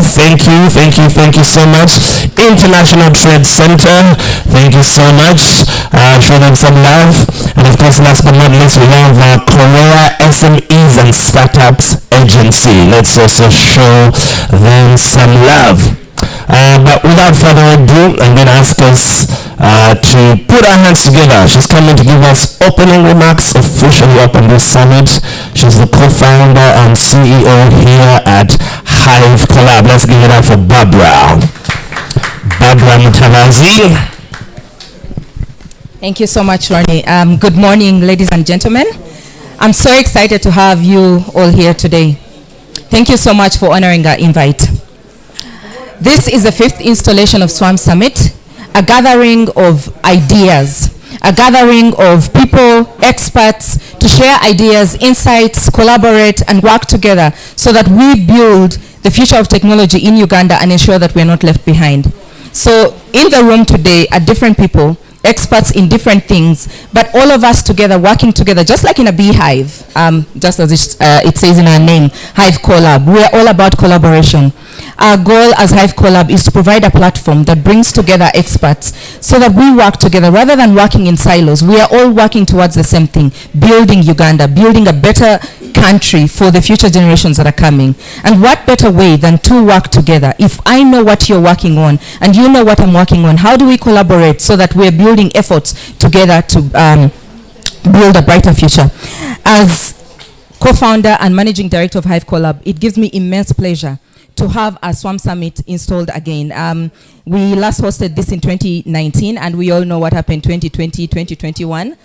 thank you so much. International Trade Center, thank you so much. Show them some love. And of course, last but not least, we have Korea SMEs and Startups Agency. Let's also show them some love. But without further ado, I'm going to ask us to put our hands together. She's coming to give us opening remarks officially up on this summit. She's the co-founder and CEO here at Hive Collab. Let's give it up for Barbara. Barbara Mutavazi. Thank you so much, Ronnie. Good morning, ladies and gentlemen. I'm so excited to have you all here today. Thank you so much for honoring our invite. This is the 5th installation of SWAM Summit, a gathering of ideas, a gathering of people, experts, to share ideas, insights, collaborate, and work together so that we build the future of technology in Uganda and ensure that we're not left behind. So in the room today are different people, experts in different things, but all of us together, working together, just like in a beehive, just as it says in our name, Hive Collab. We're all about collaboration. Our goal as Hive Collab is to provide a platform that brings together experts so that we work together rather than working in silos. We are all working towards the same thing, building Uganda, building a better country for the future generations that are coming. And what better way than to work together? If I know what you're working on and you know what I'm working on, how do we collaborate so that we're building efforts together to build a brighter future? As co-founder and managing director of Hive Collab, it gives me immense pleasure to have a SWAM Summit installed again. We last hosted this in 2019, and we all know what happened 2020, 2021,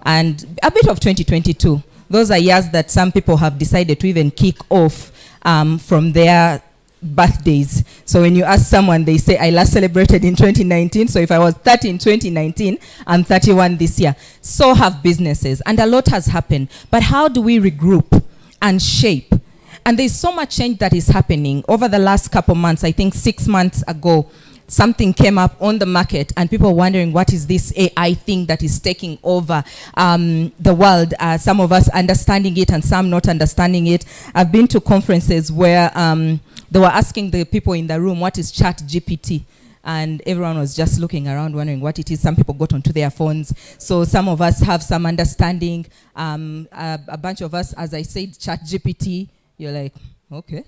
and a bit of 2022. Those are years that some people have decided to even kick off from their birthdays. So when you ask someone, they say, I last celebrated in 2019. So if I was 30 in 2019, I'm 31 this year. So have businesses, and a lot has happened. But how do we regroup and shape? And there's so much change that is happening over the last couple months. I think 6 months ago, something came up on the market and people wondering what is this AI thing that is taking over the world. Some of us understanding it and some not understanding it. I've been to conferences where they were asking the people in the room, what is ChatGPT? And everyone was just looking around wondering what it is. Some people got onto their phones. So some of us have some understanding. A bunch of us, as I said, ChatGPT, you're like, okay.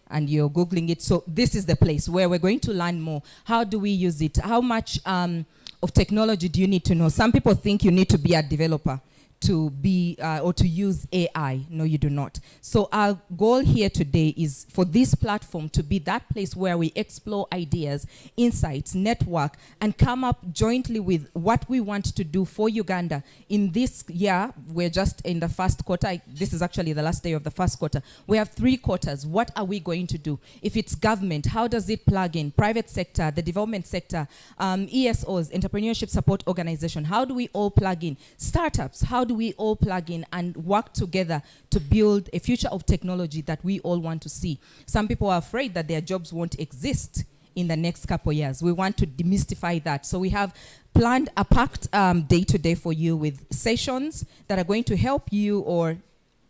And you're Googling it. So this is the place where we're going to learn more. How do we use it? How much of technology do you need to know? Some people think you need to be a developer to be or to use AI. No, you do not. So our goal here today is for this platform to be that place where we explore ideas, insights, network, and come up jointly with what we want to do for Uganda. In this year, we're just in the first quarter. This is actually the last day of the first quarter. We have 3 quarters. What are we going to do? If it's government, how does it plug in? Private sector, the development sector, ESOs, entrepreneurship support organization. How do we all plug in? Startups, how do we all plug in and work together to build a future of technology that we all want to see? Some people are afraid that their jobs won't exist in the next couple of years. We want to demystify that. So we have planned a packed day today for you with sessions that are going to help you or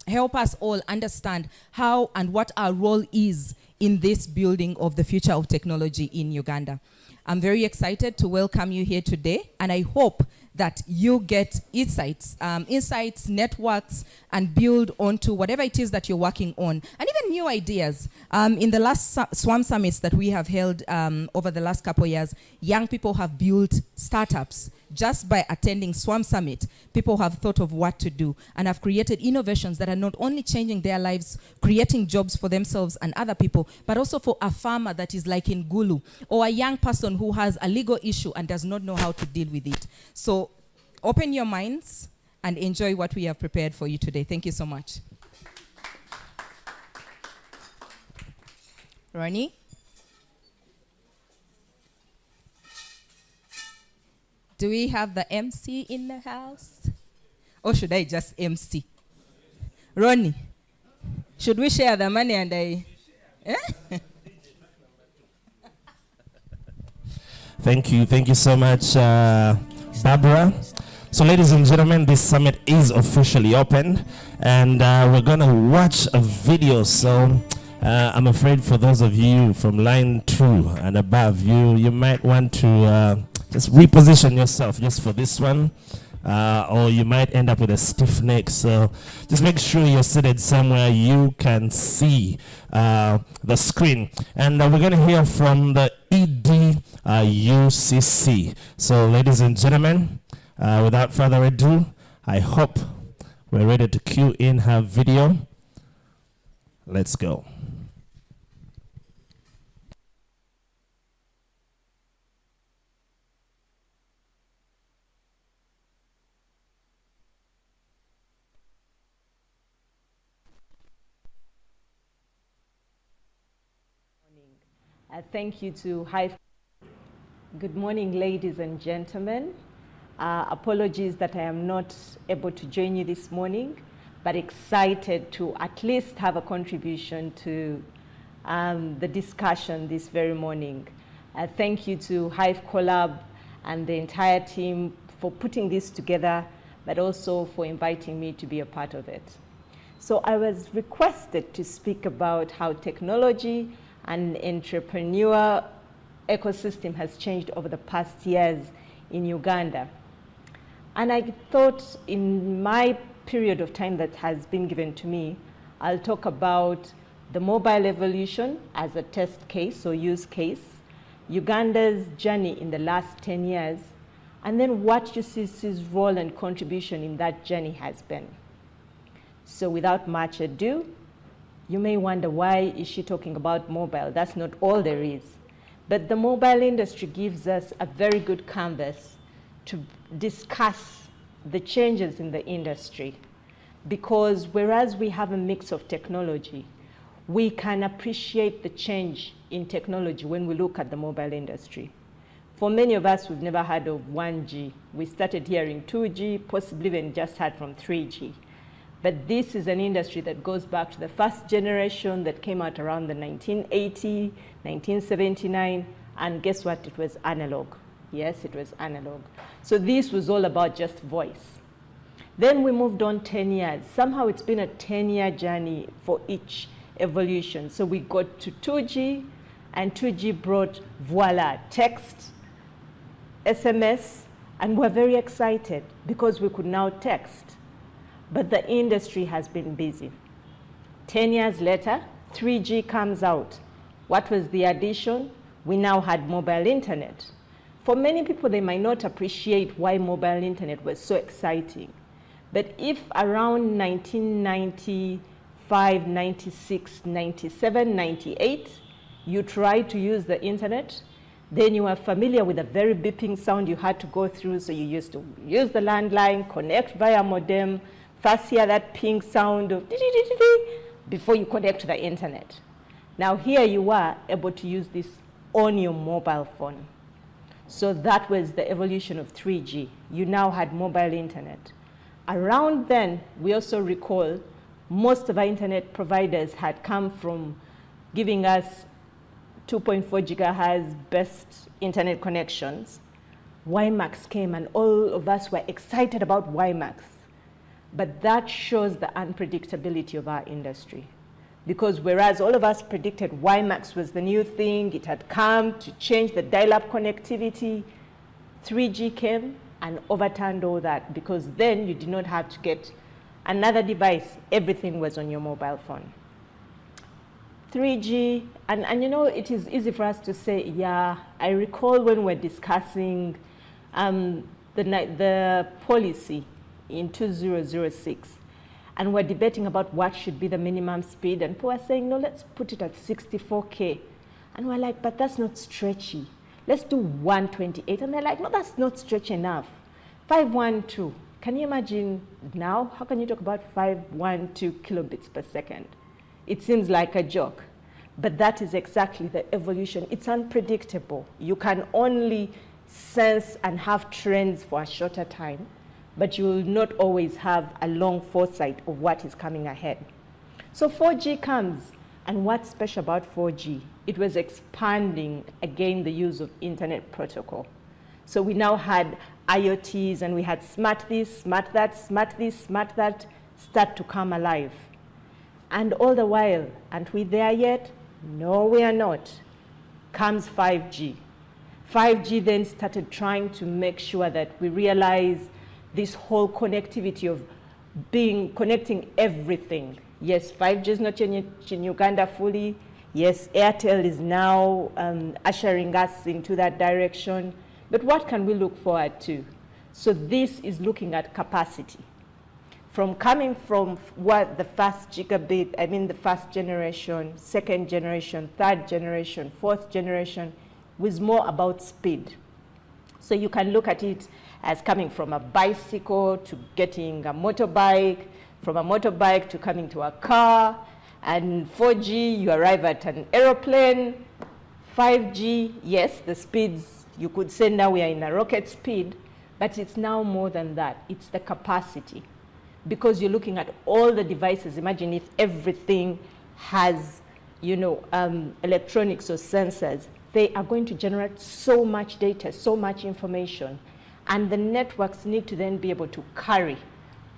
help us all understand how and what our role is in this building of the future of technology in Uganda. I'm very excited to welcome you here today, and I hope that you get insights, networks, and build onto whatever it is that you're working on, and even new ideas. In the last SWAM summits that we have held over the last couple of years, young people have built startups. Just by attending SWAM Summit, people have thought of what to do and have created innovations that are not only changing their lives, creating jobs for themselves and other people, but also for a farmer that is like in Gulu, or a young person who has a legal issue and does not know how to deal with it. So open your minds and enjoy what we have prepared for you today. Thank you so much. Ronnie? Do we have the MC in the house? Or should I just MC? Ronnie, should we share the money and I... Eh? Thank you so much, Barbara. So ladies and gentlemen, this summit is officially open, and we're gonna watch a video. So I'm afraid for those of you from line 2 and above, you might want to just reposition yourself just for this one. Or you might end up with a stiff neck. So just make sure you're seated somewhere you can see the screen. And we're going to hear from the EDUCC. So ladies and gentlemen, without further ado, I hope we're ready to cue in her video. Let's go. Thank you to Hive. Good morning, ladies and gentlemen. Apologies that I am not able to join you this morning, but excited to at least have a contribution to the discussion this very morning. Thank you to Hive Collab and the entire team for putting this together, but also for inviting me to be a part of it. So I was requested to speak about how technology and entrepreneur ecosystem has changed over the past years in Uganda. And I thought in my period of time that has been given to me, I'll talk about the mobile evolution as a test case or use case, Uganda's journey in the last 10 years, and then what UCC's role and contribution in that journey has been. So without much ado, you may wonder, why is she talking about mobile? That's not all there is. But the mobile industry gives us a very good canvas to discuss the changes in the industry. Because whereas we have a mix of technology, we can appreciate the change in technology when we look at the mobile industry. For many of us, we've never heard of 1G. We started hearing 2G, possibly even just heard from 3G. But this is an industry that goes back to the first generation that came out around the 1980, 1979, and guess what? It was analog. Yes, it was analog. So this was all about just voice. Then we moved on 10 years. Somehow it's been a 10-year journey for each evolution. So we got to 2G, and 2G brought, voila, text, SMS, and we're very excited because we could now text. But the industry has been busy. 10 years later, 3G comes out. What was the addition? We now had mobile internet. For many people, they might not appreciate why mobile internet was so exciting. But if around 1995, 96, 97, 98, you tried to use the internet, then you are familiar with a very beeping sound you had to go through. So you used to use the landline, connect via modem, first hear that ping sound of before you connect to the internet. Now here you are able to use this on your mobile phone. So that was the evolution of 3G. You now had mobile internet. Around then, we also recall most of our internet providers had come from giving us 2.4 gigahertz best internet connections. WiMAX came and all of us were excited about WiMAX. But that shows the unpredictability of our industry. Because whereas all of us predicted WiMAX was the new thing, it had come to change the dial-up connectivity, 3G came and overturned all that, because then you did not have to get another device. Everything was on your mobile phone. 3G, and you know, it is easy for us to say, yeah, I recall when we're discussing the policy in 2006, and we're debating about what should be the minimum speed, and people are saying, no, let's put it at 64K. And we're like, but that's not stretchy. Let's do 128. And they're like, no, that's not stretchy enough. 512. Can you imagine now? How can you talk about 512 kilobits per second? It seems like a joke. But that is exactly the evolution. It's unpredictable. You can only sense and have trends for a shorter time, but you will not always have a long foresight of what is coming ahead. So 4G comes, and what's special about 4G? It was expanding, again, the use of internet protocol. So we now had IoTs, and we had smart this, smart that, smart this, smart that, start to come alive. And all the while, aren't we there yet? No, we are not. Comes 5G. 5G then started trying to make sure that we realize this whole connectivity of connecting everything. Yes, 5G is not in Uganda fully. Yes, Airtel is now ushering us into that direction. But what can we look forward to? So this is looking at capacity. Coming from what the first gigabit, the first generation, second generation, third generation, fourth generation, was more about speed. So you can look at it as coming from a bicycle to getting a motorbike, from a motorbike to coming to a car, and 4G, you arrive at an aeroplane. 5G, yes, the speeds, you could say now we are in a rocket speed, but it's now more than that. It's the capacity. Because you're looking at all the devices. Imagine if everything has, electronics or sensors. They are going to generate so much data, so much information. And the networks need to then be able to carry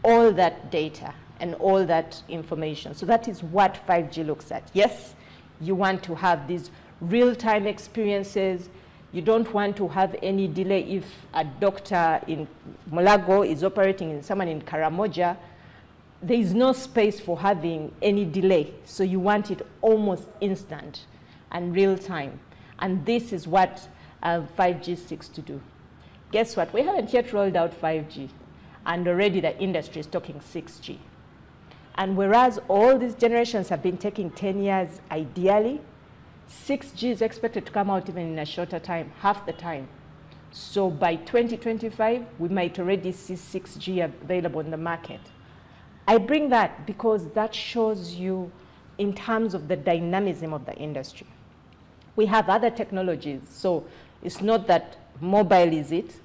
all that data and all that information. So that is what 5G looks at. Yes, you want to have these real-time experiences. You don't want to have any delay. If a doctor in Mulago is operating in someone in Karamoja, there is no space for having any delay. So you want it almost instant and real time. And this is what 5G seeks to do. Guess what? We haven't yet rolled out 5G. And already the industry is talking 6G. And whereas all these generations have been taking 10 years ideally, 6G is expected to come out even in a shorter time, half the time. So by 2025, we might already see 6G available in the market. I bring that because that shows you in terms of the dynamism of the industry. We have other technologies, so it's not that mobile is it.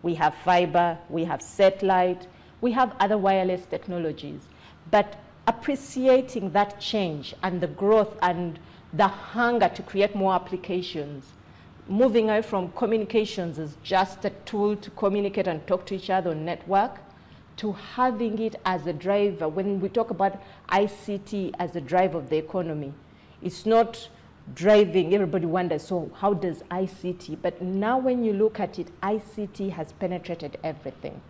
We have fiber, we have satellite, we have other wireless technologies. But appreciating that change and the growth and the hunger to create more applications, moving away from communications as just a tool to communicate and talk to each other on network, to having it as a driver. When we talk about ICT as a driver of the economy, it's not driving, everybody wonders, so how does ICT? But now when you look at it, ICT has penetrated everything.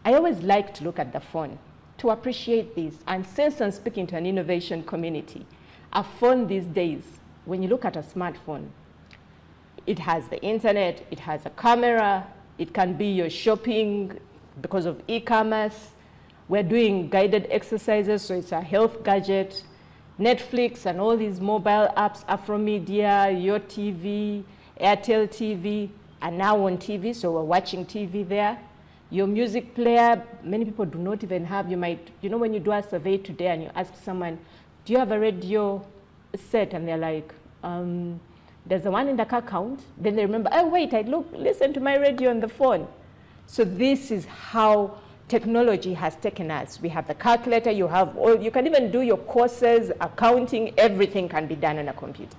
I always like to look at the phone to appreciate this. And since I'm speaking to an innovation community, a phone these days, when you look at a smartphone, it has the internet, it has a camera, it can be your shopping because of e-commerce. We're doing guided exercises, so it's a health gadget. Netflix and all these mobile apps, Afromedia, Your TV, Airtel TV, are now on TV, so we're watching TV there. Your music player, many people do not even have. You might, when you do a survey today and you ask someone, do you have a radio set? And they're like, there's the one in the car count. Then they remember, oh wait, listen to my radio on the phone. So this is how technology has taken us. We have the calculator, you can even do your courses, accounting, everything can be done on a computer.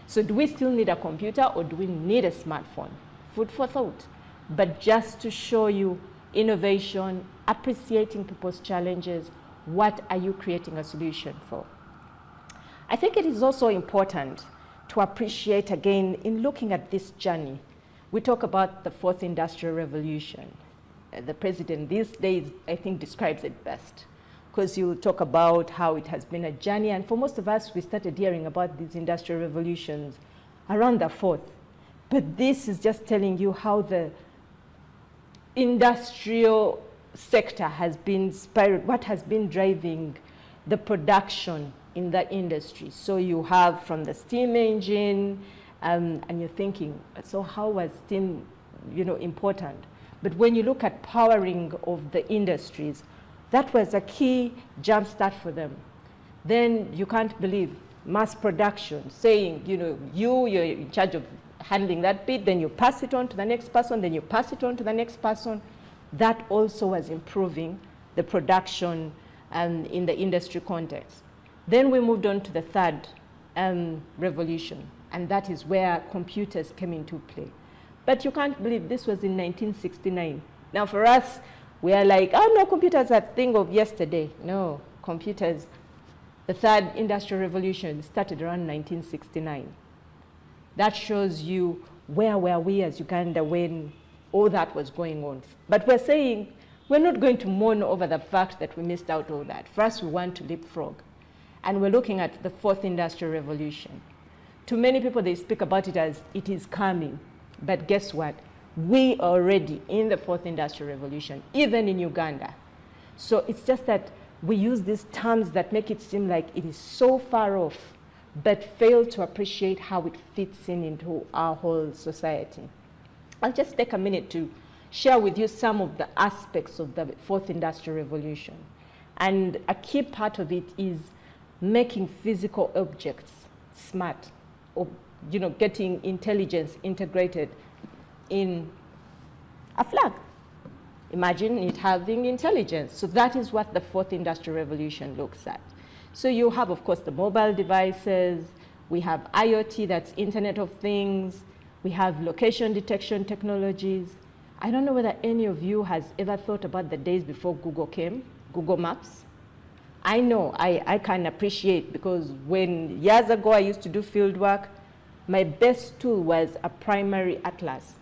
So do we still need a computer or do we need a smartphone? Food for thought. But just to show you innovation, appreciating people's challenges, what are you creating a solution for? I think it is also important to appreciate again in looking at this journey. We talk about the fourth industrial revolution. The president these days, I think, describes it best, because you talk about how it has been a journey. And for most of us, we started hearing about these industrial revolutions around the fourth. But this is just telling you how the industrial sector has been spiraled, what has been driving the production in that industry. So you have from the steam engine, and you're thinking, so how was steam, important? But when you look at powering of the industries, that was a key jumpstart for them. Then you can't believe mass production, saying, you're in charge of handling that bit, then you pass it on to the next person, then you pass it on to the next person. That also was improving the production in the industry context. Then we moved on to the third revolution, and that is where computers came into play. But you can't believe this was in 1969. Now for us, we are like, oh no, computers are a thing of yesterday. No, computers The third industrial revolution started around 1969. That shows you where were we as Uganda when all that was going on. But we're saying we're not going to mourn over the fact that we missed out all that. First, we want to leapfrog. And we're looking at the fourth industrial revolution. To many people, they speak about it as it is coming. But guess what? We are already in the fourth industrial revolution, even in Uganda. So it's just that we use these terms that make it seem like it is so far off, but fail to appreciate how it fits in into our whole society. I'll just take a minute to share with you some of the aspects of the fourth industrial revolution. And a key part of it is making physical objects smart, or getting intelligence integrated in a flag. Imagine it having intelligence. So that is what the fourth industrial revolution looks at. So you have, of course, the mobile devices. We have IoT, that's Internet of Things. We have location detection technologies. I don't know whether any of you has ever thought about the days before Google came, Google Maps. I know, I can appreciate, because when years ago I used to do field work, my best tool was a primary atlas.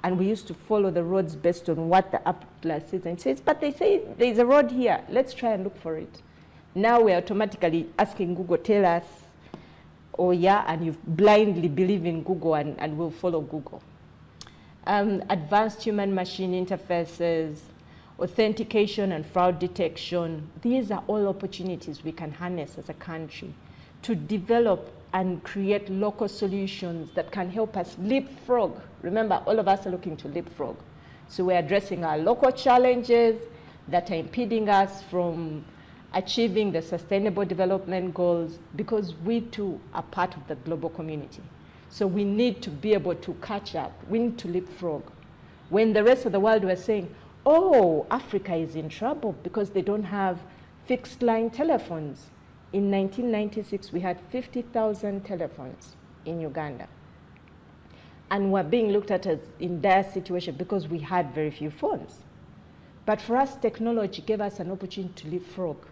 And we used to follow the roads based on what the atlas says. And it says, but they say there's a road here. Let's try and look for it. Now we're automatically asking Google, tell us, oh yeah, and you blindly believe in Google and we'll follow Google. Advanced human-machine interfaces, authentication and fraud detection. These are all opportunities we can harness as a country to develop and create local solutions that can help us leapfrog. Remember, all of us are looking to leapfrog. So we're addressing our local challenges that are impeding us from achieving the sustainable development goals, because we too are part of the global community. So we need to be able to catch up. We need to leapfrog. When the rest of the world was saying, oh, Africa is in trouble because they don't have fixed line telephones. In 1996, we had 50,000 telephones in Uganda. And we're being looked at as in dire situation because we had very few phones. But for us, technology gave us an opportunity to leapfrog.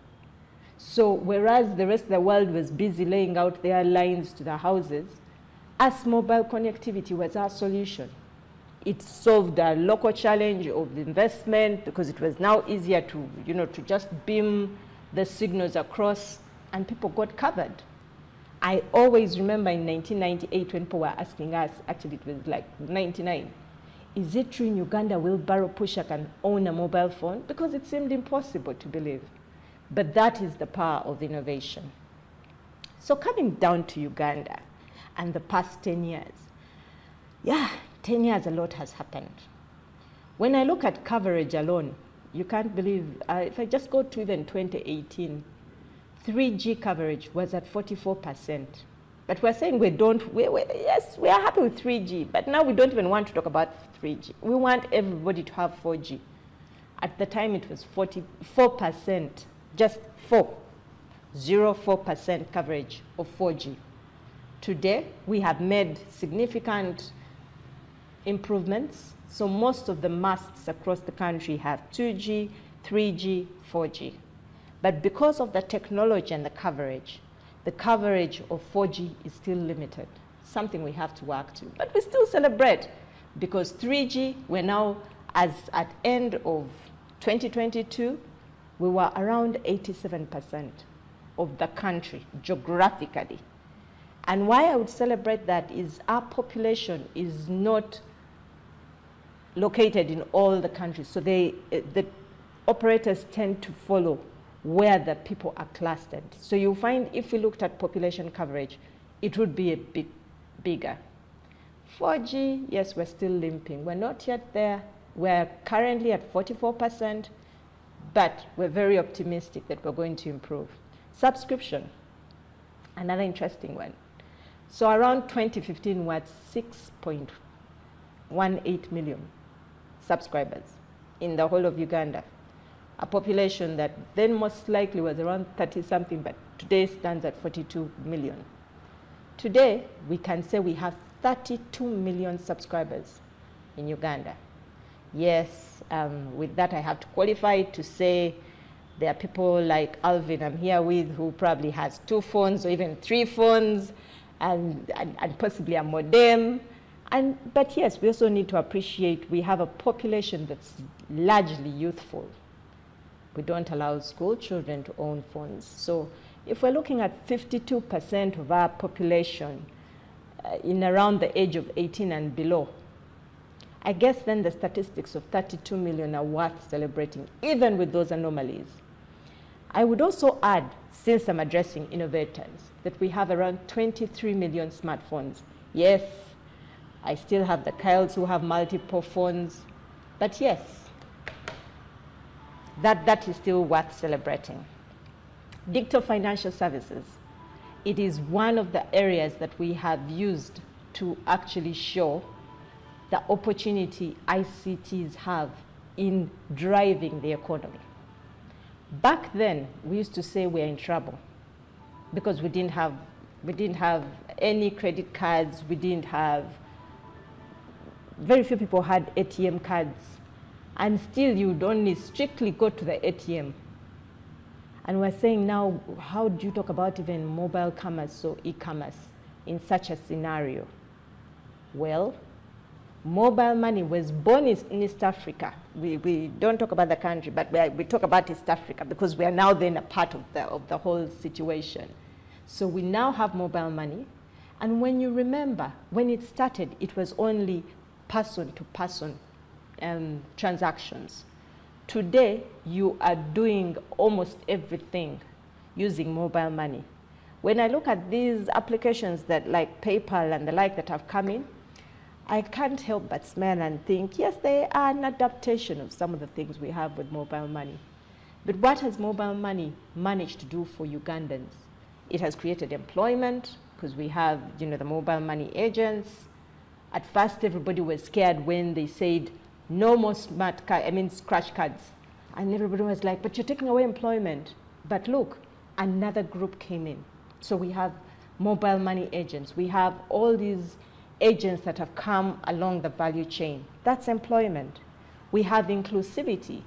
So whereas the rest of the world was busy laying out their lines to the houses, us mobile connectivity was our solution. It solved a local challenge of investment because it was now easier to, to just beam the signals across, and people got covered. I always remember in 1998 when people were asking us, actually it was like 99, is it true in Uganda wheelbarrow pusher can own a mobile phone? Because it seemed impossible to believe. But that is the power of innovation. So coming down to Uganda and the past 10 years, 10 years a lot has happened. When I look at coverage alone, you can't believe, if I just go to even 2018, 3G coverage was at 44%. But we're saying yes, we are happy with 3G, but now we don't even want to talk about 3G. We want everybody to have 4G. At the time it was 44%, just 0.04% coverage of 4G. Today, we have made significant improvements. So most of the masts across the country have 2G, 3G, 4G. But because of the technology and the coverage of 4G is still limited, something we have to work to. But we still celebrate, because 3G, we're now, as at end of 2022, we were around 87% of the country geographically. And why I would celebrate that is our population is not located in all the countries. So the operators tend to follow where the people are clustered. So you'll find if we looked at population coverage, it would be a bit bigger. 4G, yes, we're still limping. We're not yet there. We're currently at 44%, but we're very optimistic that we're going to improve. Subscription, another interesting one. So around 2015, we're at 6.18 million subscribers in the whole of Uganda. A population that then most likely was around 30-something, but today stands at 42 million. Today, we can say we have 32 million subscribers in Uganda. Yes, with that I have to qualify to say There are people like Alvin I'm here with who probably has 2 phones or even 3 phones and possibly a modem. But yes, we also need to appreciate we have a population that's largely youthful. We don't allow school children to own phones. So if we're looking at 52% of our population in around the age of 18 and below, I guess then the statistics of 32 million are worth celebrating, even with those anomalies. I would also add, since I'm addressing innovators, that we have around 23 million smartphones. Yes, I still have the Kyles who have multiple phones, but yes, that is still worth celebrating. Digital financial services. It is one of the areas that we have used to actually show the opportunity ICTs have in driving the economy. Back then, we used to say we're in trouble because we didn't have any credit cards, very few people had ATM cards, and still you would only strictly go to the ATM. And we're saying now, how do you talk about even mobile commerce or e-commerce in such a scenario? Well, mobile money was born in East Africa. We don't talk about the country, but we talk about East Africa because we are now then a part of the whole situation. So we now have mobile money. And when you remember, when it started, it was only person-to-person transactions. Today, you are doing almost everything using mobile money. When I look at these applications that like PayPal and the like that have come in, I can't help but smile and think, yes, they are an adaptation of some of the things we have with mobile money. But what has mobile money managed to do for Ugandans? It has created employment, because we have, the mobile money agents. At first, everybody was scared when they said, no more scratch cards. And everybody was like, but you're taking away employment. But look, another group came in. So we have mobile money agents. We have all these agents that have come along the value chain. That's employment. We have inclusivity.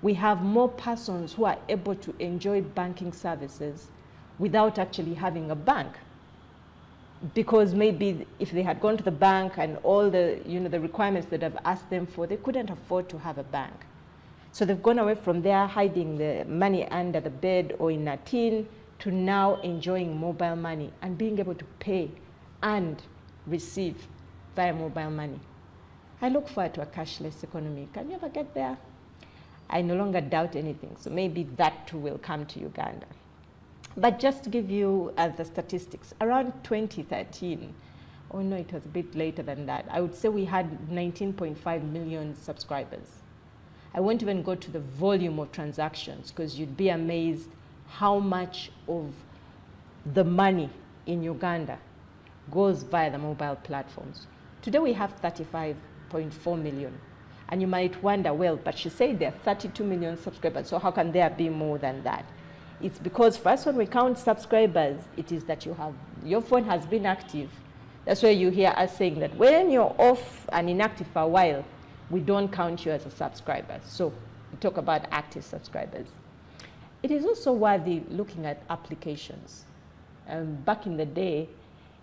We have more persons who are able to enjoy banking services without actually having a bank. Because maybe if they had gone to the bank and all the, the requirements that I've asked them for, they couldn't afford to have a bank. So they've gone away from there, hiding the money under the bed or in a tin, to now enjoying mobile money and being able to pay and receive via mobile money. I look forward to a cashless economy. Can you ever get there? I no longer doubt anything, so maybe that too will come to Uganda. But just to give you the statistics, around 2013, oh no, it was a bit later than that, I would say we had 19.5 million subscribers. I won't even go to the volume of transactions, because you'd be amazed how much of the money in Uganda goes via the mobile platforms. Today we have 35.4 million. And you might wonder, well, but she said there are 32 million subscribers, so how can there be more than that? It's because first when we count subscribers, it is that your phone has been active. That's why you hear us saying that when you're off and inactive for a while, we don't count you as a subscriber. So we talk about active subscribers. It is also worthy looking at applications. Back in the day,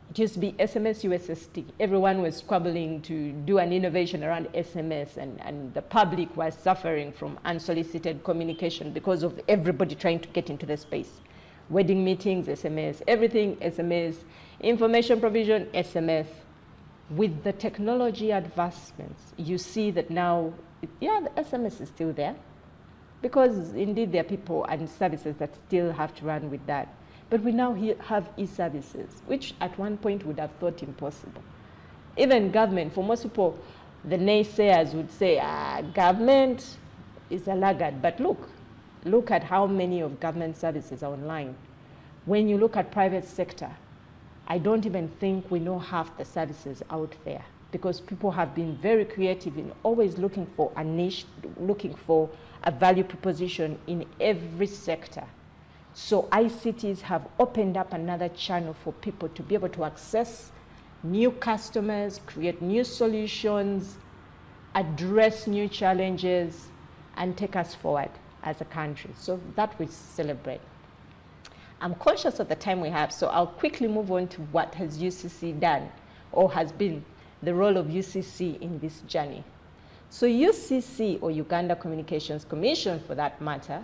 it used to be SMS USSD. Everyone was squabbling to do an innovation around SMS, and the public was suffering from unsolicited communication because of everybody trying to get into the space. Wedding meetings, SMS, everything SMS, information provision, SMS. With the technology advancements, you see that now, the SMS is still there, because indeed there are people and services that still have to run with that. But we now have e-services, which at one point would have thought impossible. Even government, for most people, the naysayers would say, government is a laggard. But look at how many of government services are online. When you look at private sector, I don't even think we know half the services out there, because people have been very creative in always looking for a niche, looking for a value proposition in every sector. So ICTs have opened up another channel for people to be able to access new customers, create new solutions, address new challenges, and take us forward. as a country. So that we celebrate. I'm conscious of the time we have, so I'll quickly move on to what has UCC done, or has been the role of UCC in this journey. So UCC, or Uganda Communications Commission for that matter,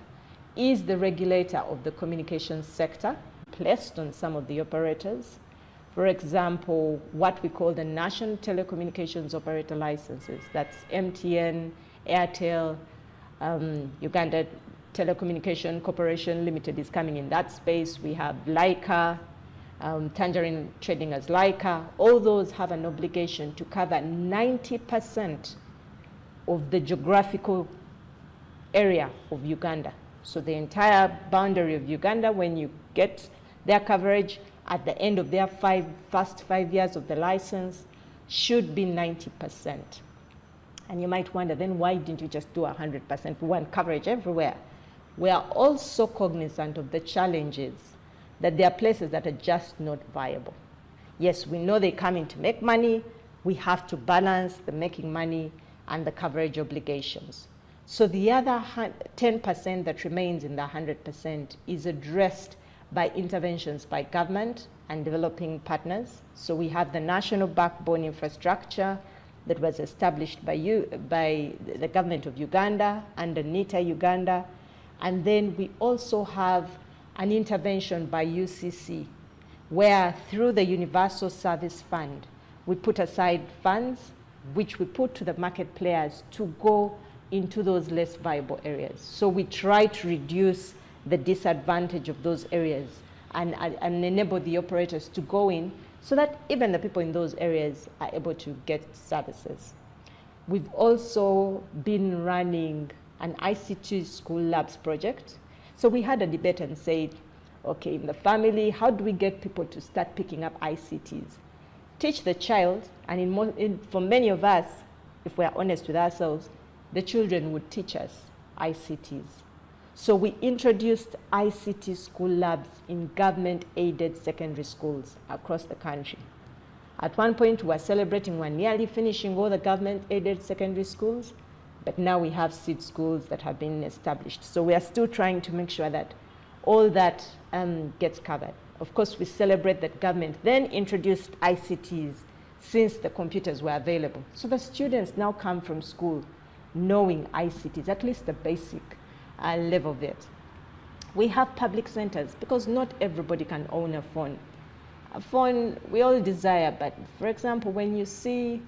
is the regulator of the communications sector, placed on some of the operators. For example, what we call the National Telecommunications Operator Licenses. That's MTN, Airtel, Uganda Telecommunication Corporation Limited is coming in that space. We have Laika, Tangerine trading as Laika. All those have an obligation to cover 90% of the geographical area of Uganda. So the entire boundary of Uganda, when you get their coverage at the end of their first 5 years of the license, should be 90%. And you might wonder, then why didn't you just do 100%? We want coverage everywhere. We are also cognizant of the challenges that there are places that are just not viable. Yes, we know they come in to make money. We have to balance the making money and the coverage obligations. So the other 10% that remains in the 100% is addressed by interventions by government and developing partners. So we have the national backbone infrastructure that was established by the government of Uganda under NITA Uganda. And then we also have an intervention by UCC, where through the Universal Service Fund, we put aside funds which we put to the market players to go into those less viable areas. So we try to reduce the disadvantage of those areas and enable the operators to go in so that even the people in those areas are able to get services. We've also been running an ICT school labs project. So we had a debate and said, okay, in the family, how do we get people to start picking up ICTs? Teach the child, and for many of us, if we're honest with ourselves, the children would teach us ICTs. So we introduced ICT school labs in government-aided secondary schools across the country. At one point, we were celebrating, we're nearly finishing all the government-aided secondary schools, but now we have seed schools that have been established. So we are still trying to make sure that all that gets covered. Of course, we celebrate that government then introduced ICTs since the computers were available. So the students now come from school knowing ICTs, at least the basic level of it. We have public centers because not everybody can own a phone. A phone we all desire, but for example, when you see,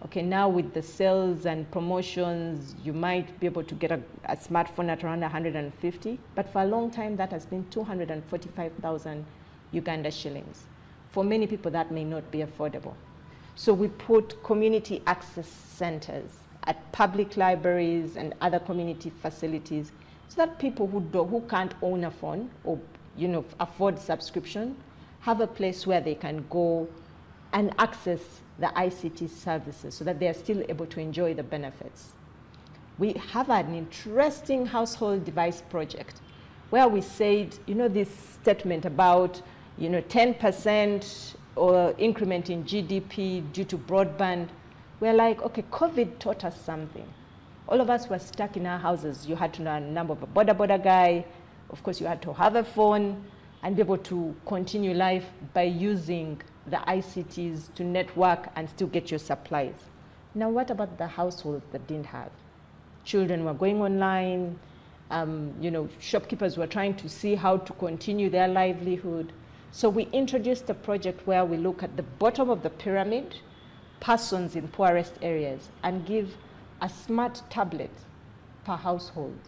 okay, now with the sales and promotions, you might be able to get a smartphone at around 150, but for a long time that has been 245,000 Uganda shillings. For many people that may not be affordable. So we put community access centers at public libraries and other community facilities so that people who can't own a phone or afford subscription have a place where they can go and access the ICT services so that they are still able to enjoy the benefits. We have an interesting household device project where we said, this statement about 10% or increment in GDP due to broadband. We're like, okay, COVID taught us something. All of us were stuck in our houses. You had to know a number of a border guy. Of course, you had to have a phone and be able to continue life by using the ICTs to network and still get your supplies. Now, what about the households that didn't have? Children were going online. Shopkeepers were trying to see how to continue their livelihood. So we introduced a project where we look at the bottom of the pyramid, persons in poorest areas, and give a smart tablet per household.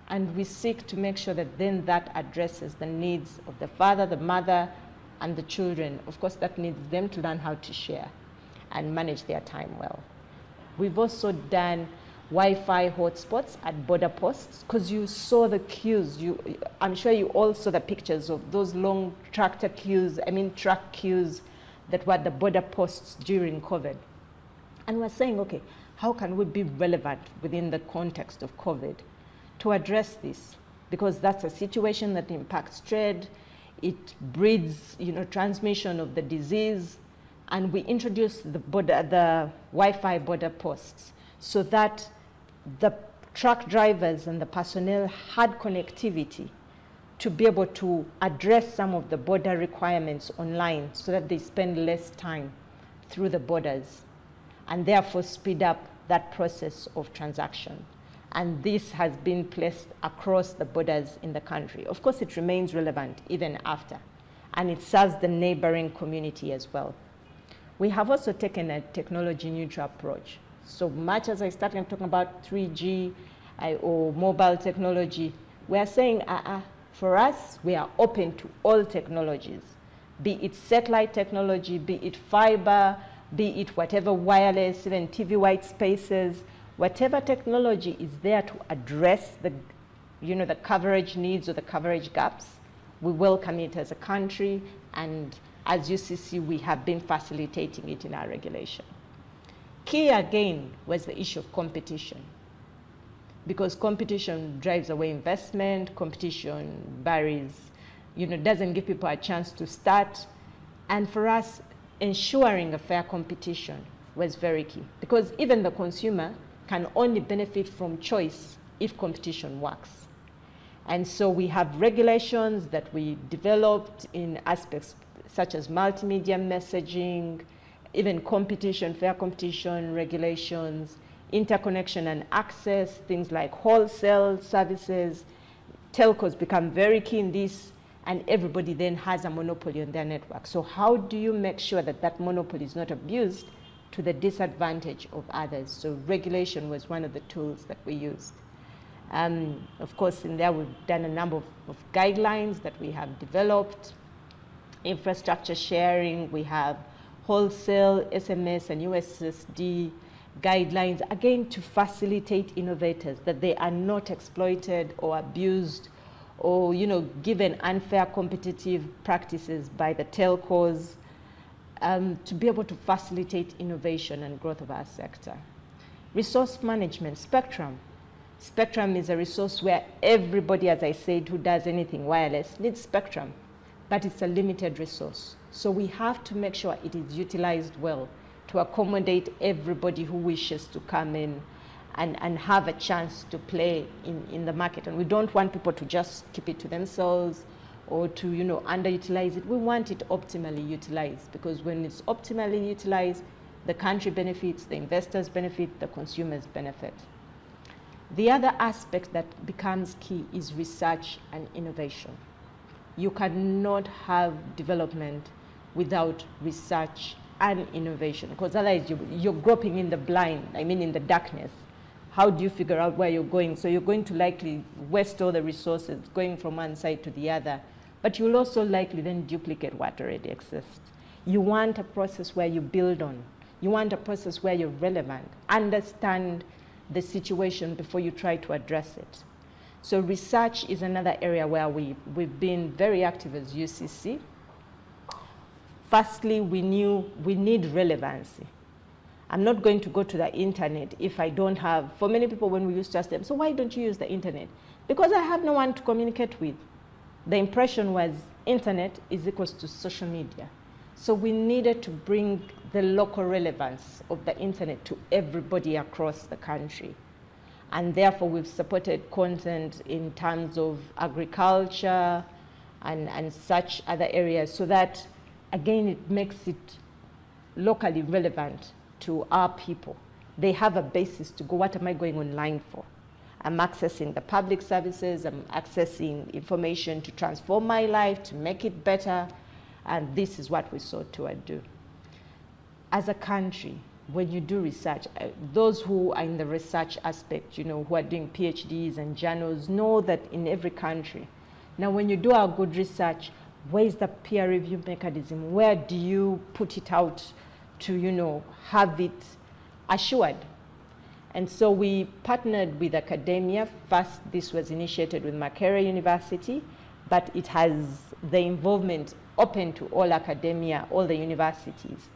And we seek to make sure that then that addresses the needs of the father, the mother, and the children. Of course, that needs them to learn how to share and manage their time well. We've also done Wi-Fi hotspots at border posts, because you saw the queues. I'm sure you all saw the pictures of those long truck queues that were at the border posts during COVID. And we're saying, okay, how can we be relevant within the context of COVID to address this? Because that's a situation that impacts trade, it breeds, transmission of the disease, and we introduced the Wi-Fi border posts so that the truck drivers and the personnel had connectivity to be able to address some of the border requirements online so that they spend less time through the borders and therefore speed up that process of transaction. And this has been placed across the borders in the country. Of course, it remains relevant even after, and it serves the neighboring community as well. We have also taken a technology neutral approach. So much as I started talking about 3G or mobile technology, we are saying, for us, we are open to all technologies, be it satellite technology, be it fiber, be it whatever wireless, even TV white spaces, whatever technology is there to address the, the coverage needs or the coverage gaps, we welcome it as a country, and as UCC, we have been facilitating it in our regulation. Key again was the issue of competition, because competition drives away investment, competition varies, doesn't give people a chance to start, and for us, ensuring a fair competition was very key, because even the consumer can only benefit from choice if competition works. And so we have regulations that we developed in aspects such as multimedia messaging, even competition, fair competition regulations, interconnection and access, things like wholesale services. Telcos become very key in this, and everybody then has a monopoly on their network. So how do you make sure that that monopoly is not abused to the disadvantage of others? So regulation was one of the tools that we used. Of course, in there we've done a number of guidelines that we have developed, infrastructure sharing, we have wholesale, SMS and USSD guidelines, again to facilitate innovators, that they are not exploited or abused or given unfair competitive practices by the telcos, to be able to facilitate innovation and growth of our sector. Resource management, spectrum. Spectrum is a resource where everybody, as I said, who does anything wireless needs spectrum, but it's a limited resource. So we have to make sure it is utilized well to accommodate everybody who wishes to come in and have a chance to play in the market. And we don't want people to just keep it to themselves or to underutilize it. We want it optimally utilized, because when it's optimally utilized, the country benefits, the investors benefit, the consumers benefit. The other aspect that becomes key is research and innovation. You cannot have development without research and innovation, because otherwise you're groping in the blind, in the darkness. How do you figure out where you're going? So you're going to likely waste all the resources going from one side to the other, but you'll also likely then duplicate what already exists. You want a process where you build on. You want a process where you're relevant, understand the situation before you try to address it. So research is another area where we've been very active as UCC. Firstly, we knew we need relevancy. I'm not going to go to the internet if I don't have, for many people when we used to ask them, so why don't you use the internet? Because I have no one to communicate with. The impression was internet is equals to social media. So we needed to bring the local relevance of the internet to everybody across the country. And therefore we've supported content in terms of agriculture and such other areas, so that again it makes it locally relevant to our people. They have a basis to go, what am I going online for? I'm accessing the public services, I'm accessing information to transform my life, to make it better, and this is what we sought to do. As a country, when you do research, those who are in the research aspect, who are doing PhDs and journals, know that in every country, now when you do a good research, where is the peer review mechanism? Where do you put it out to, have it assured? And so we partnered with academia. First, this was initiated with Makerere University, but it has the involvement open to all academia, all the universities.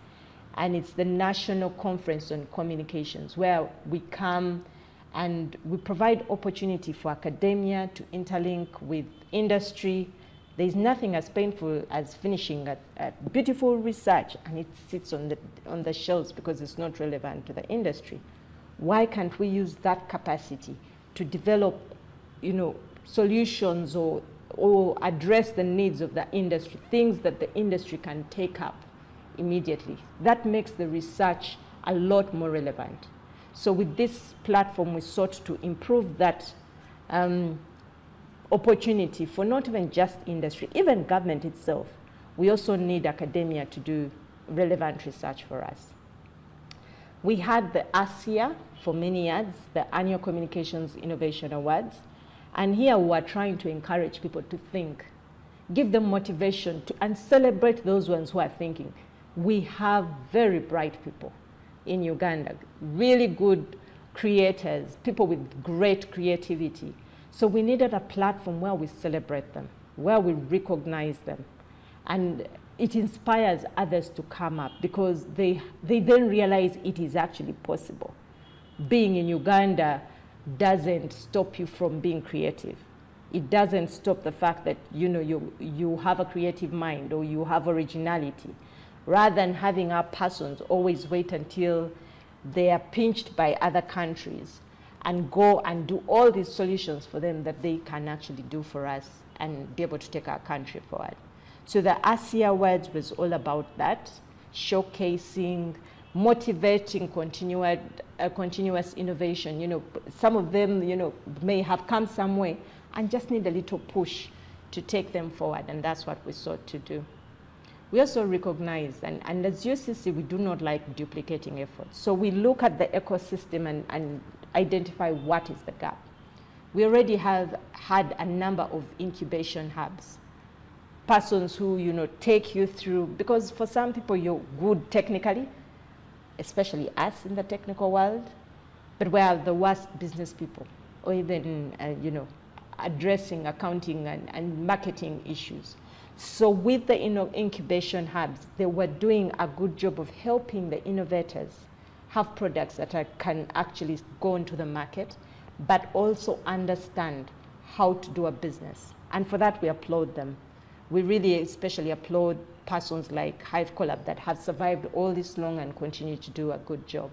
And it's the National Conference on Communications, where we come and we provide opportunity for academia to interlink with industry. There's nothing as painful as finishing a beautiful research and it sits on the shelves because it's not relevant to the industry. Why can't we use that capacity to develop, solutions or address the needs of the industry, things that the industry can take up immediately. That makes the research a lot more relevant. So with this platform, we sought to improve that opportunity for not even just industry, even government itself. We also need academia to do relevant research for us. We had the ASIA for many years, the Annual Communications Innovation Awards. And here we are trying to encourage people to think, give them motivation and celebrate those ones who are thinking. We have very bright people in Uganda, really good creators, people with great creativity. So we needed a platform where we celebrate them, where we recognize them. And it inspires others to come up because they then realize it is actually possible. Being in Uganda doesn't stop you from being creative. It doesn't stop the fact that you have a creative mind or you have originality. Rather than having our persons always wait until they are pinched by other countries and go and do all these solutions for them that they can actually do for us and be able to take our country forward. So the ASIA Awards was all about that, showcasing, motivating continuous innovation. Some of them, may have come some way and just need a little push to take them forward, and that's what we sought to do. We also recognize, and as UCC, we do not like duplicating efforts. So we look at the ecosystem and identify what is the gap. We already have had a number of incubation hubs, persons who, take you through, because for some people you're good technically, especially us in the technical world, but we are the worst business people, or even, addressing accounting and marketing issues. So with the incubation hubs, they were doing a good job of helping the innovators have products that can actually go into the market, but also understand how to do a business. And for that, we applaud them. We really especially applaud persons like Hive Collab that have survived all this long and continue to do a good job.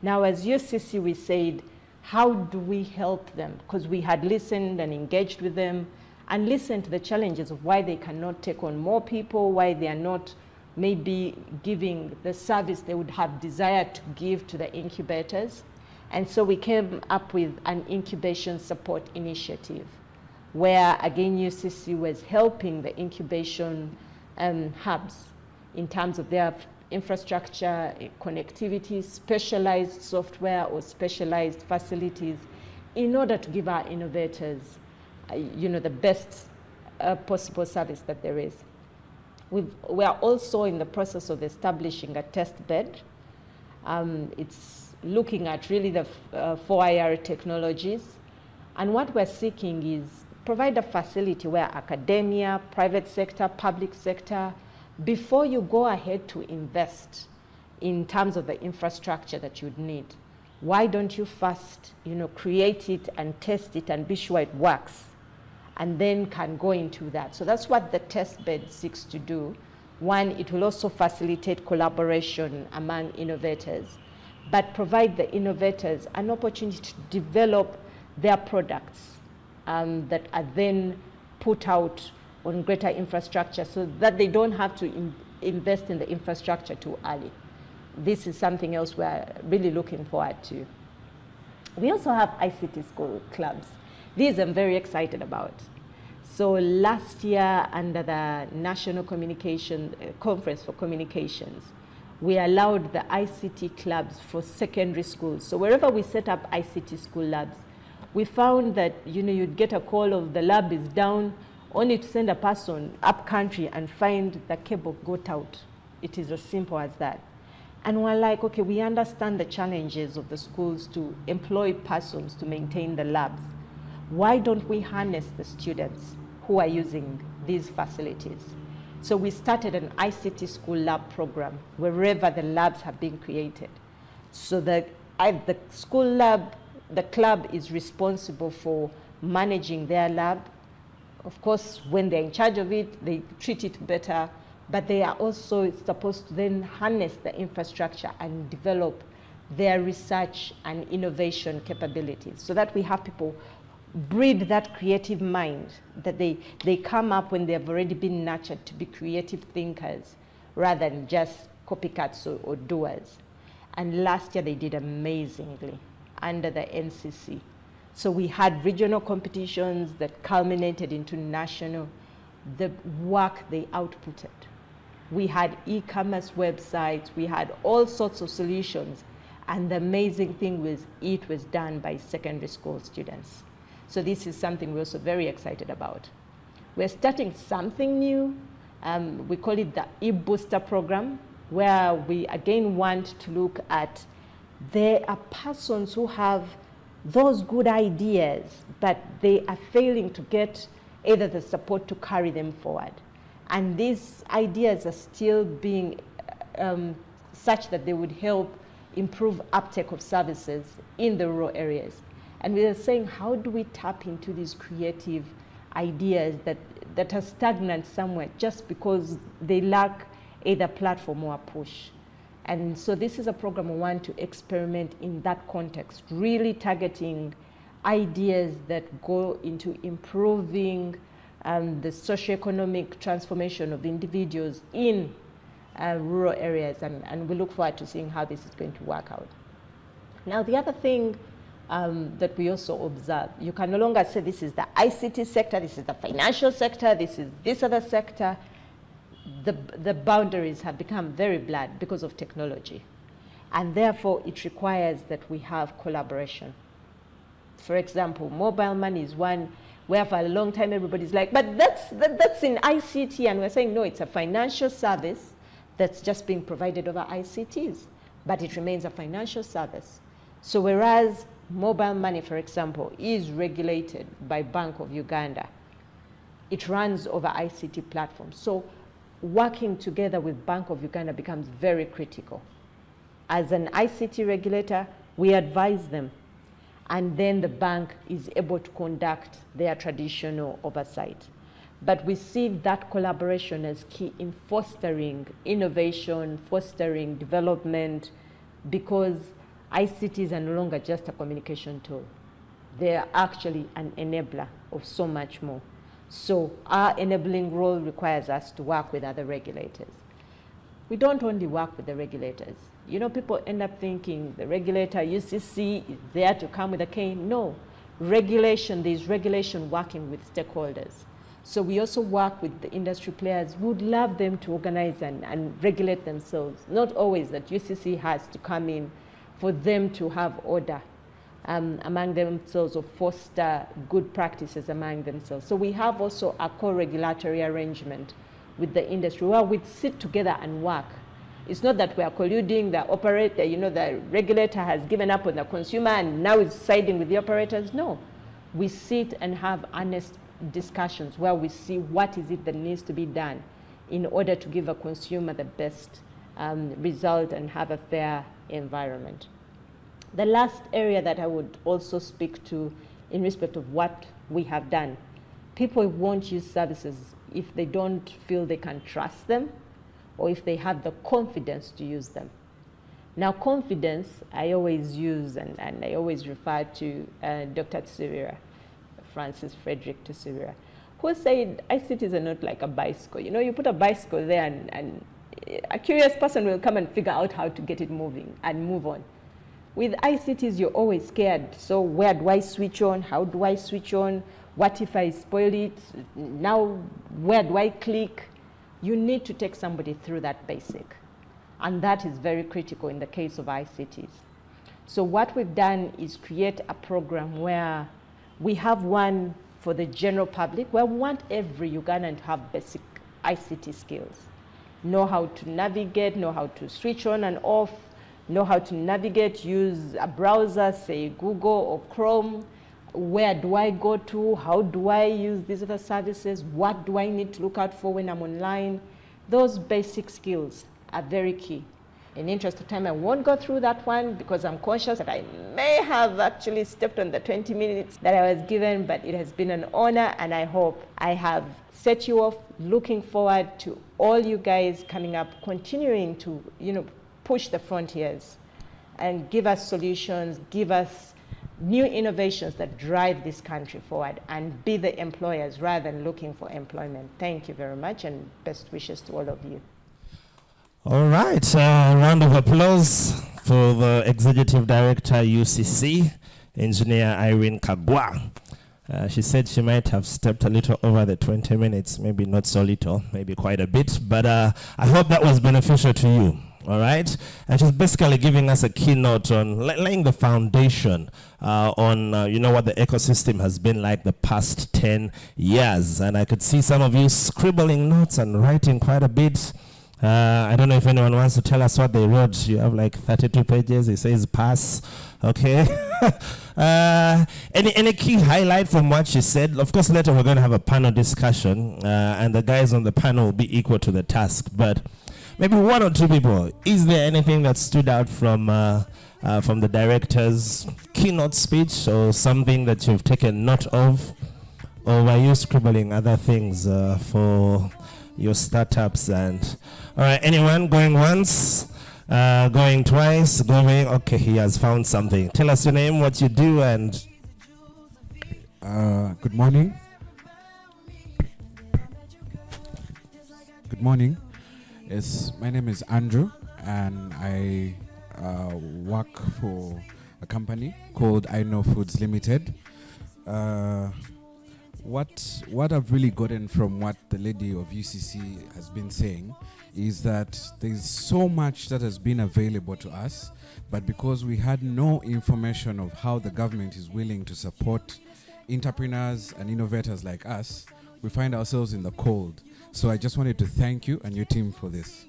Now, as UCC, we said, how do we help them? Because we had listened and engaged with them and listened to the challenges of why they cannot take on more people, why they are not maybe giving the service they would have desired to give to the incubators. And so we came up with an incubation support initiative where, again, UCC was helping the incubation hubs in terms of their infrastructure, connectivity, specialized software or specialized facilities in order to give our innovators the best possible service that there is. We are also in the process of establishing a test bed. It's looking at really the 4IR technologies. And what we're seeking is provide a facility where academia, private sector, public sector, before you go ahead to invest in terms of the infrastructure that you'd need, why don't you first, create it and test it and be sure it works, and then can go into that. So that's what the test bed seeks to do. One, it will also facilitate collaboration among innovators, but provide the innovators an opportunity to develop their products that are then put out on greater infrastructure so that they don't have to invest in the infrastructure too early. This is something else we're really looking forward to. We also have ICT school clubs. These I'm very excited about. So last year, under the National Communication Conference for Communications, we allowed the ICT clubs for secondary schools. So wherever we set up ICT school labs, we found that you'd get a call of the lab is down, only to send a person up country and find the cable got out. It is as simple as that. And we're like, okay, we understand the challenges of the schools to employ persons to maintain the labs. Why don't we harness the students who are using these facilities? So we started an ICT school lab program wherever the labs have been created. So the school lab, the club is responsible for managing their lab. Of course, when they're in charge of it, they treat it better, but they are also supposed to then harness the infrastructure and develop their research and innovation capabilities, so that we have people breed that creative mind, that they come up when they have already been nurtured to be creative thinkers rather than just copycats or doers. And last year they did amazingly under the NCC. So we had regional competitions that culminated into national, the work they outputted. We had e-commerce websites, we had all sorts of solutions. And the amazing thing was it was done by secondary school students. So this is something we're also very excited about. We're starting something new. We call it the e-booster program, where we again want to look at there are persons who have those good ideas, but they are failing to get either the support to carry them forward. And these ideas are still being such that they would help improve uptake of services in the rural areas. And we are saying, how do we tap into these creative ideas that are stagnant somewhere just because they lack either platform or a push? And so this is a program we want to experiment in that context, really targeting ideas that go into improving the socioeconomic transformation of individuals in rural areas, and we look forward to seeing how this is going to work out. Now, the other thing that we also observe, you can no longer say this is the ICT sector, this is the financial sector, this is this other sector. The boundaries have become very blurred because of technology, and therefore it requires that we have collaboration. For example, mobile money is one where for a long time everybody's like, but that's in ICT, and we're saying no, it's a financial service that's just being provided over ICTs, but it remains a financial service. So whereas mobile money, for example, is regulated by Bank of Uganda, it runs over ICT platforms. So working together with Bank of Uganda becomes very critical. As an ICT regulator, we advise them, and then the bank is able to conduct their traditional oversight. But we see that collaboration as key in fostering innovation, fostering development, because ICTs are no longer just a communication tool. They are actually an enabler of so much more. So our enabling role requires us to work with other regulators. We don't only work with the regulators. You know, people end up thinking the regulator, UCC, is there to come with a cane. No, regulation, there's regulation working with stakeholders. So we also work with the industry players. We would love them to organize and regulate themselves. Not always that UCC has to come in for them to have order among themselves or foster good practices among themselves. So we have also a co-regulatory arrangement with the industry where we sit together and work. It's not that we are colluding, the operator, you know, the regulator has given up on the consumer and now is siding with the operators. No, we sit and have honest discussions where we see what is it that needs to be done in order to give a consumer the best result and have a fair environment. The last area that I would also speak to in respect of what we have done, people won't use services if they don't feel they can trust them or if they have the confidence to use them. Now, confidence, I always use and I always refer to Dr. Tsirira, Francis Frederick Tsirira, who said ICTs are not like a bicycle. You know, you put a bicycle there and a curious person will come and figure out how to get it moving and move on. With ICTs, you're always scared. So where do I switch on? How do I switch on? What if I spoil it? Now, where do I click? You need to take somebody through that basic. And that is very critical in the case of ICTs. So what we've done is create a program where we have one for the general public, where we want every Ugandan to have basic ICT skills. Know how to navigate, know how to switch on and off, know how to navigate, use a browser, say Google or Chrome. Where do I go to? How do I use these other services? What do I need to look out for when I'm online? Those basic skills are very key. In the interest of time, I won't go through that one because I'm conscious that I may have actually stepped on the 20 minutes that I was given, but it has been an honor, and I hope I have set you off. Looking forward to all you guys coming up, continuing to, push the frontiers and give us solutions, give us new innovations that drive this country forward, and be the employers rather than looking for employment. Thank you very much, and best wishes to all of you. All right, round of applause for the Executive Director, UCC, Engineer Irene Kagwa. She said she might have stepped a little over the 20 minutes, maybe not so little, maybe quite a bit, but I hope that was beneficial to you. All right, and she's basically giving us a keynote on laying the foundation on you know, what the ecosystem has been like the past 10 years. And I could see some of you scribbling notes and writing quite a bit. I don't know if anyone wants to tell us what they wrote. You have like 32 pages. It says pass. Okay. Any key highlight from what she said? Of course, later we're going to have a panel discussion, and the guys on the panel will be equal to the task. But maybe one or two people. Is there anything that stood out from the director's keynote speech, or something that you've taken note of, or were you scribbling other things for your startups? And all right, anyone going once, going twice, going? Okay, he has found something. Tell us your name, what you do, and good morning. Good morning. Yes, my name is Andrew, and I work for a company called I Know Foods Limited. What I've really gotten from what the lady of UCC has been saying is that there's so much that has been available to us, but because we had no information of how the government is willing to support entrepreneurs and innovators like us, we find ourselves in the cold. So I just wanted to thank you and your team for this.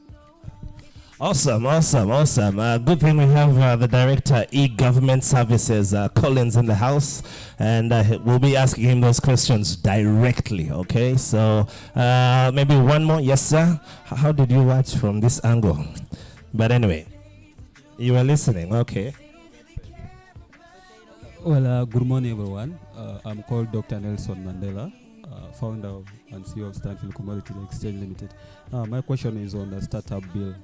Awesome. Good thing we have the director, e-government services, Collins, in the house, and we'll be asking him those questions directly. Okay, so maybe one more. Yes, sir. How did you watch from this angle? But anyway, you were listening. Okay. Well, good morning, everyone. I'm called Dr. Nelson Mandela, founder and CEO of Stanfield Commodity Exchange Limited. My question is on the startup bill.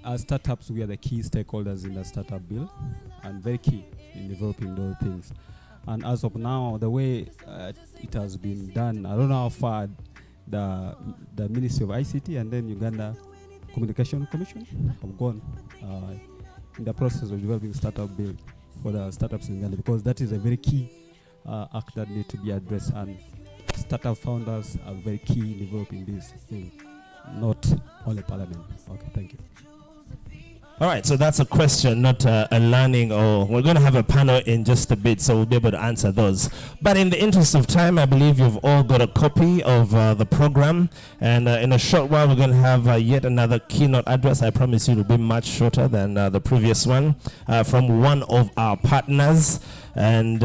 As startups, we are the key stakeholders in the startup bill, and very key in developing those things. And as of now, the way it has been done, I don't know how far the Ministry of ICT and then Uganda Communication Commission have gone in the process of developing startup bill for the startups in Uganda, because that is a very key act that need to be addressed, and startup founders are very key in developing this thing, not only Parliament. Okay, thank you. All right, so that's a question, not a learning, or we're going to have a panel in just a bit, so we'll be able to answer those. But in the interest of time, I believe you've all got a copy of the program, and in a short while, we're going to have yet another keynote address. I promise you it will be much shorter than the previous one, from one of our partners. And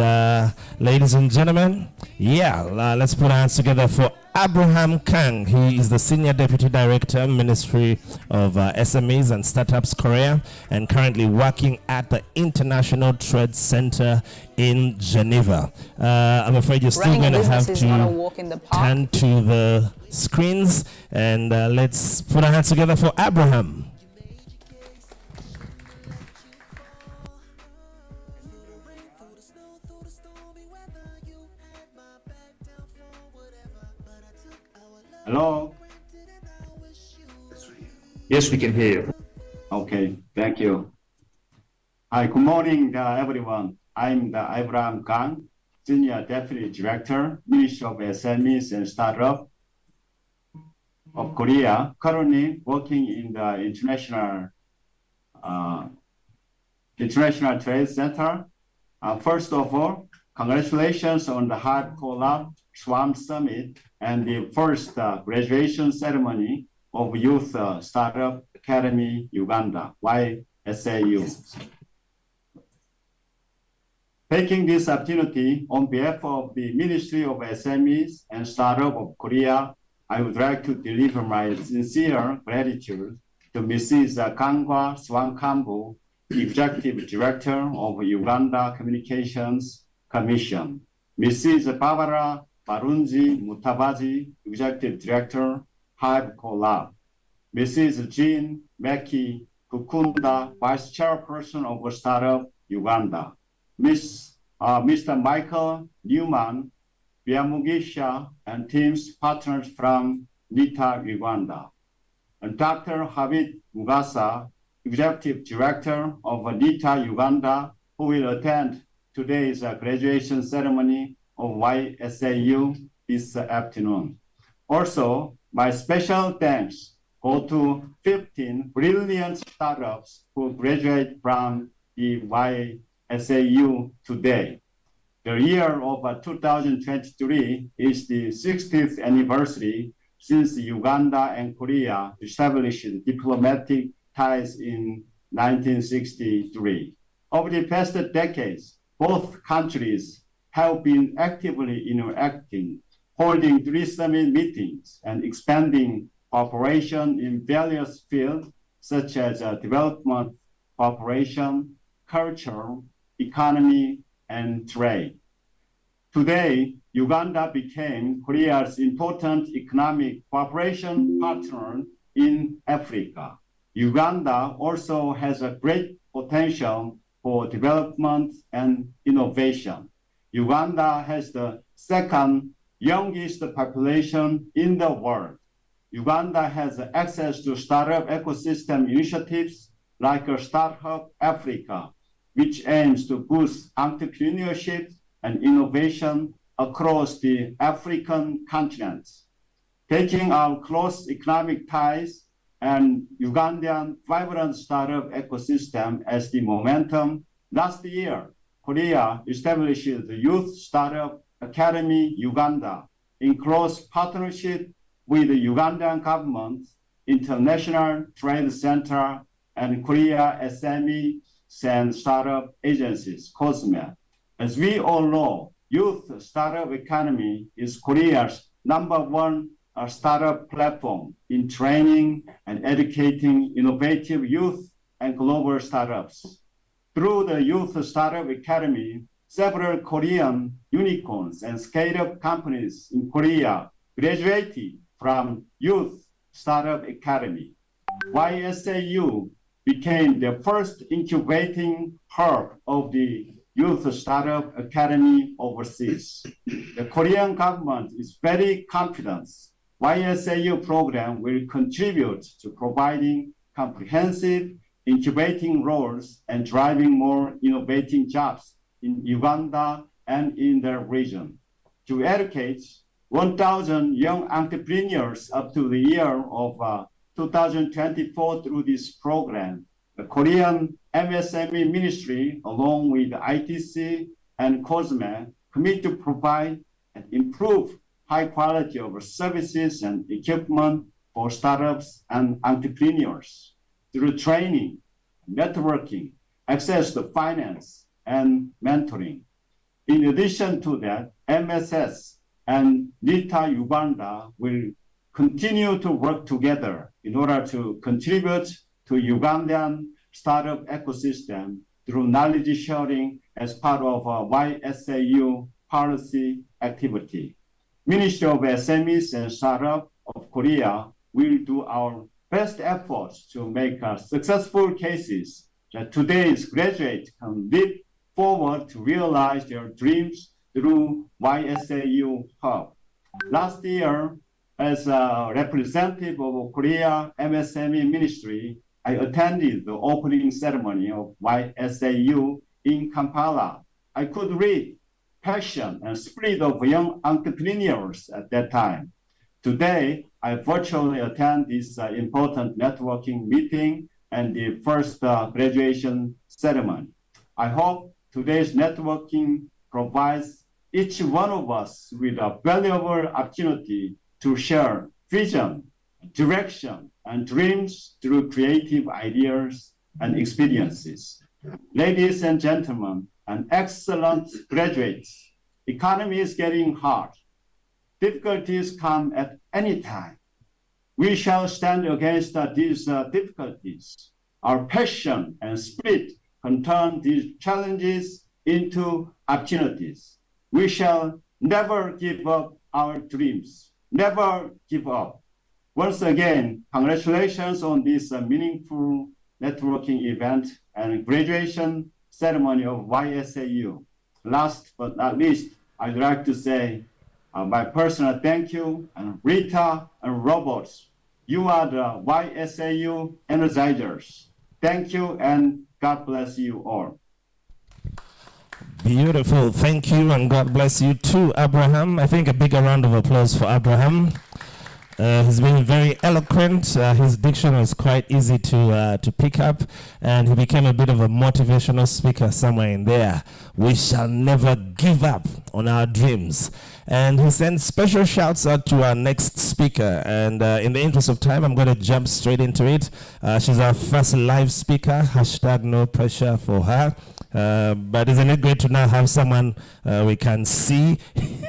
ladies and gentlemen, let's put our hands together for Abraham Kang. He is the Senior Deputy Director, Ministry of SMEs and Startups Korea, and currently working at the International Trade Center in Geneva. I'm afraid you're still going to have to turn to the screens, and let's put our hands together for Abraham. Hello? Yes, we can hear you. Okay, thank you. Hi, good morning, everyone. I'm Abraham Kang, Senior Deputy Director, Ministry of SMEs and Startup of Korea, currently working in the International Trade Center. First of all, congratulations on the Hard Collab Swam Summit and the first graduation ceremony of Youth Startup Academy Uganda, YSAU. Taking this opportunity on behalf of the Ministry of SMEs and Startup of Korea, I would like to deliver my sincere gratitude to Mrs. Kangwa Swankambu, Executive Director of Uganda Communications Commission, Mrs. Barbara Barunji Mutabazi, Executive Director, Hive Collab, Mrs. Jean Mackey, Kukunda, Vice Chairperson of Startup Uganda, Mr. Michael Newman, Biamugisha, and team's partners from NITA Uganda, and Dr. Habib Mugasa, Executive Director of NITA Uganda, who will attend today's graduation ceremony of YSAU this afternoon. Also, my special thanks go to 15 brilliant startups who graduate from the YSAU today. The year of 2023 is the 60th anniversary since Uganda and Korea established diplomatic ties in 1963. Over the past decades, both countries have been actively interacting, holding 3 summit meetings and expanding cooperation in various fields such as development, cooperation, culture, economy, and trade. Today, Uganda became Korea's important economic cooperation partner in Africa. Uganda also has a great potential for development and innovation. Uganda has the second youngest population in the world. Uganda has access to startup ecosystem initiatives like Startup Africa, which aims to boost entrepreneurship and innovation across the African continent. Taking our close economic ties and Ugandan vibrant startup ecosystem as the momentum, last year, Korea established the Youth Startup Academy Uganda in close partnership with the Ugandan government, International Trade Center, and Korea SME and Startup Agencies, COSME. As we all know, Youth Startup Academy is Korea's #1 startup platform in training and educating innovative youth and global startups. Through the Youth Startup Academy, several Korean unicorns and scale-up companies in Korea graduated from Youth Startup Academy. YSAU became the first incubating hub of the Youth Startup Academy overseas. The Korean government is very confident YSAU program will contribute to providing comprehensive incubating roles and driving more innovating jobs in Uganda and in the region. To educate 1,000 young entrepreneurs up to the year of 2024 through this program, the Korean MSME Ministry, along with ITC and COSME, commit to provide and improve high quality of services and equipment for startups and entrepreneurs through training, networking, access to finance, and mentoring. In addition to that, MSS and NITA Uganda will continue to work together in order to contribute to Ugandan startup ecosystem through knowledge sharing as part of YSAU policy activity. Ministry of SMEs and Startup of Korea will do our best efforts to make successful cases that today's graduates can leap forward to realize their dreams through YSAU Hub. Last year, as a representative of Korea MSME Ministry, I attended the opening ceremony of YSAU in Kampala. I could read passion and spirit of young entrepreneurs at that time. Today, I virtually attend this important networking meeting and the first graduation ceremony. I hope today's networking provides each one of us with a valuable opportunity to share vision, direction, and dreams through creative ideas and experiences. Ladies and gentlemen, and excellent graduates, economy is getting hard. Difficulties come at any time. We shall stand against these difficulties. Our passion and spirit can turn these challenges into opportunities. We shall never give up our dreams. Never give up. Once again, congratulations on this meaningful networking event and graduation ceremony of YSAU. Last but not least, I'd like to say my personal thank you, and Rita and Roberts. You are the YSAU energizers. Thank you, and God bless you all. Beautiful. Thank you, and God bless you too, Abraham. I think a bigger round of applause for Abraham. He's been very eloquent. His diction was quite easy to pick up, and he became a bit of a motivational speaker somewhere in there. We shall never give up on our dreams. And he sends special shouts out to our next speaker. And in the interest of time, I'm going to jump straight into it. She's our first live speaker. # no pressure for her. But isn't it great to now have someone we can see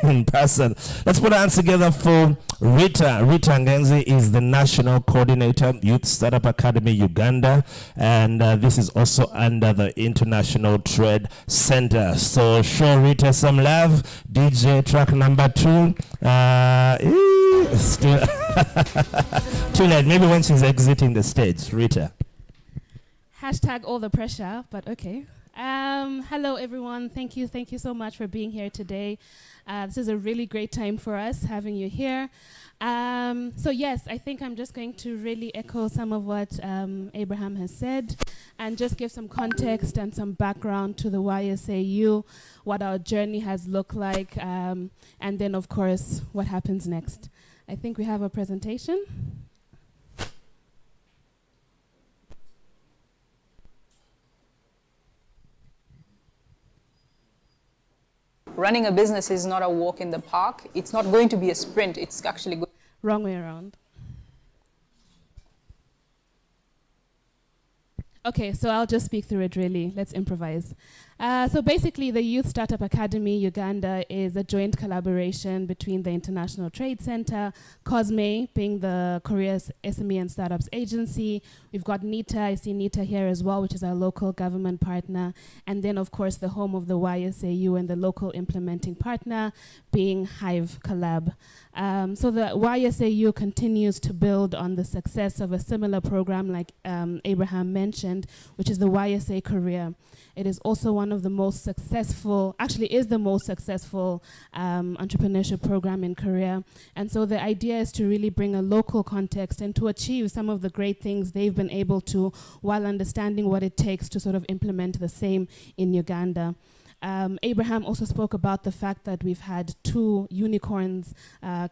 in person? Let's put our hands together for Rita. Rita Ngenzi is the National Coordinator, Youth Startup Academy, Uganda. And this is also under the International Trade Center. So show Rita some love. DJ track number 2. Too late. Maybe when she's exiting the stage. Rita. # all the pressure, but okay. Hello everyone, thank you so much for being here today. This is a really great time for us having you here. So yes, I think I'm just going to really echo some of what Abraham has said and just give some context and some background to the YSAU, what our journey has looked like, and then of course what happens next. I think we have a presentation. Running a business is not a walk in the park. It's not going to be a sprint. It's actually going. Wrong way around. Okay, so I'll just speak through it really. Let's improvise. So basically, the Youth Startup Academy Uganda is a joint collaboration between the International Trade Center, COSME being the Korea's SME and Startups Agency. We've got NITA, I see NITA here as well, which is our local government partner. And then, of course, the home of the YSAU and the local implementing partner being Hive Collab. So the YSAU continues to build on the success of a similar program like Abraham mentioned, which is the YSA Korea. It is also one of the most successful, actually is the most successful entrepreneurship program in Korea. And so the idea is to really bring a local context and to achieve some of the great things they've been able to while understanding what it takes to sort of implement the same in Uganda. Abraham also spoke about the fact that we've had 2 unicorns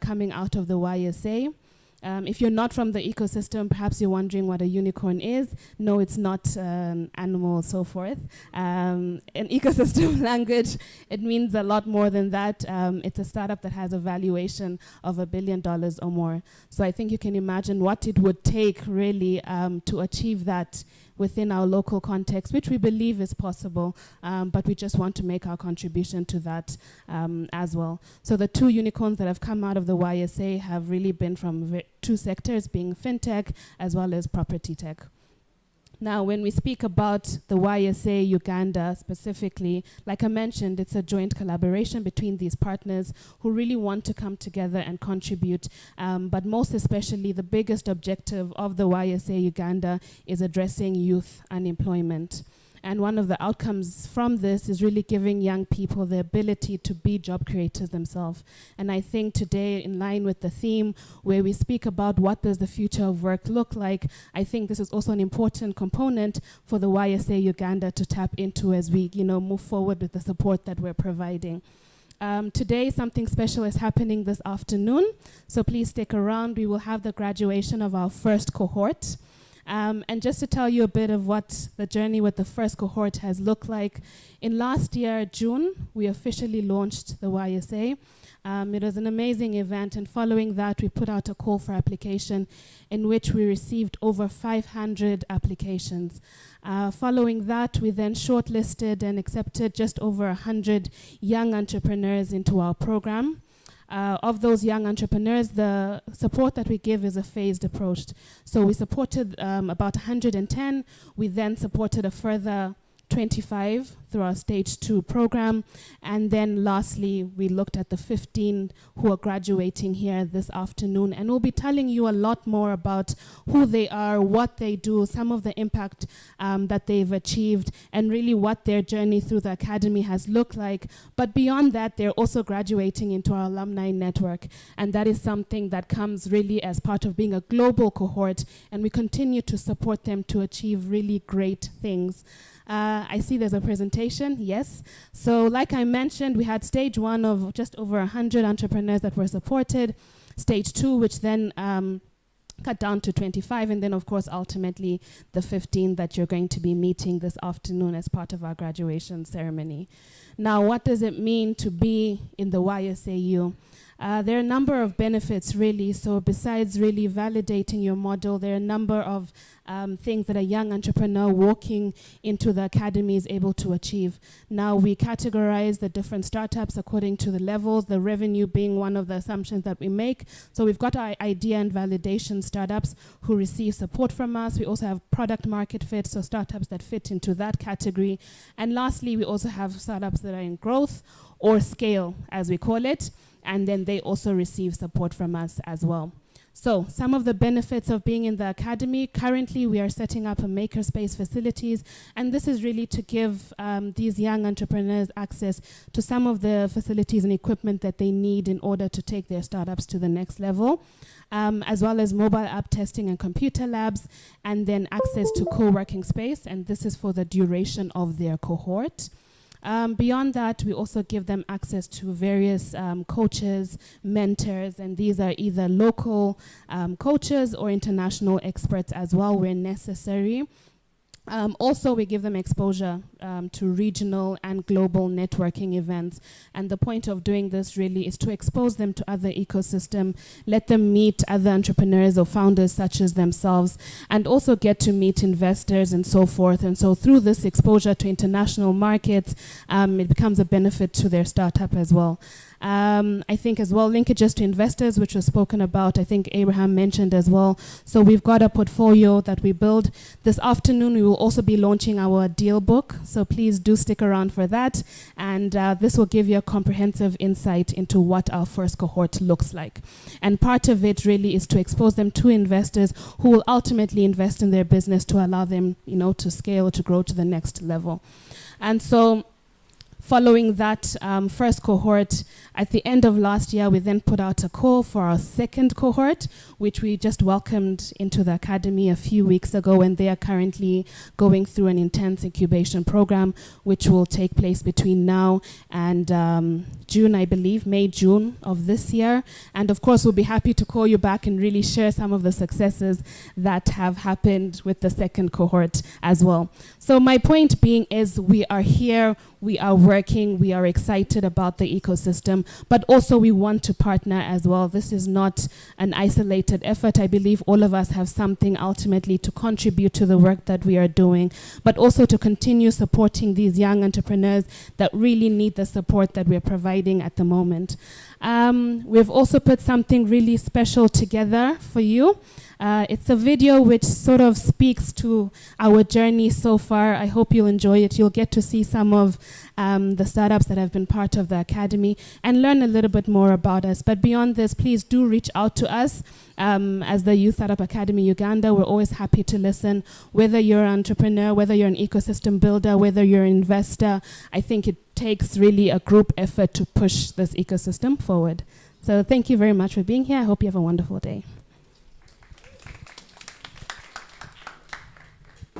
coming out of the YSA. If you're not from the ecosystem, perhaps you're wondering what a unicorn is. No, it's not an animal, so forth. In ecosystem language, it means a lot more than that. It's a startup that has a valuation of $1 billion or more. So I think you can imagine what it would take really to achieve that within our local context, which we believe is possible, but we just want to make our contribution to that as well. So the 2 unicorns that have come out of the YSA have really been from 2 sectors, being fintech as well as property tech. Now, when we speak about the YSA Uganda specifically, like I mentioned, it's a joint collaboration between these partners who really want to come together and contribute. But most especially, the biggest objective of the YSA Uganda is addressing youth unemployment. And one of the outcomes from this is really giving young people the ability to be job creators themselves. And I think today, in line with the theme where we speak about what does the future of work look like, I think this is also an important component for the YSA Uganda to tap into as we move forward with the support that we're providing. Today, something special is happening this afternoon, so please stick around. We will have the graduation of our first cohort. And just to tell you a bit of what the journey with the first cohort has looked like, in last year, June, we officially launched the YSA. It was an amazing event, and following that, we put out a call for application in which we received over 500 applications. Following that, we then shortlisted and accepted just over 100 young entrepreneurs into our program. Of those young entrepreneurs, the support that we give is a phased approach. So we supported about 110. We then supported a further 25 through our stage 2 program. And then lastly, we looked at the 15 who are graduating here this afternoon, and we'll be telling you a lot more about who they are, what they do, some of the impact that they've achieved, and really what their journey through the academy has looked like. But beyond that, they're also graduating into our alumni network, and that is something that comes really as part of being a global cohort, and we continue to support them to achieve really great things. I see there's a presentation, yes. So like I mentioned, we had stage 1 of just over 100 entrepreneurs that were supported, stage 2, which then cut down to 25, and then of course ultimately the 15 that you're going to be meeting this afternoon as part of our graduation ceremony. Now, what does it mean to be in the YSAU? There are a number of benefits really. So besides really validating your model, there are a number of things that a young entrepreneur walking into the academy is able to achieve. Now we categorize the different startups according to the levels, the revenue being one of the assumptions that we make. So we've got our idea and validation startups who receive support from us. We also have product market fit, so startups that fit into that category. And lastly, we also have startups that are in growth or scale, as we call it. And then they also receive support from us as well. So some of the benefits of being in the academy: currently we are setting up a makerspace facilities, and this is really to give these young entrepreneurs access to some of the facilities and equipment that they need in order to take their startups to the next level, as well as mobile app testing and computer labs, and then access to co-working space, and this is for the duration of their cohort. Beyond that, we also give them access to various coaches, mentors, and these are either local coaches or international experts as well where necessary. Also, we give them exposure to regional and global networking events. And the point of doing this really is to expose them to other ecosystems, let them meet other entrepreneurs or founders such as themselves, and also get to meet investors and so forth. And so through this exposure to international markets, it becomes a benefit to their startup as well. I think as well linkages to investors, which was spoken about, I think Abraham mentioned as well. So we've got a portfolio that we build. This afternoon we will also be launching our deal book, so please do stick around for that, and this will give you a comprehensive insight into what our first cohort looks like. And part of it really is to expose them to investors who will ultimately invest in their business to allow them, to scale, to grow to the next level. And so following that first cohort, at the end of last year, we then put out a call for our second cohort, which we just welcomed into the academy a few weeks ago, and they are currently going through an intense incubation program, which will take place between now and June, I believe, May, June of this year. And of course, we'll be happy to call you back and really share some of the successes that have happened with the second cohort as well. So my point being is we are here, we are working, we are excited about the ecosystem, but also we want to partner as well. This is not an isolated effort. I believe all of us have something ultimately to contribute to the work that we are doing, but also to continue supporting these young entrepreneurs that really need the support that we're providing at the moment. We've also put something really special together for you. It's a video which sort of speaks to our journey so far. I hope you'll enjoy it. You'll get to see some of the startups that have been part of the academy and learn a little bit more about us. But beyond this, please do reach out to us. As the Youth Startup Academy Uganda, we're always happy to listen. Whether you're an entrepreneur, whether you're an ecosystem builder, whether you're an investor, I think it takes really a group effort to push this ecosystem forward. So thank you very much for being here. I hope you have a wonderful day.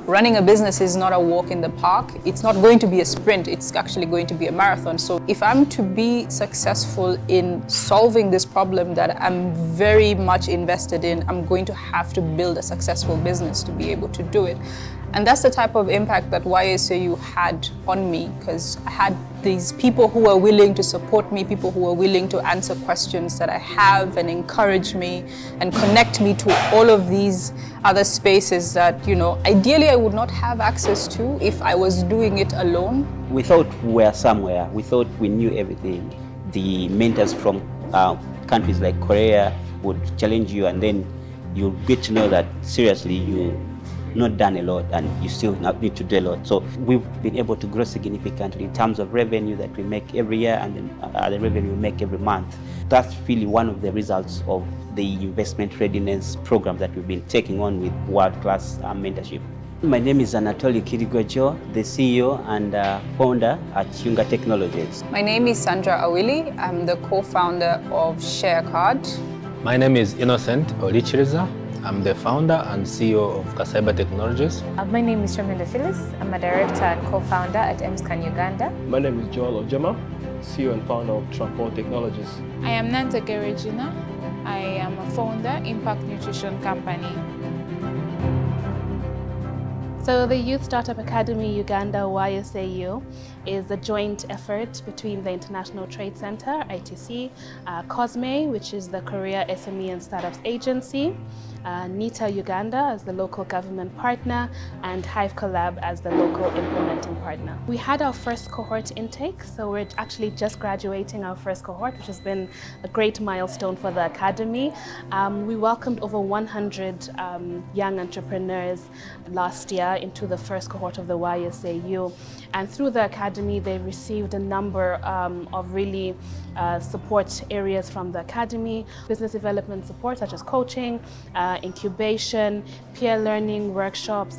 Running a business is not a walk in the park. It's not going to be a sprint. It's actually going to be a marathon. So if I'm to be successful in solving this problem that I'm very much invested in, I'm going to have to build a successful business to be able to do it. And that's the type of impact that YSAU had on me, because I had these people who are willing to support me, people who are willing to answer questions that I have and encourage me and connect me to all of these other spaces that, ideally I would not have access to if I was doing it alone. We thought we were somewhere. We thought we knew everything. The mentors from countries like Korea would challenge you, and then you get to know that seriously not done a lot, and you still need to do a lot. So we've been able to grow significantly in terms of revenue that we make every year, and then the revenue we make every month. That's really one of the results of the investment readiness program that we've been taking on with world-class mentorship. My name is Anatoly Kirigojo, the CEO and founder at Yunga Technologies. My name is Sandra Awili. I'm the co-founder of ShareCard. My name is Innocent Olichiriza. I'm the founder and CEO of Kasaiba Technologies. My name is Tremenda Phyllis. I'm a director and co-founder at MScan Uganda. My name is Joel Ojema, CEO and founder of Transport Technologies. I am Nantake Regina. I am a founder, Impact Nutrition Company. So the Youth Startup Academy Uganda YSAU is a joint effort between the International Trade Center, ITC, COSME, which is the Korea SME and Startups Agency, NITA Uganda as the local government partner, and Hive Collab as the local implementing partner. We had our first cohort intake, so we're actually just graduating our first cohort, which has been a great milestone for the academy. We welcomed over 100 young entrepreneurs last year into the first cohort of the YSAU, and through the academy they received a number of really support areas from the academy: business development support such as coaching, incubation, peer learning workshops,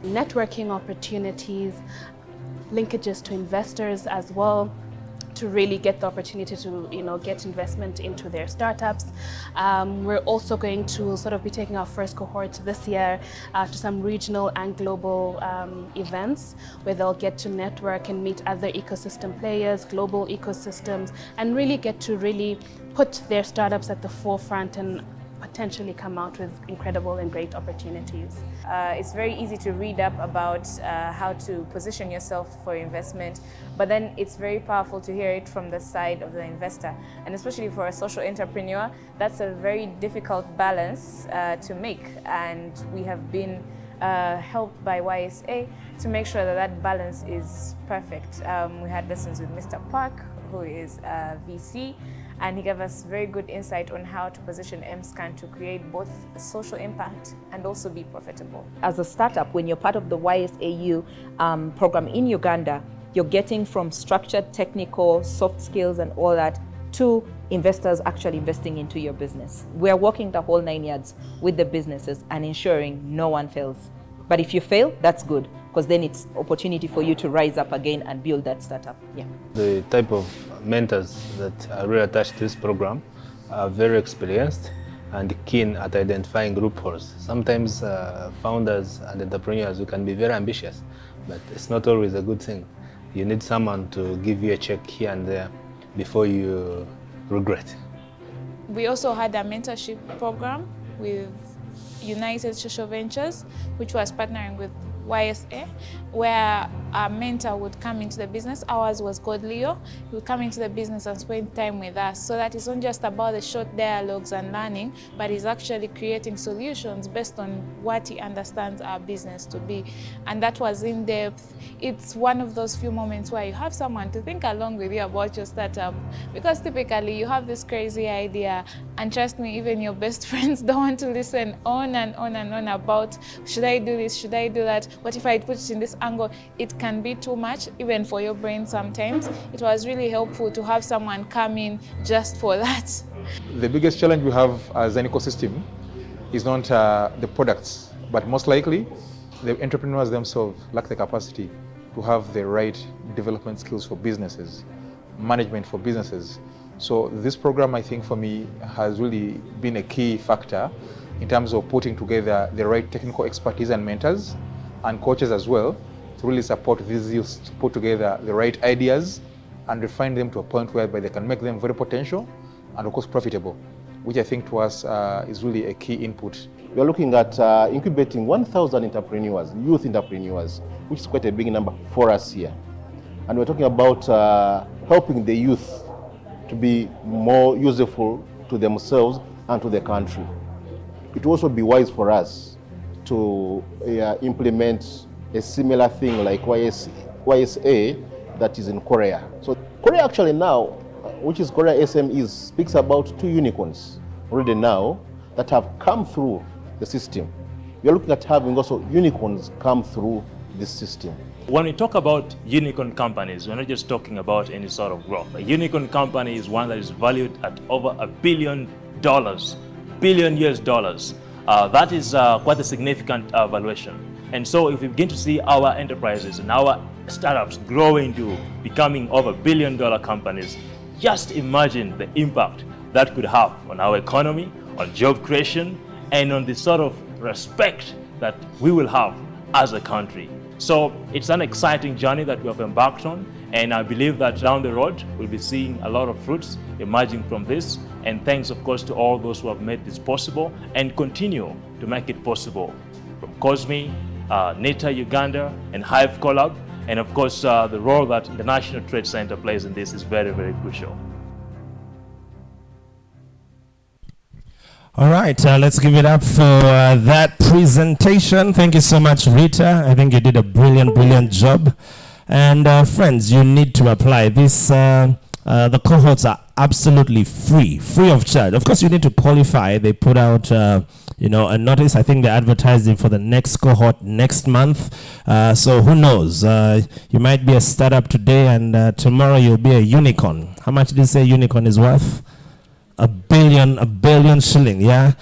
networking opportunities, linkages to investors as well, to really get the opportunity to get investment into their startups. We're also going to sort of be taking our first cohort this year to some regional and global events where they'll get to network and meet other ecosystem players, global ecosystems, and really get to really put their startups at the forefront and potentially come out with incredible and great opportunities. It's very easy to read up about how to position yourself for investment, but then it's very powerful to hear it from the side of the investor. And especially for a social entrepreneur, that's a very difficult balance to make. And we have been helped by YSA to make sure that that balance is perfect. We had lessons with Mr. Park, who is a VC, and he gave us very good insight on how to position MScan to create both social impact and also be profitable. As a startup, when you're part of the YSAU program in Uganda, you're getting from structured, technical, soft skills and all that to investors actually investing into your business. We're working the whole 9 yards with the businesses and ensuring no one fails. But if you fail, that's good, because then it's opportunity for you to rise up again and build that startup. Yeah. The type of mentors that are really attached to this program are very experienced and keen at identifying loopholes. Sometimes founders and entrepreneurs, you can be very ambitious, but it's not always a good thing. You need someone to give you a check here and there before you regret. We also had a mentorship program with United Social Ventures, which was partnering with YSA, where our mentor would come into the business. Ours was called Leo. He would come into the business and spend time with us, so that it's not just about the short dialogues and learning, but he's actually creating solutions based on what he understands our business to be. And that was in depth. It's one of those few moments where you have someone to think along with you about your startup, because typically you have this crazy idea, and trust me, even your best friends don't want to listen on and on and on about, should I do this, should I do that? What if I put it in this angle? It can be too much, even for your brain sometimes. It was really helpful to have someone come in just for that. The biggest challenge we have as an ecosystem is not the products, but most likely the entrepreneurs themselves lack the capacity to have the right development skills for businesses, management for businesses. So this program, I think, for me, has really been a key factor in terms of putting together the right technical expertise and mentors and coaches as well, to really support these youth to put together the right ideas and refine them to a point whereby they can make them very potential and of course profitable, which I think to us is really a key input. We are looking at incubating 1,000 entrepreneurs, youth entrepreneurs, which is quite a big number for us here. And we're talking about helping the youth to be more useful to themselves and to the country. It will also be wise for us to implement a similar thing like YSA that is in Korea. So Korea actually now, which is Korea SMEs, speaks about 2 unicorns already now that have come through the system. we are looking at having also unicorns come through this system. When we talk about unicorn companies, we're not just talking about any sort of growth. A unicorn company is one that is valued at over $1 billion, billion US dollars. That is quite a significant valuation. And so if we begin to see our enterprises and our startups growing to becoming over $1 billion companies, just imagine the impact that could have on our economy, on job creation, and on the sort of respect that we will have as a country. So it's an exciting journey that we have embarked on, and I believe that down the road we'll be seeing a lot of fruits emerging from this. And thanks, of course, to all those who have made this possible and continue to make it possible, from COSME, NETA Uganda, and Hive Collab. And of course, the role that the National Trade Center plays in this is very, very crucial. All right, let's give it up for that presentation. Thank you so much, Rita. I think you did a brilliant job. And friends, you need to apply. The cohorts are absolutely free of charge. Of course, you need to qualify. They put out, a notice. I think they're advertising for the next cohort next month. So who knows? You might be a startup today, and tomorrow you'll be a unicorn. How much did you say unicorn is worth? $1 billion shilling, yeah?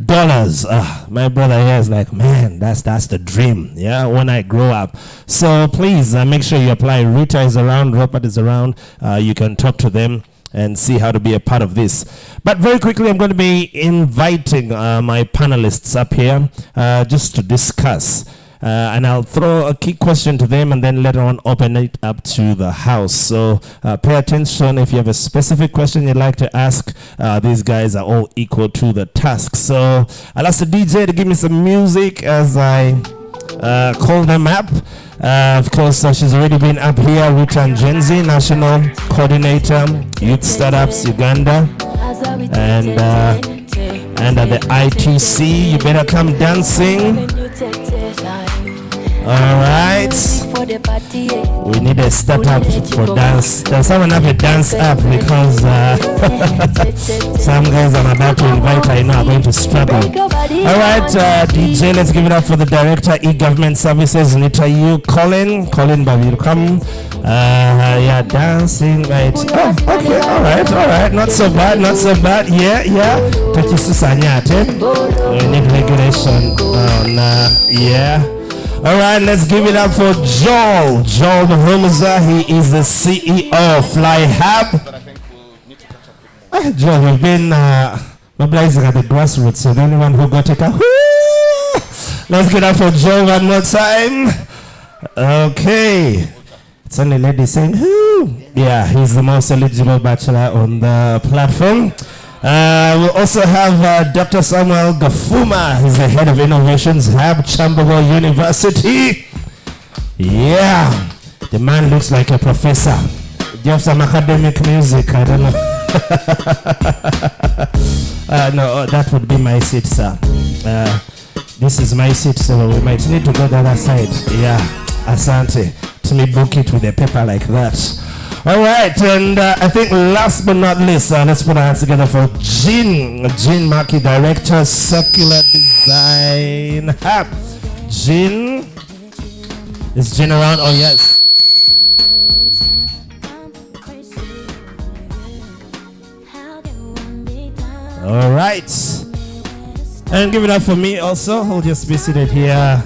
Dollars. My brother here is like, man, that's the dream, yeah, when I grow up. So please make sure you apply. Rita is around, Robert is around. You can talk to them and see how to be a part of this. But very quickly, I'm going to be inviting my panelists up here just to discuss. And I'll throw a key question to them and then later on open it up to the house. So pay attention if you have a specific question you'd like to ask. These guys are all equal to the task. So I'll ask the DJ to give me some music as I call them up. Of course, she's already been up here, Rita Njenzi, National Coordinator, Youth Startups Uganda. And at the ITC, you better come dancing. All right, we need a startup for dance. Does someone have a dance app? Because some guys I'm about to invite, I know, are going to struggle. All right, DJ, let's give it up for the Director, E-Government Services, Nita Yu, Colin Babiru, come. Yeah, dancing, right. Oh, okay, all right, not so bad, yeah. We need regulation on, yeah. All right, let's give it up for Joel Mahumuza. He is the CEO of Fly Hub. Joel, we've been mobilizing at the grassroots, so the only one who got it up. Let's give it up for Joel one more time. Okay. It's only lady saying, whoo. Yeah, he's the most eligible bachelor on the platform. We'll also have Dr. Samuel Gafuma. He's the head of innovations, Hub, Chamberlain University. Yeah, the man looks like a professor. Do you have some academic music? I don't know. No, that would be my seat, sir. This is my seat, so we might need to go the other side. Yeah, asante. To me, book it with a paper like that. All right, and I think last but not least, let's put our hands together for Jean Maki, Director, Circular Design Hub. Jean, is Jean around? Oh yes. All right, and give it up for me also. I'll just be seated here,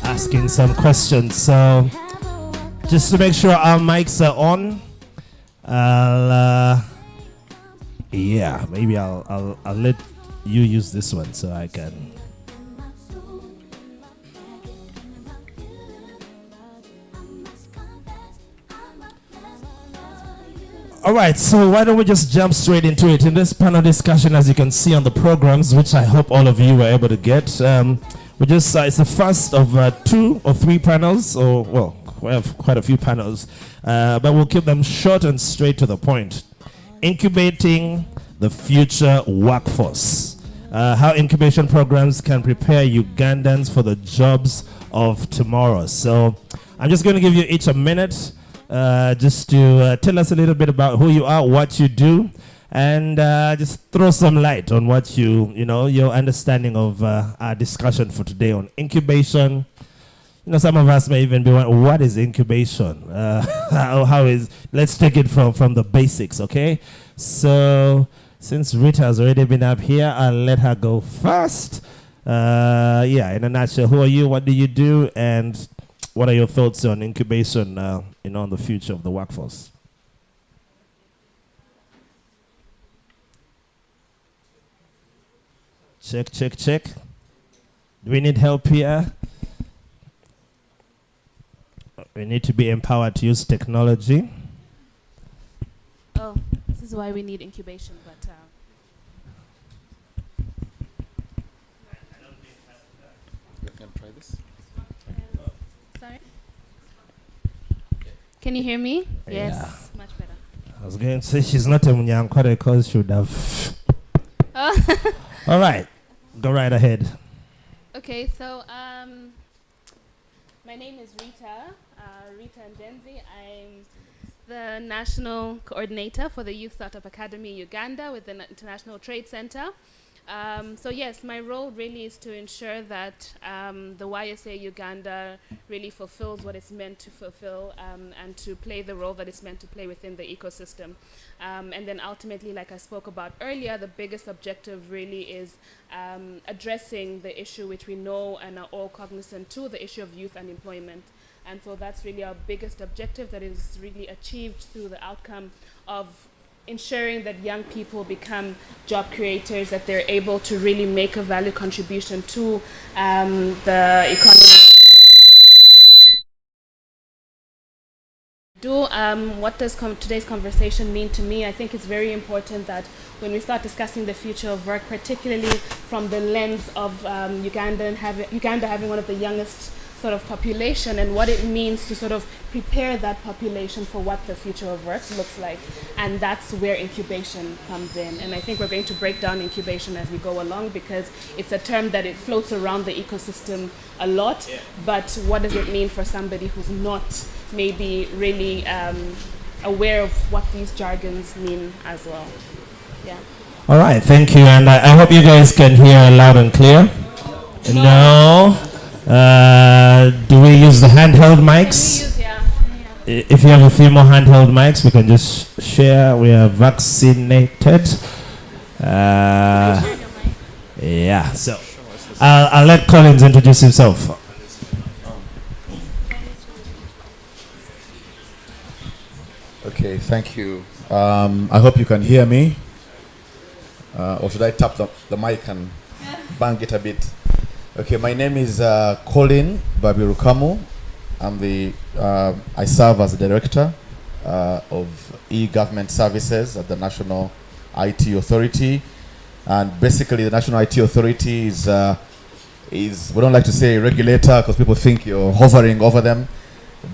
asking some questions. So just to make sure our mics are on, maybe I'll let you use this one so I can. All right, so why don't we just jump straight into it. In this panel discussion, as you can see on the programs, which I hope all of you were able to get, it's the first of 2 or 3 panels, or well, we have quite a few panels, but we'll keep them short and straight to the point. Incubating the future workforce. How incubation programs can prepare Ugandans for the jobs of tomorrow. So I'm just going to give you each a minute just to tell us a little bit about who you are, what you do, and just throw some light on what your understanding of our discussion for today on incubation. Some of us may even be wondering, what is incubation? Let's take it from the basics, okay? So, since Rita has already been up here, I'll let her go first. In a nutshell, who are you, what do you do, and what are your thoughts on incubation, on the future of the workforce? Check, check, check. Do we need help here? We need to be empowered to use technology. Oh, this is why we need incubation, but... You can try this. Sorry? Can you hear me? Yeah. Yes, much better. I was going to say she's not a Munyankore because she would have... All right, go right ahead. Okay, so my name is Rita Njenzi. I'm the National Coordinator for the Youth Startup Academy Uganda with the International Trade Center. So yes, my role really is to ensure that the YSA Uganda really fulfills what it's meant to fulfill and to play the role that it's meant to play within the ecosystem. And then ultimately, like I spoke about earlier, the biggest objective really is addressing the issue which we know and are all cognizant to, the issue of youth unemployment. And so that's really our biggest objective that is really achieved through the outcome of ensuring that young people become job creators, that they're able to really make a value contribution to the economy. What does today's conversation mean to me? I think it's very important that when we start discussing the future of work, particularly from the lens of Uganda having one of the youngest sort of population and what it means to sort of prepare that population for what the future of work looks like. And that's where incubation comes in. And I think we're going to break down incubation as we go along because it's a term that it floats around the ecosystem a lot, but what does it mean for somebody who's not maybe really aware of what these jargons mean as well? Yeah. All right, thank you. And I hope you guys can hear loud and clear. No. Do we use the handheld mics? If you have a few more handheld mics, we can just share. We are vaccinated. Yeah, so I'll let Collins introduce himself. Okay, thank you. I hope you can hear me. Or should I tap the mic and bang it a bit? Okay, my name is Colin Babirukamu. I serve as the director of e-government services at the National IT Authority. And basically, the National IT Authority is we don't like to say regulator because people think you're hovering over them.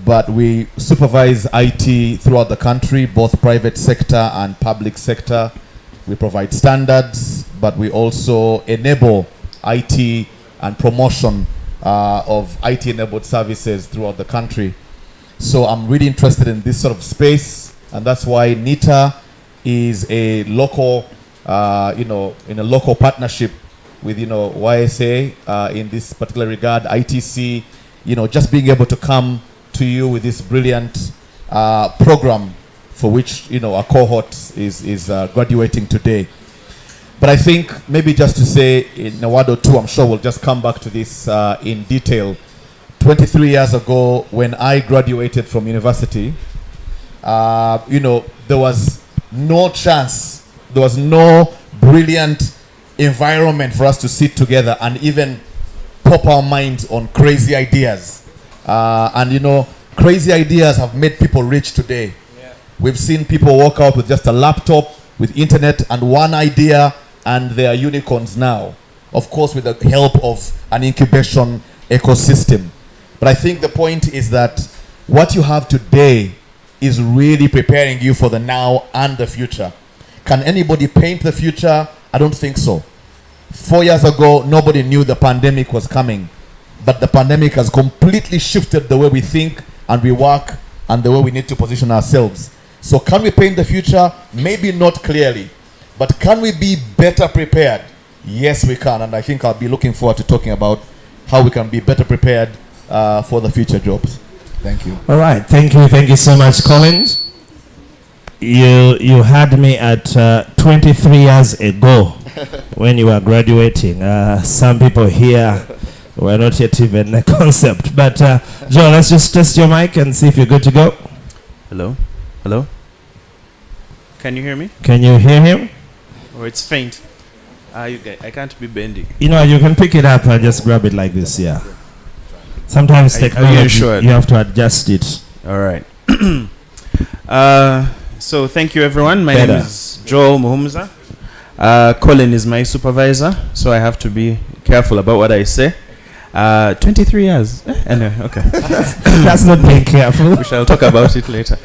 But we supervise IT throughout the country, both private sector and public sector. We provide standards, but we also enable IT and promotion of IT-enabled services throughout the country. So I'm really interested in this sort of space, and that's why NITA is a local, in a local partnership with, YSA in this particular regard, ITC, just being able to come to you with this brilliant program for which, our cohort is graduating today. But I think maybe just to say in a word or two, I'm sure we'll just come back to this in detail. 23 years ago, when I graduated from university, there was no chance, there was no brilliant environment for us to sit together and even pop our minds on crazy ideas. Crazy ideas have made people rich today. Yeah. We've seen people walk out with just a laptop, with internet and one idea, and they are unicorns now, of course with the help of an incubation ecosystem. But I think the point is that what you have today is really preparing you for the now and the future. Can anybody paint the future? I don't think so. 4 years ago, nobody knew the pandemic was coming, but the pandemic has completely shifted the way we think and we work and the way we need to position ourselves. So can we paint the future? Maybe not clearly, But can we be better prepared? Yes, we can. And I think I'll be looking forward to talking about how we can be better prepared for the future jobs. Thank you. All right. Thank you so much, Collins. You had me at 23 years ago when you were graduating. Some people here were not yet even a concept. But Joe, let's just test your mic and see if you're good to go. Hello? Hello? Can you hear me? Can you hear him? Or it's faint? You guys, I can't be bending. You know, you can pick it up and just grab it like this, yeah. Sometimes technology, you have to adjust it. All right. So thank you, everyone. My name is Joel Muhumza. Colin is my supervisor, so I have to be careful about what I say. 23 years. Anyway, okay. That's not being careful. We shall talk about it later.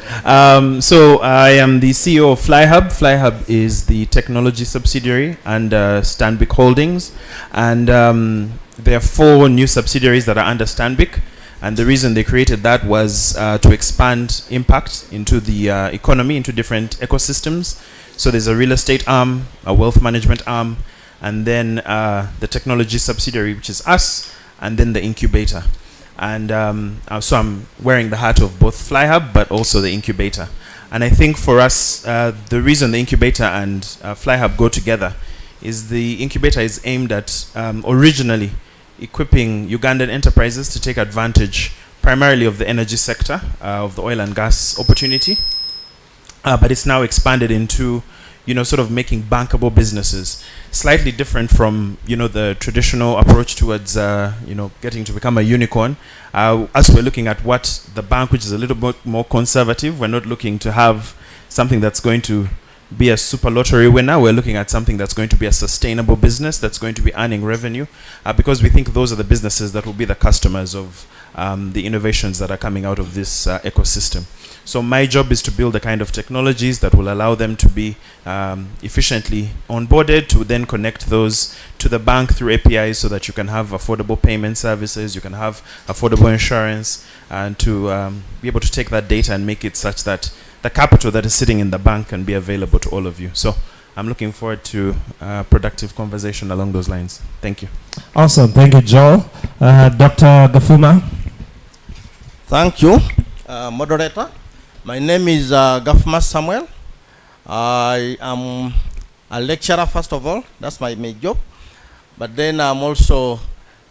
So I am the CEO of FlyHub. FlyHub is the technology subsidiary under Stanbic Holdings. And there are 4 new subsidiaries that are under Stanbic. And the reason they created that was to expand impact into the economy, into different ecosystems. So there's a real estate arm, a wealth management arm, and then the technology subsidiary, which is us, and then the incubator. And so I'm wearing the hat of both FlyHub, but also the incubator. And I think for us, the reason the incubator and FlyHub go together is the incubator is aimed at originally equipping Ugandan enterprises to take advantage primarily of the energy sector, of the oil and gas opportunity. But it's now expanded into, sort of making bankable businesses, slightly different from, the traditional approach towards, getting to become a unicorn. As we're looking at what the bank, which is a little bit more conservative, we're not looking to have something that's going to be a super lottery winner. We're looking at something that's going to be a sustainable business, that's going to be earning revenue, because we think those are the businesses that will be the customers of the innovations that are coming out of this ecosystem. So my job is to build the kind of technologies that will allow them to be efficiently onboarded, to then connect those to the bank through APIs so that you can have affordable payment services, you can have affordable insurance, and to be able to take that data and make it such that the capital that is sitting in the bank can be available to all of you. So I'm looking forward to a productive conversation along those lines. Thank you. Awesome. Thank you, Joel. Dr. Gafuma. Thank you, moderator. My name is Gafuma Samuel. I am a lecturer, first of all. That's my main job. But then I'm also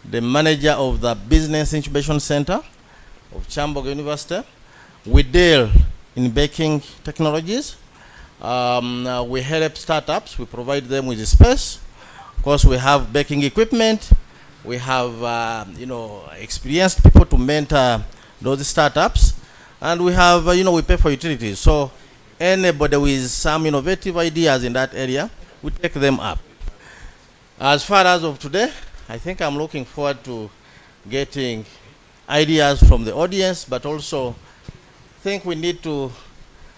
the manager of the Business Incubation Center of Chambogo University. We deal in baking technologies. We help startups. We provide them with the space. Of course, we have baking equipment. We have, experienced people to mentor those startups. And we have, we pay for utilities. So anybody with some innovative ideas in that area, we take them up. As far as of today, I think I'm looking forward to getting ideas from the audience, but also think we need to,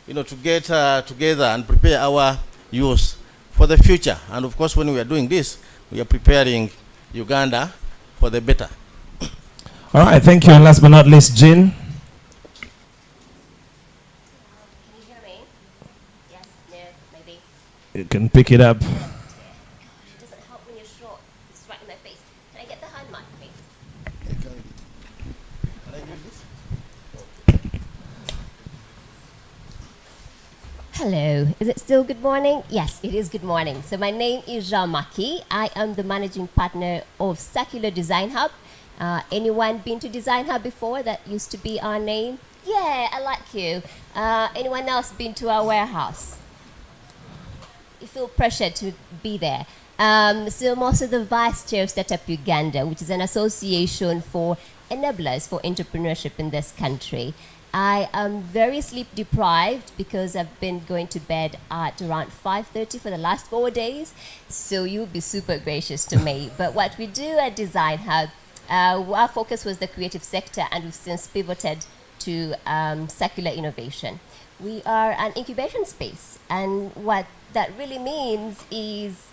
to get together and prepare our youth for the future. And of course, when we are doing this, we are preparing Uganda for the better. All right, thank you. And last but not least, Jean. Can you hear me? Yes, no, maybe. You can pick it up. It doesn't help when you're short. It's right in my face. Can I get the hand mic, please? Can I use this? Hello, is it still good morning? Yes, it is good morning. So my name is Jean Maki. I am the managing partner of Circular Design Hub. Anyone been to Design Hub before? That used to be our name. Yeah, I like you. Anyone else been to our warehouse? You feel pressured to be there. So I'm also the vice chair of Startup Uganda, which is an association for enablers for entrepreneurship in this country. I am very sleep deprived because I've been going to bed at around 5:30 for the last 4 days. So you'll be super gracious to me. But what we do at Design Hub, our focus was the creative sector, and we've since pivoted to circular innovation. We are an incubation space, and what that really means is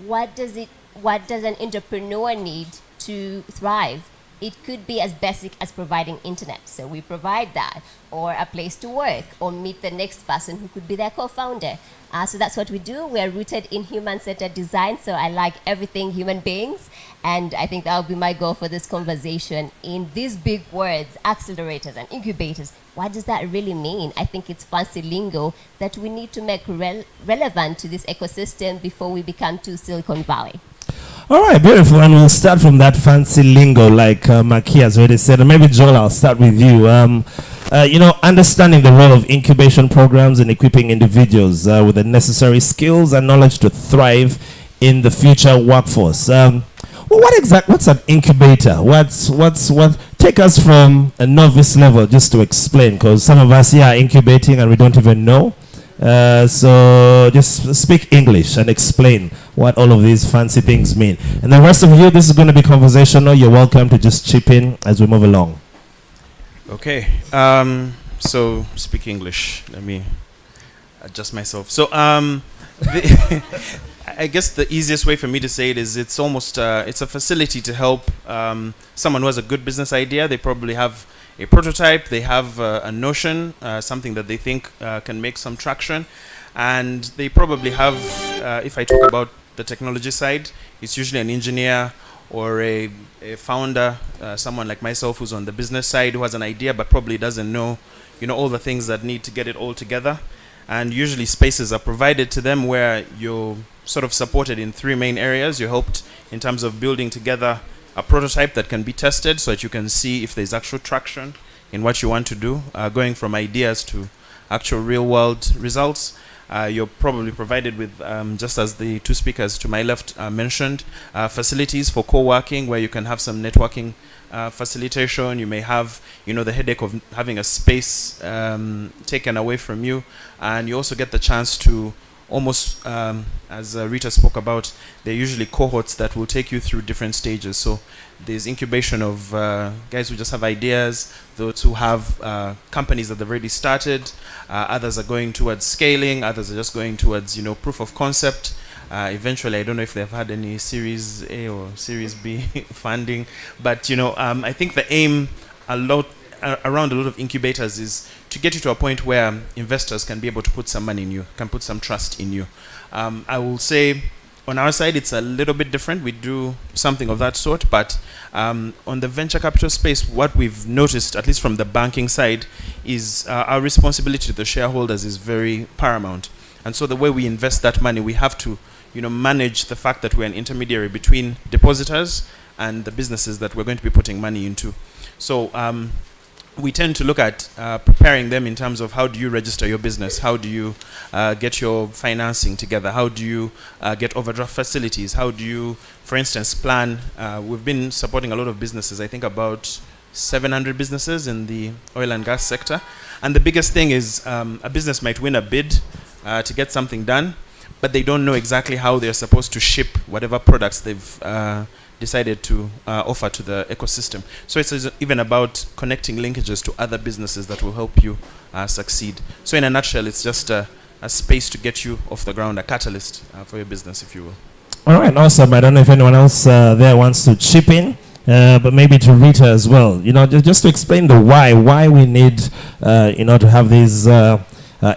what does an entrepreneur need to thrive It could be as basic as providing internet. So we provide that, or a place to work, or meet the next person who could be their co-founder. So that's what we do. We are rooted in human-centered design, so I like everything human beings, and I think that will be my goal for this conversation. In these big words, accelerators and incubators, what does that really mean? I think it's fancy lingo that we need to make relevant to this ecosystem before we become too Silicon Valley. All right, beautiful. And we'll start from that fancy lingo, like Maki has already said. And maybe Joel, I'll start with you. Understanding the role of incubation programs and equipping individuals with the necessary skills and knowledge to thrive in the future workforce. What's an incubator? Take us from a novice level just to explain, because some of us here are incubating and we don't even know. So just speak English and explain what all of these fancy things mean. And the rest of you, this is going to be conversational. You're welcome to just chip in as we move along. Okay. So speak English. Let me adjust myself. So I guess the easiest way for me to say it is it's almost it's a facility to help someone who has a good business idea. They probably have a prototype, they have a notion, something that they think can make some traction, and they probably have, if I talk about the technology side, it's usually an engineer or a founder, someone like myself who's on the business side who has an idea but probably doesn't know, all the things that need to get it all together. And usually spaces are provided to them where you're sort of supported in three main areas. You're helped in terms of building together a prototype that can be tested so that you can see if there's actual traction in what you want to do, going from ideas to actual real-world results. You're probably provided with, just as the two speakers to my left mentioned, facilities for co-working where you can have some networking facilitation. You may have, the headache of having a space taken away from you, and you also get the chance to almost, as Rita spoke about, they're usually cohorts that will take you through different stages. So there's incubation of guys who just have ideas, those who have companies that they've already started, others are going towards scaling, others are just going towards, proof of concept. Eventually, I don't know if they've had any Series A or Series B funding, but I think the aim around a lot of incubators is to get you to a point where investors can be able to put some money in you, can put some trust in you. I will say on our side, it's a little bit different. We do something of that sort, but on the venture capital space, what we've noticed, at least from the banking side, is our responsibility to the shareholders is very paramount. And so the way we invest that money, we have to manage the fact that we're an intermediary between depositors and the businesses that we're going to be putting money into. So we tend to look at preparing them in terms of how do you register your business, how do you get your financing together, how do you get overdraft facilities, how do you, for instance, plan. We've been supporting a lot of businesses, I think about 700 businesses in the oil and gas sector. And the biggest thing is a business might win a bid to get something done, but they don't know exactly how they're supposed to ship whatever products they've decided to offer to the ecosystem. So it's even about connecting linkages to other businesses that will help you succeed. So in a nutshell, it's just a space to get you off the ground, a catalyst for your business, if you will. All right, awesome. I don't know if anyone else there wants to chip in, but maybe to Rita as well. Just to explain the why we need, to have these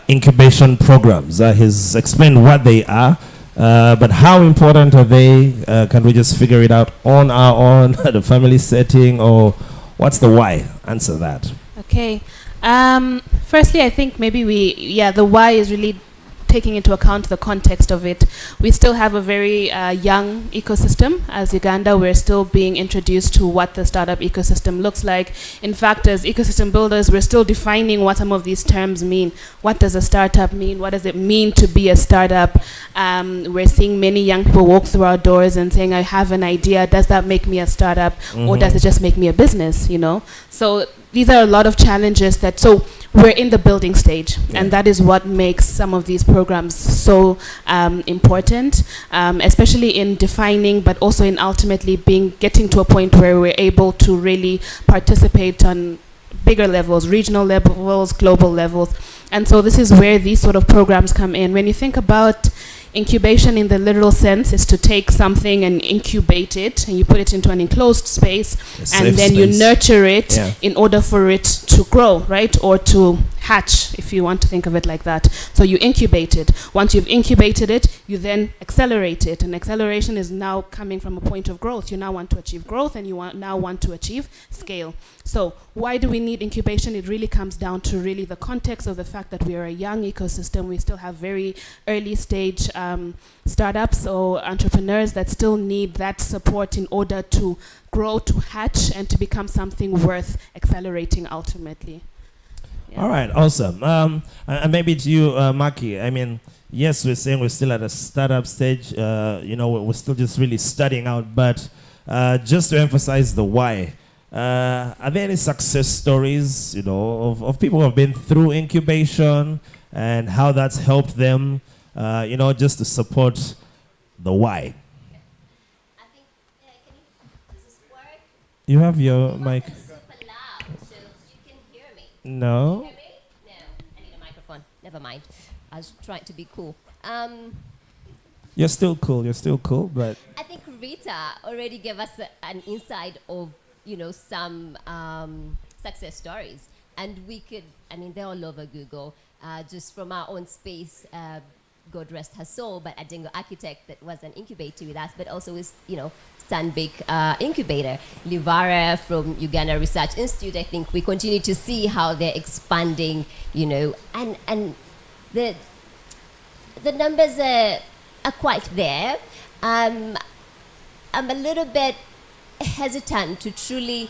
incubation programs. He's explained what they are. But how important are they? Can we just figure it out on our own, the family setting, or what's the why? Answer that. Okay. Firstly, I think maybe the why is really taking into account the context of it. We still have a very young ecosystem. As Uganda, we're still being introduced to what the startup ecosystem looks like. In fact, as ecosystem builders, we're still defining what some of these terms mean. What does a startup mean? What does it mean to be a startup? We're seeing many young people walk through our doors and saying, I have an idea. Does that make me a startup? Or does it just make me a business, So these are a lot of challenges so we're in the building stage, and that is what makes some of these programs so important, especially in defining, but also in ultimately getting to a point where we're able to really participate on bigger levels, regional levels, global levels. And so this is where these sort of programs come in. When you think about incubation in the literal sense is to take something and incubate it, and you put it into an enclosed space, and then you nurture it in order for it to grow, right? Or to hatch, if you want to think of it like that. So you incubate it. Once you've incubated it, you then accelerate it. And acceleration is now coming from a point of growth. You now want to achieve growth, and you now want to achieve scale. So why do we need incubation? It really comes down to really the context of the fact that we are a young ecosystem. We still have very early stage startups or entrepreneurs that still need that support in order to grow, to hatch, and to become something worth accelerating ultimately. All right, awesome. And maybe to you, Maki, I mean, yes, we're saying we're still at a startup stage. We're still just really studying out, but just to emphasize the why, are there any success stories, of people who have been through incubation and how that's helped them, just to support the why? You have your mic. No. No, I need a microphone. Never mind. I was trying to be cool. You're still cool, but I think Rita already gave us an insight of, some success stories. And we could, they're all over Google. Just from our own space, God rest her soul, but Adengo Architect that was an incubator with us, but also with, Stanbic incubator. Livara from Uganda Research Institute, I think we continue to see how they're expanding, and the numbers are quite there. I'm a little bit hesitant to truly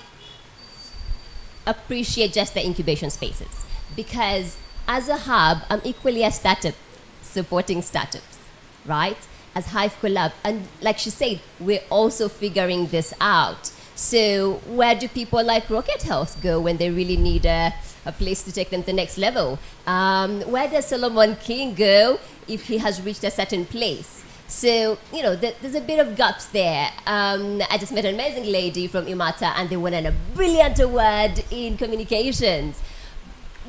appreciate just the incubation spaces, because as a hub, I'm equally a startup supporting startups, right? As Hive Collab. And like she said, we're also figuring this out. So where do people like Rocket Health go when they really need a place to take them to the next level? Where does Solomon King go if he has reached a certain place? So, there's a bit of gaps there. I just met an amazing lady from Imata, and they won a brilliant award in communications.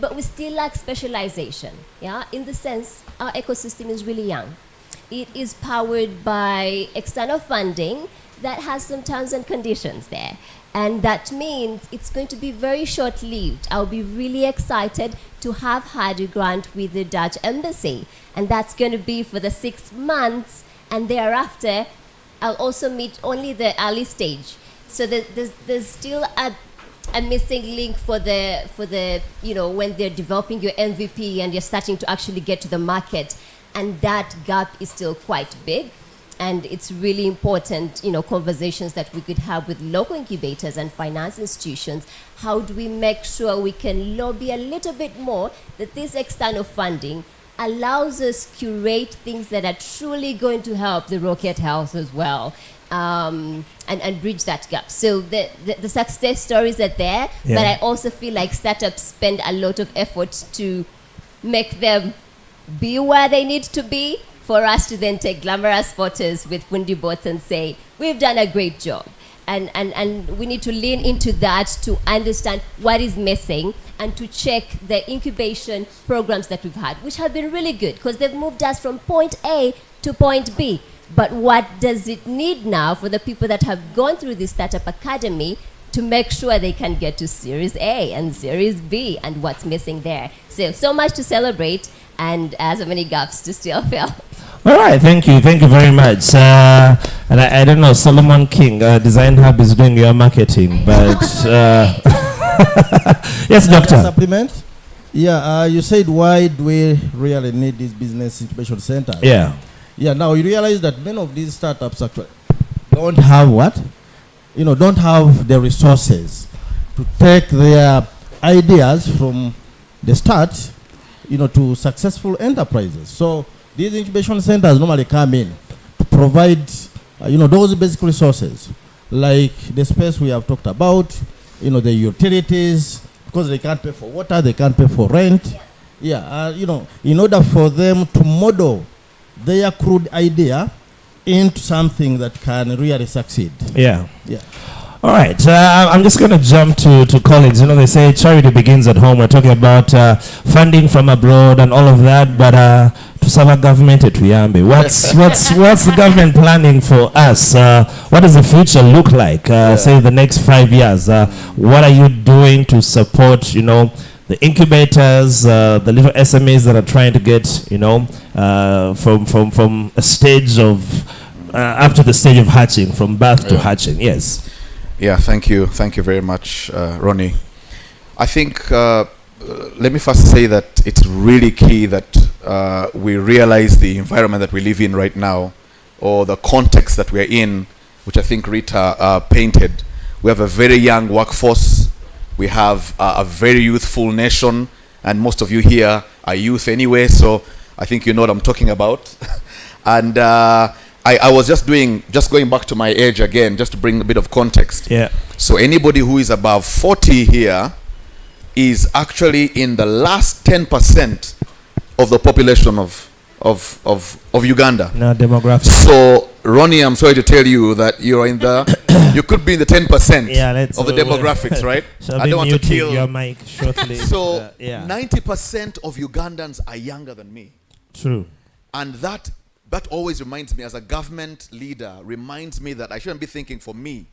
But we still lack specialization, in the sense our ecosystem is really young. It is powered by external funding that has some terms and conditions there. And that means it's going to be very short-lived. I'll be really excited to have had a grant with the Dutch Embassy. And that's going to be for the 6 months. And thereafter, I'll also meet only the early stage. So there's still a missing link for the when they're developing your MVP and you're starting to actually get to the market. And that gap is still quite big. And it's really important, conversations that we could have with local incubators and finance institutions. How do we make sure we can lobby a little bit more that this external funding allows us curate things that are truly going to help the Rocket Health as well, and bridge that gap. So the success stories are there, but I also feel like startups spend a lot of effort to make them be where they need to be, for us to then take glamorous photos with windy boats and say, we've done a great job. And we need to lean into that to understand what is missing and to check the incubation programs that we've had, which have been really good because they've moved us from point A to point B. But what does it need now for the people that have gone through the Startup Academy to make sure they can get to Series A and Series B and what's missing there? So much to celebrate and so many gaps to still fill. All right, thank you very much. And I don't know, Solomon King, Design Hub is doing your marketing, but yes, Doctor. Supplement? Yeah, you said why do we really need these business incubation centers? Yeah. Yeah, now you realize that many of these startups actually don't have what? Don't have the resources to take their ideas from the start, to successful enterprises. So these incubation centers normally come in to provide, those basic resources, like the space we have talked about, the utilities, because they can't pay for water, they can't pay for rent. Yeah, in order for them to model their crude idea into something that can really succeed. Yeah. Yeah. All right, I'm just going to jump to Collins. They say charity begins at home. We're talking about funding from abroad and all of that, but tusaba government etuyambe. What's the government planning for us? What does the future look like? Say the next 5 years. What are you doing to support, you know, the incubators, the little SMEs that are trying to get, you know, from a stage of up to the stage of hatching, from birth to hatching? Yes. Yeah, thank you very much, Ronnie. I think let me first say that it's really key that we realize the environment that we live in right now, or the context that we're in, which I think Rita painted. We have a very young workforce. We have a very youthful nation, and most of you here are youth anyway, so I think you know what I'm talking about. And I was just going back to my age again, just to bring a bit of context. Yeah. So anybody who is above 40 here is actually in the last 10% of the population of Uganda. No demographics. So Ronnie, I'm sorry to tell you that you're in the, you could be in the 10% of the demographics, right? So I don't want to kill your mic shortly. So yeah. 90% of Ugandans are younger than me. True. And that always reminds me, as a government leader, reminds me that I shouldn't be thinking for me.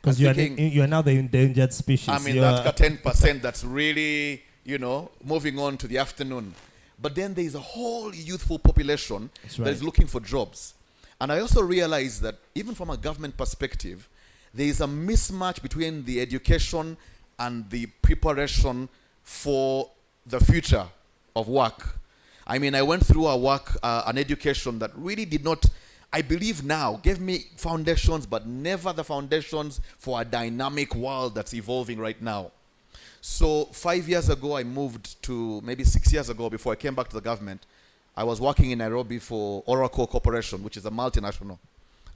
Because you are now the endangered species. I mean, that's 10% that's really, you know, moving on to the afternoon. But then there is a whole youthful population that is looking for jobs. And I also realize that even from a government perspective, there is a mismatch between the education and the preparation for the future of work. I mean, I went through an education that really did not, I believe now, gave me foundations, but never the foundations for a dynamic world that's evolving right now. So 5 years ago, I moved to, maybe 6 years ago, before I came back to the government, I was working in Nairobi for Oracle Corporation, which is a multinational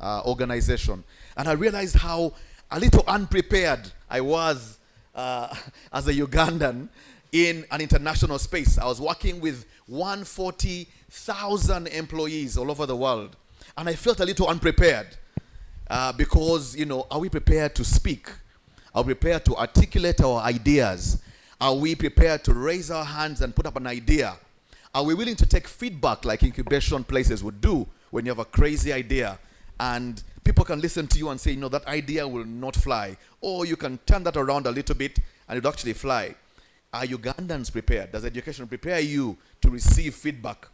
organization. And I realized how a little unprepared I was as a Ugandan in an international space. I was working with 140,000 employees all over the world. And I felt a little unprepared because, you know, are we prepared to speak? Are we prepared to articulate our ideas? Are we prepared to raise our hands and put up an idea? Are we willing to take feedback like incubation places would do when you have a crazy idea and people can listen to you and say, no, that idea will not fly. Or you can turn that around a little bit and it will actually fly. Are Ugandans prepared? Does education prepare you to receive feedback?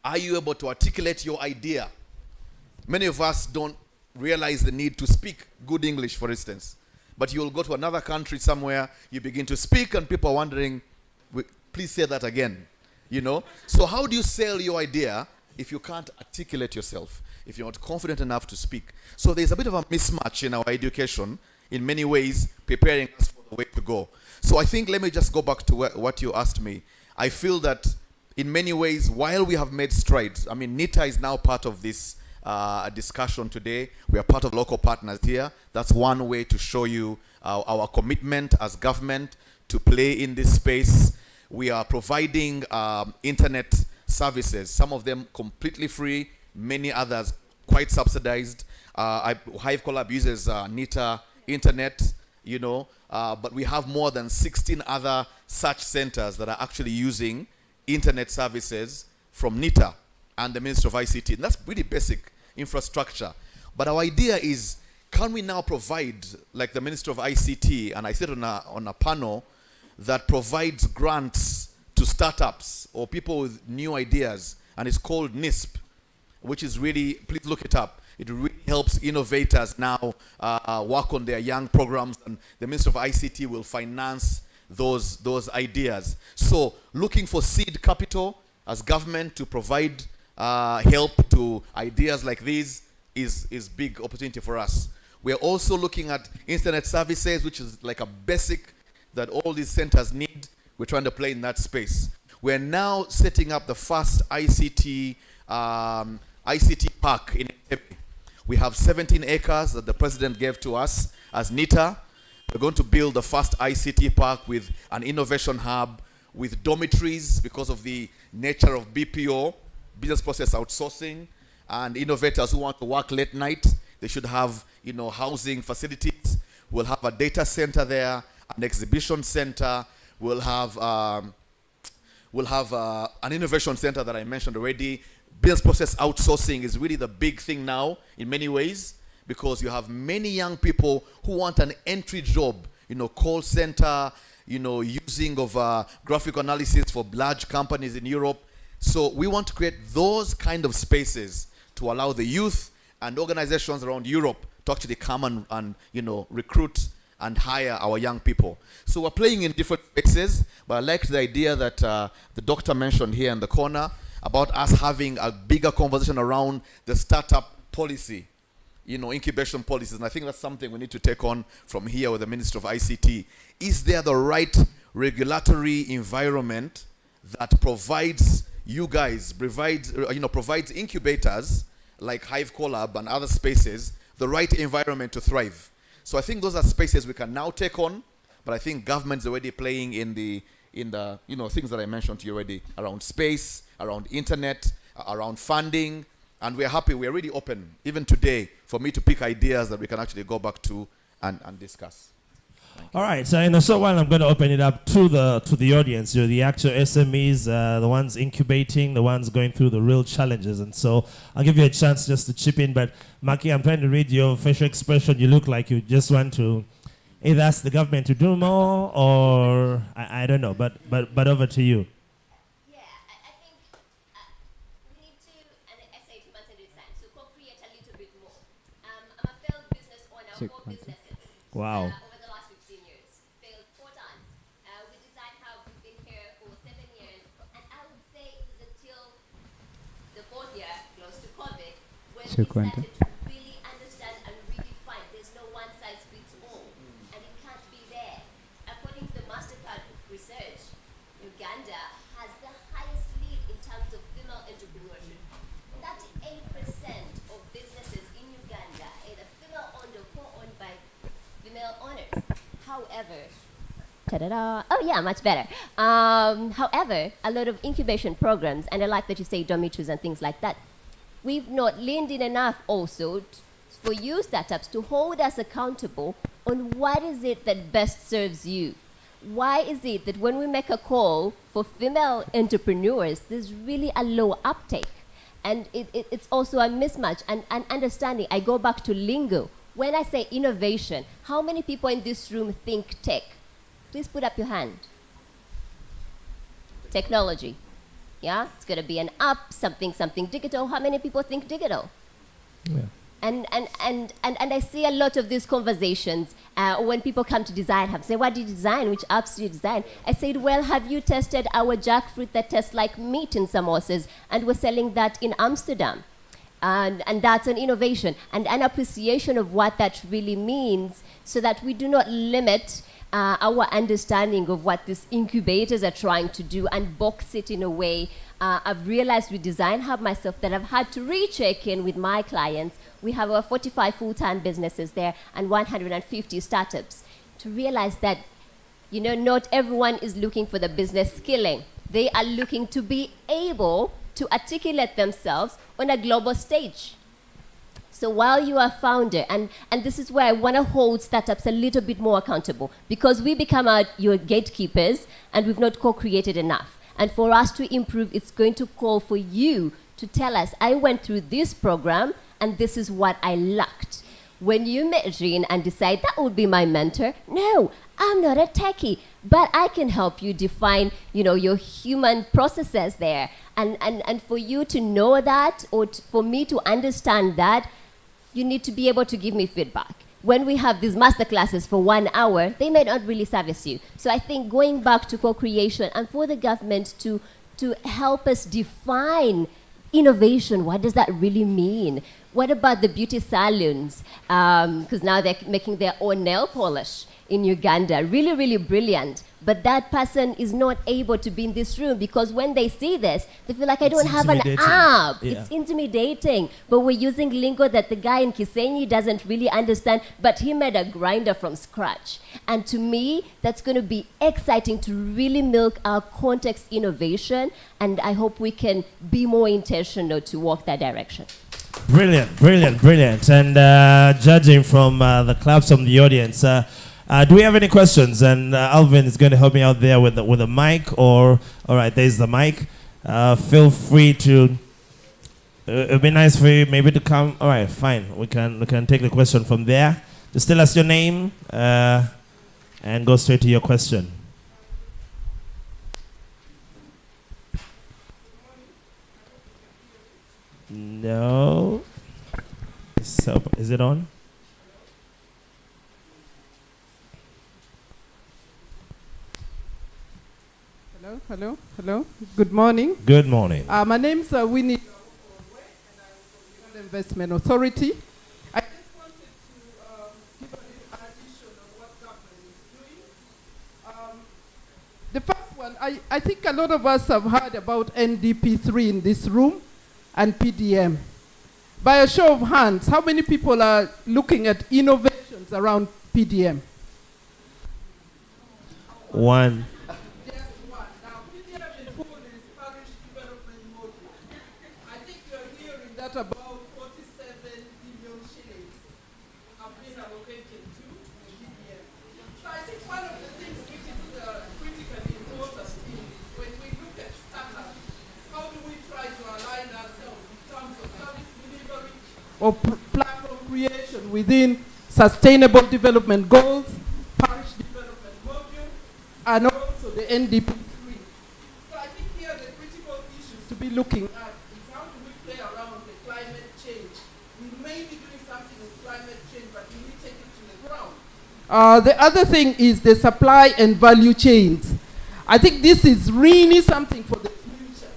Are you able to articulate your idea? Many of us don't realize the need to speak good English, for instance. But you'll go to another country somewhere, you begin to speak, and people are wondering, please say that again. You know? So how do you sell your idea if you can't articulate yourself, if you're not confident enough to speak? So there's a bit of a mismatch in our education, in many ways, preparing us for the way to go. So I think, let me just go back to what you asked me. I feel that in many ways, while we have made strides, I mean, NITA is now part of this discussion today. We are part of local partners here. That's one way to show you our commitment as government to play in this space. We are providing internet services, some of them completely free, many others quite subsidized. Hive Collab uses NITA internet, you know, but we have more than 16 other such centers that are actually using internet services from NITA and the Ministry of ICT. And that's pretty basic infrastructure. But our idea is, can we now provide, like the Ministry of ICT, and I sit on a panel that provides grants to startups or people with new ideas, and it's called NISP, which is really, please look it up. It really helps innovators now work on their young programs, and the Ministry of ICT will finance those ideas. So looking for seed capital as government to provide help to ideas like these is big opportunity for us. We are also looking at internet services, which is like a basic that all these centers need. We're trying to play in that space. We're now setting up the first ICT park in Entebbe. We have 17 acres that the president gave to us as NITA. We're going to build the first ICT park with an innovation hub, with dormitories because of the nature of BPO, business process outsourcing, and innovators who want to work late night, they should have, you know, housing facilities. We'll have a data center there, an exhibition center. We'll have We'll have an innovation center that I mentioned already. Business process outsourcing is really the big thing now in many ways, because you have many young people who want an entry job, call center, using of graphic analysis for large companies in Europe. So we want to create those kind of spaces to allow the youth and organizations around Europe to actually come and recruit and hire our young people. So we're playing in different spaces, but I liked the idea that the doctor mentioned here in the corner about us having a bigger conversation around the startup policy, incubation policies. And I think that's something we need to take on from here with the Minister of ICT. Is there the right regulatory environment that provides provides incubators like Hive Collab and other spaces, the right environment to thrive? So I think those are spaces we can now take on, but I think government's already playing in the things that I mentioned to you already, around space, around internet, around funding, and we're happy, we're really open, even today, for me to pick ideas that we can actually go back to and discuss. All right, so in a short while, I'm going to open it up to the audience. You're the actual SMEs, the ones incubating, the ones going through the real challenges. And so I'll give you a chance just to chip in. But Maki, I'm trying to read your facial expression. You look like you just want to either ask the government to do more, or I don't know. But over to you. Yeah, I think we need to, and I say to Martin design, so co-create a little bit more. I'm a failed business owner, 4 businesses. Wow. Over the last 15 years. Failed 4 times. With Design Hub, we've been here for 7 years. And I would say it was until the 4th year, close to COVID, when we started to really understand and redefine. There's no one size fits all. And it can't be there. According to the MasterCard research, Uganda has the highest lead in terms of female entrepreneurship. 38% of businesses in Uganda are either female-owned or co-owned by female owners. However, much better. However, a lot of incubation programs, and I like that you say dormitories and things like that, we've not leaned in enough also for you startups to hold us accountable on what is it that best serves you. Why is it that when we make a call for female entrepreneurs, there's really a low uptake? And it's also a mismatch and understanding. I go back to lingo. When I say innovation, how many people in this room think tech? Please put up your hand. Technology. Yeah, it's going to be an app, something digital. How many people think digital? Yeah. And I see a lot of these conversations when people come to Design Hub, say, what do you design? Which apps do you design? I said, well, have you tested our jackfruit that tastes like meat in samosas? And we're selling that in Amsterdam. And that's an innovation and an appreciation of what that really means, so that we do not limit our understanding of what these incubators are trying to do and box it in a way. I've realized with Design Hub myself that I've had to recheck in with my clients. We have over 45 full-time businesses there and 150 startups, to realize that, not everyone is looking for the business skilling. They are looking to be able to articulate themselves on a global stage. So while you are a founder, and this is where I want to hold startups a little bit more accountable, because we become your gatekeepers and we've not co-created enough. And for us to improve, it's going to call for you to tell us, I went through this program and this is what I lacked. When you meet Jean and decide that would be my mentor, no, I'm not a techie, but I can help you define, your human processes there. And for you to know that, or for me to understand that, you need to be able to give me feedback. When we have these masterclasses for 1 hour, they may not really service you. So I think going back to co-creation and for the government to help us define innovation, what does that really mean? What about the beauty salons? Because now they're making their own nail polish in Uganda. Really, really brilliant. But that person is not able to be in this room because when they see this, they feel like I don't have an app. Yeah. It's intimidating. But we're using lingo that the guy in Kisenyi doesn't really understand, but he made a grinder from scratch. And to me, that's going to be exciting to really milk our context innovation. And I hope we can be more intentional to walk that direction. Brilliant, brilliant, brilliant. And judging from the claps from the audience, Do we have any questions? And Alvin is going to help me out there with the mic. All right, there's the mic. Feel free to. It'd be nice for you maybe to come. All right, fine. We can take the question from there. Just tell us your name and go straight to your question. No. So, is it on? Hello. Good morning. Good morning. My name is Winnie, and I'm from the Investment Authority. I just wanted to give an addition on what government is doing. The first one, I think a lot of us have heard about NDP3 in this room and PDM. By a show of hands, how many people are looking at innovations around PDM? One. That about 47 billion shillings have been allocated to PDM. So I think one of the things which is critically important is when we look at startups, how do we try to align ourselves in terms of service delivery or platform creation within sustainable development goals, parish development module, and also the NDP3. So I think here the critical issues to be looking at is how do we play around the climate change. We may be doing something with climate change, but we need to take it to the ground. The other thing is the supply and value chains. I think this is really something for the future.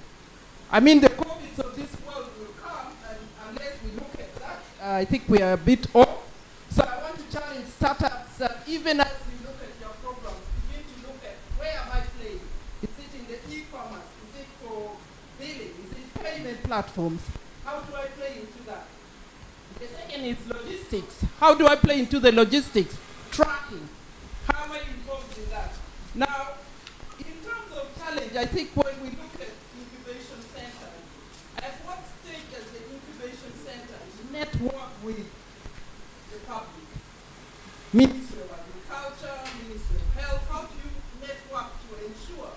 I mean, the COVID of this world will come, and unless we look at that, I think we are a bit off. So I want to challenge startups that even as we look at your programs, begin to look at where am I playing? Is it in the e-commerce? Is it for billing? Is it payment platforms? How do I play into that? The second is logistics. How do I play into the logistics? Tracking. How am I involved in that? Now, in terms of challenge, I think when we look at incubation centers, at what stage does the incubation center network with the public? Ministry of Agriculture, Ministry of Health, how do you network to ensure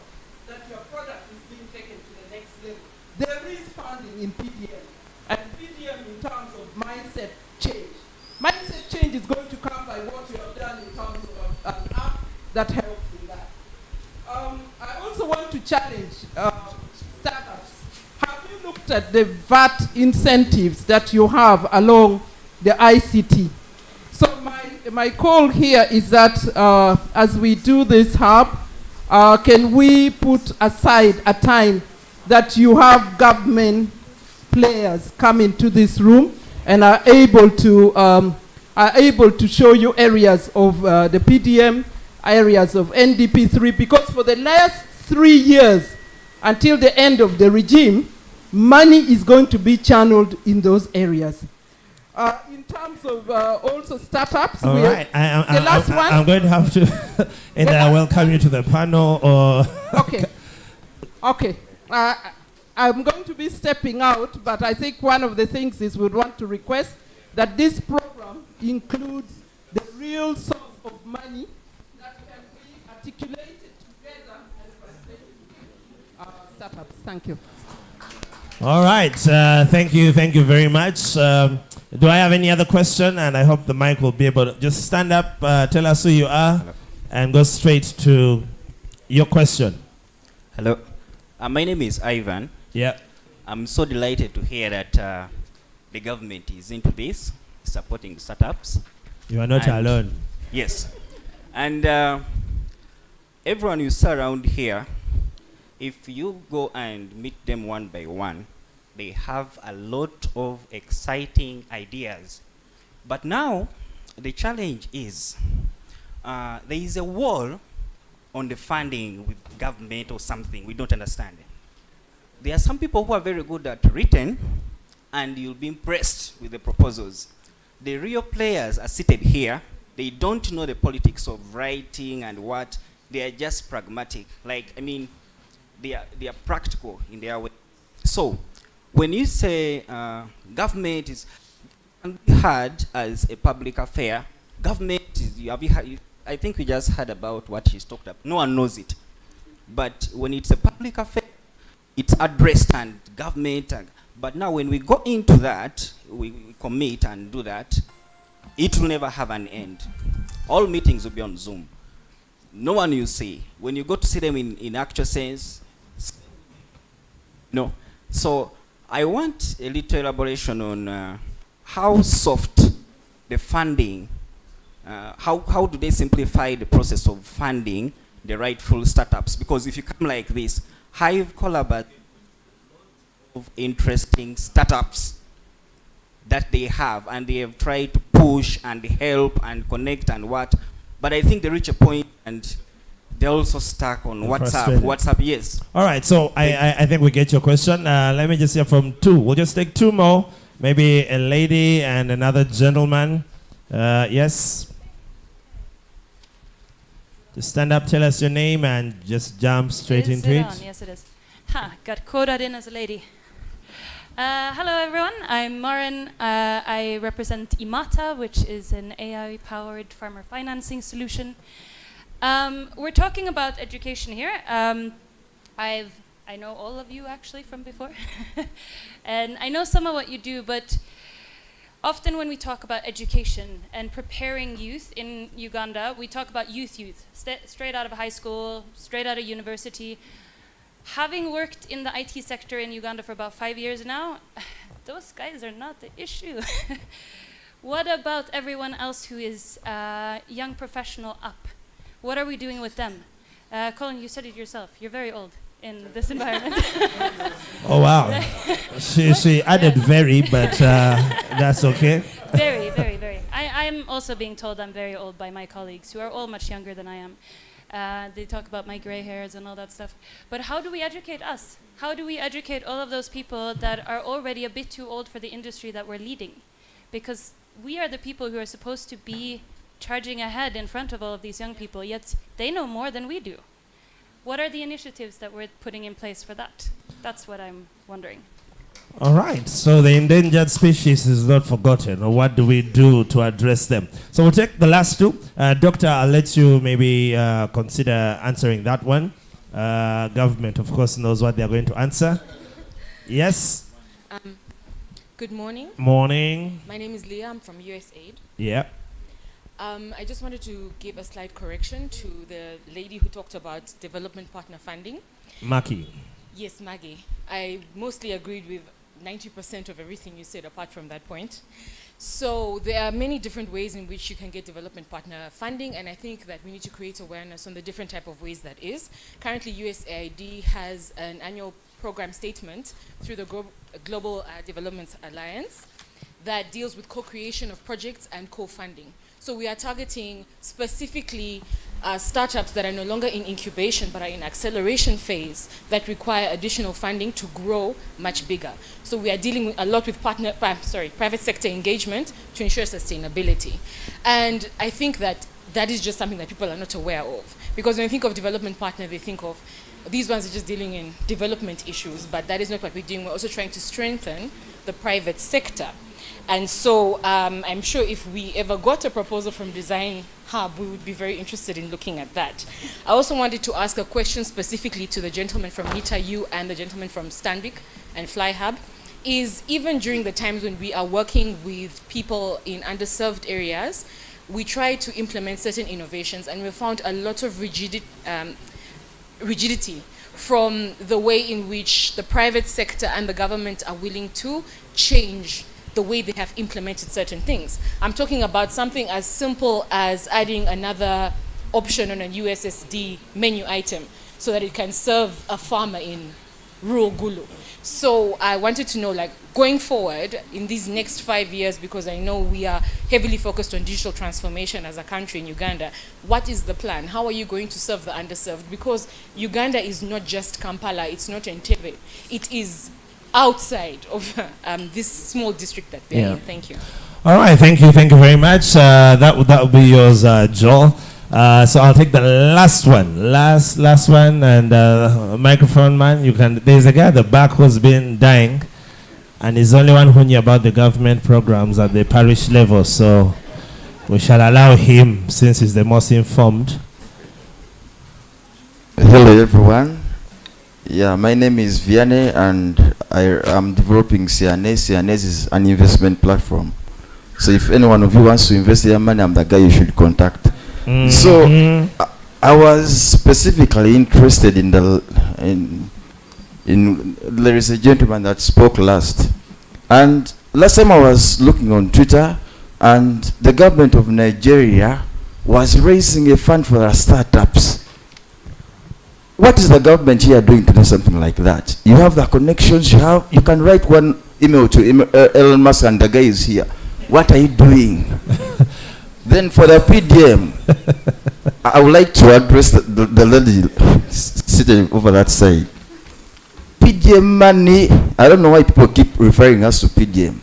that your product is being taken to the next level? There is funding in PDM, and PDM in terms of mindset change. Mindset change is going to come by what you have done in terms of an app that helps in that. I also want to challenge startups. Have you looked at the VAT incentives that you have along the ICT? So my call here is that as we do this hub, can we put aside a time that you have government players come into this room and are able to show you areas of the PDM, areas of NDP3, because for the last 3 years until the end of the regime, money is going to be channeled in those areas. In terms of also startups, all right. The last one. I'm going to have to either welcome you to the panel or. Okay. I'm going to be stepping out, but I think one of the things is we want to request that this program includes the real source of money that can be articulated together and facilitate startups. Thank you. All right. Thank you very much. Do I have any other question? And I hope the mic will be able to just stand up, tell us who you are, and go straight to your question. Hello. My name is Ivan. Yeah. I'm so delighted to hear that the government is into this, supporting startups. You are not alone. Yes. And everyone you see around here, if you go and meet them one by one, they have a lot of exciting ideas. But now, the challenge is there is a wall on the funding with government or something. We don't understand it. There are some people who are very good at written, and you'll be impressed with the proposals. The real players are seated here. They don't know the politics of writing and what. They are just pragmatic. Like, I mean, they are practical in their way. So, when you say government is heard as a public affair, government is because I think we just heard about what she's talked about. No one knows it. But when it's a public affair, it's addressed and government. But now when we go into that, we commit and do that, it will never have an end. All meetings will be on Zoom. No one you see. When you go to see them in actual sense, no. So I want a little elaboration on how soft the funding, how do they simplify the process of funding the rightful startups? Because if you come like this, Hive collaborates of interesting startups that they have, and they have tried to push and help and connect and what, but I think they reach a point and they're also stuck on WhatsApp. WhatsApp, yes. All right, so I think we get your question. Let me just hear from two. We'll just take two more. Maybe a lady and another gentleman. Yes. Just stand up, tell us your name, and just jump straight into it. Yes, it is. Got quoted in as a lady. Hello, everyone. I'm Marin. I represent Imata, which is an AI-powered farmer financing solution. We're talking about education here. I know all of you actually from before, and I know some of what you do, but often when we talk about education and preparing youth in Uganda, we talk about youth, straight out of high school, straight out of university. Having worked in the IT sector in Uganda for about 5 years now, those guys are not the issue. What about everyone else who is young professional up? What are we doing with them? Colin, you said it yourself. You're very old in this environment. Oh, wow. she added very, but that's okay. Very, very, very. I'm also being told I'm very old by my colleagues who are all much younger than I am. They talk about my gray hairs and all that stuff. But how do we educate us? How do we educate all of those people that are already a bit too old for the industry that we're leading? Because we are the people who are supposed to be charging ahead in front of all of these young people, yet they know more than we do. What are the initiatives that we're putting in place for that? That's what I'm wondering. All right, so the endangered species is not forgotten. What do we do to address them? So we'll take the last two. Doctor, I'll let you maybe consider answering that one. Government, of course, knows what they're going to answer. Yes? Good morning. Morning. My name is Leah. I'm from USAID. Yeah. I just wanted to give a slight correction to the lady who talked about development partner funding. Maki. Yes, Maggie. I mostly agreed with 90% of everything you said apart from that point. So there are many different ways in which you can get development partner funding, and I think that we need to create awareness on the different type of ways that is. Currently, USAID has an annual program statement through the Global Development Alliance that deals with co-creation of projects and co-funding. So we are targeting specifically startups that are no longer in incubation but are in acceleration phase that require additional funding to grow much bigger. So we are dealing a lot with private sector engagement to ensure sustainability. And I think that that is just something that people are not aware of. Because when you think of development partner, they think of these ones are just dealing in development issues, but that is not what we're doing. We're also trying to strengthen the private sector. And so I'm sure if we ever got a proposal from Design Hub, we would be very interested in looking at that. I also wanted to ask a question specifically to the gentleman from NITA-U and the gentleman from Stanbic and Fly Hub, is even during the times when we are working with people in underserved areas, we try to implement certain innovations, and we found a lot of rigidity from the way in which the private sector and the government are willing to change the way they have implemented certain things. I'm talking about something as simple as adding another option on a USSD menu item so that it can serve a farmer in rural Gulu. So I wanted to know, like, going forward in these next 5 years, because I know we are heavily focused on digital transformation as a country in Uganda, what is the plan? How are you going to serve the underserved? Because Uganda is not just Kampala, it's not Entebbe. It is outside of this small district that they're in. Thank you. All right, thank you very much. That will be yours, Joel. So I'll take the last one, last one, and microphone man. You can. There's a guy at the back who's been dying, and he's the only one who knew about the government programs at the parish level. So we shall allow him, since he's the most informed. Hello everyone. Yeah, my name is Vianney and I am developing CNS. CNS is an investment platform. So if any one of you wants to invest your money, I'm the guy you should contact. So I was specifically interested in there is a gentleman that spoke last. And last time I was looking on Twitter and the government of Nigeria was raising a fund for their startups. What is the government here doing to do something like that? You have the connections, you can write one email to Elon Musk and the guy is here. What are you doing? Then for the PDM, I would like to address the lady sitting over that side. PDM money, I don't know why people keep referring us to PDM.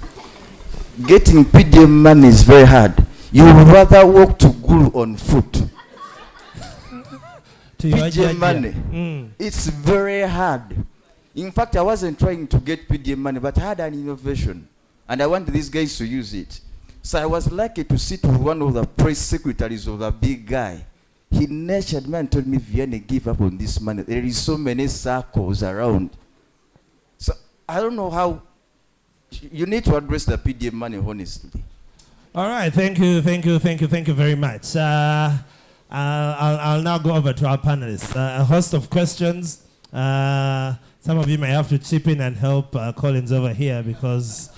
Getting PDM money is very hard. You would rather walk to Gulu on foot. PDM money, it's very hard. In fact, I wasn't trying to get PDM money, but I had an innovation, and I wanted these guys to use it. So I was lucky to sit with one of the press secretaries of the big guy. He nurtured me and told me, Vianney, give up on this money. There is so many circles around. So I don't know how, you need to address the PDM money honestly. All right, thank you very much. I'll now go over to our panelists. A host of questions. Some of you may have to chip in and help Collins over here because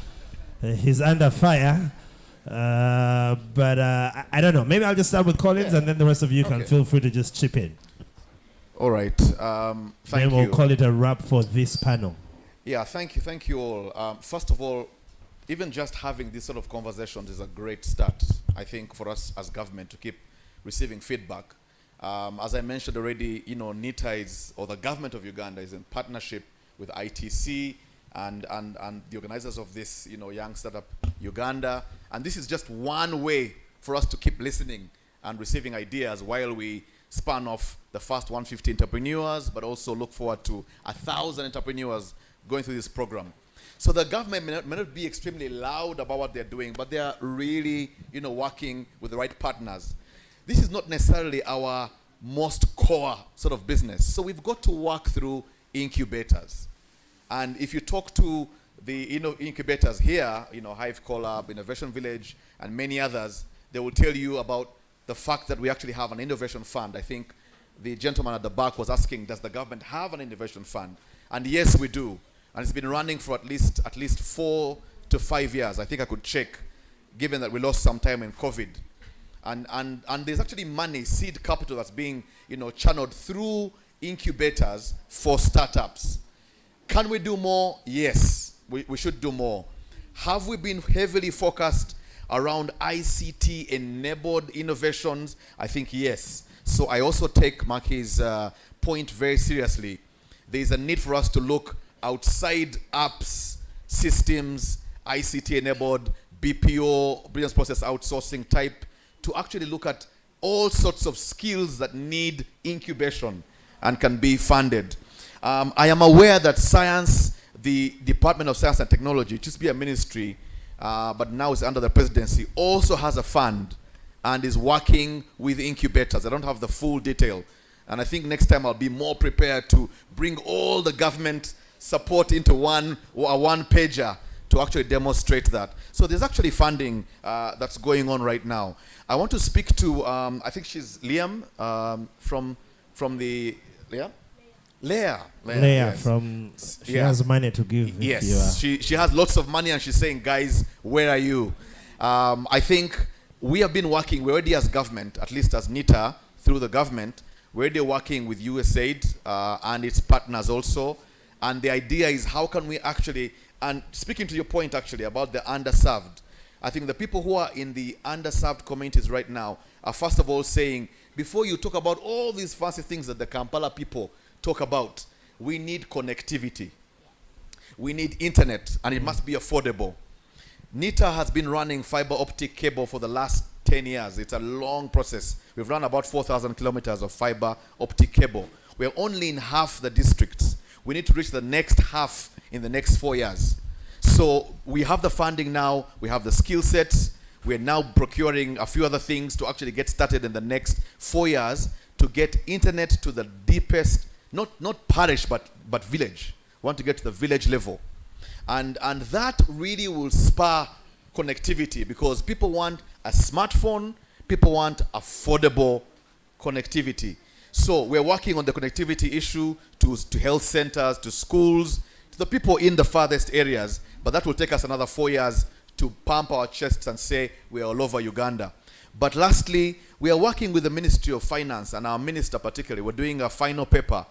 he's under fire. But I don't know. Maybe I'll just start with Collins and then the rest of you can feel free to just chip in. All right. Thank then we'll call it a wrap for this panel. Yeah, thank you all. First of all, even just having this sort of conversations is a great start, I think, for us as government to keep receiving feedback. As I mentioned already, NITA is, or the government of Uganda is in partnership with ITC and the organizers of this, Young Startup Uganda. And this is just one way for us to keep listening and receiving ideas while we span off the first 150 entrepreneurs, but also look forward to 1,000 entrepreneurs going through this program. So the government may not be extremely loud about what they're doing, but they are really, working with the right partners. This is not necessarily our most core sort of business. So we've got to work through incubators. And if you talk to the incubators here, Hive Collab, Innovation Village, and many others, they will tell you about the fact that we actually have an innovation fund. I think the gentleman at the back was asking, does the government have an innovation fund? And yes, we do. And it's been running for at least 4 to 5 years. I think I could check, given that we lost some time in COVID. And there's actually money, seed capital that's being channeled through incubators for startups. Can we do more? Yes, we should do more. Have we been heavily focused around ICT-enabled innovations? I think yes. So I also take Maki's point very seriously. There is a need for us to look outside apps, systems, ICT-enabled, BPO, business process outsourcing type, to actually look at all sorts of skills that need incubation and can be funded. I am aware that science, the Department of Science and Technology, it used to be a ministry, but now it's under the presidency, also has a fund and is working with incubators. I don't have the full detail. And I think next time I'll be more prepared to bring all the government support into one pager to actually demonstrate that. So there's actually funding that's going on right now. I want to speak to, I think she's Liam from the, Leah, yes. She has money to give. Yes, she has lots of money and she's saying, guys, where are you? I think we have been working, we already as government, at least as NITA, through the government, we're already working with USAID and its partners also. And the idea is how can we actually, and speaking to your point actually about the underserved, I think the people who are in the underserved communities right now are first of all saying, before you talk about all these fancy things that the Kampala people talk about, we need connectivity. We need internet, and it must be affordable. NITA has been running fiber optic cable for the last 10 years. It's a long process. We've run about 4,000 kilometers of fiber optic cable. We're only in half the districts. We need to reach the next half in the next 4 years. So we have the funding now, we have the skill sets, We're now procuring a few other things to actually get started in the next 4 years to get internet to the deepest, not parish, but village. We want to get to the village level. And that really will spur connectivity, because people want a smartphone, people want affordable connectivity. So we're working on the connectivity issue to health centers, to schools, to the people in the farthest areas, but that will take us another 4 years to pump our chests and say we're all over Uganda. But lastly, we are working with the Ministry of Finance and our minister particularly. We're doing a final paper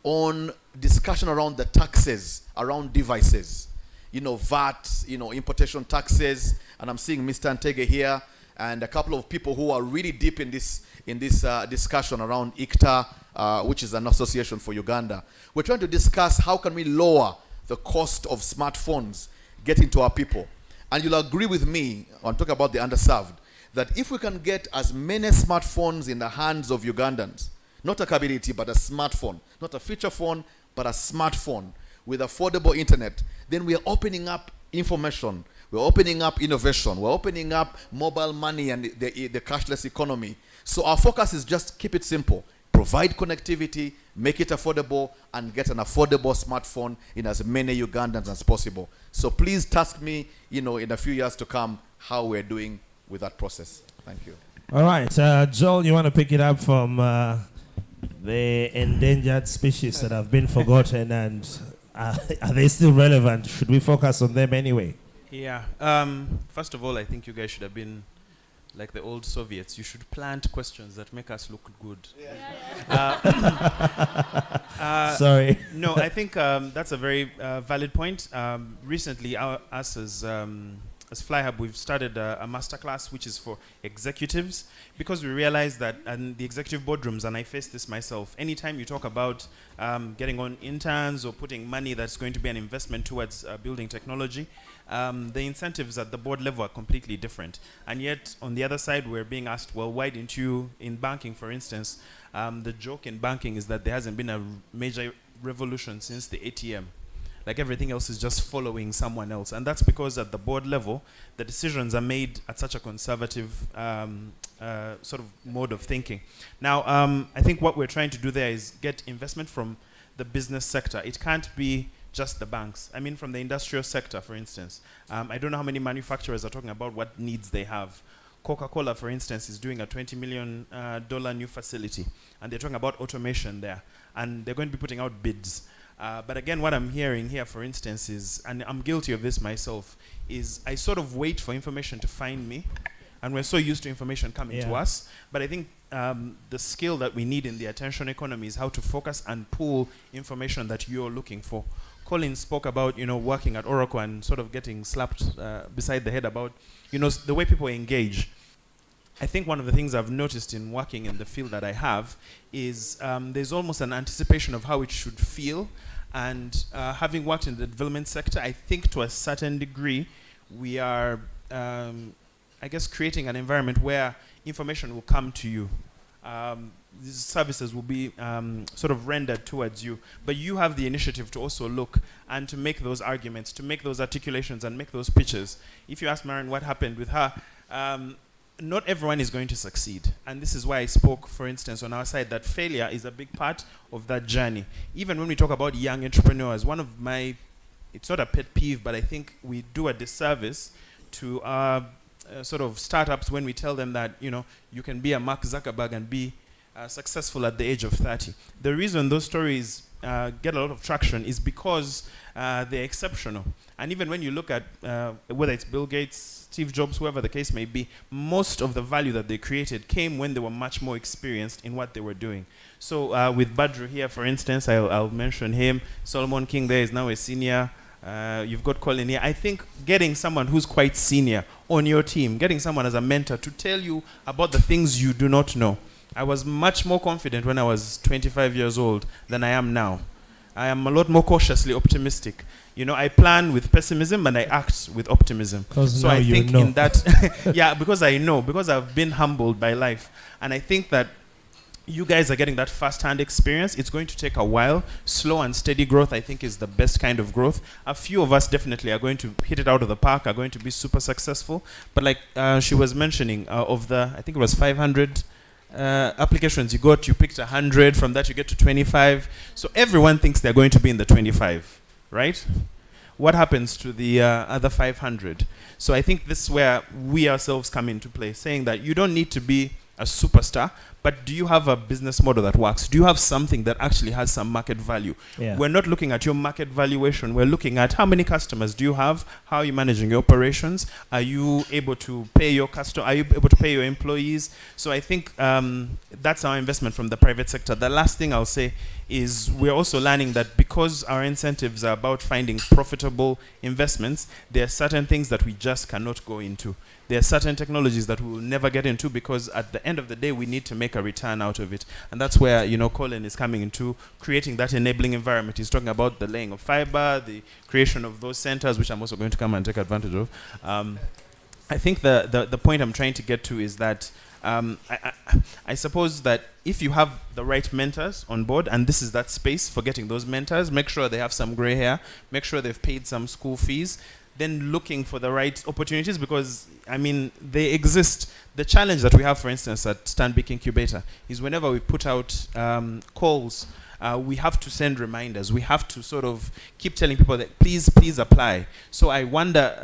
on discussion around the taxes, around devices. VAT, importation taxes, and I'm seeing Mr. Antege here, and a couple of people who are really deep in this discussion around ICTA, which is an association for Uganda. We're trying to discuss how can we lower the cost of smartphones getting to our people. And you'll agree with me, I'm talking about the underserved, that if we can get as many smartphones in the hands of Ugandans, not a capability, but a smartphone, not a feature phone, but a smartphone with affordable internet, then we are opening up information, we're opening up innovation, we're opening up mobile money and the cashless economy. So our focus is just keep it simple. Provide connectivity, make it affordable, and get an affordable smartphone in as many Ugandans as possible. So please task me, in a few years to come, how we're doing with that process. Thank you. All right, Joel, you want to pick it up from the endangered species that have been forgotten, and are they still relevant? Should we focus on them anyway? Yeah. First of all, I think you guys should have been like the old Soviets. You should plant questions that make us look good. Sorry. No, I think that's a very valid point. Recently, us as FlyHub, we've started a masterclass which is for executives, because we realize that in the executive boardrooms, and I face this myself, anytime you talk about getting on interns or putting money that's going to be an investment towards building technology, the incentives at the board level are completely different. And yet, on the other side, we're being asked, well, why didn't you, in banking, for instance, the joke in banking is that there hasn't been a major revolution since the ATM. Like everything else is just following someone else. And that's because at the board level, the decisions are made at such a conservative sort of mode of thinking. Now, I think what we're trying to do there is get investment from the business sector. It can't be just the banks. I mean, from the industrial sector, for instance. I don't know how many manufacturers are talking about what needs they have. Coca-Cola, for instance, is doing a $20 million new facility. And they're talking about automation there. And they're going to be putting out bids. But again, what I'm hearing here, for instance, is, and I'm guilty of this myself, is I sort of wait for information to find me. And we're so used to information coming to us. But I think the skill that we need in the attention economy is how to focus and pull information that you're looking for. Colin spoke about, working at Oracle and sort of getting slapped beside the head about, the way people engage. I think one of the things I've noticed in working in the field that I have is there's almost an anticipation of how it should feel. And having worked in the development sector, I think to a certain degree, we are, I guess, creating an environment where information will come to you. These services will be sort of rendered towards you. But you have the initiative to also look and to make those arguments, to make those articulations and make those pitches. If you ask Maren what happened with her, not everyone is going to succeed. And this is why I spoke, for instance, on our side, that failure is a big part of that journey. Even when we talk about young entrepreneurs, one of my, it's not a pet peeve, but I think we do a disservice to our sort of startups when we tell them that, you can be a Mark Zuckerberg and be successful at the age of 30. The reason those stories get a lot of traction is because they're exceptional. And even when you look at whether it's Bill Gates, Steve Jobs, whoever the case may be, most of the value that they created came when they were much more experienced in what they were doing. So with Badru here, for instance, I'll mention him. Solomon King there is now a senior. You've got Colin here. I think getting someone who's quite senior on your team, getting someone as a mentor to tell you about the things you do not know. I was much more confident when I was 25 years old than I am now. I am a lot more cautiously optimistic. I plan with pessimism and I act with optimism. So I think in that, because I know, because I've been humbled by life. And I think that you guys are getting that first-hand experience. It's going to take a while. Slow and steady growth, I think, is the best kind of growth. A few of us definitely are going to hit it out of the park, are going to be super successful. But like she was mentioning, of the, I think it was 500 applications you got, you picked 100. From that, you get to 25. So everyone thinks they're going to be in the 25, right? What happens to the other 500? So I think this is where we ourselves come into play, saying that you don't need to be a superstar, but do you have a business model that works? Do you have something that actually has some market value? Yeah. We're not looking at your market valuation. We're looking at how many customers do you have? How are you managing your operations? Are you able to pay your customer? Are you able to pay your employees? So I think that's our investment from the private sector. The last thing I'll say is we're also learning that because our incentives are about finding profitable investments, there are certain things that we just cannot go into. There are certain technologies that we will never get into because at the end of the day, we need to make a return out of it. And that's where, Colin is coming into creating that enabling environment. He's talking about the laying of fiber, the creation of those centers, which I'm also going to come and take advantage of. I think the point I'm trying to get to is that I suppose that if you have the right mentors on board, and this is that space for getting those mentors, make sure they have some gray hair, make sure they've paid some school fees, then looking for the right opportunities, because they exist. The challenge that we have, for instance, at Stanbic Incubator is whenever we put out calls, we have to send reminders. We have to sort of keep telling people that please apply. So I wonder,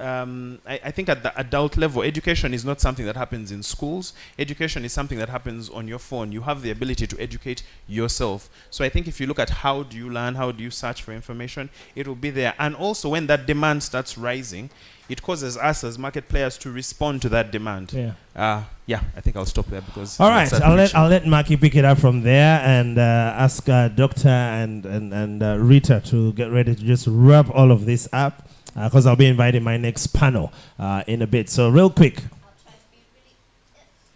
I think at the adult level, education is not something that happens in schools. Education is something that happens on your phone. You have the ability to educate yourself. So I think if you look at how do you learn, how do you search for information, it will be there. And also when that demand starts rising, it causes us as market players to respond to that demand. Yeah. I think I'll stop there because. All right, I'll let Maki pick it up from there and ask Doctor and Rita to get ready to just wrap all of this up because I'll be inviting my next panel in a bit. So real quick.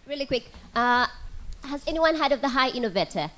Really quick. Has anyone heard of the High Innovator?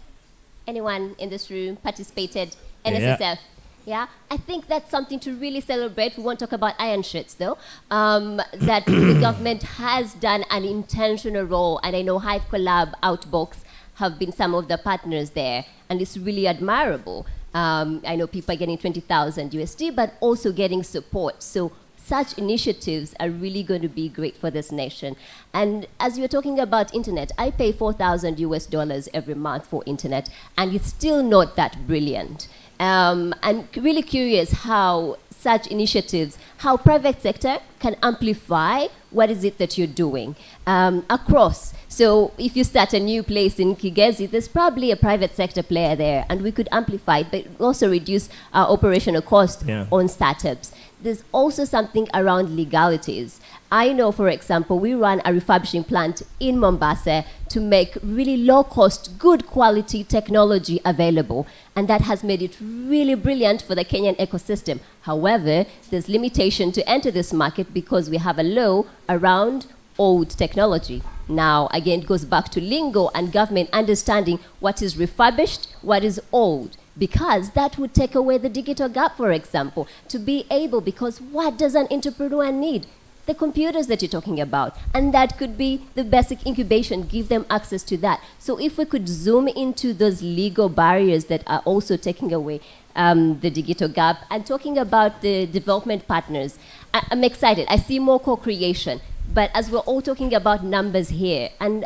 Anyone in this room participated? NSSF. Yeah, I think that's something to really celebrate. We won't talk about iron shirts, though. That the government has done an intentional role, and I know Hive Collab, Outbox have been some of the partners there, and it's really admirable. I know people are getting 20,000 USD, but also getting support. So such initiatives are really going to be great for this nation. And as you're talking about internet, I pay $4,000 every month for internet, and it's still not that brilliant. I'm really curious how such initiatives, how private sector can amplify what is it that you're doing across. So if you start a new place in Kigezi, there's probably a private sector player there, and we could amplify it, but also reduce our operational cost on startups. There's also something around legalities. I know, for example, we run a refurbishing plant in Mombasa to make really low-cost, good quality technology available, and that has made it really brilliant for the Kenyan ecosystem. However, there's limitation to enter this market because we have a law around old technology. Now, again, it goes back to lingo and government understanding what is refurbished, what is old, because that would take away the digital gap, for example, to be able, because what does an entrepreneur need? The computers that you're talking about, and that could be the basic incubation, give them access to that. So if we could zoom into those legal barriers that are also taking away the digital gap, and talking about the development partners, I'm excited. I see more co-creation, but as we're all talking about numbers here, and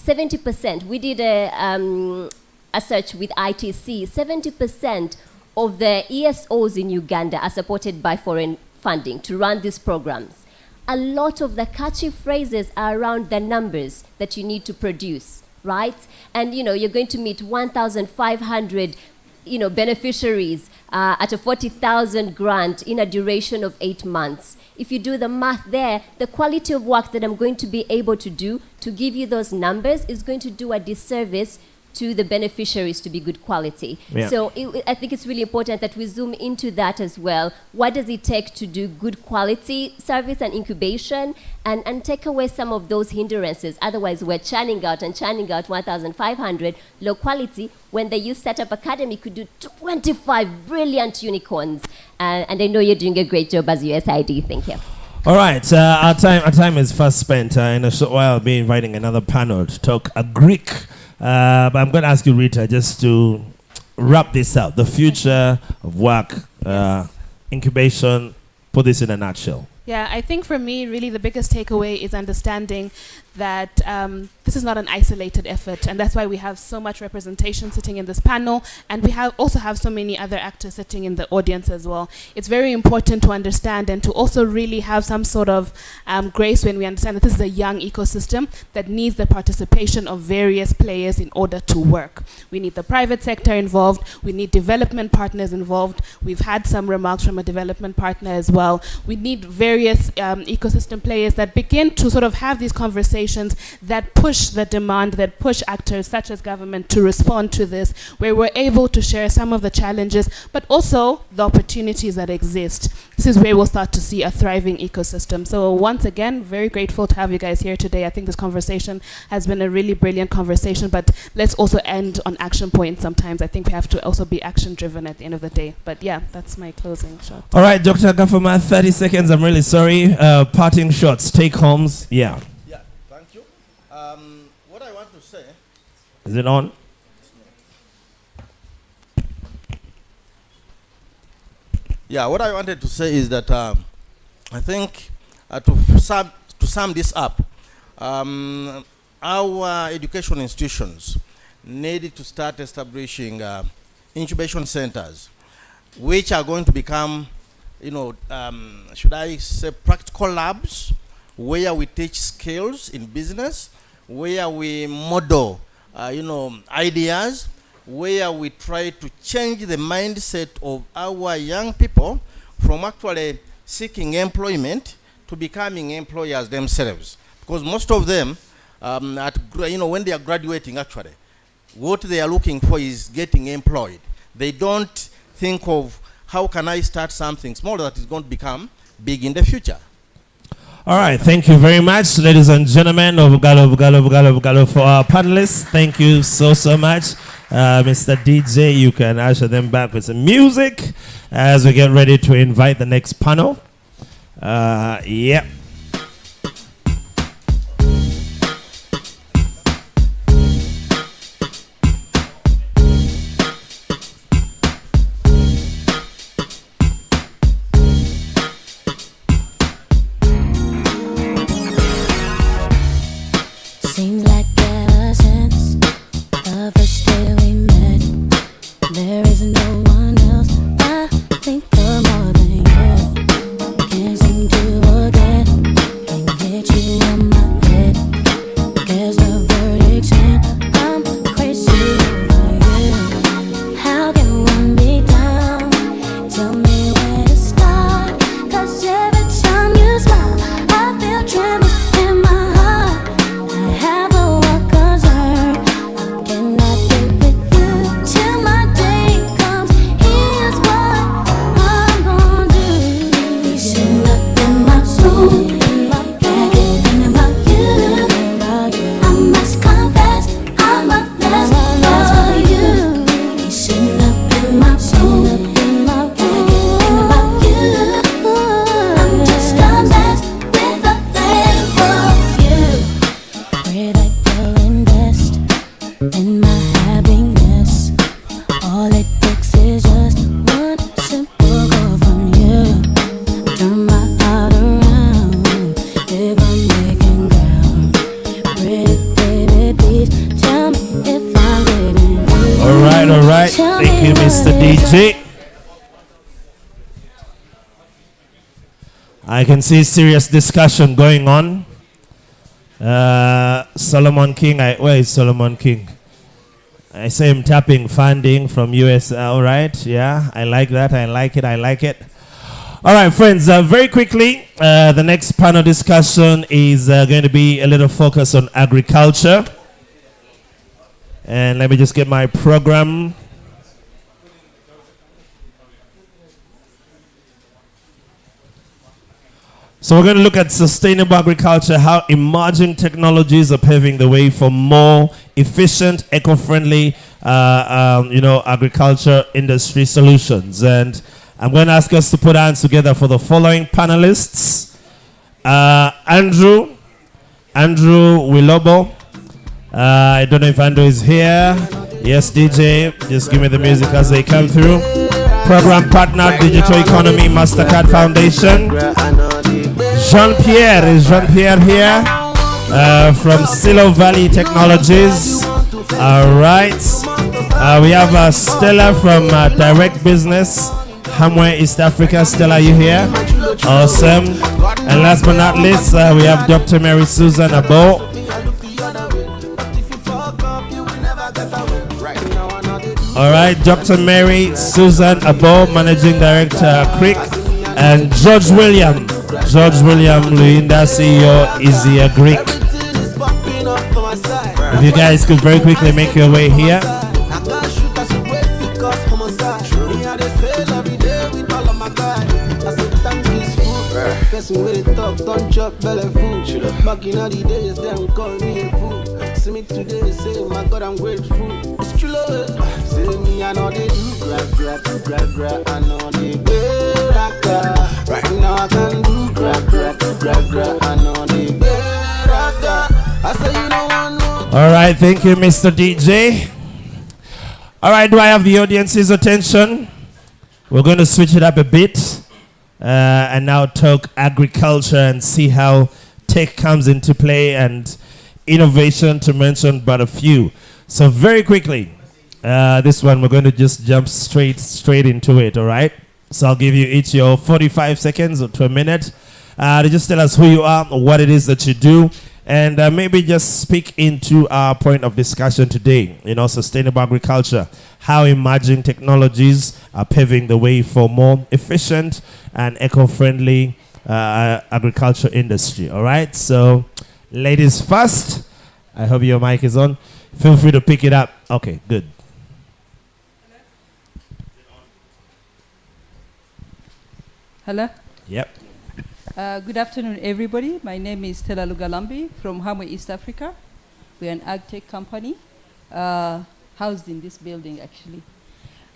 70%, we did a search with ITC, 70% of the ESOs in Uganda are supported by foreign funding to run these programs. A lot of the catchy phrases are around the numbers that you need to produce, right? And you're going to meet 1,500 beneficiaries at a 40,000 grant in a duration of 8 months. If you do the math there, the quality of work that I'm going to be able to do to give you those numbers is going to do a disservice to the beneficiaries to be good quality. Yeah. So I think it's really important that we zoom into that as well. What does it take to do good quality service and incubation, and take away some of those hindrances? Otherwise, we're churning out 1,500 low quality when the Youth Startup Academy could do 25 brilliant unicorns. And I know you're doing a great job as USID. Thank you. All right, our time is fast spent. In a short while, I'll be inviting another panel to talk a Greek But I'm going to ask you, Rita, just to wrap this up. The future of work, incubation, put this in a nutshell. Yeah, I think for me, really the biggest takeaway is understanding that this is not an isolated effort, and that's why we have so much representation sitting in this panel, and we also have so many other actors sitting in the audience as well. It's very important to understand and to also really have some sort of grace when we understand that this is a young ecosystem that needs the participation of various players in order to work. We need the private sector involved, we need development partners involved. We've had some remarks from a development partner as well. We need various ecosystem players that begin to sort of have these conversations that push the demand, that push actors such as government to respond to this, where we're able to share some of the challenges, but also the opportunities that exist. This is where we'll start to see a thriving ecosystem. So once again, very grateful to have you guys here today. I think this conversation has been a really brilliant conversation, but let's also end on action points sometimes. I think we have to also be action driven at the end of the day. But yeah, that's my closing shot. All right, Dr. Gafama, 30 seconds. I'm really sorry. Parting shots, take homes. Yeah. What I want to say. Is it on? Yeah, what I wanted to say is that I think to sum this up, our education institutions needed to start establishing incubation centers, which are going to become, should I say, practical labs, where we teach skills in business, where we model, ideas, where we try to change the mindset of our young people from actually seeking employment to becoming employers themselves. Because most of them, when they are graduating, actually, what they are looking for is getting employed. They don't think of how can I start something small that is going to become big in the future. All right, thank you very much, ladies and gentlemen of Galo for our panelists. Thank you so much. Mr. DJ, you can usher them back with some music as we get ready to invite the next panel. Yeah. Seems like ever since the first day we met, there is no one else I think of more than you. Can't seem to forget, can't get you on my head. There's no verdict and I'm crazy over you. How can one be down? Tell me where to start, 'cause every time you smile I feel tremors in my heart. I have a one concern, I cannot live with you till my day comes. Here's what I'm gonna do. Be sitting up in my room, thinking about you. I must confess, I'm a mess for you. Be sitting up in my room, thinking about you. I'm just a mess with a thing for you. Pray that you'll invest in my happiness. All it takes is just one simple call from you. Turn my heart around if I'm making ground. Pretty baby, please tell me if I'm getting you. All right. Thank you, Mr. DJ. I can see serious discussion going on. Solomon King, where is Solomon King? I see him tapping funding from US. All right, yeah, I like that. I like it. All right, friends, very quickly, the next panel discussion is going to be a little focus on agriculture. And let me just get my program. So we're going to look at sustainable agriculture, how emerging technologies are paving the way for more efficient, eco-friendly, agriculture industry solutions. And I'm going to ask us to put hands together for the following panelists. Andrew Wilobo, I don't know if Andrew is here. Yes, DJ, just give me the music as they come through. Program partner, Digital Economy Mastercard Foundation. Jean-Pierre, is Jean-Pierre here? From Silo Valley Technologies. All right. We have Stella from Direct Business, Hamway East Africa. Stella, you here? Awesome. And last but not least, we have Dr. Mary Susan Abo. All right, Dr. Mary Susan Abo, Managing Director, CRIC, and George William Luinda, CEO, Easier Greek. If you guys could very quickly make your way here. Person with it talk, don't chop belly food. Back in all the days, them call me a fool. See me today, say, my God, I'm grateful. It's true love. Say me, I know they do grab, I know they better. Right now I can do grab, I know they better. I say you don't want no. All right, thank you, Mr. DJ. All right, do I have the audience's attention? We're going to switch it up a bit. And now talk agriculture and see how tech comes into play and innovation, to mention but a few. So very quickly, this one we're going to just jump straight into it, all right? So I'll give you each your 45 seconds or to a minute to just tell us who you are, what it is that you do, and maybe just speak into our point of discussion today, sustainable agriculture, how emerging technologies are paving the way for more efficient and eco-friendly agriculture industry. All right, so ladies first. I hope your mic is on. Feel free to pick it up. Okay, good. Hello? Yep. Good afternoon, everybody. My name is Stella Lugalambi from Hamway East Africa. We're an ag tech company housed in this building, actually.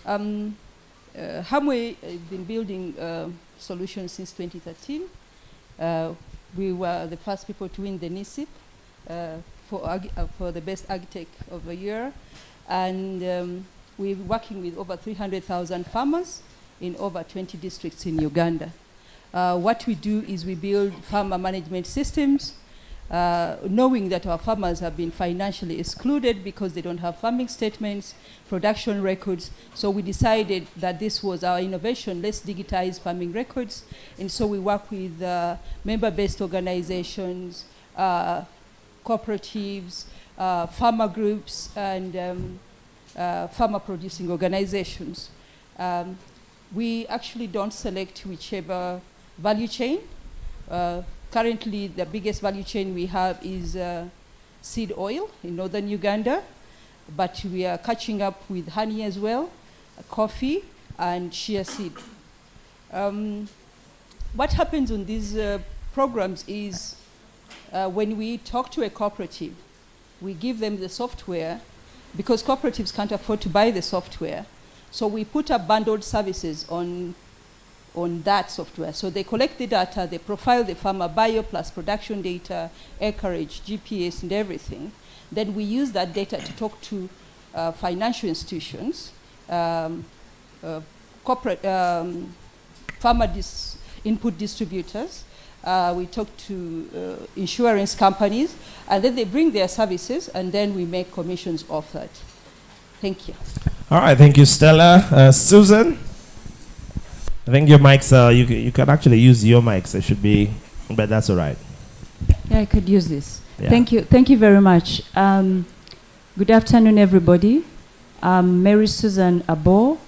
Hamway has been building solutions since 2013. We were the first people to win the NISIP for the best ag tech of the year. And we're working with over 300,000 farmers in over 20 districts in Uganda. What we do is we build farmer management systems, knowing that our farmers have been financially excluded because they don't have farming statements, production records. So we decided that this was our innovation. Let's digitize farming records. And so we work with member-based organizations, cooperatives, farmer groups, and farmer producing organizations. We actually don't select whichever value chain. Currently, the biggest value chain we have is seed oil in northern Uganda, but we are catching up with honey as well, coffee, and chia seed. What happens on these programs is when we talk to a cooperative, we give them the software because cooperatives can't afford to buy the software. So we put up bundled services on that software. So they collect the data, they profile the farmer, bio plus production data, acreage, GPS, and everything. Then we use that data to talk to financial institutions, corporate farmer input distributors. We talk to insurance companies, and then they bring their services, and then we make commissions off that. Thank you. All right, thank you, Stella. Susan, I think your mics, you can actually use your mics. It should be, but that's all right. Yeah, I could use this. Yeah. Thank you very much. Good afternoon, everybody. I'm Mary Susan Abo.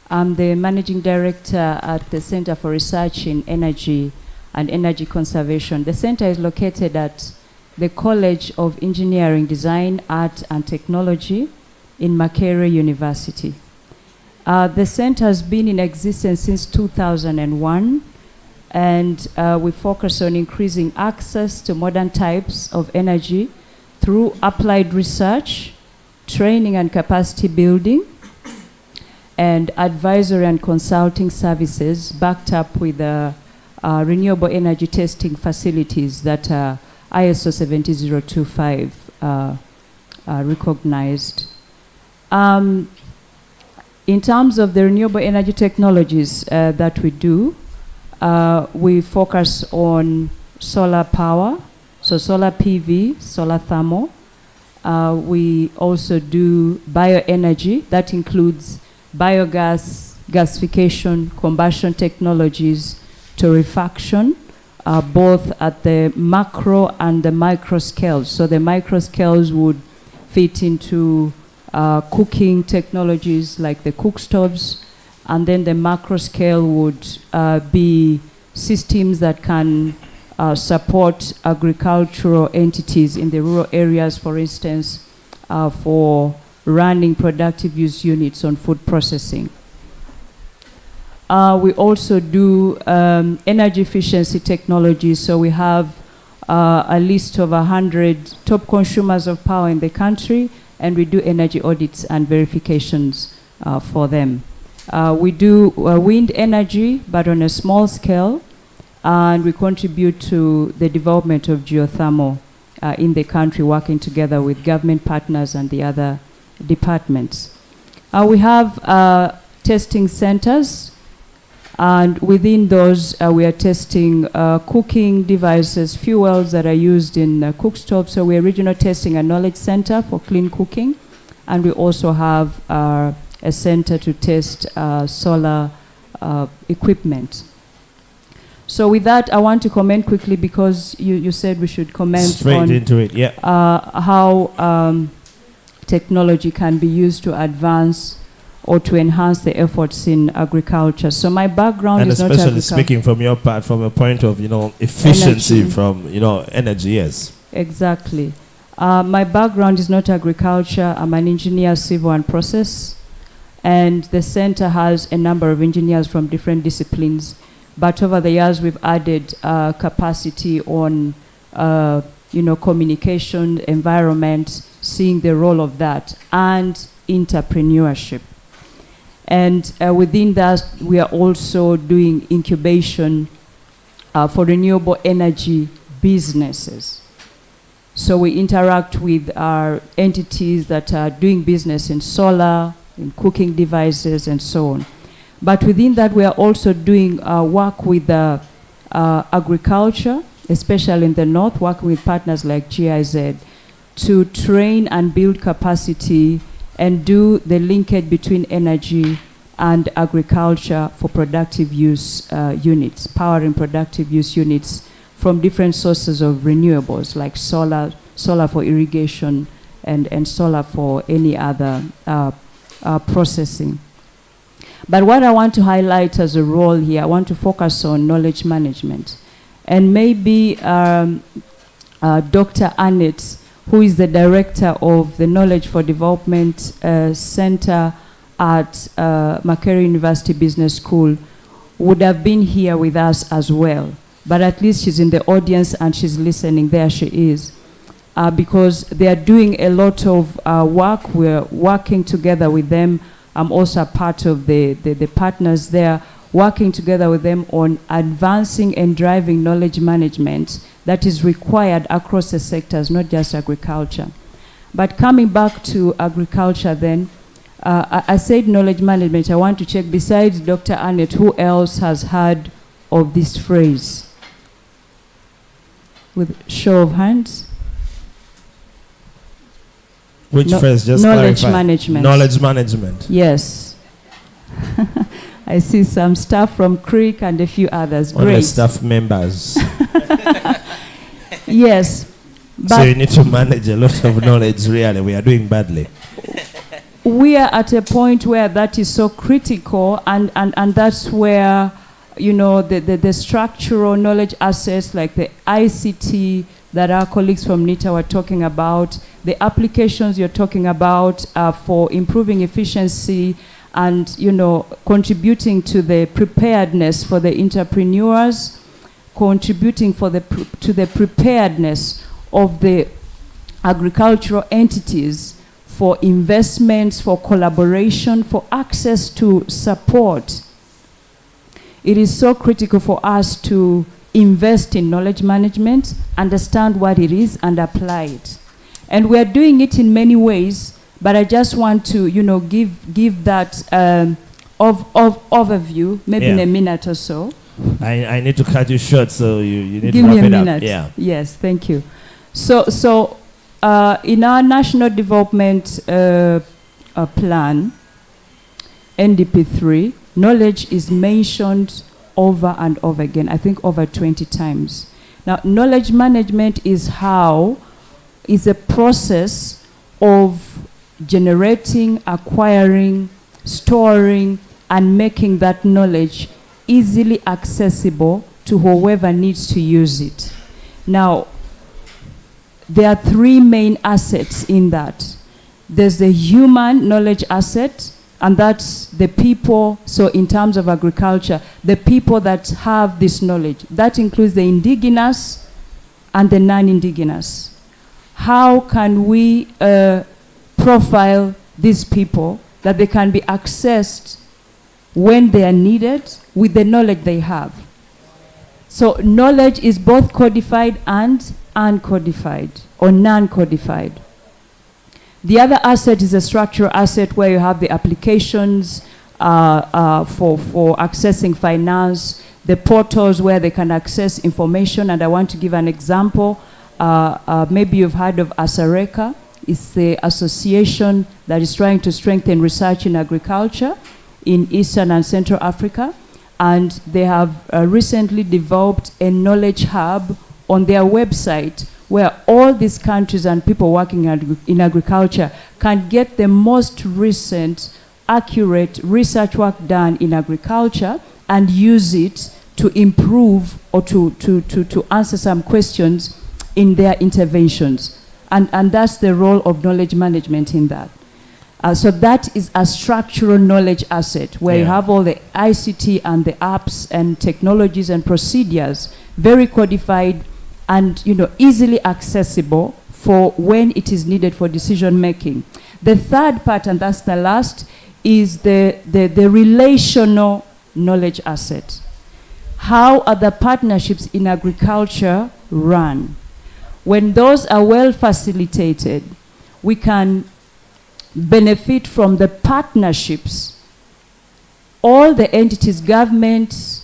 I'm the Managing Director at the Center for Research in Energy and Energy Conservation. The center is located at the College of Engineering, Design, Art and Technology in Makerere University. The center has been in existence since 2001, and we focus on increasing access to modern types of energy through applied research, training and capacity building, and advisory and consulting services backed up with renewable energy testing facilities that ISO 17025 recognized. In terms of the renewable energy technologies that we do, we focus on solar power, so solar PV, solar thermal. We also do bioenergy, that includes biogas, gasification, combustion technologies, torrefaction, both at the macro and the micro scales. So the micro scales would fit into cooking technologies like the cookstoves, and then the macro scale would be systems that can support agricultural entities in the rural areas, for instance, for running productive use units on food processing. We also do energy efficiency technologies, so we have a list of 100 top consumers of power in the country, and we do energy audits and verifications for them. We do wind energy, but on a small scale, and we contribute to the development of geothermal in the country, working together with government partners and the other departments. We have testing centers, and within those we are testing cooking devices, fuels that are used in cookstoves. So we're regional testing a knowledge center for clean cooking, and we also have a center to test solar equipment. So with that, I want to comment quickly, because you said we should comment straight on into it, yeah. How technology can be used to advance or to enhance the efforts in agriculture. So my background and is not especially agriculture. speaking from your part, from a point of, efficiency Energy. from, energy, yes. Exactly. My background is not agriculture. I'm an engineer, civil and process. And the center has a number of engineers from different disciplines. But over the years, we've added capacity on, communication, environment, seeing the role of that, and entrepreneurship. And within that, we are also doing incubation for renewable energy businesses. So we interact with our entities that are doing business in solar, in cooking devices, and so on. But within that, we are also doing work with agriculture, especially in the north, working with partners like GIZ to train and build capacity and do the linkage between energy and agriculture for productive use units, powering productive use units from different sources of renewables, like solar for irrigation, and solar for any other processing. But what I want to highlight as a role here, I want to focus on knowledge management. And maybe Dr. Annette, who is the director of the Knowledge for Development Center at Makerere University Business School, would have been here with us as well. But at least she's in the audience and she's listening. There she is. Because they are doing a lot of work. We're working together with them. I'm also a part of the partners there, working together with them on advancing and driving knowledge management that is required across the sectors, not just agriculture. But coming back to agriculture then, I said knowledge management. I want to check, besides Dr. Annette, who else has heard of this phrase? With show of hands. Which phrase? Just knowledge clarify. management. Knowledge management. Yes. I see some staff from Creek and a few others. Only Great. staff members. Yes. So you need to manage a lot of knowledge, really. We are doing badly. We are at a point where that is so critical, and that's where, the structural knowledge assets like the ICT that our colleagues from NITA were talking about, the applications you're talking about for improving efficiency and, contributing to the preparedness for the entrepreneurs, contributing to the preparedness of the agricultural entities for investments, for collaboration, for access to support. It is so critical for us to invest in knowledge management, understand what it is, and apply it. And we are doing it in many ways, but I just want to, give that overview, maybe in a minute or so. I need to cut you short, so you need Give to me wrap a it minute. up. Yeah. Yes, thank you. So in our National Development Plan, NDP3, knowledge is mentioned over and over again, I think over 20 times. Now, knowledge management is a process of generating, acquiring, storing, and making that knowledge easily accessible to whoever needs to use it. Now, there are three main assets in that. There's the human knowledge asset, and that's the people. So in terms of agriculture, the people that have this knowledge, that includes the indigenous and the non-indigenous. How can we profile these people that they can be accessed when they are needed with the knowledge they have? So knowledge is both codified and uncodified or non-codified. The other asset is a structural asset where you have the applications for accessing finance, the portals where they can access information. And I want to give an example. Maybe you've heard of ASARECA. It's the association that is trying to strengthen research in agriculture in Eastern and Central Africa. And they have recently developed a knowledge hub on their website where all these countries and people working in agriculture can get the most recent, accurate research work done in agriculture and use it to improve or to answer some questions in their interventions. And that's the role of knowledge management in that. So that is a structural knowledge asset where you have all the ICT and the apps and technologies and procedures very codified and easily accessible for when it is needed for decision making. The third part, and that's the last, is the relational knowledge asset. How are the partnerships in agriculture run? When those are well facilitated, we can benefit from the partnerships. All the entities, governments,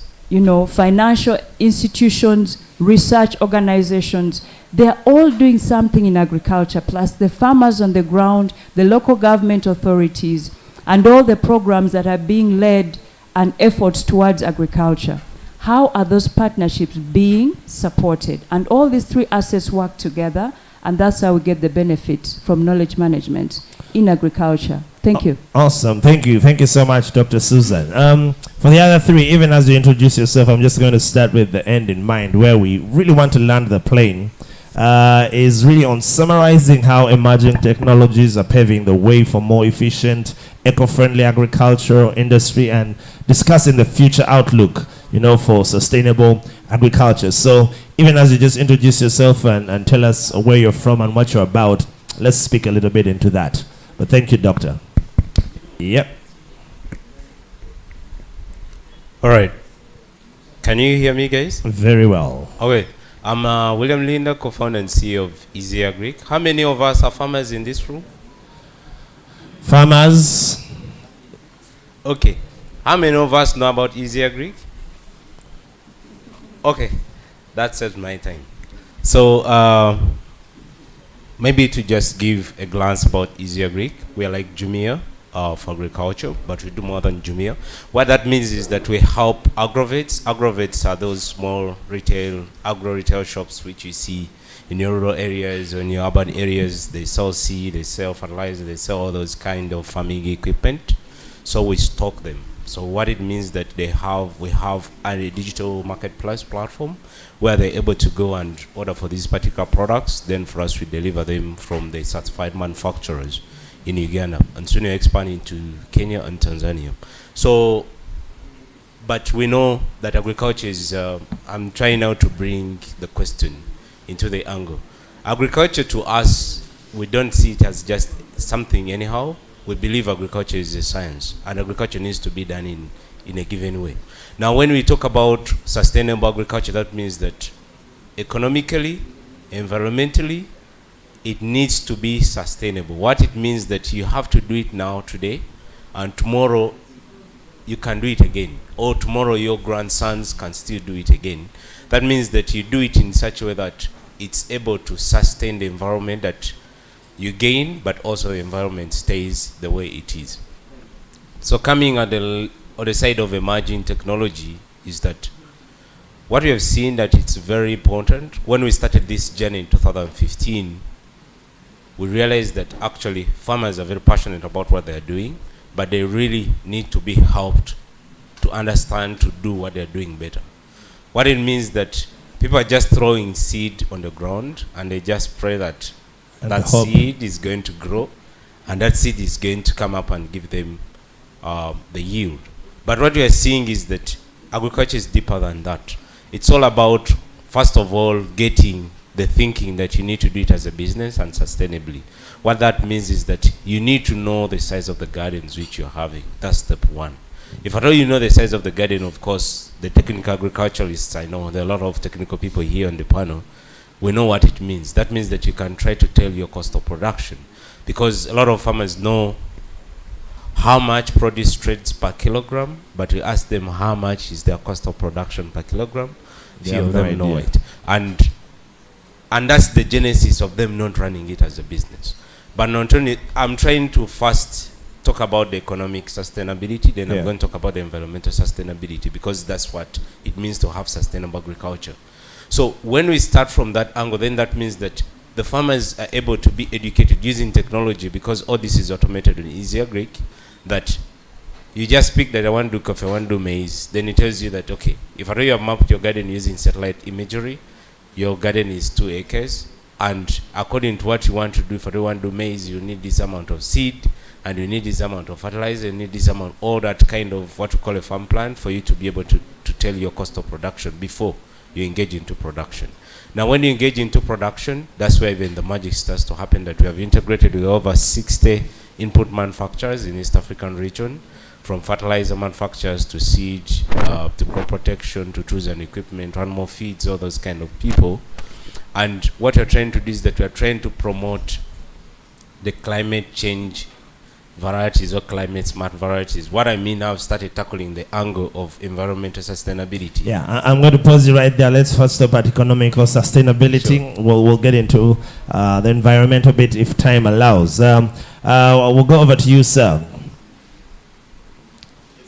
financial institutions, research organizations, they're all doing something in agriculture, plus the farmers on the ground, the local government authorities, and all the programs that are being led and efforts towards agriculture. How are those partnerships being supported? And all these three assets work together, and that's how we get the benefit from knowledge management in agriculture. Thank you. Awesome. Thank you. Thank you so much, Dr. Susan. For the other three, even as you introduce yourself, I'm just going to start with the end in mind, where we really want to land the plane, is really on summarizing how emerging technologies are paving the way for more efficient, eco-friendly agricultural industry and discussing the future outlook, for sustainable agriculture. So even as you just introduce yourself and tell us where you're from and what you're about, let's speak a little bit into that. But thank you, Doctor. Yep. All right. Can you hear me, guys? Very well. Okay. I'm William Linda, co-founder and CEO of Easy Agric. How many of us are farmers in this room? Farmers. Okay. How many of us know about Easy Agric? Okay. That's at my time. So maybe to just give a glance about Easy Agric, we are like Jumia for agriculture, but we do more than Jumia. What that means is that we help agrovets. Agrovets are those small agro-retail shops which you see in your rural areas or in your urban areas. They sell seed, they sell fertilizer, they sell all those kind of farming equipment. So we stock them. So what it means that we have a digital marketplace platform where they're able to go and order for these particular products. Then for us, we deliver them from the certified manufacturers in Uganda, and soon we're expanding to Kenya and Tanzania. So, but we know that agriculture is, I'm trying now to bring the question into the angle. Agriculture to us, we don't see it as just something anyhow. We believe agriculture is a science, and agriculture needs to be done in a given way. Now, when we talk about sustainable agriculture, that means that economically, environmentally, it needs to be sustainable. What it means that you have to do it now, today, and tomorrow you can do it again, or tomorrow your grandsons can still do it again. That means that you do it in such a way that it's able to sustain the environment that you gain, but also the environment stays the way it is. So coming on the side of emerging technology is that what we have seen that it's very important. When we started this journey in 2015, we realized that actually farmers are very passionate about what they're doing, but they really need to be helped to understand, to do what they're doing better. What it means that people are just throwing seed on the ground and they just pray that that seed is going to grow and that seed is going to come up and give them the yield. But what we are seeing is that agriculture is deeper than that. It's all about, first of all, getting the thinking that you need to do it as a business and sustainably. What that means is that you need to know the size of the gardens which you're having. That's step one. If at all you know the size of the garden, of course, the technical agriculturalists, I know there are a lot of technical people here on the panel, we know what it means. That means that you can try to tell your cost of production, because a lot of farmers know how much produce trades per kilogram, but you ask them how much is their cost of production per kilogram, few of them know it. And that's the genesis of them not running it as a business. But not only, I'm trying to first talk about the economic sustainability, then I'm going to talk about the environmental sustainability, because that's what it means to have sustainable agriculture. So when we start from that angle, then that means that the farmers are able to be educated using technology, because all this is automated in easier Greek, that you just pick that I want to do coffee, I want to do maize, then it tells you that, okay, if I know you have mapped your garden using satellite imagery, your garden is 2 acres, and according to what you want to do, if I want to do maize, you need this amount of seed, and you need this amount of fertilizer, you need this amount, all that kind of what we call a farm plan for you to be able to tell your cost of production before you engage into production. Now, when you engage into production, that's where even the magic starts to happen, that we have integrated with over 60 input manufacturers in East African region, from fertilizer manufacturers to seed, to crop protection, to tools and equipment, animal feeds, all those kind of people. And what we're trying to do is that we're trying to promote the climate change varieties or climate smart varieties. What I mean, I've started tackling the angle of environmental sustainability. Yeah, I'm going to pause you right there. Let's first stop at economical sustainability. Sure. We'll get into the environmental bit if time allows. We'll go over to you, sir.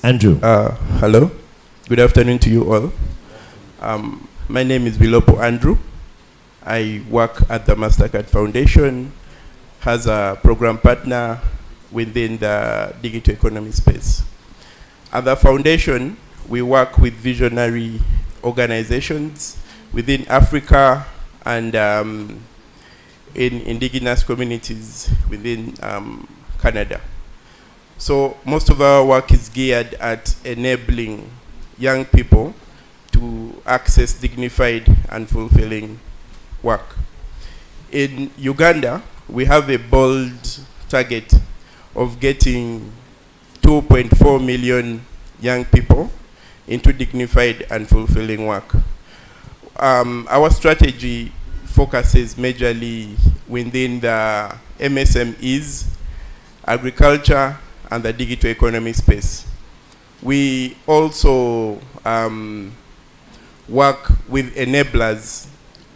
Andrew. Hello. Good afternoon to you all. My name is Vilopo Andrew. I work at the Mastercard Foundation as a program partner within the digital economy space. At the foundation, we work with visionary organizations within Africa and in indigenous communities within Canada. So most of our work is geared at enabling young people to access dignified and fulfilling work. In Uganda, we have a bold target of getting 2.4 million young people into dignified and fulfilling work. Our strategy focuses majorly within the MSMEs, agriculture, and the digital economy space. We also work with enablers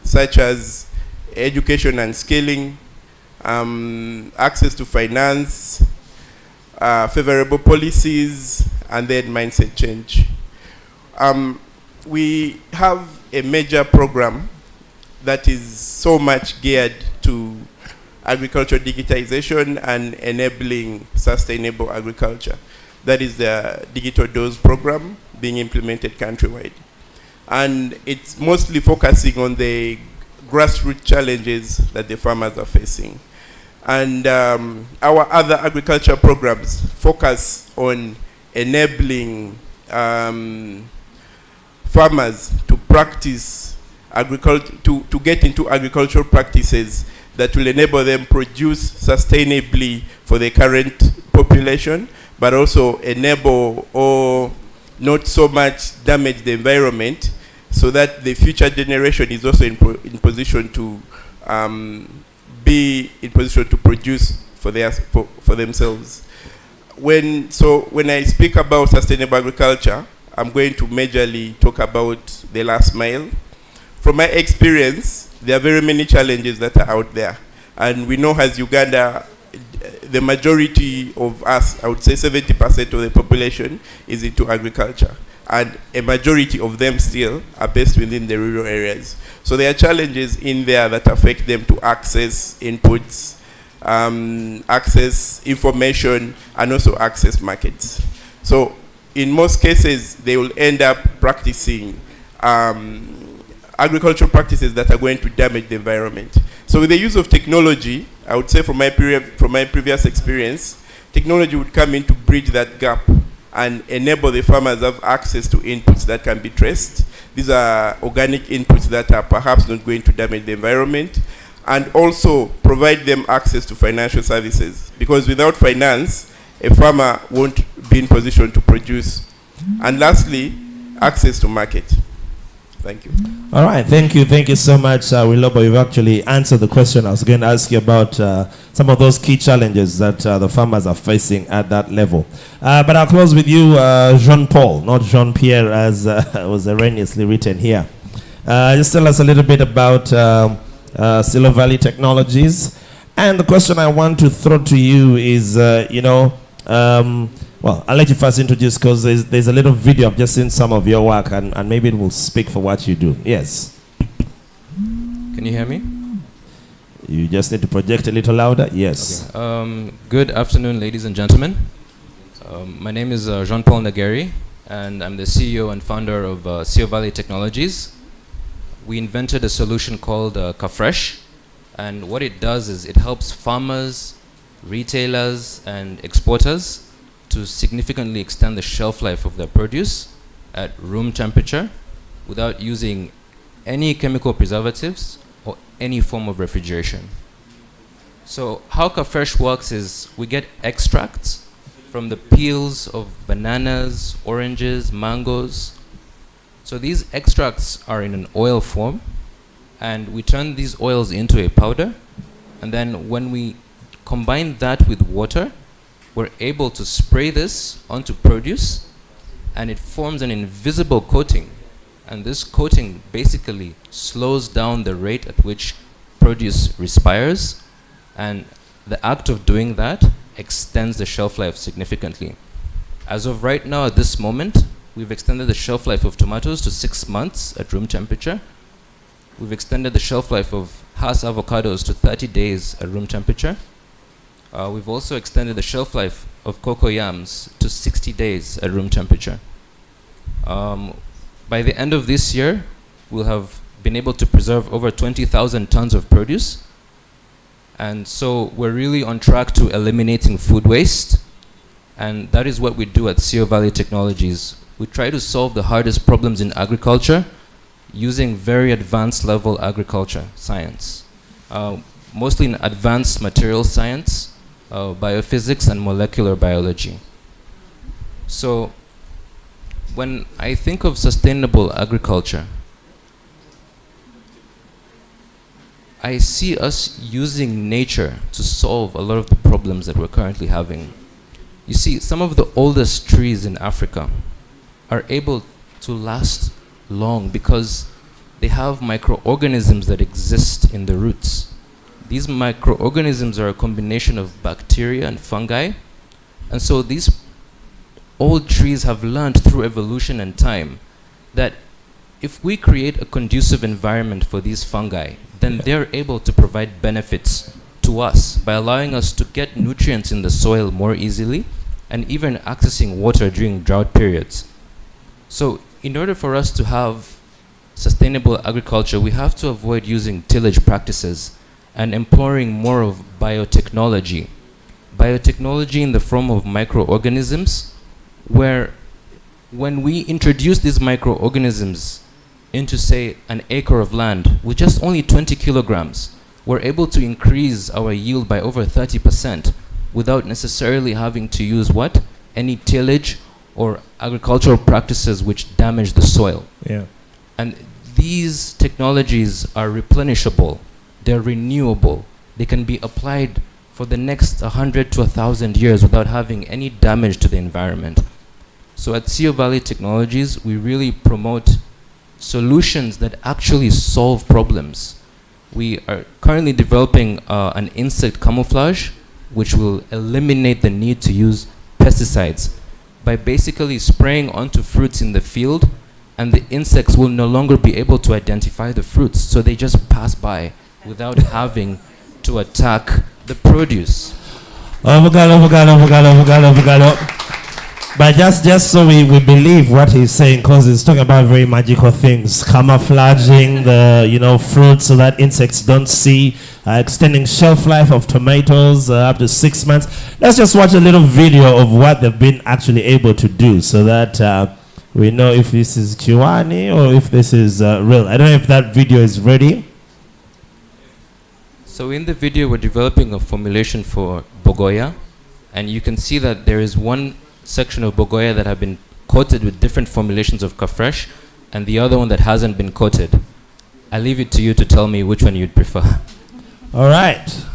such as education and skilling, access to finance, favorable policies, and then mindset change. We have a major program that is so much geared to agriculture digitization and enabling sustainable agriculture. That is the Digital Dose program being implemented countrywide. And it's mostly focusing on the grassroots challenges that the farmers are facing. And our other agriculture programs focus on enabling farmers to practice agriculture, to get into agricultural practices that will enable them produce sustainably for the current population, but also enable or not so much damage the environment, so that the future generation is also in position to be in position to produce for themselves. When I speak about sustainable agriculture, I'm going to majorly talk about the last mile. From my experience, there are very many challenges that are out there. And we know as Uganda, the majority of us, I would say 70% of the population is into agriculture. And a majority of them still are based within the rural areas. So there are challenges in there that affect them to access inputs, access information, and also access markets. So in most cases, they will end up practicing agricultural practices that are going to damage the environment. So with the use of technology, I would say from my previous experience, technology would come in to bridge that gap and enable the farmers to have access to inputs that can be traced. These are organic inputs that are perhaps not going to damage the environment, and also provide them access to financial services. Because without finance, a farmer won't be in position to produce. And lastly, access to market. Thank you. All right, thank you so much, Wilobo. You've actually answered the question I was going to ask you about some of those key challenges that the farmers are facing at that level. But I'll close with you, Jean-Paul, not Jean-Pierre, as was erroneously written here. Just tell us a little bit about Silo Valley Technologies. And the question I want to throw to you is, well, I'll let you first introduce, because there's a little video. I've just seen some of your work, and maybe it will speak for what you do. Yes. Can you hear me? You just need to project a little louder. Yes. Okay. Good afternoon, ladies and gentlemen. My name is Jean-Paul Nageri, and I'm the CEO and founder of Silo Valley Technologies. We invented a solution called Kafresh, and what it does is it helps farmers, retailers, and exporters to significantly extend the shelf life of their produce at room temperature without using any chemical preservatives or any form of refrigeration. So how Kafresh works is we get extracts from the peels of bananas, oranges, mangoes. So these extracts are in an oil form, and we turn these oils into a powder, and then when we combine that with water, we're able to spray this onto produce, and it forms an invisible coating. And this coating basically slows down the rate at which produce respires, and the act of doing that extends the shelf life significantly. As of right now, at this moment, we've extended the shelf life of tomatoes to 6 months at room temperature. We've extended the shelf life of Hass avocados to 30 days at room temperature. We've also extended the shelf life of cocoa yams to 60 days at room temperature. By the end of this year, we'll have been able to preserve over 20,000 tons of produce. And so we're really on track to eliminating food waste. And that is what we do at Silo Valley Technologies. We try to solve the hardest problems in agriculture using very advanced level agriculture science. Mostly in advanced material science, biophysics, and molecular biology. So when I think of sustainable agriculture, I see us using nature to solve a lot of the problems that we're currently having. You see, some of the oldest trees in Africa are able to last long because they have microorganisms that exist in the roots. These microorganisms are a combination of bacteria and fungi. And so these old trees have learned through evolution and time that if we create a conducive environment for these fungi, then they're able to provide benefits to us by allowing us to get nutrients in the soil more easily and even accessing water during drought periods. So in order for us to have sustainable agriculture, we have to avoid using tillage practices and employing more of biotechnology. Biotechnology in the form of microorganisms, where when we introduce these microorganisms into, say, an acre of land with just only 20 kilograms, we're able to increase our yield by over 30% without necessarily having to use what? Any tillage or agricultural practices which damage the soil. Yeah. And these technologies are replenishable. They're renewable. they can be applied for the next 100 to 1,000 years without having any damage to the environment. So at Sio Valley Technologies, we really promote solutions that actually solve problems. We are currently developing an insect camouflage, which will eliminate the need to use pesticides by basically spraying onto fruits in the field, and the insects will no longer be able to identify the fruits, so they just pass by without having to attack the produce. But just so we believe what he's saying, because he's talking about very magical things, camouflaging the fruits so that insects don't see, extending shelf life of tomatoes up to 6 months. Let's just watch a little video of what they've been actually able to do, so that we know if this is Chiwani or if this is real. I don't know if that video is ready. So in the video, we're developing a formulation for Bogoya, and you can see that there is one section of Bogoya that have been coated with different formulations of Kafresh, and the other one that hasn't been coated. I leave it to you to tell me which one you'd prefer. All right.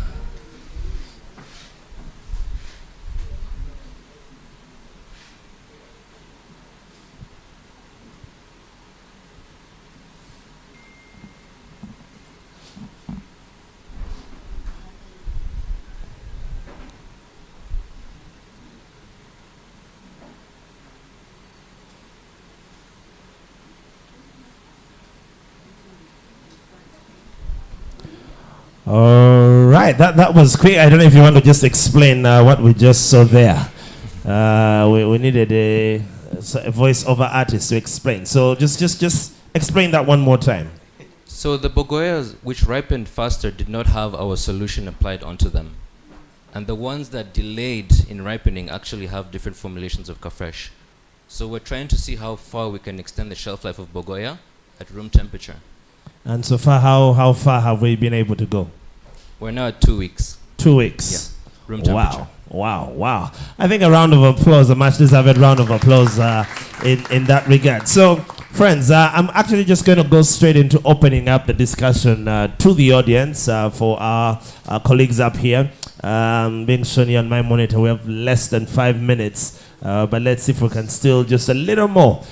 All right, that was quick. I don't know if you want to just explain what we just saw there. We needed a voice-over artist to explain. So just explain that one more time. So the Bogoyas which ripened faster did not have our solution applied onto them. And the ones that delayed in ripening actually have different formulations of Kafresh. So we're trying to see how far we can extend the shelf life of Bogoya at room temperature. And so far, how far have we been able to go? We're now at 2 weeks. 2 weeks. Yeah. Room temperature. Wow. I think a round of applause, a much deserved round of applause in that regard. So, friends, I'm actually just going to go straight into opening up the discussion to the audience for our colleagues up here. Being shown here on my monitor, we have less than 5 minutes. But let's see if we can still just a little more.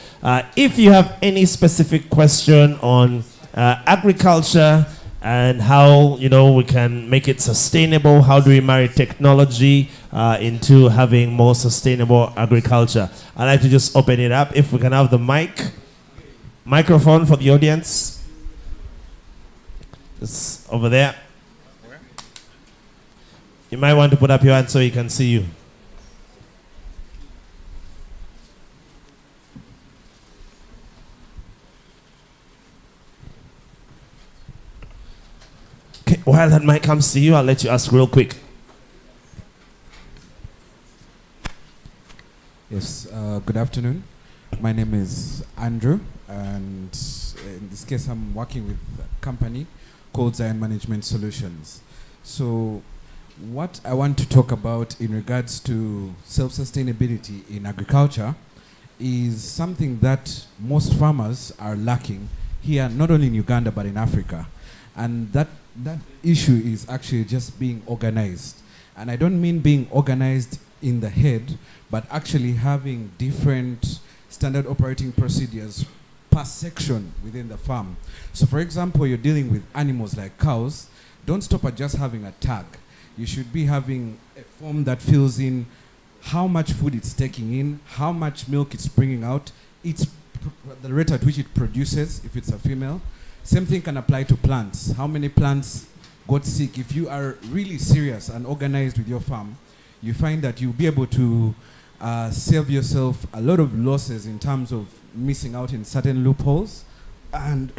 If you have any specific question on agriculture and how we can make it sustainable, how do we marry technology into having more sustainable agriculture, I'd like to just open it up. If we can have the microphone for the audience, it's over there. You might want to put up your hand so he can see you. While that mic comes to you, I'll let you ask real quick. Yes, good afternoon. My name is Andrew, and in this case, I'm working with a company called Zion Management Solutions. So what I want to talk about in regards to self-sustainability in agriculture is something that most farmers are lacking here, not only in Uganda, but in Africa. And that issue is actually just being organized. And I don't mean being organized in the head, but actually having different standard operating procedures per section within the farm. So for example, you're dealing with animals like cows, don't stop at just having a tag. You should be having a form that fills in how much food it's taking in, how much milk it's bringing out, the rate at which it produces, if it's a female. Same thing can apply to plants. How many plants got sick? If you are really serious and organized with your farm, you find that you'll be able to save yourself a lot of losses in terms of missing out in certain loopholes, and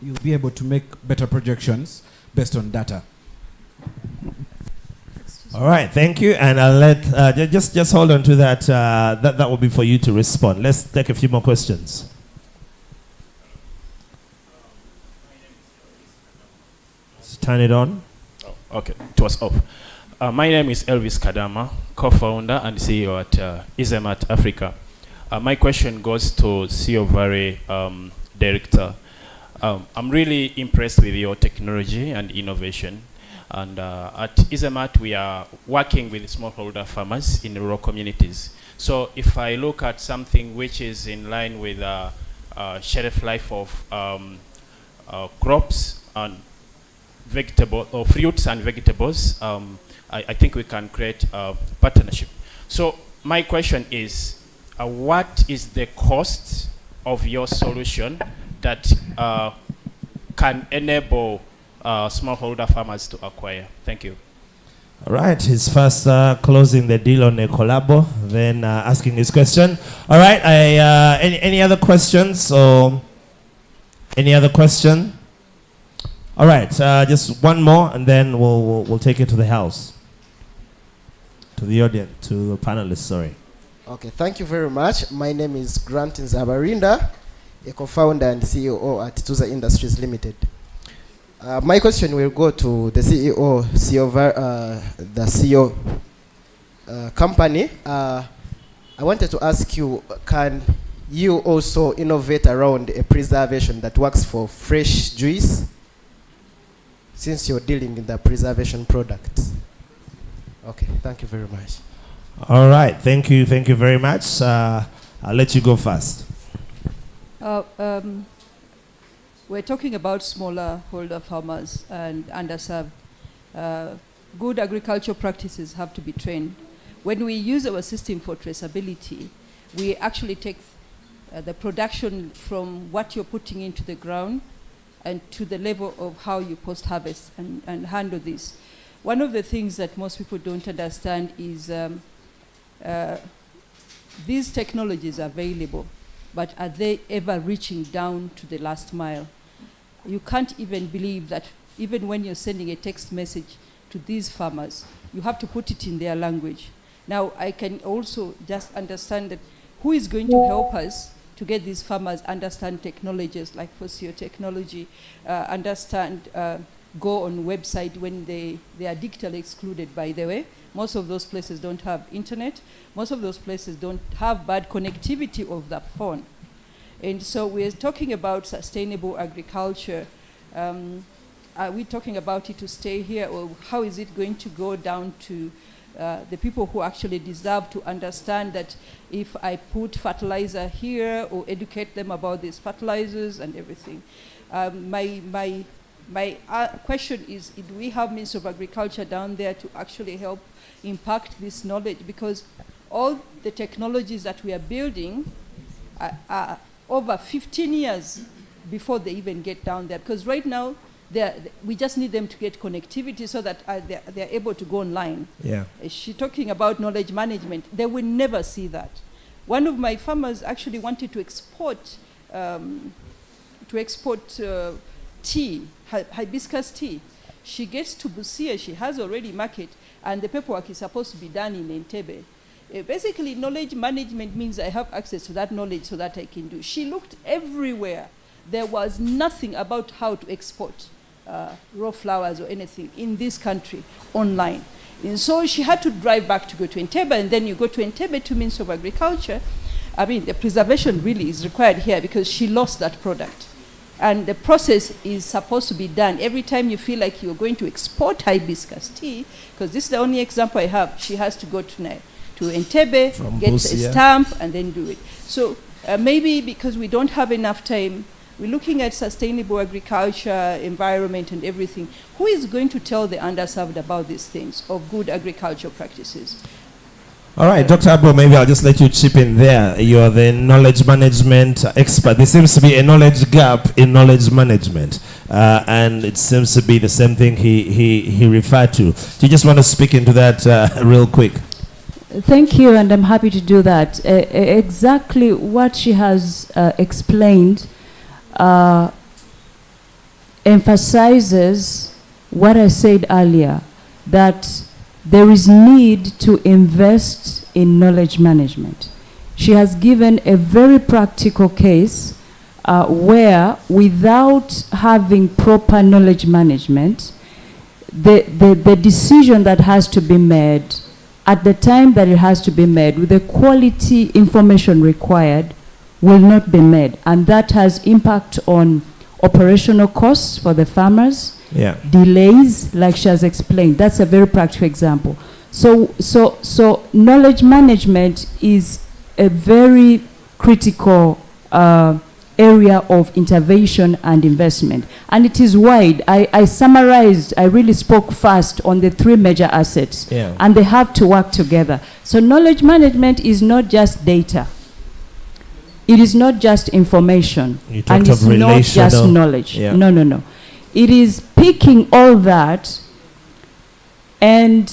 you'll be able to make better projections based on data. All right, thank you. And I'll let, just hold on to that. That will be for you to respond. Let's take a few more questions. Turn it on. Oh, okay, it was off. My name is Elvis Kadama, co-founder and CEO at Izemat Africa. My question goes to CEO Valley director. I'm really impressed with your technology and innovation. And at Izemat, we are working with smallholder farmers in rural communities. So if I look at something which is in line with shelf life of crops and vegetable or fruits and vegetables, I think we can create a partnership. So my question is, what is the cost of your solution that can enable smallholder farmers to acquire? Thank you. All right, he's first closing the deal on a collabo, then asking his question. All right, any other questions or any other question? All right, just one more, and then we'll take it to the house, to the audience, to the panelists. Sorry. Okay, thank you very much. My name is Grant Nzabarinda, a co-founder and CEO at Tuza Industries Limited. My question will go to the CEO company. I wanted to ask you, can you also innovate around a preservation that works for fresh juice, since you're dealing in the preservation products? Okay, thank you very much. All right, thank you very much. I'll let you go first. We're talking about smaller holder farmers and underserved. Good agricultural practices have to be trained. When we use our system for traceability, we actually take the production from what you're putting into the ground and to the level of how you post-harvest and handle this. One of the things that most people don't understand is these technologies are available, but are they ever reaching down to the last mile? You can't even believe that even when you're sending a text message to these farmers, you have to put it in their language. Now, I can also just understand that who is going to help us to get these farmers understand technologies like Fossil technology, go on website when they are digitally excluded, by the way. Most of those places don't have internet. Most of those places don't have bad connectivity of the phone. And so we're talking about sustainable agriculture. Are we talking about it to stay here, or how is it going to go down to the people who actually deserve to understand that if I put fertilizer here or educate them about these fertilizers and everything? My question is, do we have means of agriculture down there to actually help impact this knowledge? Because all the technologies that we are building are over 15 years before they even get down there. Because right now, we just need them to get connectivity so that they're able to go online. Yeah. She's talking about knowledge management. They will never see that. One of my farmers actually wanted to export tea, hibiscus tea. She gets to Busia, she has already market, and the paperwork is supposed to be done in Entebbe. Basically, knowledge management means I have access to that knowledge so that I can do. She looked everywhere. There was nothing about how to export raw flowers or anything in this country online. And so she had to drive back to go to Entebbe, and then you go to Entebbe to Ministry of Agriculture. I mean, the preservation really is required here because she lost that product. And the process is supposed to be done. Every time you feel like you're going to export hibiscus tea, because this is the only example I have, she has to go to Entebbe, get a stamp, and then do it. So maybe because we don't have enough time, we're looking at sustainable agriculture, environment, and everything. Who is going to tell the underserved about these things of good agricultural practices? All right, Dr. Abo, maybe I'll just let you chip in there. You're the knowledge management expert. There seems to be a knowledge gap in knowledge management, and it seems to be the same thing he referred to. Do you just want to speak into that real quick? Thank you, and I'm happy to do that. Exactly what she has explained emphasizes what I said earlier, that there is need to invest in knowledge management. She has given a very practical case where, without having proper knowledge management, the decision that has to be made at the time that it has to be made with the quality information required will not be made. And that has impact on operational costs for the farmers, Yeah. delays, like she has explained. That's a very practical example. So knowledge management is a very critical area of intervention and investment. And it is wide. I summarized, I really spoke fast on the 3 major assets. Yeah. And they have to work together. So knowledge management is not just data. It is not just information. You And talked it's of not just relational. knowledge. Yeah. No. It is picking all that and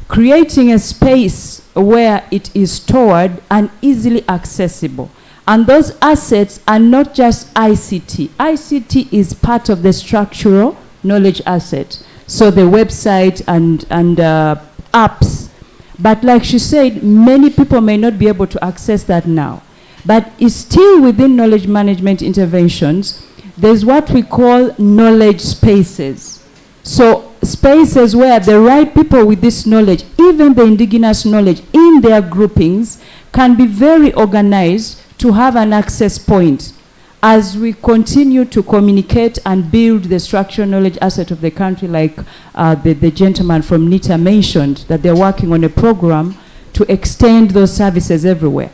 creating a space where it is stored and easily accessible. And those assets are not just ICT. ICT is part of the structural knowledge asset. So the website and apps. But like she said, many people may not be able to access that now. But it's still within knowledge management interventions. There's what we call knowledge spaces. So spaces where the right people with this knowledge, even the indigenous knowledge in their groupings, can be very organized to have an access point as we continue to communicate and build the structural knowledge asset of the country, like the gentleman from NITA mentioned, that they're working on a program to extend those services everywhere.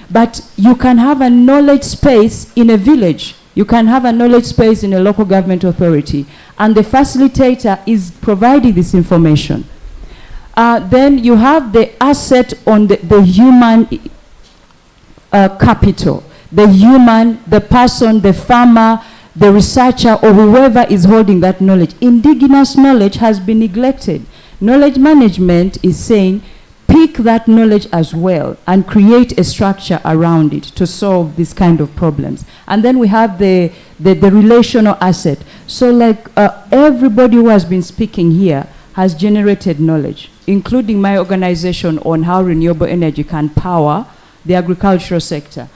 But you can have a knowledge space in a village. You can have a knowledge space in a local government authority, and the facilitator is providing this information. Then you have the asset on the human capital, the person, the farmer, the researcher, or whoever is holding that knowledge. Indigenous knowledge has been neglected. Knowledge management is saying, pick that knowledge as well and create a structure around it to solve this kind of problems. And then we have the relational asset. So like everybody who has been speaking here has generated knowledge, including my organization on how renewable energy can power the agricultural sector.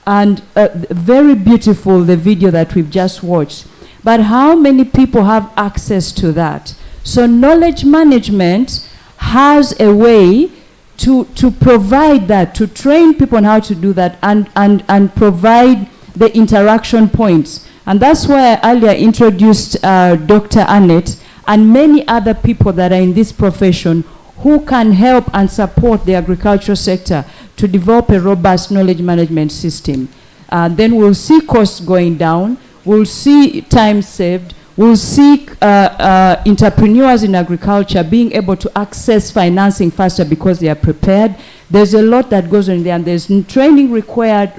And very beautiful, the video that we've just watched. But how many people have access to that? So knowledge management has a way to provide that, to train people on how to do that, and provide the interaction points. And that's why I earlier introduced Dr. Annette and many other people that are in this profession who can help and support the agricultural sector to develop a robust knowledge management system. Then we'll see costs going down, we'll see time saved, we'll see entrepreneurs in agriculture being able to access financing faster because they are prepared. There's a lot that goes on there, and there's training required.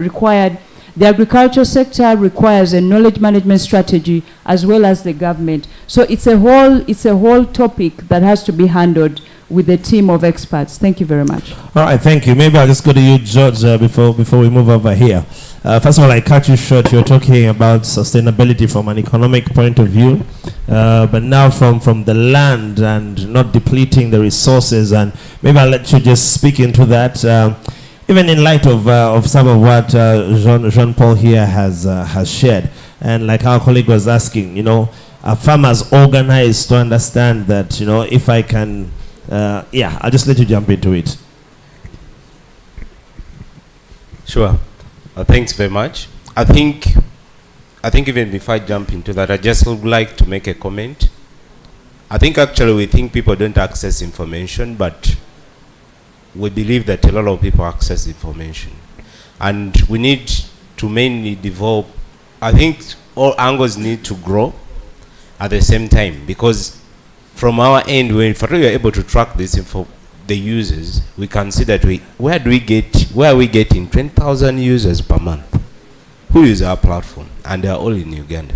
The agricultural sector requires a knowledge management strategy as well as the government. So it's a whole topic that has to be handled with a team of experts. Thank you very much. All right, thank you. Maybe I'll just go to you, George, before we move over here. First of all, I cut you short. You're talking about sustainability from an economic point of view, but now from the land and not depleting the resources. And maybe I'll let you just speak into that, even in light of some of what Jean-Paul here has shared. And like our colleague was asking, are farmers organized to understand that, if I can, I'll just let you jump into it. Sure. Thanks very much. I think even before I jump into that, I just would like to make a comment. I think actually we think people don't access information, but we believe that a lot of people access information. And we need to mainly develop, I think all angles need to grow at the same time, because from our end, when we are able to track this info, the users, we can see that where are we getting 20,000 users per month who use our platform, and they are all in Uganda.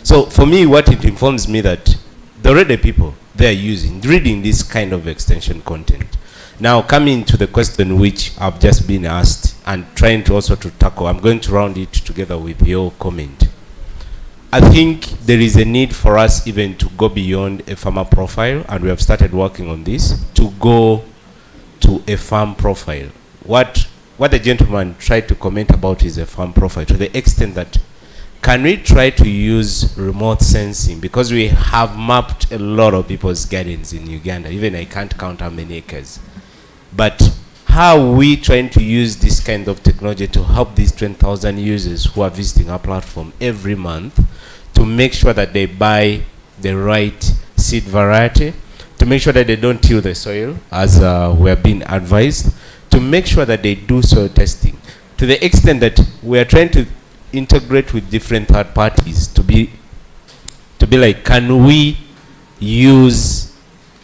So for me, what it informs me that the already people they are reading this kind of extension content. Now coming to the question which I've just been asked and trying to also to tackle, I'm going to round it together with your comment. I think there is a need for us even to go beyond a farmer profile, and we have started working on this, to go to a farm profile. What the gentleman tried to comment about is a farm profile, to the extent that can we try to use remote sensing, because we have mapped a lot of people's gardens in Uganda. Even I can't count how many acres. But how are we trying to use this kind of technology to help these 20,000 users who are visiting our platform every month to make sure that they buy the right seed variety, to make sure that they don't till the soil as we are being advised, to make sure that they do soil testing, to the extent that we are trying to integrate with different third parties to be like, can we use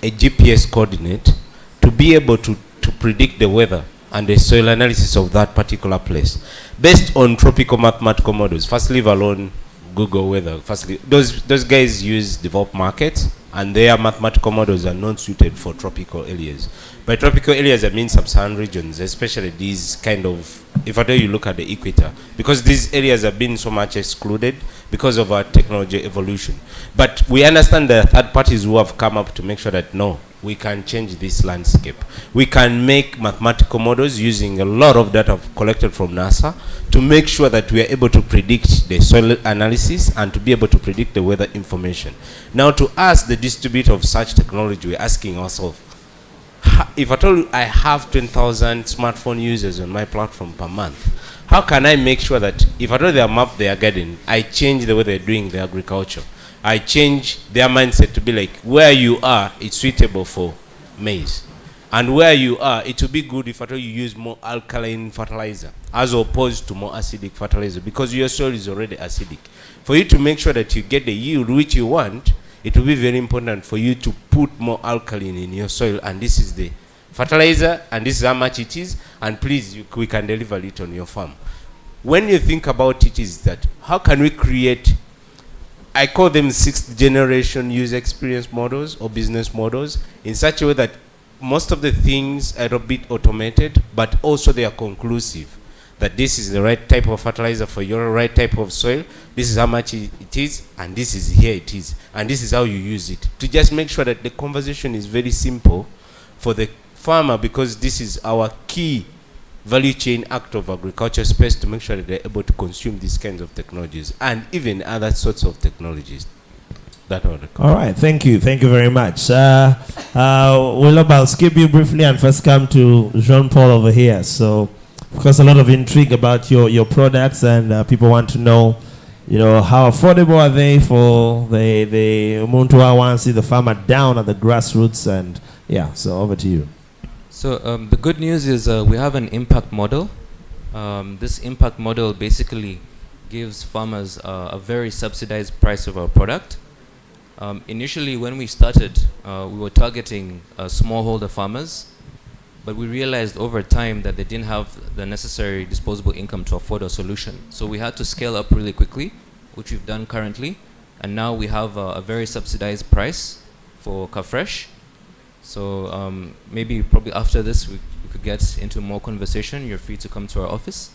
a GPS coordinate to be able to predict the weather and the soil analysis of that particular place based on tropical mathematical models. First, leave alone Google weather. Firstly, those guys use developed markets, and their mathematical models are not suited for tropical areas. By tropical areas, I mean sub-Saharan regions, especially these kind of, if at all you look at the equator, because these areas have been so much excluded because of our technology evolution. But we understand the third parties who have come up to make sure that no, we can change this landscape. We can make mathematical models using a lot of data collected from NASA to make sure that we are able to predict the soil analysis and to be able to predict the weather information. Now, to us, the distributor of such technology, we're asking ourselves, if at all I have 10,000 smartphone users on my platform per month, how can I make sure that if at all they are mapped their garden, I change the way they're doing their agriculture? I change their mindset to be like, where you are, it's suitable for maize. And where you are, it will be good if at all you use more alkaline fertilizer as opposed to more acidic fertilizer, because your soil is already acidic. For you to make sure that you get the yield which you want, it will be very important for you to put more alkaline in your soil, and this is the fertilizer, and this is how much it is, and please, we can deliver it on your farm. When you think about it, is that how can we create, I call them sixth generation user experience models or business models, in such a way that most of the things are a bit automated, but also they are conclusive. That this is the right type of fertilizer for your right type of soil, this is how much it is, and this is here it is, and this is how you use it. To just make sure that the conversation is very simple for the farmer, because this is our key value chain act of agriculture space, to make sure that they're able to consume these kinds of technologies and even other sorts of technologies. All right, thank you very much. Willow, I'll skip you briefly and first come to Jean-Paul over here. So, of course, a lot of intrigue about your products, and people want to know, how affordable are they for the Umuntu Awansi, the farmer down at the grassroots, and yeah, so over to you. So the good news is we have an impact model. This impact model basically gives farmers a very subsidized price of our product. Initially, when we started, we were targeting smallholder farmers, but we realized over time that they didn't have the necessary disposable income to afford a solution. So we had to scale up really quickly, which we've done currently, and now we have a very subsidized price for Kafresh. So probably after this, we could get into more conversation. You're free to come to our office,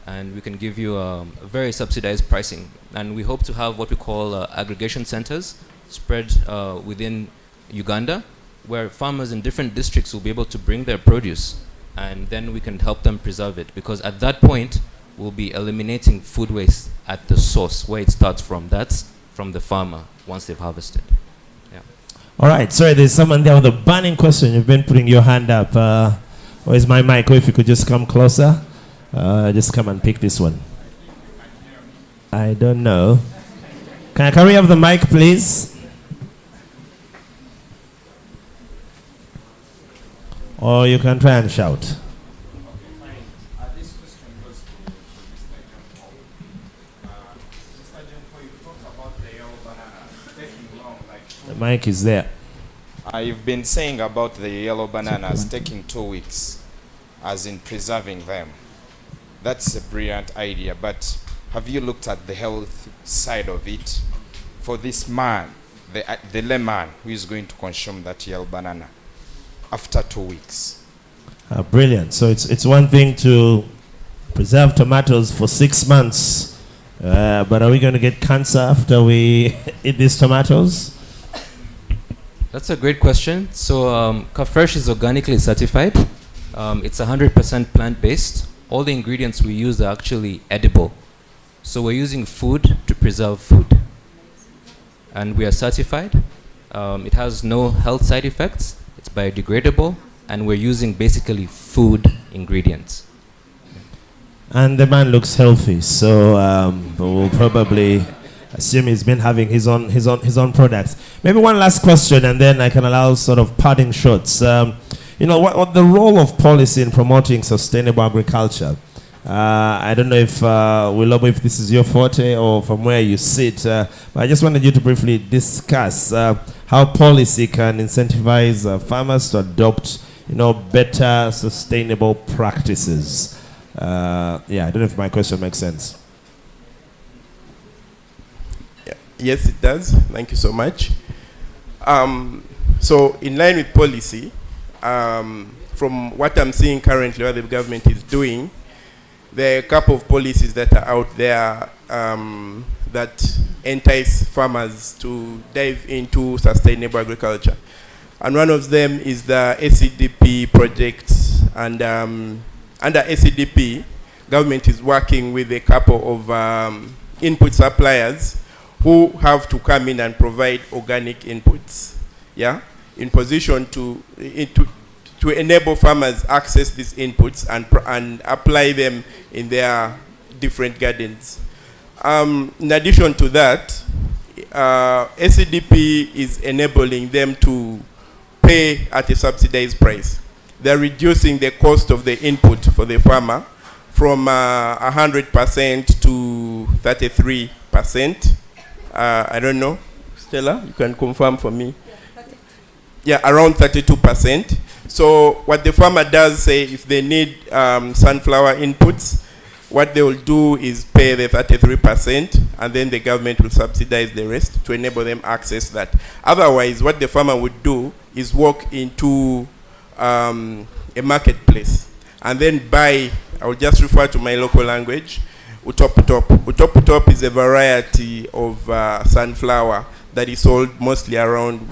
and we can give you a very subsidized pricing. And we hope to have what we call aggregation centers spread within Uganda, where farmers in different districts will be able to bring their produce, and then we can help them preserve it, because at that point we'll be eliminating food waste at the source where it starts from. That's from the farmer once they've harvested. Yeah. All right, sorry, there's someone there with a burning question. You've been putting your hand up. Where's my mic? If you could just come closer, just come and pick this one. I don't know. Can we have the mic, please? Or you can try and shout. This question goes to Mr. John Paul. Mr. John Paul, you talked about the yellow banana taking long. The mic is there. You've been saying about the yellow bananas taking 2 weeks, as in preserving them. That's a brilliant idea, but have you looked at the health side of it for this man, the layman who is going to consume that yellow banana after 2 weeks? Brilliant. So it's one thing to preserve tomatoes for 6 months, but are we going to get cancer after we eat these tomatoes? That's a great question. So Kafresh is organically certified. It's 100% plant-based. All the ingredients we use are actually edible. So we're using food to preserve food. And we are certified. It has no health side effects. It's biodegradable. And we're using basically food ingredients. And the man looks healthy, so we'll probably assume he's been having his own products. Maybe one last question, and then I can allow sort of parting shots. What the role of policy in promoting sustainable agriculture? I don't know if Willow, if this is your forte or from where you sit, but I just wanted you to briefly discuss how policy can incentivize farmers to adopt, better sustainable practices. I don't know if my question makes sense. Yes, it does. Thank you so much. So in line with policy, from what I'm seeing currently, what the government is doing, there are a couple of policies that are out there that entice farmers to dive into sustainable agriculture. And one of them is the ACDP project. And under ACDP, government is working with a couple of input suppliers who have to come in and provide organic inputs, in position to enable farmers access these inputs and apply them in their different gardens. In addition to that, ACDP is enabling them to pay at a subsidized price. They're reducing the cost of the input for the farmer from 100% to 33%. I don't know, Stella, you can confirm for me. Yeah, around 32%. So what the farmer does say, if they need sunflower inputs, what they will do is pay the 33%, and then the government will subsidize the rest to enable them access that. Otherwise, what the farmer would do is walk into a marketplace and then buy, I will just refer to my local language, utop. Utop is a variety of sunflower that is sold mostly around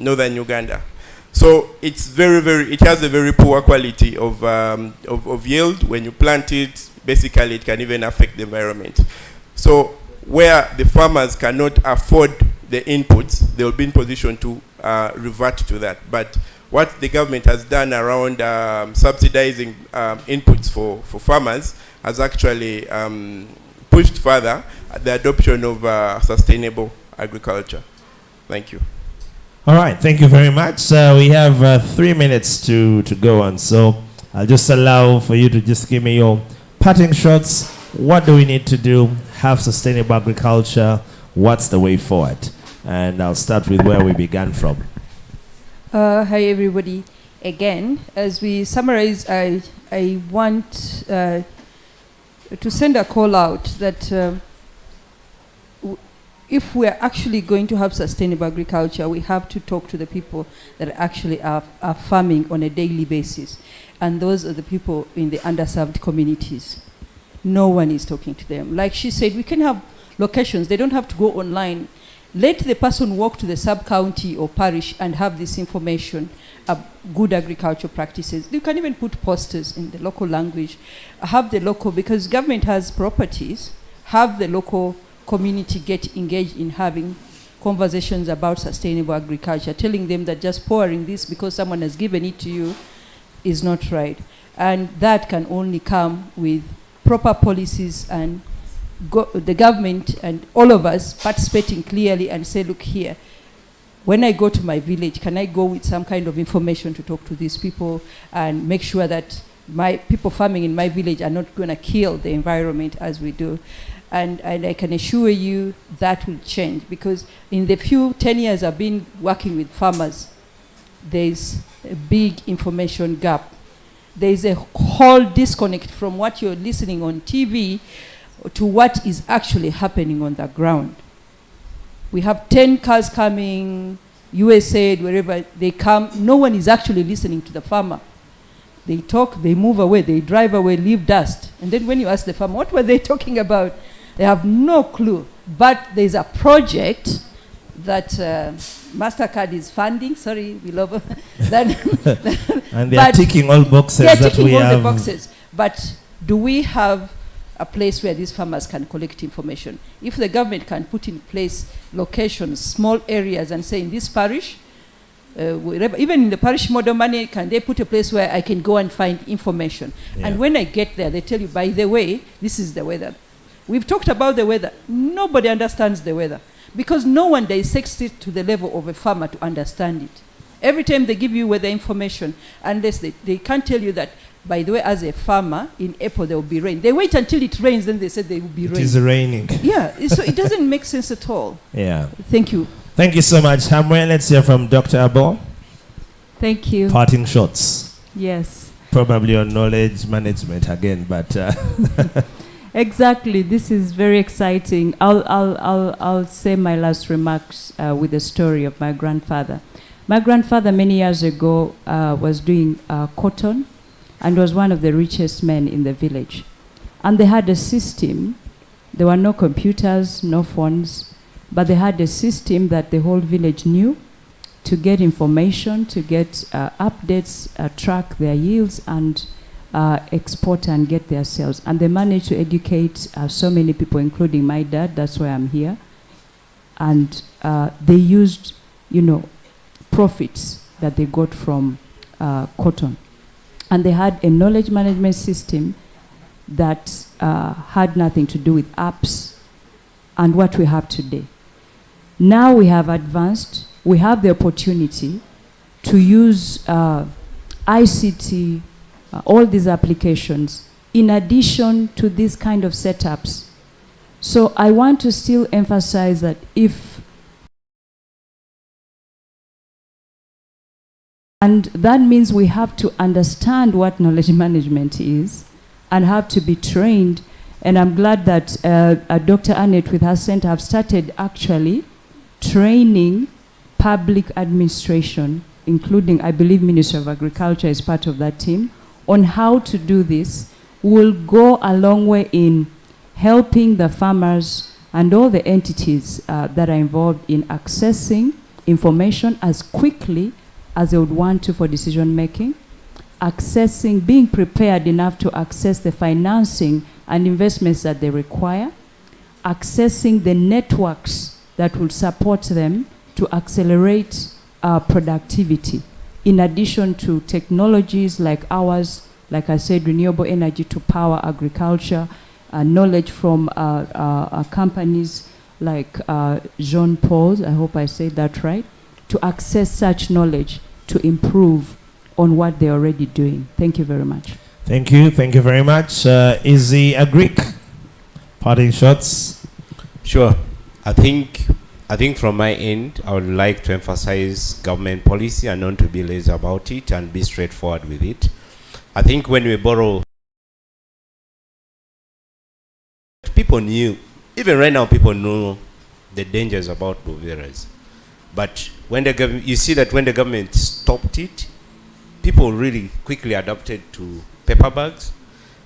northern Uganda. So it's it has a very poor quality of yield. When you plant it, basically it can even affect the environment. So where the farmers cannot afford the inputs, they will be in position to revert to that. But what the government has done around subsidizing inputs for farmers has actually pushed further the adoption of sustainable agriculture. Thank you. All right, thank you very much. We have 3 minutes to go on, so I'll just allow for you to just give me your parting shots. What do we need to do? Have sustainable agriculture. What's the way forward? And I'll start with where we began from. Hi, everybody. Again, as we summarize, I want to send a call out that if we're actually going to have sustainable agriculture, we have to talk to the people that actually are farming on a daily basis. And those are the people in the underserved communities. No one is talking to them. Like she said, we can have locations. They don't have to go online. Let the person walk to the sub-county or parish and have this information of good agricultural practices. You can even put posters in the local language. Have the local, because government has properties, have the local community get engaged in having conversations about sustainable agriculture, telling them that just pouring this because someone has given it to you is not right. And that can only come with proper policies and the government and all of us participating clearly and say, look here, when I go to my village, can I go with some kind of information to talk to these people and make sure that my people farming in my village are not going to kill the environment as we do. And I can assure you that will change, because in the few 10 years I've been working with farmers, there's a big information gap. There's a whole disconnect from what you're listening on TV to what is actually happening on the ground. We have 10 cars coming, USAID, wherever they come, no one is actually listening to the farmer. They talk, they move away, they drive away, leave dust. And then when you ask the farmer, what were they talking about? They have no clue. But there's a project that MasterCard is funding. Sorry, we love that. And they are ticking all boxes they are that ticking we all have. the boxes. But do we have a place where these farmers can collect information? If the government can put in place locations, small areas, and say in this parish, Even in the parish model money, can they put a place where I can go and find information? Yeah. And when I get there, they tell you, by the way, this is the weather. We've talked about the weather. Nobody understands the weather because no one dissects it to the level of a farmer to understand it. Every time they give you weather information, unless they can't tell you that, by the way, as a farmer, in April there will be rain. They wait until it rains, then they say there will be rain. It is raining. Yeah, so it doesn't make sense at all. Yeah. Thank you. Thank you so much, Hamwe. Let's hear from Dr. Abo. Thank you. Parting shots. Yes. Probably on knowledge management again, but exactly. This is very exciting. I'll say my last remarks with the story of my grandfather. My grandfather many years ago was doing cotton and was one of the richest men in the village. And they had a system. There were no computers, no phones, but they had a system that the whole village knew to get information, to get updates, track their yields, and export and get their sales. And they managed to educate so many people, including my dad. That's why I'm here. And they used, profits that they got from cotton. And they had a knowledge management system that had nothing to do with apps and what we have today. Now we have advanced. We have the opportunity to use ICT, all these applications, in addition to these kind of setups. So I want to still emphasize that and that means we have to understand what knowledge management is and have to be trained. And I'm glad that Dr. Annette with her center have started actually training public administration, including, I believe, Ministry of Agriculture is part of that team, on how to do this. Will go a long way in helping the farmers and all the entities that are involved in accessing information as quickly as they would want to for decision making, being prepared enough to access the financing and investments that they require, accessing the networks that will support them to accelerate productivity, in addition to technologies like ours, like I said, renewable energy to power agriculture, knowledge from companies like Jean Paul's, I hope I said that right, to access such knowledge to improve on what they're already doing. Thank you very much. Thank you very much. Is he a Greek? Parting shots? Sure. I think from my end, I would like to emphasize government policy and not to be lazy about it and be straightforward with it. I think when we borrow, people knew, even right now people know the dangers about Boveras. But when you see that when the government stopped it, people really quickly adopted to paper bags.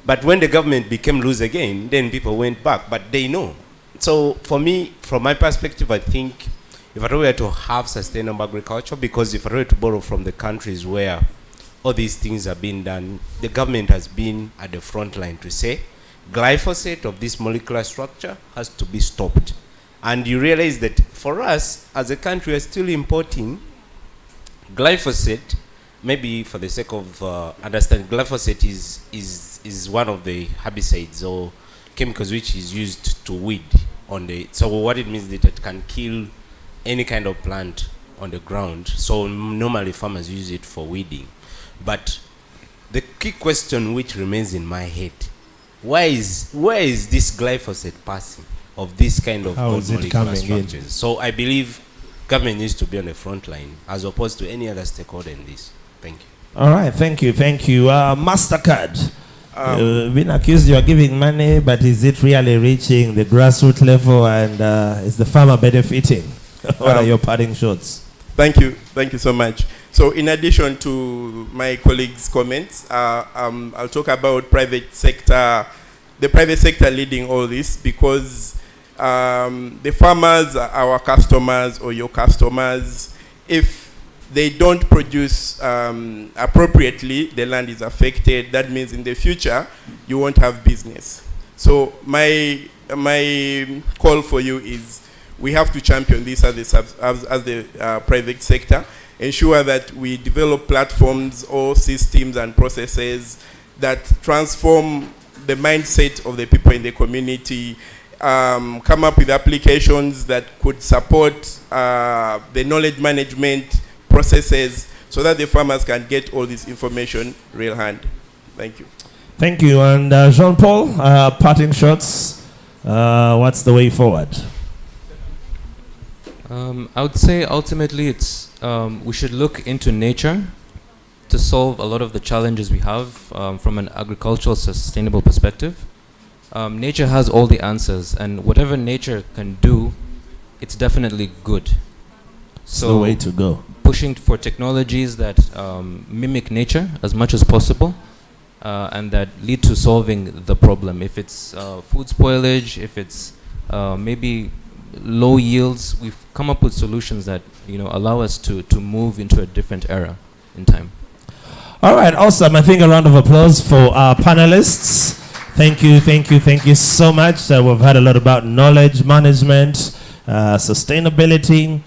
But when the government became loose again, then people went back, but they know. So for me, from my perspective, I think if I were to have sustainable agriculture, because if I were to borrow from the countries where all these things are being done, the government has been at the front line to say, glyphosate of this molecular structure has to be stopped. And you realize that for us, as a country, we are still importing glyphosate, maybe for the sake of understanding, glyphosate is one of the herbicides or chemicals which is used to weed on the, so what it means is that it can kill any kind of plant on the ground. So normally farmers use it for weeding. But the key question which remains in my head, where is this glyphosate passing of this kind of molecular structures? So I believe government needs to be on the front line as opposed to any other stakeholder in this. Thank you. All right, thank you. MasterCard. Been accused you are giving money, but is it really reaching the grassroots level, and is the farmer benefiting? What are your parting shots? Thank you so much. So in addition to my colleagues' comments, I'll talk about private sector, the private sector leading all this, because the farmers are our customers or your customers. If they don't produce appropriately, the land is affected. That means in the future, you won't have business. So my call for you is we have to champion this as the private sector. ensure that we develop platforms or systems and processes that transform the mindset of the people in the community, come up with applications that could support the knowledge management processes so that the farmers can get all this information real hand. Thank you. Thank you. And Jean-Paul, parting shots. What's the way forward? I would say ultimately it's we should look into nature to solve a lot of the challenges we have from an agricultural sustainable perspective. Nature has all the answers, and whatever nature can do, it's definitely good. So the way to go. Pushing for technologies that mimic nature as much as possible, and that lead to solving the problem. If it's food spoilage, if it's maybe low yields, we've come up with solutions that allow us to move into a different era in time. All right, awesome. I think a round of applause for our panelists. Thank you so much. We've heard a lot about knowledge management, sustainability,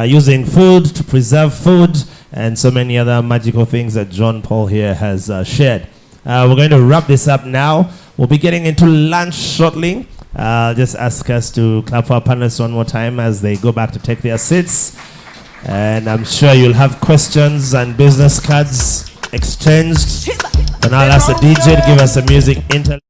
using food to preserve food, and so many other magical things that John Paul here has shared. We're going to wrap this up now. We'll be getting into lunch shortly. Just ask us to clap for our panelists one more time as they go back to take their seats. And I'm sure you'll have questions and business cards exchanged. And I'll ask the DJ to give us a music interlude.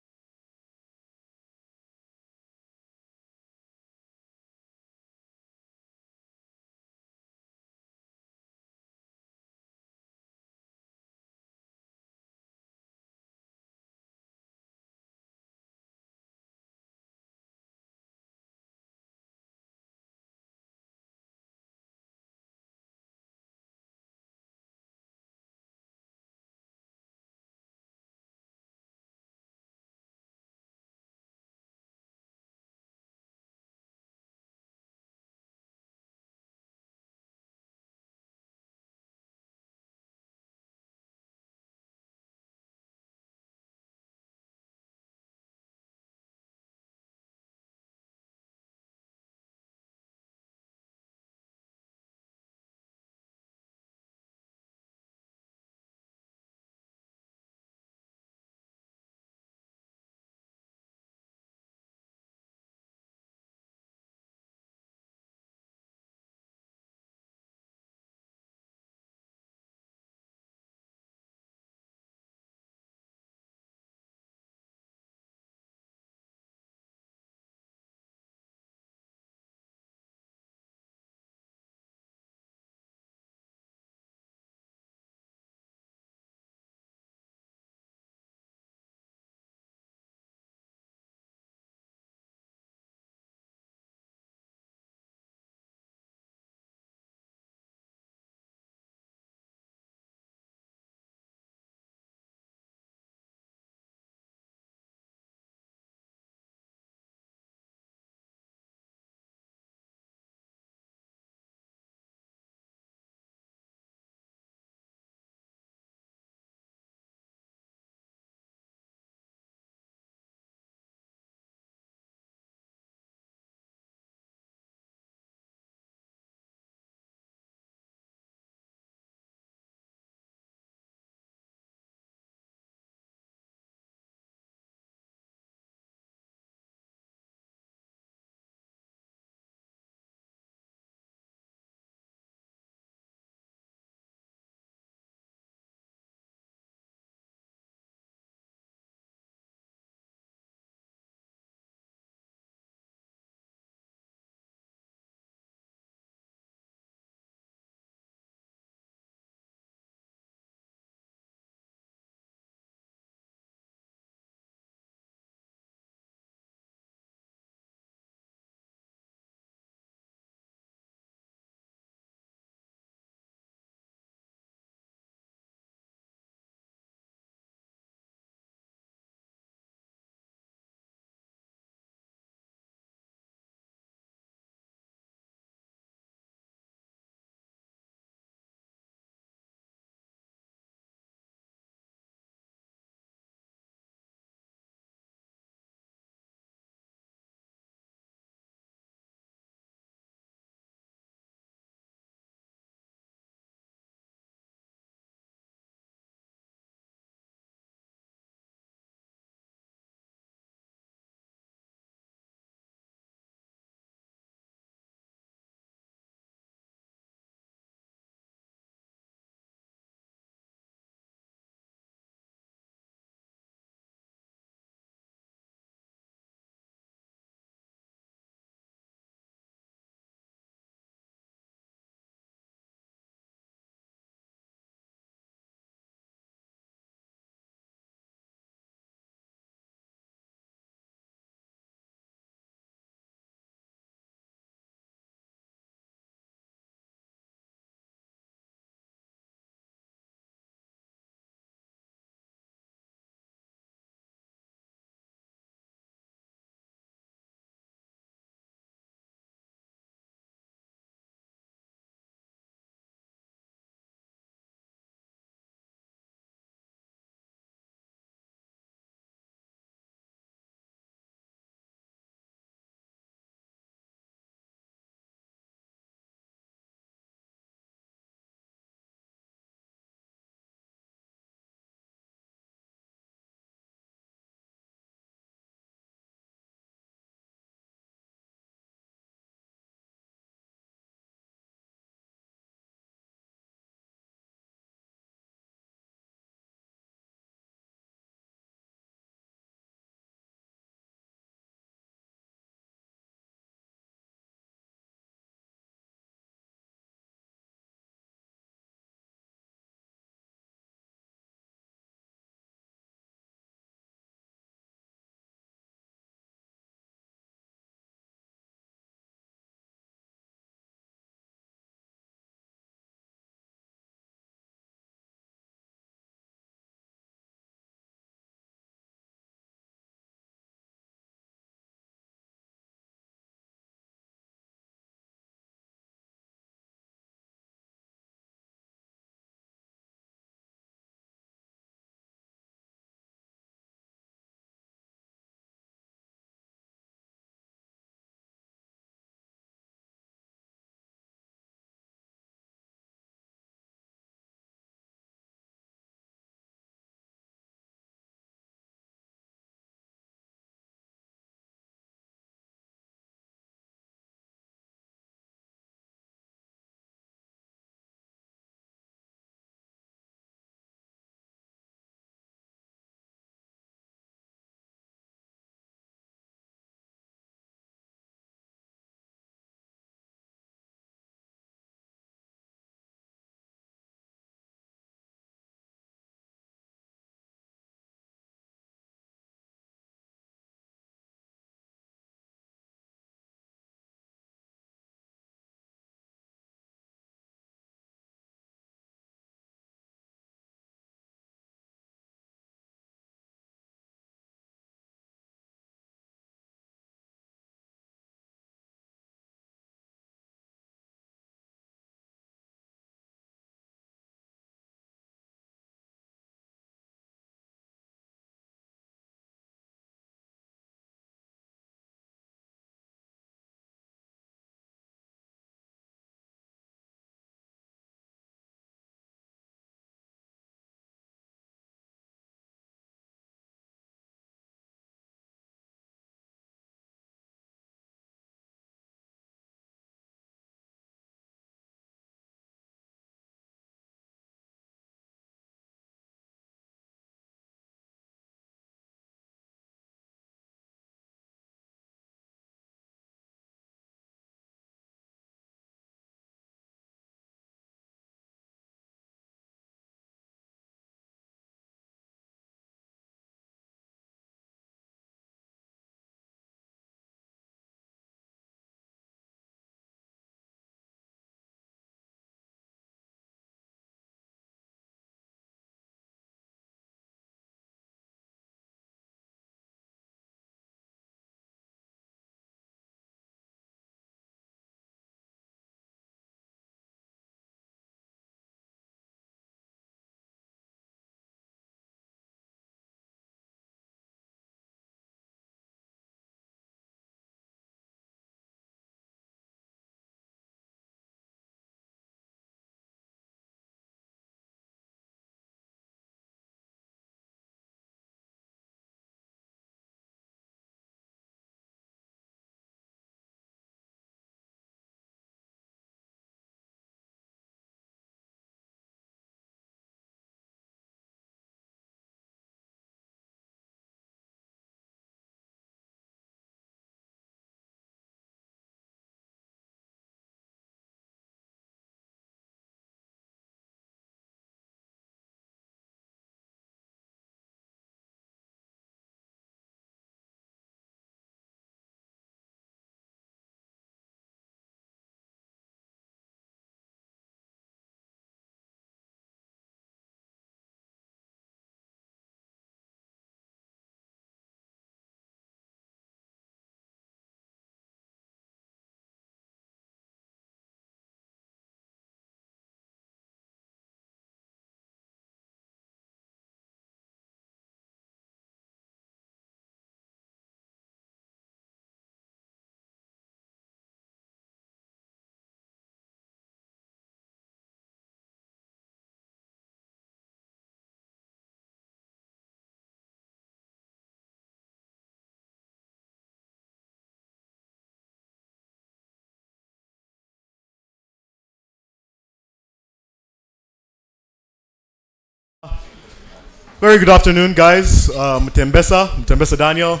Very good afternoon, guys. Mtembesa Daniel.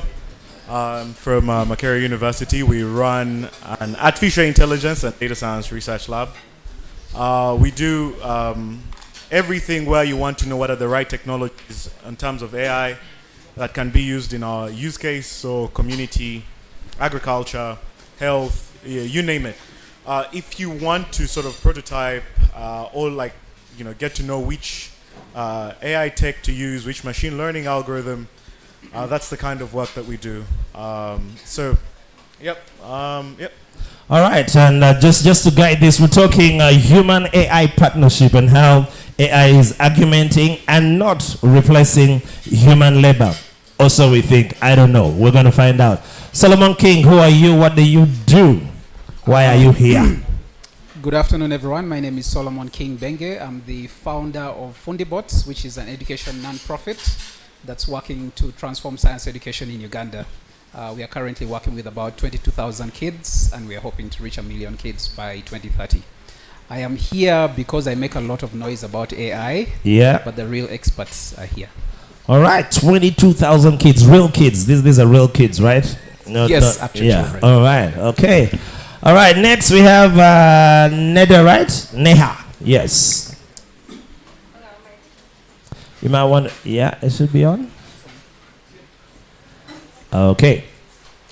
From Makerere University. We run an artificial intelligence and data science research lab. We do everything where you want to know what are the right technologies in terms of AI that can be used in our use case, so community, agriculture, health, you name it. If you want to sort of prototype or get to know which AI tech to use, which machine learning algorithm, that's the kind of work that we do. Yep. All right, and just to guide this, we're talking human AI partnership and how AI is augmenting and not replacing human labor. Also, we think, I don't know, we're going to find out. Solomon King, who are you? What do you do? Why are you here? Good afternoon, everyone. My name is Solomon King Benge. I'm the founder of Fundibots, which is an education non-profit that's working to transform science education in Uganda. We are currently working with about 22,000 kids, and we are hoping to reach 1 million kids by 2030. I am here because I make a lot of noise about AI, but the real experts are here. All right, 22,000 kids, real kids. These are real kids, right? Yes, actually. Yeah. All right, okay. All right, next we have Neda, right? Neha, yes. You might want to, it should be on. Okay.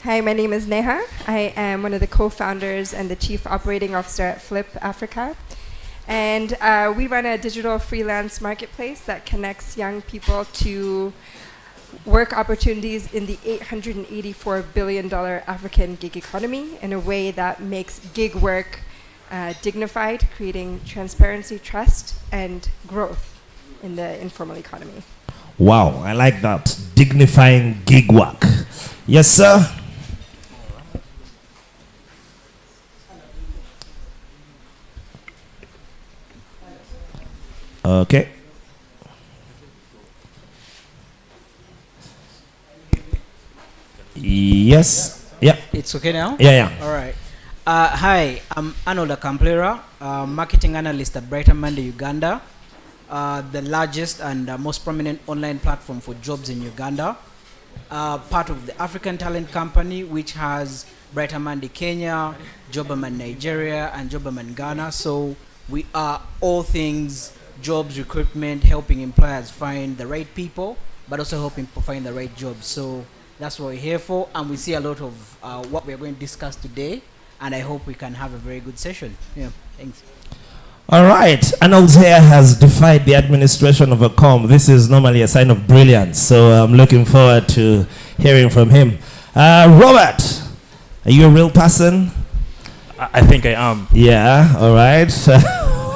Hi, my name is Neha. I am one of the co-founders and the chief operating officer at Flip Africa. And we run a digital freelance marketplace that connects young people to work opportunities in the $884 billion African gig economy in a way that makes gig work dignified, creating transparency, trust, and growth in the informal economy. Wow, I like that. Dignifying gig work. Yes, sir. Okay. Yes. Yeah. It's okay now? Yeah. All right. Hi, I'm Arnold Akamplera, marketing analyst at Brighter Monday, Uganda, the largest and most prominent online platform for jobs in Uganda, part of the African Talent Company, which has Brighter Monday Kenya, Joberman Nigeria, and Joberman Ghana. So we are all things jobs, recruitment, helping employers find the right people, but also helping people find the right jobs. So that's what we're here for, and we see a lot of what we're going to discuss today, and I hope we can have a very good session. Yeah, thanks. All right, Arnold's hair has defied the administration of a comb. This is normally a sign of brilliance, so I'm looking forward to hearing from him. Robert, are you a real person? I think I am. Yeah, all right.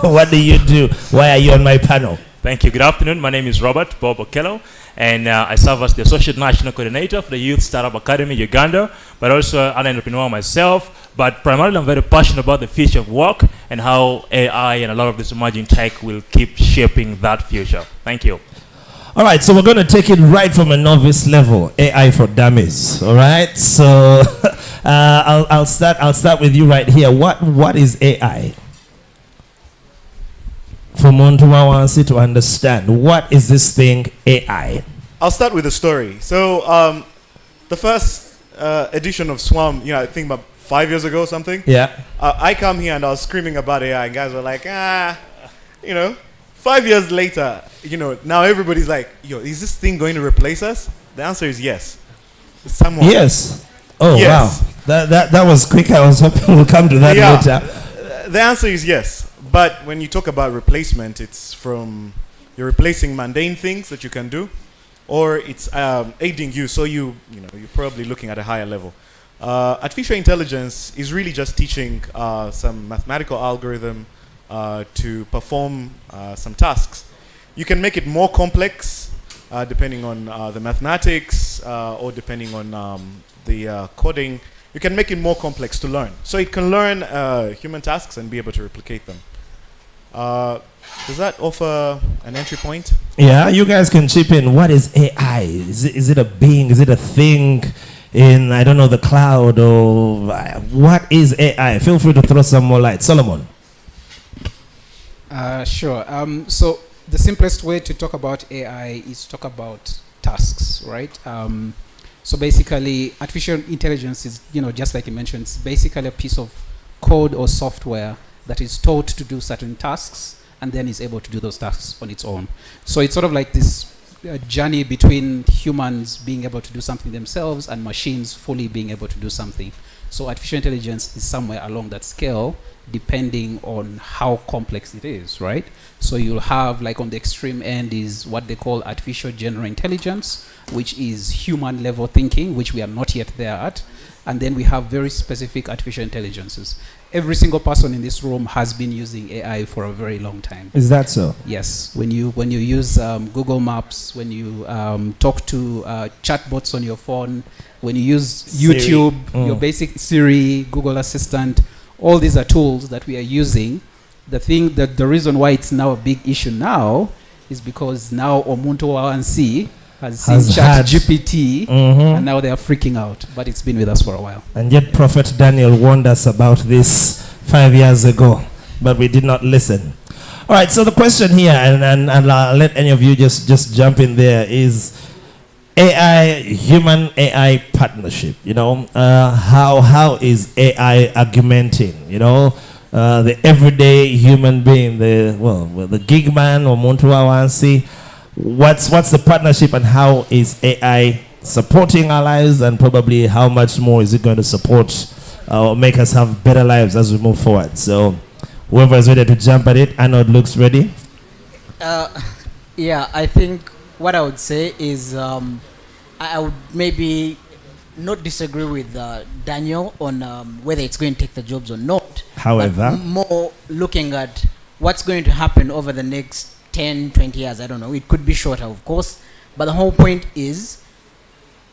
What do you do? Why are you on my panel? Thank you. Good afternoon. My name is Robert Bob Okello, and I serve as the Associate National Coordinator for the Youth Startup Academy Uganda, but also an entrepreneur myself. But primarily, I'm very passionate about the future of work and how AI and a lot of this emerging tech will keep shaping that future. Thank you. All right, so we're going to take it right from a novice level, AI for dummies. All right, so I'll start with you right here. What is AI? For Montuma wants to understand, what is this thing AI? I'll start with a story. So the first edition of Swarm, I think about 5 years ago or something. Yeah. I come here and I was screaming about AI, and guys were like, 5 years later, now everybody's like, is this thing going to replace us? The answer is yes. Somewhat. Yes. Oh, yes. Wow. That was quick. I was hoping we'll come to that later. The answer is yes. But when you talk about replacement, it's from you're replacing mundane things that you can do, or it's aiding you. So you're probably looking at a higher level. Artificial intelligence is really just teaching some mathematical algorithm to perform some tasks. You can make it more complex depending on the mathematics or depending on the coding. You can make it more complex to learn. So it can learn human tasks and be able to replicate them. Does that offer an entry point? Yeah, you guys can chip in. What is AI? Is it a being? Is it a thing in, I don't know, the cloud? Or what is AI? Feel free to throw some more light. Solomon. Sure. So the simplest way to talk about AI is to talk about tasks, right? So basically, artificial intelligence is, just like you mentioned, it's basically a piece of code or software that is taught to do certain tasks and then is able to do those tasks on its own. So it's sort of like this journey between humans being able to do something themselves and machines fully being able to do something. So artificial intelligence is somewhere along that scale, depending on how complex it is, right? So you'll have, like, on the extreme end is what they call artificial general intelligence, which is human level thinking, which we are not yet there at. And then we have very specific artificial intelligences. Every single person in this room has been using AI for a very long time. Is that so? Yes. When you use Google Maps, when you talk to chatbots on your phone, when you use YouTube, your basic Siri, Google Assistant, all these are tools that we are using. The reason why it's now a big issue now is because now Omuntu Wawansi has seen ChatGPT, and now they are freaking out. But it's been with us for a while. And yet Prophet Daniel warned us about this 5 years ago, but we did not listen. All right, so the question here, and I'll let any of you just jump in there, is AI, human AI partnership. How is AI augmenting, the everyday human being, the gig man or Montua Wansi? What's the partnership, and how is AI supporting our lives, and probably how much more is it going to support or make us have better lives as we move forward? So whoever is ready to jump at it, Arnold looks ready. Yeah, I think what I would say is I would maybe not disagree with Daniel on whether it's going to take the jobs or not. However, but more looking at what's going to happen over the next 10, 20 years, I don't know. It could be shorter, of course. But the whole point is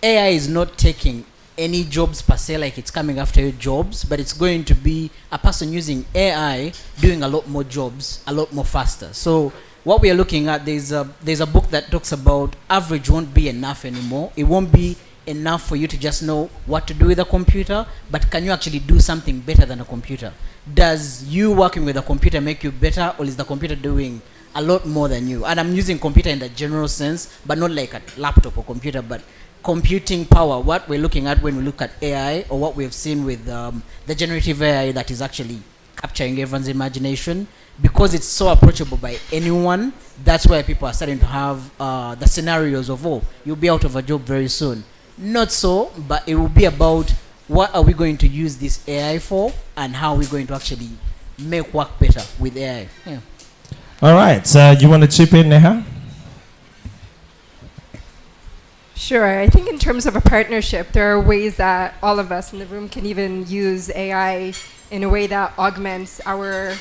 AI is not taking any jobs per se, like it's coming after your jobs, but it's going to be a person using AI doing a lot more jobs, a lot more faster. So what we are looking at, there's a book that talks about average won't be enough anymore. It won't be enough for you to just know what to do with a computer, but can you actually do something better than a computer? Does you working with a computer make you better, or is the computer doing a lot more than you? And I'm using computer in the general sense, but not like a laptop or computer, but computing power. What we're looking at when we look at AI, or what we've seen with the generative AI that is actually capturing everyone's imagination, because it's so approachable by anyone. That's why people are starting to have the scenarios of, oh, you'll be out of a job very soon. Not so, but it will be about what are we going to use this AI for, and how are we going to actually make work better with AI. Yeah. All right, so you want to chip in, Neha? Sure. I think in terms of a partnership, there are ways that all of us in the room can even use AI in a way that augments our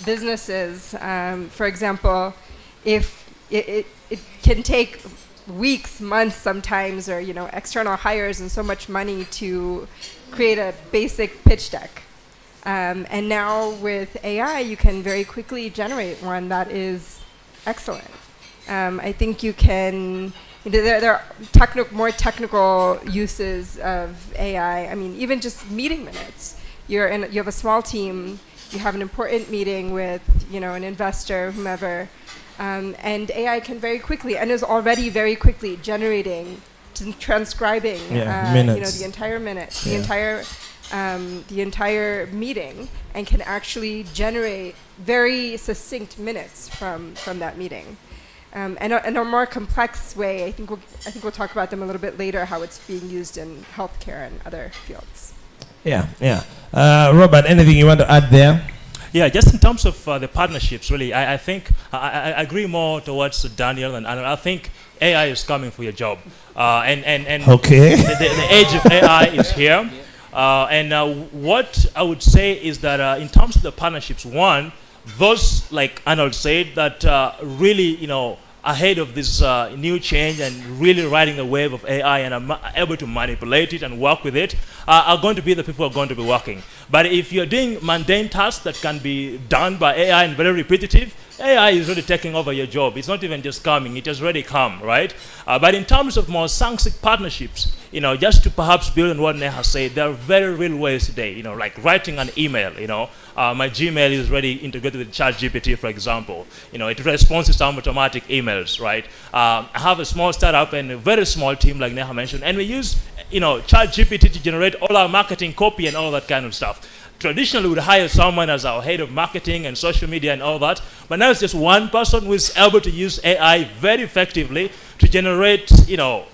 businesses. For example, if it can take weeks, months sometimes, or external hires and so much money to create a basic pitch deck. And now with AI, you can very quickly generate one that is excellent. I think you can, there are more technical uses of AI. I mean, even just meeting minutes. You have a small team, you have an important meeting with, an investor, whomever, and AI can very quickly, and is already very quickly generating, transcribing, minutes. the entire minute, Yeah. the entire meeting, and can actually generate very succinct minutes from that meeting. And in a more complex way, I think we'll talk about them a little bit later, how it's being used in healthcare and other fields. Yeah. Robert, anything you want to add there? Yeah, just in terms of the partnerships, really, I think I agree more towards Daniel, and I think AI is coming for your job. And okay. The age of AI is here. What I would say is that in terms of the partnerships, one, those, like Arnold said, that really, ahead of this new change and really riding the wave of AI and are able to manipulate it and work with it, are going to be the people who are going to be working. But if you're doing mundane tasks that can be done by AI and very repetitive, AI is really taking over your job. It's not even just coming, it has already come, right? But in terms of more sanctioned partnerships, just to perhaps build on what Neha said, there are very real ways today, like writing an email, my Gmail is already integrated with ChatGPT, for example. It responds to some automatic emails, right? I have a small startup and a very small team, like Neha mentioned, and we use, ChatGPT to generate all our marketing copy and all that kind of stuff. Traditionally, we'd hire someone as our head of marketing and social media and all that, but now it's just one person who is able to use AI very effectively to generate,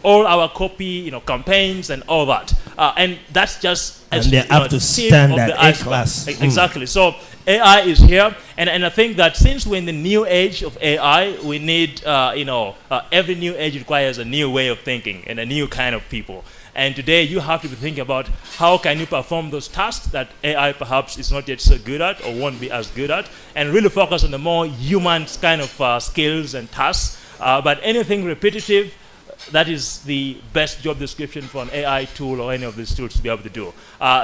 all our copy, campaigns and all that. And that's just and they're up to standard A class. Exactly. So AI is here, and I think that since we're in the new age of AI, we need, every new age requires a new way of thinking and a new kind of people. And today you have to be thinking about how can you perform those tasks that AI perhaps is not yet so good at or won't be as good at, and really focus on the more human kind of skills and tasks. But anything repetitive, that is the best job description for an AI tool or any of these tools to be able to do.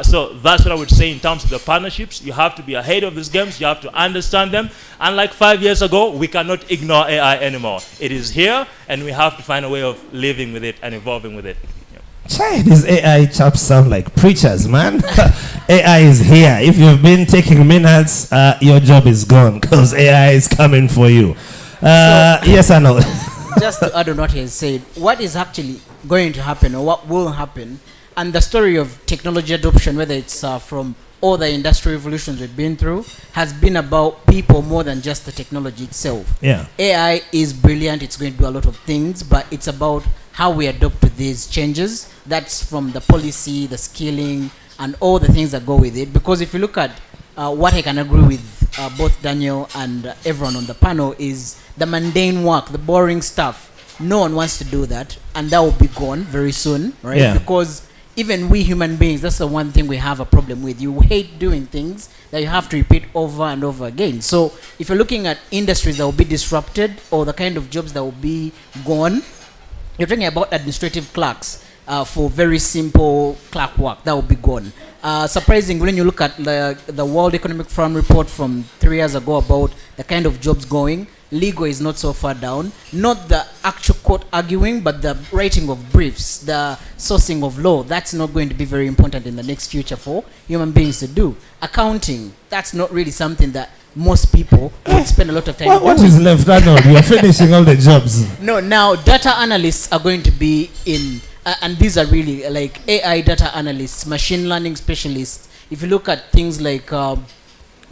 So that's what I would say in terms of the partnerships. You have to be ahead of these games. You have to understand them. Unlike 5 years ago, we cannot ignore AI anymore. It is here, and we have to find a way of living with it and evolving with it. Chai, these AI chaps sound like preachers, man. AI is here. If you've been taking minutes, your job is gone because AI is coming for you. Yes, I know. Just to add on what he has said, what is actually going to happen or what will happen, and the story of technology adoption, whether it's from all the industrial revolutions we've been through, has been about people more than just the technology itself. Yeah. AI is brilliant. It's going to do a lot of things, but it's about how we adopt to these changes. That's from the policy, the skilling, and all the things that go with it. Because if you look at what I can agree with both Daniel and everyone on the panel is the mundane work, the boring stuff. No one wants to do that, and that will be gone very soon, right? Yeah. Because even we human beings, that's the one thing we have a problem with. You hate doing things that you have to repeat over and over again. So if you're looking at industries that will be disrupted or the kind of jobs that will be gone, you're talking about administrative clerks for very simple clerk work. That will be gone. Surprisingly, when you look at the World Economic Forum report from 3 years ago about the kind of jobs going, legal is not so far down. Not the actual court arguing, but the writing of briefs, the sourcing of law. That's not going to be very important in the next future for human beings to do. Accounting, that's not really something that most people would spend a lot of time on. What is left, Arnold? You are finishing all the jobs. No, now data analysts are going to be in, and these are really like AI data analysts, machine learning specialists. If you look at things like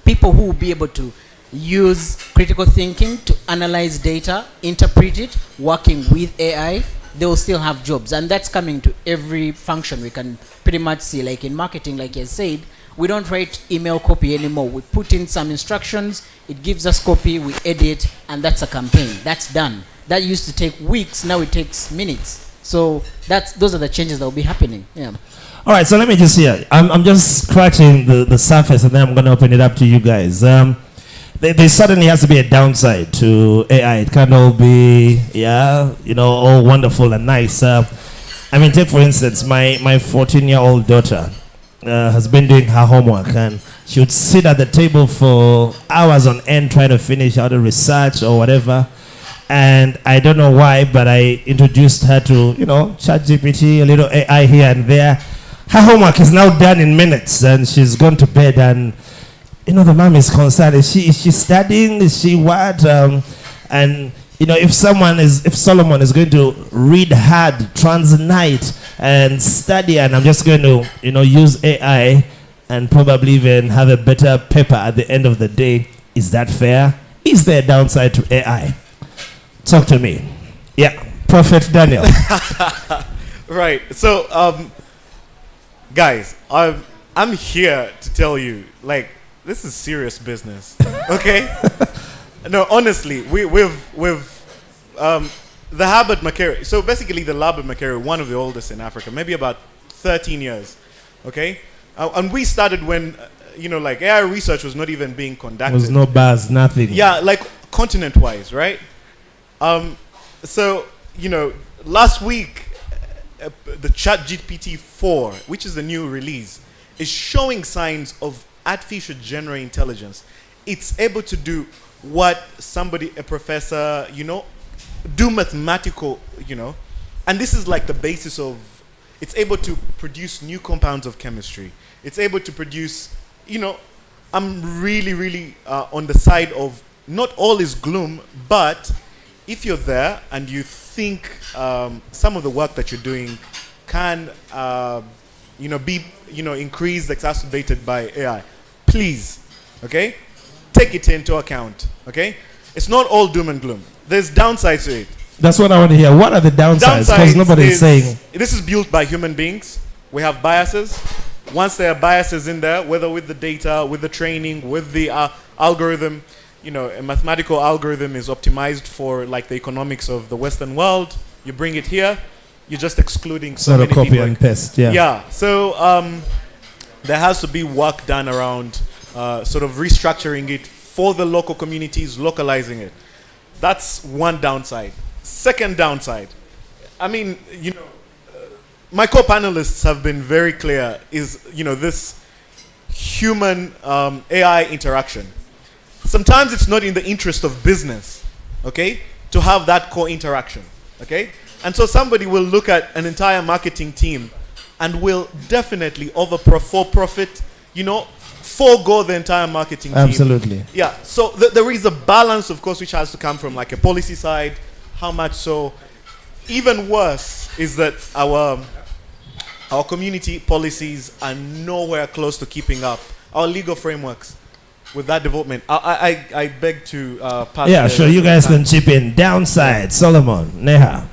people who will be able to use critical thinking to analyze data, interpret it, working with AI, they will still have jobs. And that's coming to every function we can pretty much see. Like in marketing, like I said, we don't write email copy anymore. We put in some instructions, it gives us copy, we edit, and that's a campaign. That's done. That used to take weeks, now it takes minutes. So those are the changes that will be happening. Yeah. All right, so let me just hear. I'm just scratching the surface, and then I'm going to open it up to you guys. There certainly has to be a downside to AI. It can't all be, all wonderful and nice. Take for instance, my 14-year-old daughter has been doing her homework, and she would sit at the table for hours on end trying to finish out a research or whatever. And I don't know why, but I introduced her to, ChatGPT, a little AI here and there. Her homework is now done in minutes, and she's gone to bed. And the mom is concerned. Is she studying? Is she what? If Solomon is going to read hard, transnight, and study, and I'm just going to, use AI and probably even have a better paper at the end of the day, is that fair? Is there a downside to AI? Talk to me. Yeah, Prophet Daniel. Right. So, guys, I'm here to tell you, this is serious business. Okay? No, honestly, we've the Herbert Mackay. So basically, the Herbert Mackay, one of the oldest in Africa, maybe about 13 years. Okay, and we started when AI research was not even being conducted. There was no buzz, nothing. Yeah, continent-wise, right? So last week, the ChatGPT 4, which is the new release, is showing signs of artificial general intelligence. It's able to do what a professor, do mathematical, and this is the basis of It's able to produce new compounds of chemistry. It's able to produce, I'm really on the side of not all is gloom, but if you're there and you think some of the work that you're doing can, be, increased, exacerbated by AI, please, okay, take it into account, okay? It's not all doom and gloom. There's downsides to it. That's what I want to hear. What are the downsides? Because nobody's saying. This is built by human beings. We have biases. Once there are biases in there, whether with the data, with the training, with the algorithm, a mathematical algorithm is optimized for like the economics of the Western world. You bring it here, you're just excluding so many people. Copy and paste, yeah. Yeah, so there has to be work done around sort of restructuring it for the local communities, localizing it. That's one downside. Second downside, my co-panelists have been very clear, is, this human AI interaction. Sometimes it's not in the interest of business, okay, to have that co-interaction, okay? And so somebody will look at an entire marketing team and will definitely, for profit, forego the entire marketing team. Absolutely. Yeah, so there is a balance, of course, which has to come from like a policy side. How much so? Even worse is that our community policies are nowhere close to keeping up. Our legal frameworks with that development. I beg to pass. Yeah, sure. You guys can chip in. Downside, Solomon, Neha.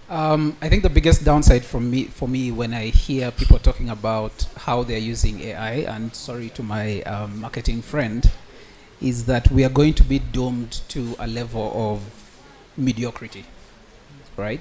I think the biggest downside for me when I hear people talking about how they're using AI, and sorry to my marketing friend, is that we are going to be doomed to a level of mediocrity, right?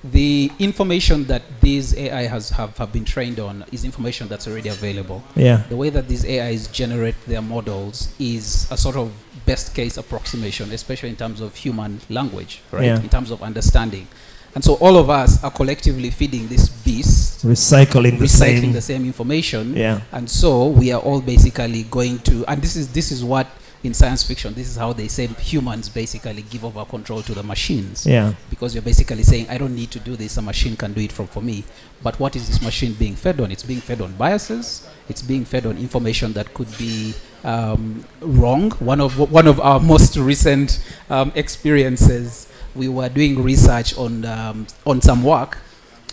The information that these AI have been trained on is information that's already available. Yeah. The way that these AIs generate their models is a sort of best case approximation, especially in terms of human language, right? Yeah. In terms of understanding. And so all of us are collectively feeding this beast, recycling the same information. Yeah. And so we are all basically going to, and this is what in science fiction, this is how they say humans basically give over control to the machines. Yeah. Because you're basically saying, I don't need to do this, a machine can do it for me. But what is this machine being fed on? It's being fed on biases. It's being fed on information that could be wrong. One of our most recent experiences, we were doing research on some work,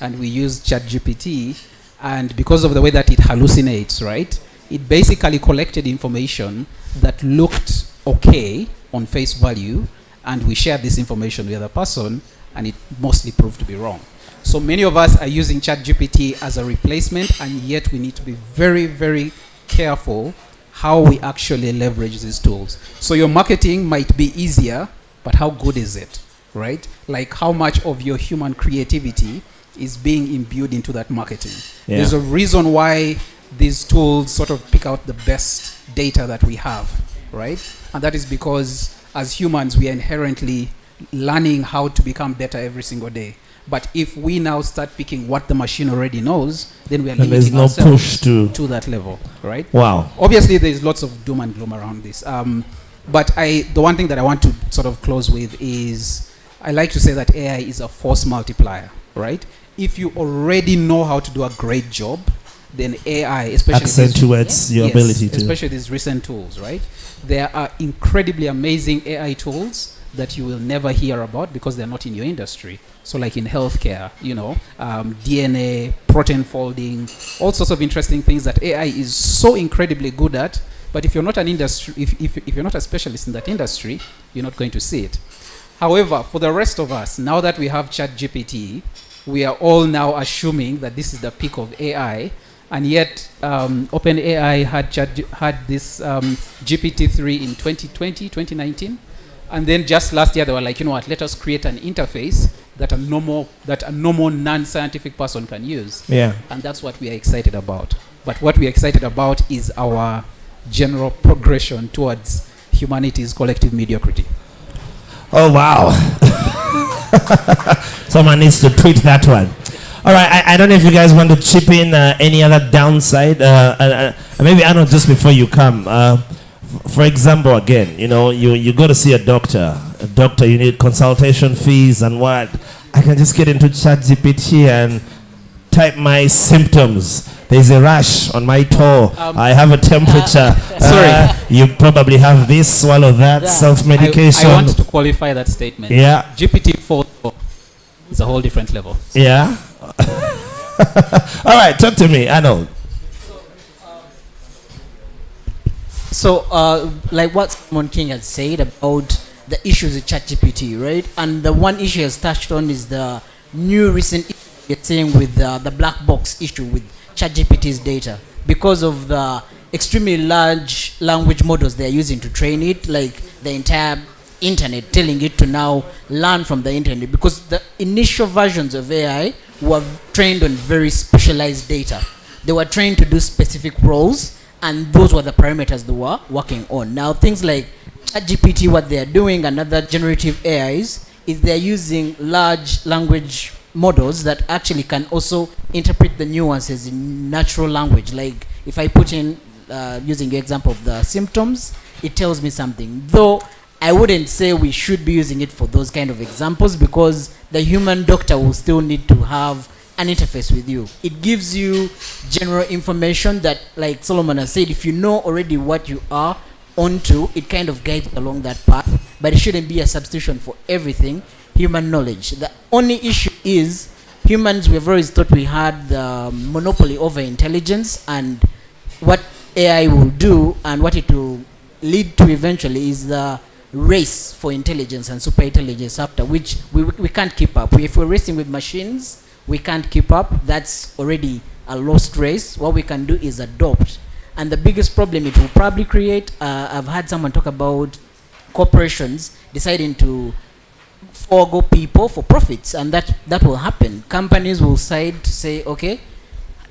and we used ChatGPT, and because of the way that it hallucinates, right, it basically collected information that looked okay on face value, and we shared this information with the other person, and it mostly proved to be wrong. So many of us are using ChatGPT as a replacement, and yet we need to be very, very careful how we actually leverage these tools. So your marketing might be easier, but how good is it? Right? Like how much of your human creativity is being imbued into that marketing. Yeah. There's a reason why these tools sort of pick out the best data that we have, right? And that is because as humans, we are inherently learning how to become better every single day. But if we now start picking what the machine already knows, then we are limiting ourselves to that level, right? Wow. Obviously, there's lots of doom and gloom around this. But the one thing that I want to sort of close with is, I like to say that AI is a force multiplier, right? If you already know how to do a great job, then AI, especially accentuates your ability to, especially these recent tools, right? There are incredibly amazing AI tools that you will never hear about because they're not in your industry. So like in healthcare, DNA, protein folding, all sorts of interesting things that AI is so incredibly good at. But if you're not an industry, if you're not a specialist in that industry, you're not going to see it. However, for the rest of us, now that we have ChatGPT, we are all now assuming that this is the peak of AI, and yet OpenAI had this GPT-3 in 2020, 2019, and then just last year they were like, you know what, let us create an interface that a normal non-scientific person can use. Yeah. And that's what we are excited about. But what we are excited about is our general progression towards humanity's collective mediocrity. Oh, wow. Someone needs to tweet that one. All right, I don't know if you guys want to chip in any other downside. Maybe, I don't know, just before you come. For example, again, you go to see a doctor. You need consultation fees and what. I can just get into ChatGPT and type my symptoms. There's a rash on my toe. I have a temperature. Sorry. You probably have this, swallow that, self-medication. I want to qualify that statement. Yeah. GPT-4 is a whole different level. Yeah. All right, talk to me, Arnold. So, like what Simon King has said about the issues with ChatGPT, right? And the one issue he has touched on is the new recent issue we're seeing with the black box issue with ChatGPT's data. Because of the extremely large language models they're using to train it, like the entire internet, telling it to now learn from the internet. Because the initial versions of AI were trained on very specialized data. They were trained to do specific roles, and those were the parameters they were working on. Now, things like ChatGPT, what they are doing, and other generative AIs, is they're using large language models that actually can also interpret the nuances in natural language. Like, if I put in, using the example of the symptoms, it tells me something. Though, I wouldn't say we should be using it for those kind of examples, because the human doctor will still need to have an interface with you. It gives you general information that, like Solomon has said, if you know already what you are onto, it kind of guides along that path, but it shouldn't be a substitution for everything human knowledge. The only issue is humans, we've always thought we had the monopoly over intelligence, and what AI will do and what it will lead to eventually is the race for intelligence and super intelligence after, which we can't keep up. If we're racing with machines, we can't keep up. That's already a lost race. What we can do is adopt. And the biggest problem it will probably create, I've had someone talk about corporations deciding to forego people for profits, and that will happen. Companies will decide to say, okay,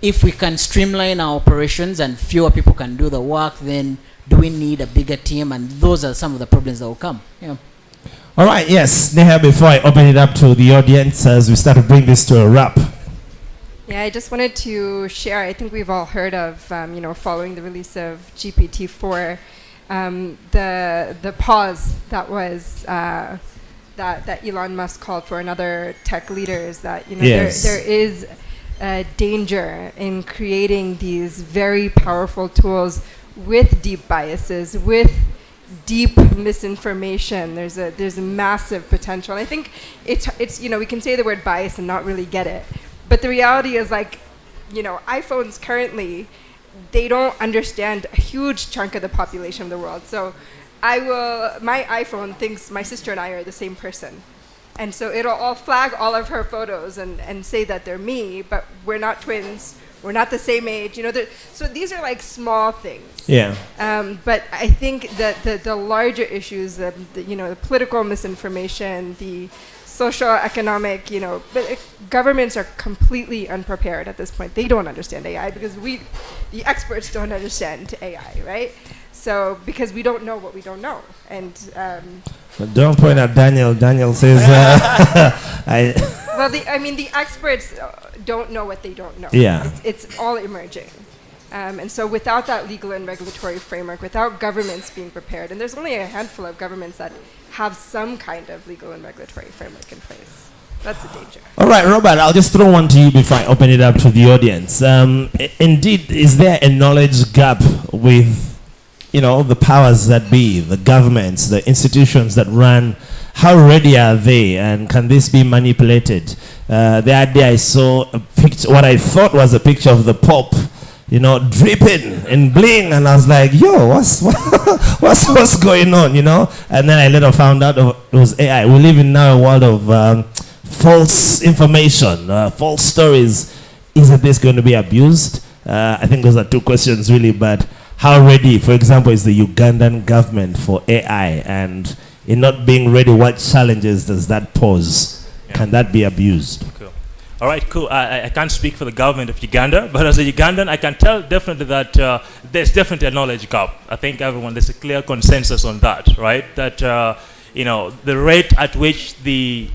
if we can streamline our operations and fewer people can do the work, then do we need a bigger team? And those are some of the problems that will come. Yeah. All right, yes, Neha, before I open it up to the audience, as we start to bring this to a wrap. Yeah, I just wanted to share, I think we've all heard of, following the release of GPT-4, the pause that was, that Elon Musk called for, and other tech leaders, that, Yes. there is a danger in creating these very powerful tools with deep biases, with deep misinformation. There's a massive potential. And I think it's we can say the word bias and not really get it, but the reality is, like, iPhones currently, they don't understand a huge chunk of the population of the world. So my iPhone thinks my sister and I are the same person, and so it'll all flag all of her photos and say that they're me, but we're not twins. We're not the same age, so these are like small things. Yeah. But I think that the larger issues, the political misinformation, the social, economic, but governments are completely unprepared at this point. They don't understand AI because the experts don't understand AI, right? So because we don't know what we don't know, and. But don't point at Daniel. Daniel says, Well, the experts don't know what they don't know. Yeah. It's all emerging. And so without that legal and regulatory framework, without governments being prepared, and there's only a handful of governments that have some kind of legal and regulatory framework in place. That's a danger. all right, Robert, I'll just throw one to you before I open it up to the audience. Indeed, is there a knowledge gap with the powers that be, the governments, the institutions that run? How ready are they, and can this be manipulated? The other day I saw a picture, what I thought was a picture of the Pope, dripping in bling, and I was like, yo, what's going on, And then I later found out it was AI. We live in now a world of false information, false stories. Isn't this going to be abused? I think those are two questions really, but how ready, for example, is the Ugandan government for AI? And in not being ready, what challenges does that pose? Yeah. Can that be abused? Cool. All right, cool. I can't speak for the government of Uganda, but as a Ugandan, I can tell definitely that there's definitely a knowledge gap. I think there's a clear consensus on that, right? That, the rate at which these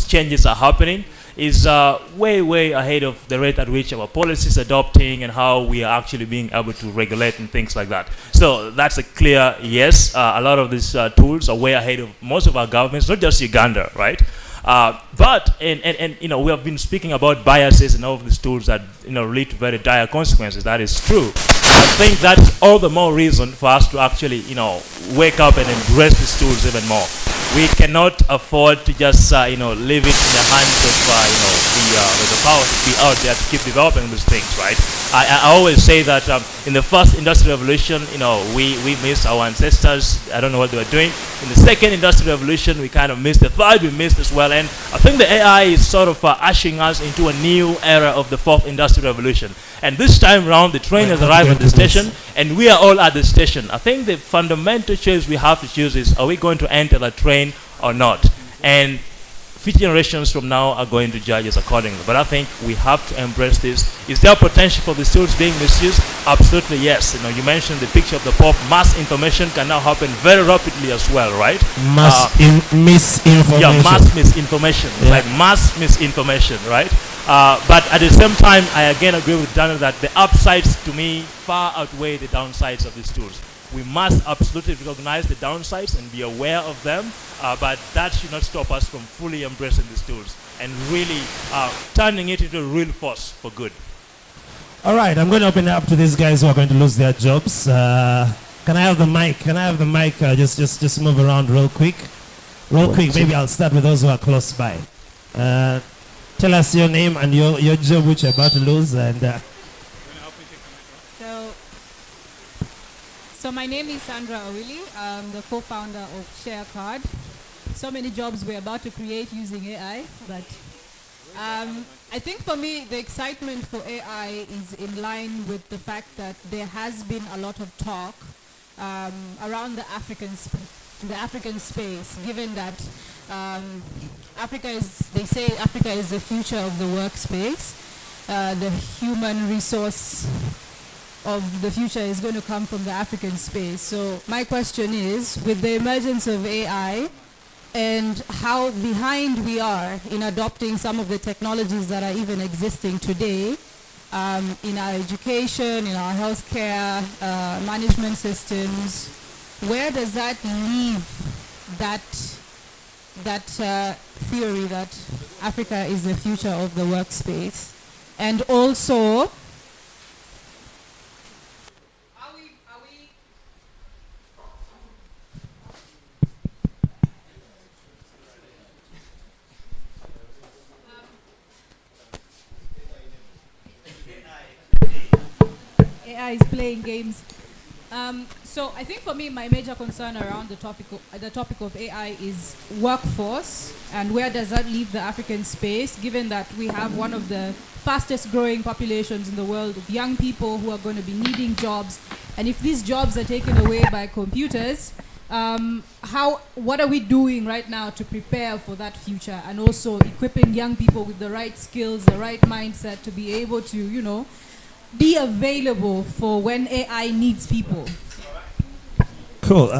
changes are happening is way, way ahead of the rate at which our policies are adopting and how we are actually being able to regulate and things like that. So that's a clear yes. A lot of these tools are way ahead of most of our governments, not just Uganda, right? But we have been speaking about biases and all of these tools that lead to very dire consequences. That is true. I think that's all the more reason for us to actually wake up and embrace these tools even more. We cannot afford to just leave it in the hands of the power to be out there to keep developing these things, right? I always say that in the first industrial revolution, we missed our ancestors. I don't know what they were doing. In the second industrial revolution, we kind of missed. The third, we missed as well. And I think the AI is sort of ushering us into a new era of the fourth industrial revolution. And this time around, the train has arrived at the station, and we are all at the station. I think the fundamental choice we have to choose is, are we going to enter the train or not? And future generations from now are going to judge us accordingly. But I think we have to embrace this. Is there potential for the tools being misused? Absolutely yes. You mentioned the picture of the Pope. Mass information can now happen very rapidly as well, right? Misinformation. Yeah, mass misinformation. Yeah. Like mass misinformation, right? But at the same time, I again agree with Daniel that the upsides to me far outweigh the downsides of these tools. We must absolutely recognize the downsides and be aware of them, but that should not stop us from fully embracing these tools and really turning it into a real force for good. All right, I'm going to open it up to these guys who are going to lose their jobs. Can I have the mic? Just move around real quick. Maybe I'll start with those who are close by. Tell us your name and your job which you're about to lose. And So my name is Sandra Owili. I'm the co-founder of ShareCard. So many jobs we're about to create using AI, but I think for me the excitement for AI is in line with the fact that there has been a lot of talk around the African space, given that they say Africa is the future of the workspace. The human resource of the future is going to come from the African space. So my question is, with the emergence of AI and how behind we are in adopting some of the technologies that are even existing today in our education, in our healthcare, management systems, where does that leave that theory that Africa is the future of the workspace? And also, AI is playing games. So I think for me, my major concern around the topic of AI is workforce, and where does that leave the African space, given that we have one of the fastest growing populations in the world of young people who are going to be needing jobs. And if these jobs are taken away by computers, what are we doing right now to prepare for that future, and also equipping young people with the right skills, the right mindset to be able to, be available for when AI needs people? cool.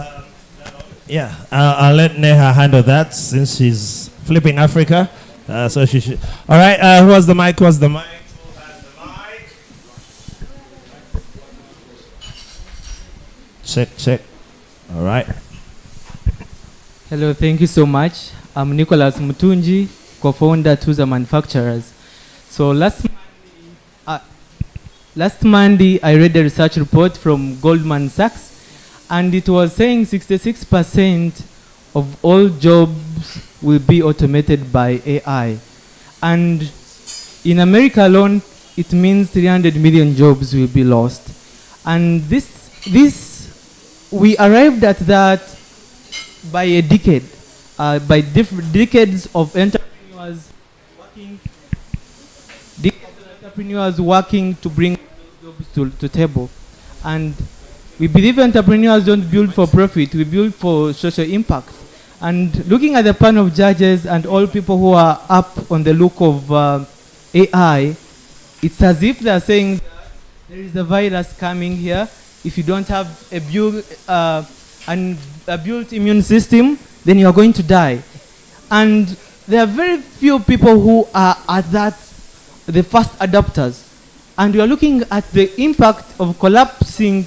I'll let Neha handle that since she's flipping Africa. So she should. All right. Who has the mic? Check. All right. Hello, thank you so much. I'm Nicholas Mutunji, co-founder Tuza Manufacturers. So last Monday, I read a research report from Goldman Sachs, and it was saying 66% of all jobs will be automated by AI. And in America alone, it means 300 million jobs will be lost. And we arrived at that by a decade, by decades of entrepreneurs working to bring jobs to table. And we believe entrepreneurs don't build for profit, we build for social impact. And looking at the panel of judges and all people who are up on the look of AI, it's as if they're saying that there is a virus coming here. If you don't have a built immune system, then you are going to die. And there are very few people who are at that, the first adopters. And we are looking at the impact of collapsing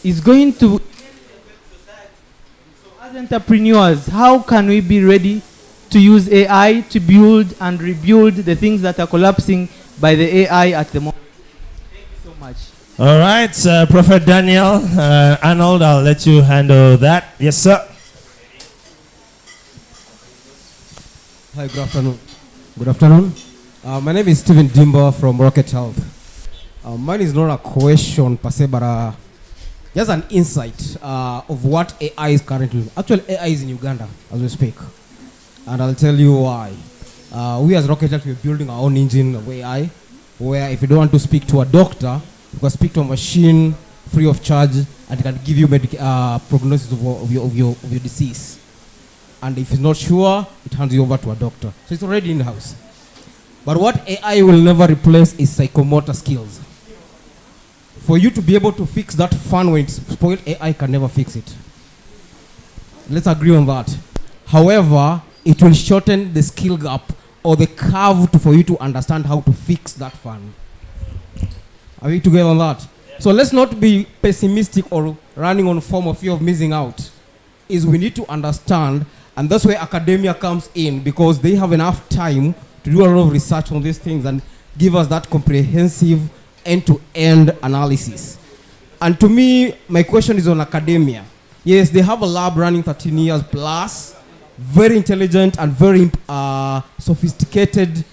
is going to, as entrepreneurs, how can we be ready to use AI to build and rebuild the things that are collapsing by the AI at the moment. Thank you so much. All right, Prophet Daniel, Arnold, I'll let you handle that. Yes, sir. Hi, good afternoon. Good afternoon. My name is Stephen Dimba from Rocket Health. Mine is not a question per se, but just an insight of what AI is currently. Actually, AI is in Uganda as we speak. And I'll tell you why. We as Rocket Health, we're building our own engine of AI, where if you don't want to speak to a doctor, you can speak to a machine free of charge, and it can give you prognosis of your disease. And if it's not sure, it hands you over to a doctor. So it's already in-house. But what AI will never replace is psychomotor skills. For you to be able to fix that fun when it's spoiled, AI can never fix it. Let's agree on that. However, it will shorten the skill gap or the curve for you to understand how to fix that fun. Are we together on that? So let's not be pessimistic or running on form of fear of missing out. Is we need to understand, and that's where academia comes in, because they have enough time to do a lot of research on these things and give us that comprehensive end-to-end analysis. And to me, my question is on academia. Yes, they have a lab running 13 years plus, very intelligent and very sophisticated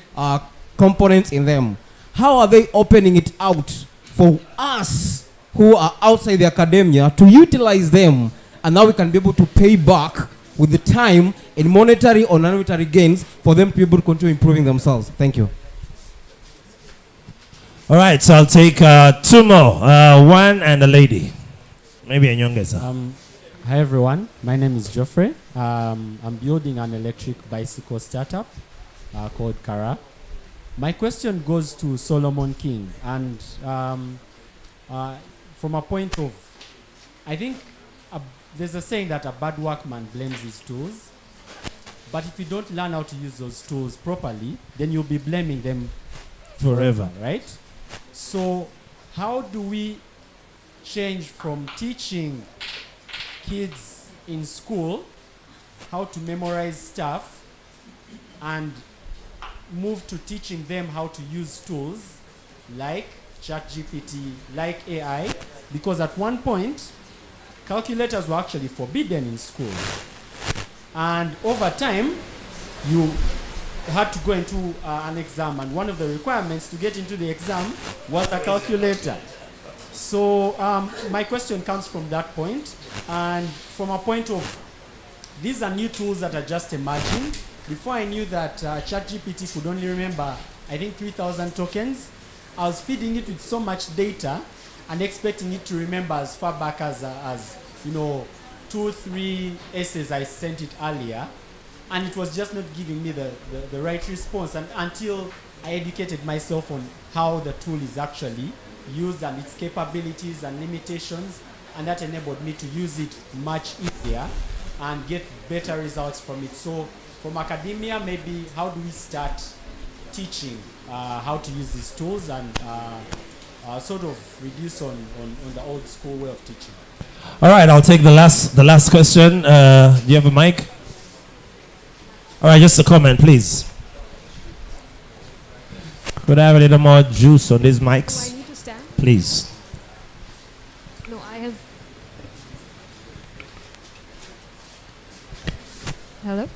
components in them. How are they opening it out for us who are outside the academia to utilize them, and now we can be able to pay back with the time in monetary or non-monetary gains for them to be able to continue improving themselves? Thank you. All right, so I'll take two more. One and a lady. Maybe a younger. Hi everyone, my name is Geoffrey. I'm building an electric bicycle startup called Kara. My question goes to Solomon King, and from a point of, I think there's a saying that a bad workman blames his tools, but if you don't learn how to use those tools properly, then you'll be blaming them forever, right? So how do we change from teaching kids in school how to memorize stuff and move to teaching them how to use tools like ChatGPT, like AI? Because at one point, calculators were actually forbidden in school. And over time, you had to go into an exam, and one of the requirements to get into the exam was a calculator. So my question comes from that point, and from a point of, these are new tools that are just emerging. Before I knew that ChatGPT could only remember, I think, 3,000 tokens, I was feeding it with so much data and expecting it to remember as far back as 2-3 essays I sent it earlier, and it was just not giving me the right response. And until I educated myself on how the tool is actually used and its capabilities and limitations, and that enabled me to use it much easier and get better results from it. So from academia, maybe how do we start teaching how to use these tools and sort of reduce on the old school way of teaching? All right, I'll take the last question. Do you have a mic? All right, just a comment, please. Could I have a little more juice on these mics? Do I need to stand? Please. No, I have. Hello?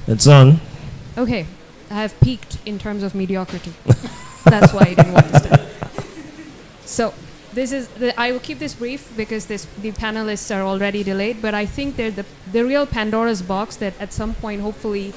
It's on. Okay, I have peaked in terms of mediocrity. That's why I didn't want to stand. So, I will keep this brief because the panelists are already delayed, but I think the real Pandora's box that at some point hopefully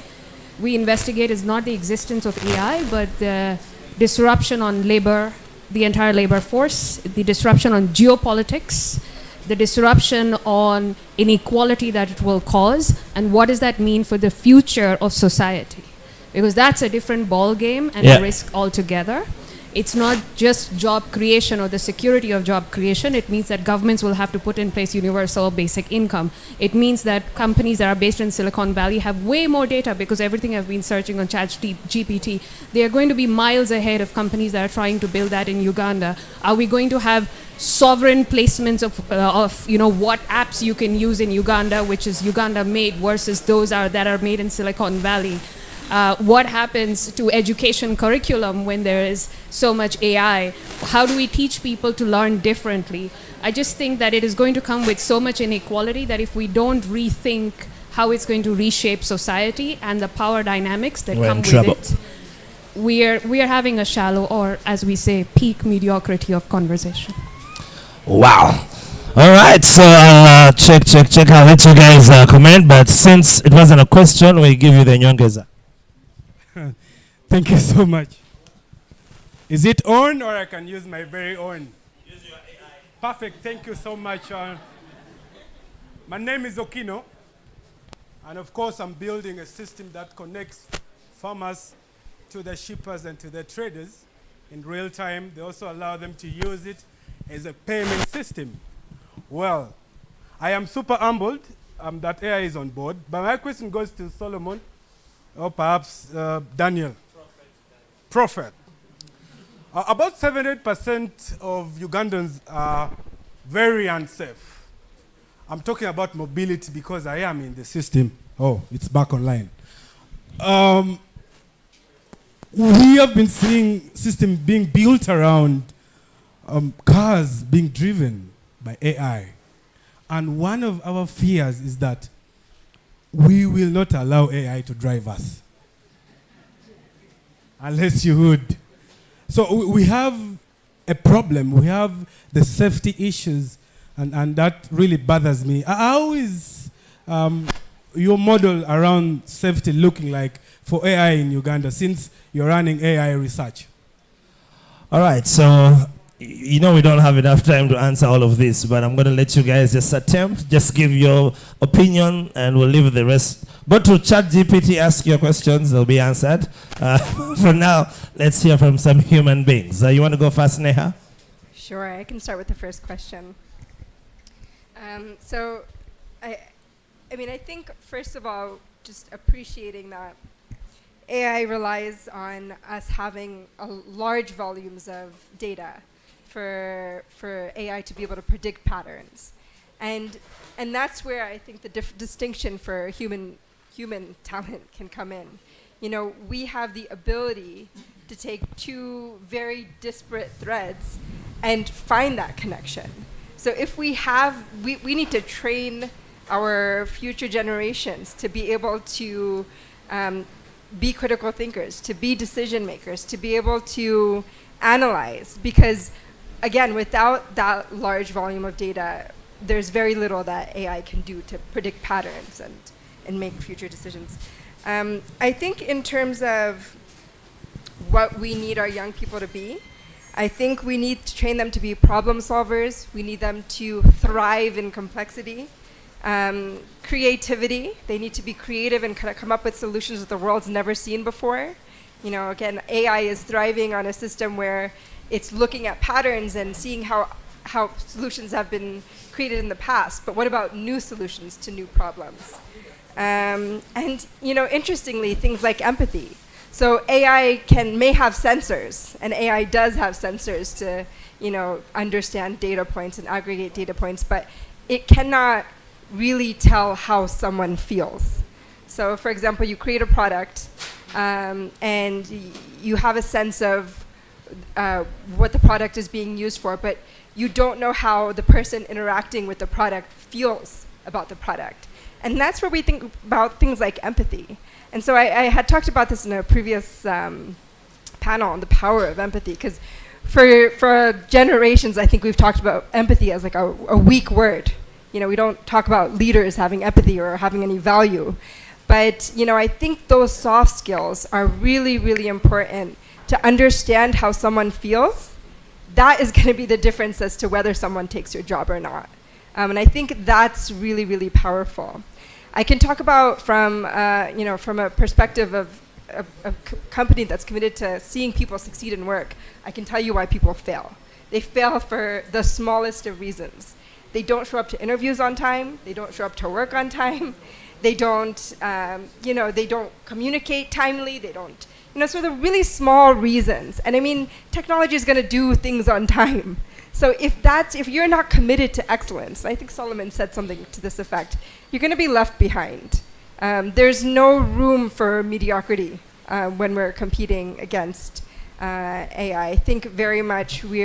we investigate is not the existence of AI, but the disruption on labor, the entire labor force, the disruption on geopolitics, the disruption on inequality that it will cause, and what does that mean for the future of society? Because that's a different ball game and a risk altogether. It's not just job creation or the security of job creation. It means that governments will have to put in place universal basic income. It means that companies that are based in Silicon Valley have way more data because everything I've been searching on ChatGPT. They are going to be miles ahead of companies that are trying to build that in Uganda. Are we going to have sovereign placements of what apps you can use in Uganda, which is Uganda made, versus those that are made in Silicon Valley. What happens to education curriculum when there is so much AI? How do we teach people to learn differently? I just think that it is going to come with so much inequality that if we don't rethink how it's going to reshape society and the power dynamics that come with it, we are having a shallow, or as we say, peak mediocrity of conversation. Wow. All right, so I'll check. I'll let you guys comment, but since it wasn't a question, we give you the nyongeza. Thank you so much. Is it on, or I can use my very own? Use your AI. Perfect. Thank you so much. My name is Okino, and of course I'm building a system that connects farmers to the shippers and to the traders in real time. They also allow them to use it as a payment system. Well, I am super humbled that AI is on board, but my question goes to Solomon, or perhaps Daniel. Prophet. About 78% of Ugandans are very unsafe. I'm talking about mobility because I am in the system. Oh, it's back online. We have been seeing systems being built around cars being driven by AI. And one of our fears is that we will not allow AI to drive us. Unless you would. So we have a problem. We have the safety issues, and that really bothers me. How is your model around safety looking like for AI in Uganda, since you're running AI research? All right, so we don't have enough time to answer all of this, but I'm going to let you guys just give your opinion, and we'll leave the rest. Go to ChatGPT, ask your questions, they'll be answered. For now, let's hear from some human beings. You want to go first, Neha? Sure, I can start with the first question. So, I think, first of all, just appreciating that AI relies on us having large volumes of data for AI to be able to predict patterns. And that's where I think the distinction for human talent can come in. We have the ability to take two very disparate threads and find that connection. So if we need to train our future generations to be able to be critical thinkers, to be decision makers, to be able to analyze, because again, without that large volume of data, there's very little that AI can do to predict patterns and make future decisions. I think in terms of what we need our young people to be, I think we need to train them to be problem solvers. We need them to thrive in complexity. Creativity, they need to be creative and kind of come up with solutions that the world's never seen before. Again, AI is thriving on a system where it's looking at patterns and seeing how solutions have been created in the past, but what about new solutions to new problems? And interestingly, things like empathy. So AI may have sensors, and AI does have sensors to, understand data points and aggregate data points, but it cannot really tell how someone feels. So, for example, you create a product, and you have a sense of what the product is being used for, but you don't know how the person interacting with the product feels about the product. And that's where we think about things like empathy. And so I had talked about this in a previous panel on the power of empathy, because for generations, I think we've talked about empathy as like a weak word. We don't talk about leaders having empathy or having any value. But, I think those soft skills are really, really important to understand how someone feels. That is going to be the difference as to whether someone takes your job or not. And I think that's really, really powerful. I can talk about from a perspective of a company that's committed to seeing people succeed in work. I can tell you why people fail. They fail for the smallest of reasons. They don't show up to interviews on time. They don't show up to work on time. They don't, they don't communicate timely. They don't, so the really small reasons. And technology is going to do things on time. So if you're not committed to excellence, I think Solomon said something to this effect, you're going to be left behind. There's no room for mediocrity when we're competing against AI. I think very much we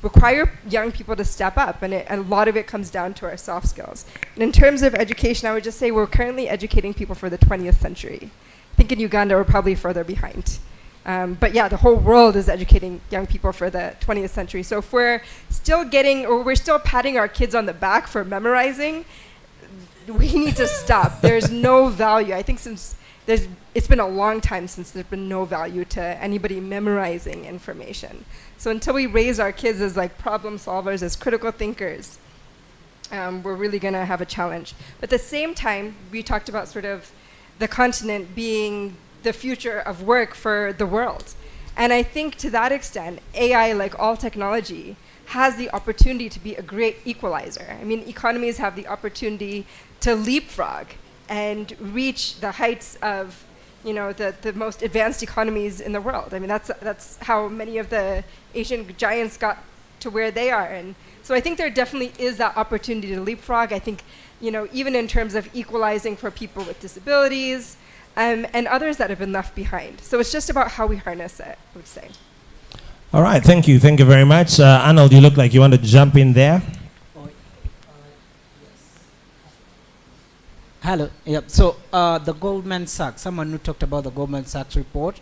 require young people to step up, and a lot of it comes down to our soft skills. And in terms of education, I would just say we're currently educating people for the 20th century. I think in Uganda we're probably further behind. But yeah, the whole world is educating young people for the 20th century. So if we're still patting our kids on the back for memorizing, we need to stop. There's no value. I think it's been a long time since there's been no value to anybody memorizing information. So until we raise our kids as like problem solvers, as critical thinkers, we're really gonna have a challenge. But at the same time, we talked about sort of the continent being the future of work for the world. And I think to that extent, AI, like all technology, has the opportunity to be a great equalizer. I mean, economies have the opportunity to leapfrog and reach the heights of, you know, the most advanced economies in the world. I mean, that's how many of the Asian giants got to where they are. And so I think there definitely is that opportunity to leapfrog. I think, you know, even in terms of equalizing for people with disabilities, and others that have been left behind. So it's just about how we harness it, I would say. All right, thank you very much. Arnold, you look like you want to jump in there. Hello. Yep. So the Goldman Sachs, someone who talked about the Goldman Sachs report.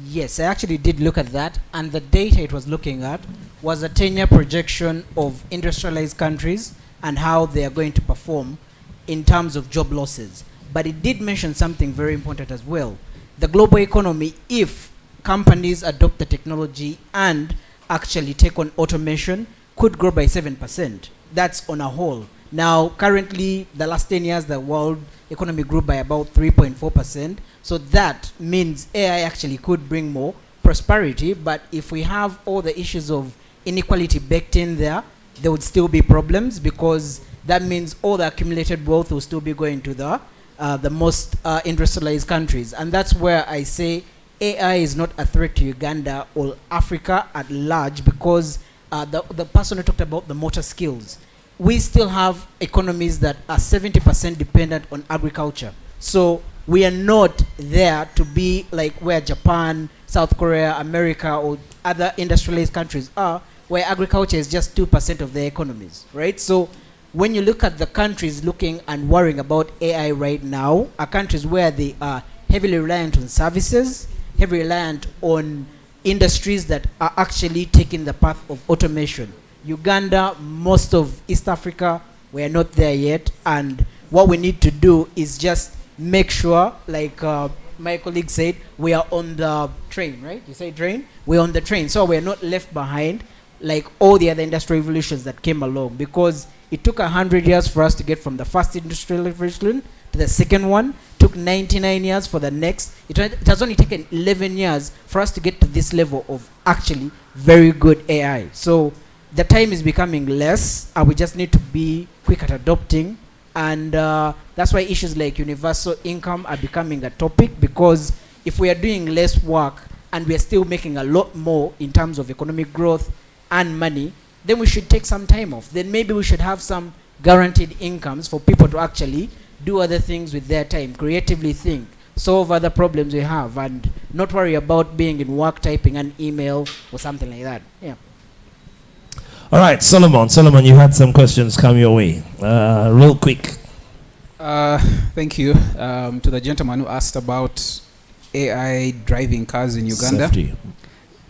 Yes, I actually did look at that, and the data it was looking at was a 10-year projection of industrialized countries and how they are going to perform in terms of job losses. But it did mention something very important as well. The global economy, if companies adopt the technology and actually take on automation, could grow by 7%. That's on a whole. Now, currently, the last 10 years, the world economy grew by about 3.4%. So that means AI actually could bring more prosperity. But if we have all the issues of inequality baked in there would still be problems, because that means all the accumulated wealth will still be going to the most industrialized countries. And that's where I say AI is not a threat to Uganda or Africa at large, because the person who talked about the motor skills, we still have economies that are 70% dependent on agriculture. So we are not there to be like where Japan, South Korea, America, or other industrialized countries are, where agriculture is just 2% of their economies, right? So when you look at the countries looking and worrying about AI right now, are countries where they are heavily reliant on services, heavily reliant on industries that are actually taking the path of automation. Uganda, most of East Africa, we are not there yet. And what we need to do is just make sure, like my colleague said, we are on the train, right? You say train? We're on the train. So we're not left behind like all the other industrial revolutions that came along, because it took 100 years for us to get from the first industrial revolution to the second one. Took 99 years for the next. It has only taken 11 years for us to get to this level of actually very good AI. So the time is becoming less, and we just need to be quick at adopting. And that's why issues like universal income are becoming a topic, because if we are doing less work and we are still making a lot more in terms of economic growth and money, then we should take some time off. Then maybe we should have some guaranteed incomes for people to actually do other things with their time, creatively think, solve other problems we have, and not worry about being in work typing an email or something like that. Yeah. All right, Solomon, you had some questions come your way. Real quick. Thank you to the gentleman who asked about AI driving cars in Uganda. Safety.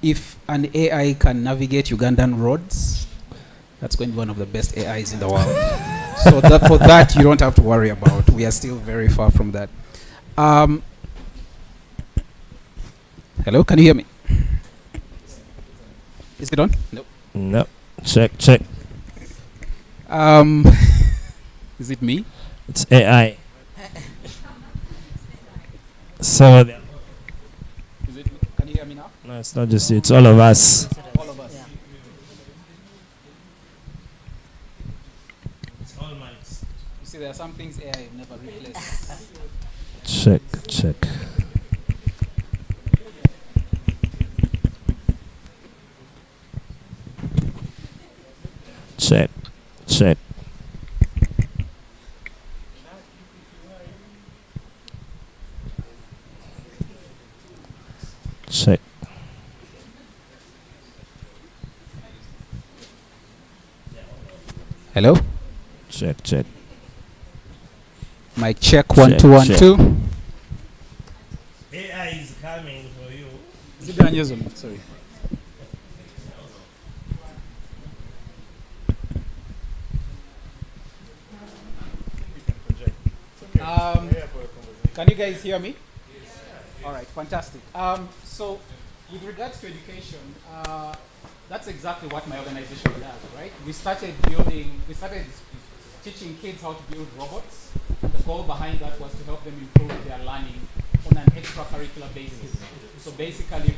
If an AI can navigate Ugandan roads, that's going to be one of the best AIs in the world. So for that, you don't have to worry about. We are still very far from that. Hello, can you hear me? Is it on? Nope. No. Check. Is it me? It's AI. So Is it? Can you hear me now? no, it's not just you, it's all of us. All of us. Yeah. It's all minds. You see, there are some things AI will never replace. Check. Check. Check. Check. Hello? Check, check. Mic check, 1 2 1 2. AI is coming for you. Sorry. Can you guys hear me? All right, fantastic. So, with regards to education, that's exactly what my organization does, right? We started teaching kids how to build robots. The goal behind that was to help them improve their learning on an extracurricular basis. So basically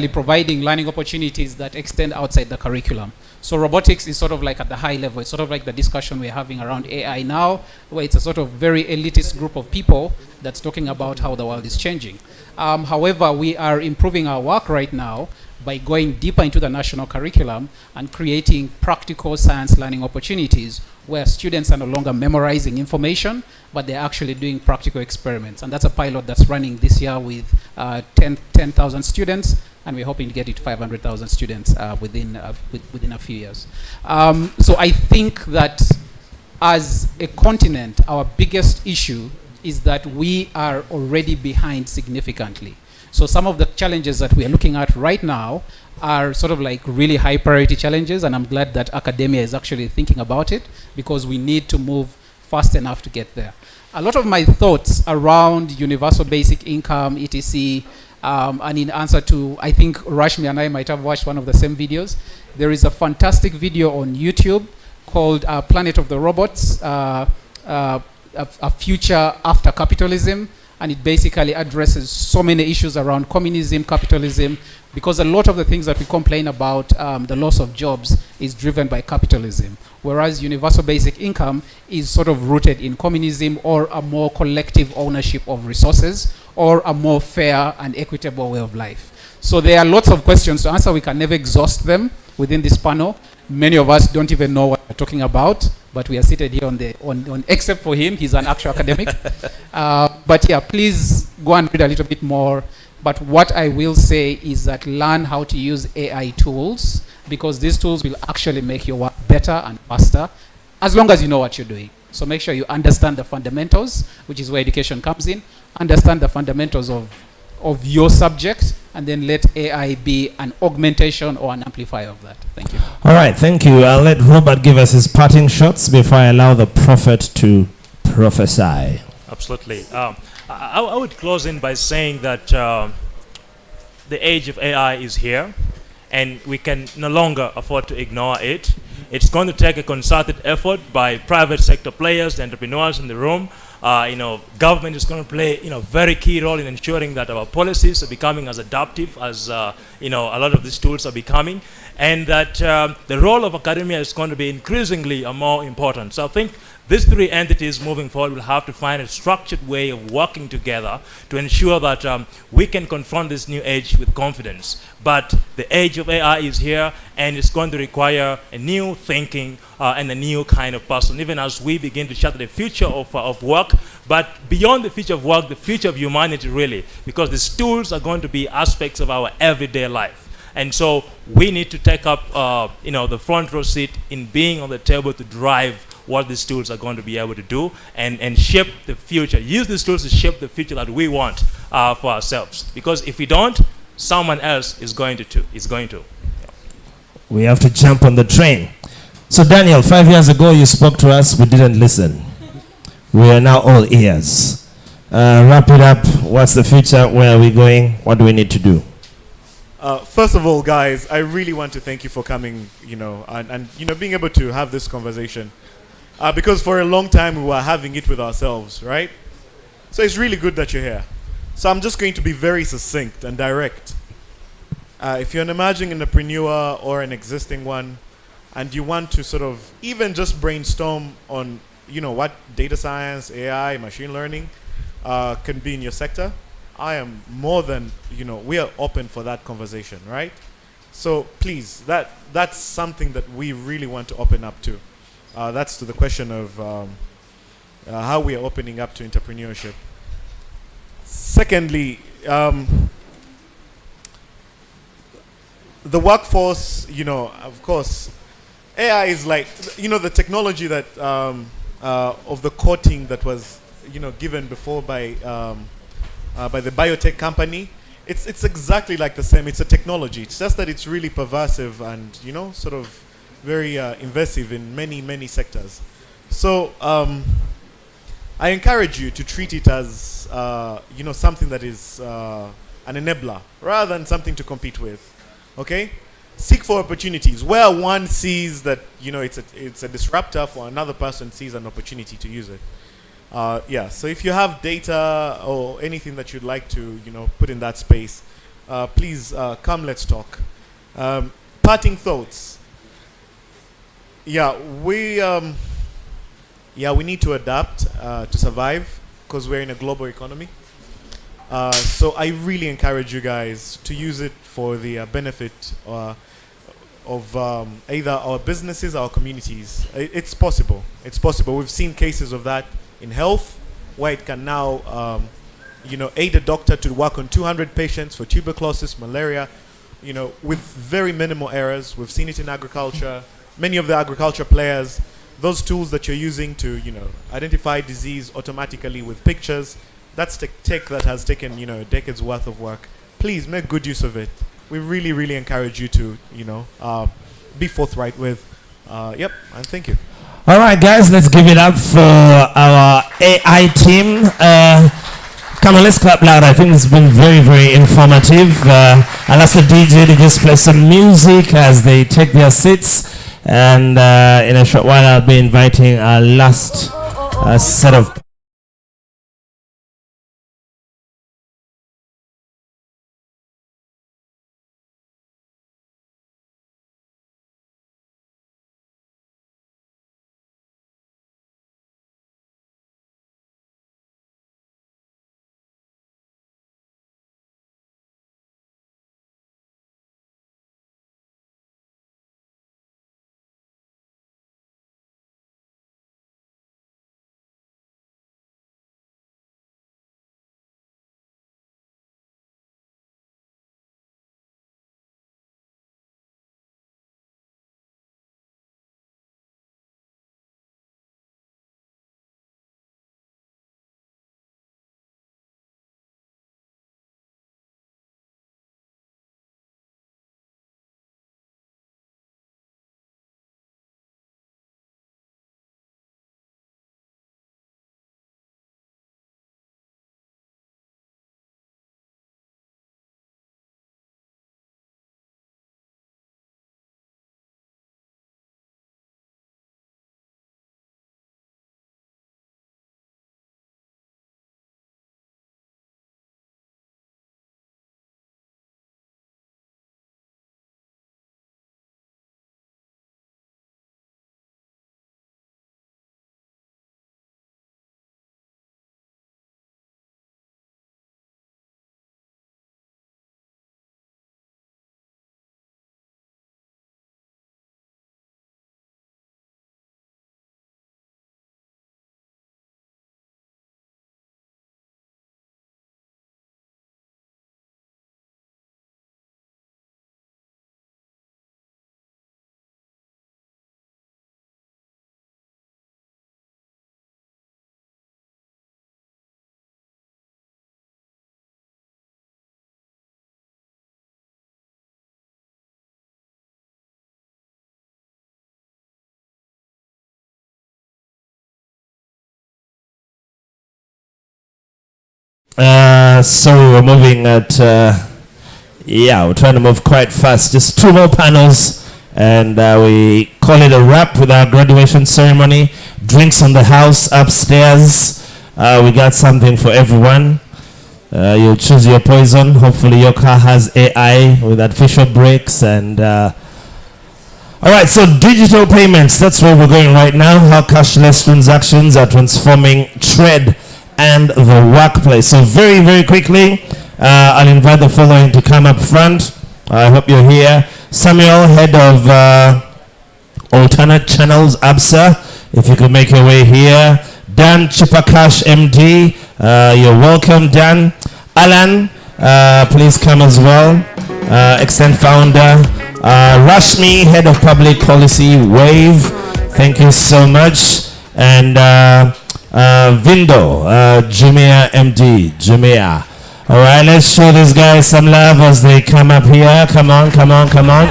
providing learning opportunities that extend outside the curriculum. So robotics is sort of like at the high level. It's sort of like the discussion we're having around AI now, where it's a sort of very elitist group of people that's talking about how the world is changing. However, we are improving our work right now by going deeper into the national curriculum and creating practical science learning opportunities where students are no longer memorizing information, but they're actually doing practical experiments. And that's a pilot that's running this year with 10,000 students, and we're hoping to get it to 500,000 students within a few years. So I think that as a continent, our biggest issue is that we are already behind significantly. So some of the challenges that we are looking at right now are sort of like really high priority challenges, and I'm glad that academia is actually thinking about it, because we need to move fast enough to get there. A lot of my thoughts around universal basic income, etc., and in answer to, I think Rashmi and I might have watched one of the same videos. There is a fantastic video on YouTube called Planet of the Robots, a future after capitalism. And it basically addresses so many issues around communism, capitalism, because a lot of the things that we complain about, the loss of jobs, is driven by capitalism. Whereas universal basic income is sort of rooted in communism, or a more collective ownership of resources, or a more fair and equitable way of life. So there are lots of questions to answer. We can never exhaust them within this panel. Many of us don't even know what we're talking about, but we are seated here on except for him, he's an actual academic. But yeah, please go and read a little bit more. But what I will say is that learn how to use AI tools, because these tools will actually make your work better and faster, as long as you know what you're doing. So make sure you understand the fundamentals, which is where education comes in. Understand the fundamentals of your subject, and then let AI be an augmentation or an amplifier of that. Thank you. All right, thank you. I'll let Robert give us his parting shots before I allow the prophet to prophesy. Absolutely. I would close in by saying that the age of AI is here, and we can no longer afford to ignore it. It's going to take a concerted effort by private sector players, the entrepreneurs in the room. Government is going to play, very key role in ensuring that our policies are becoming as adaptive as, a lot of these tools are becoming, and that the role of academia is going to be increasingly more important. So I think these three entities moving forward will have to find a structured way of working together to ensure that we can confront this new age with confidence. But the age of AI is here, and it's going to require a new thinking and a new kind of person, even as we begin to chart the future of work, but beyond the future of work, the future of humanity really, because these tools are going to be aspects of our everyday life. And so we need to take up the front row seat in being on the table to drive what these tools are going to be able to do, and shape the future. Use these tools to shape the future that we want for ourselves. Because if we don't, someone else is going to. We have to jump on the train. So Daniel, 5 years ago you spoke to us, we didn't listen. We are now all ears. Wrap it up. What's the future? Where are we going? What do we need to do? First of all, guys, I really want to thank you for coming, and being able to have this conversation. Because for a long time we were having it with ourselves, right? So it's really good that you're here. So I'm just going to be very succinct and direct. If you're an emerging entrepreneur or an existing one, and you want to sort of even just brainstorm on, what data science, AI, machine learning can be in your sector, I am more than, we are open for that conversation, right? So please, that's something that we really want to open up to. That's to the question of how we are opening up to entrepreneurship. Secondly, the workforce, of course, AI is like, the technology that of the coating that was, given before by the biotech company. It's exactly like the same. It's a technology. It's just that it's really pervasive and, sort of very invasive in many, many sectors. So I encourage you to treat it as, something that is an enabler rather than something to compete with. Okay? Seek for opportunities where one sees that, it's a disruptor, for another person sees an opportunity to use it. So if you have data or anything that you'd like to, put in that space, please come, let's talk. Parting thoughts. We need to adapt to survive because we're in a global economy. So I really encourage you guys to use it for the benefit of either our businesses or our communities. It's possible. It's possible. We've seen cases of that in health, where it can now, aid a doctor to work on 200 patients for tuberculosis, malaria, with very minimal errors. We've seen it in agriculture. Many of the agriculture players, those tools that you're using to, identify disease automatically with pictures, that's the tech that has taken, a decade's worth of work. Please make good use of it. We really, really encourage you to, be forthright with. And thank you. All right, guys, let's give it up for our AI team. Come on, let's clap loud. I think it's been very, very informative. I'll ask the DJ to just play some music as they take their seats. And in a short while, I'll be inviting our last set of... So we're moving at, we're trying to move quite fast. Just 2 more panels, and we call it a wrap with our graduation ceremony. Drinks on the house upstairs. We got something for everyone. You'll choose your poison. Hopefully your car has AI with artificial brakes and... all right, so digital payments, that's where we're going right now. How cashless transactions are transforming trade and the workplace. So very, very quickly, I'll invite the following to come up front. I hope you're here. Samuel, head of alternate channels, ABSA, if you could make your way here. Dan Chipakash, MD, you're welcome, Dan. Alan, please come as well. Extend founder. Rashmi, head of public policy, WAVE, thank you so much. And Vindo, Jumia, MD, Jumia. All right, let's show these guys some love as they come up here. Come on, come on, come on.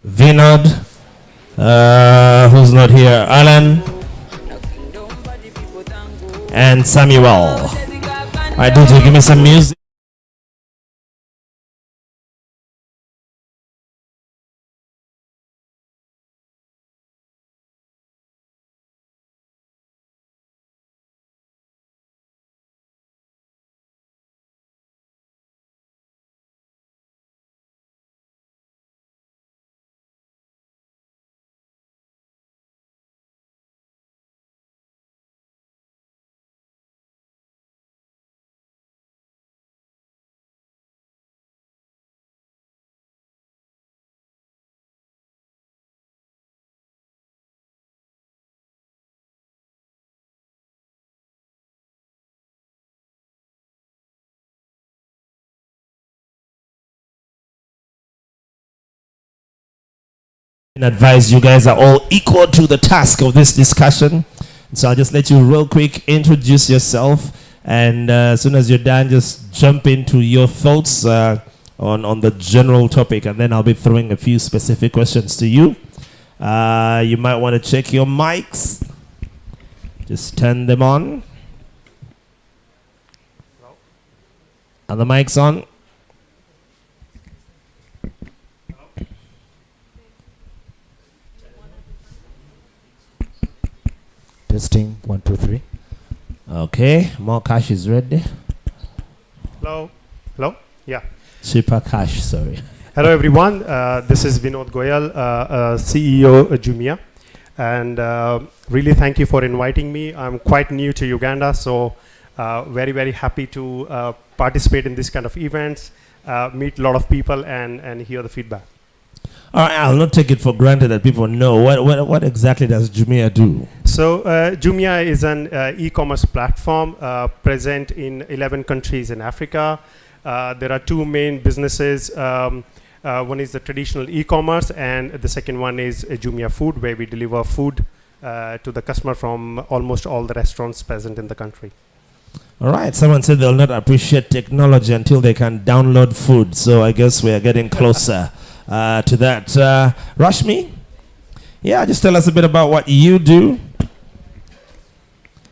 Vinod, who's not here? Alan and Samuel. All right, DJ, give me some music. Advise you guys are all equal to the task of this discussion, so I'll just let you real quick introduce yourself, and as soon as you're done, just jump into your thoughts on the general topic, and then I'll be throwing a few specific questions to you. You might want to check your mics, just turn them on. Are the mics on? Testing 1 2 3. Okay, more cash is ready. Hello. Hello. Yeah. Super cash. Sorry. Hello everyone. This is Vinod Goyal, CEO Jumia, and really thank you for inviting me. I'm quite new to Uganda, so very happy to participate in this kind of events, meet a lot of people, and hear the feedback. All right, I'll not take it for granted that people know. What exactly does Jumia do? So Jumia is an e-commerce platform present in 11 countries in Africa. There are two main businesses. One is the traditional e-commerce, and the second one is Jumia Food, where we deliver food to the customer from almost all the restaurants present in the country. All right, someone said they'll not appreciate technology until they can download food. So I guess we are getting closer to that. Rashmi, yeah, just tell us a bit about what you do.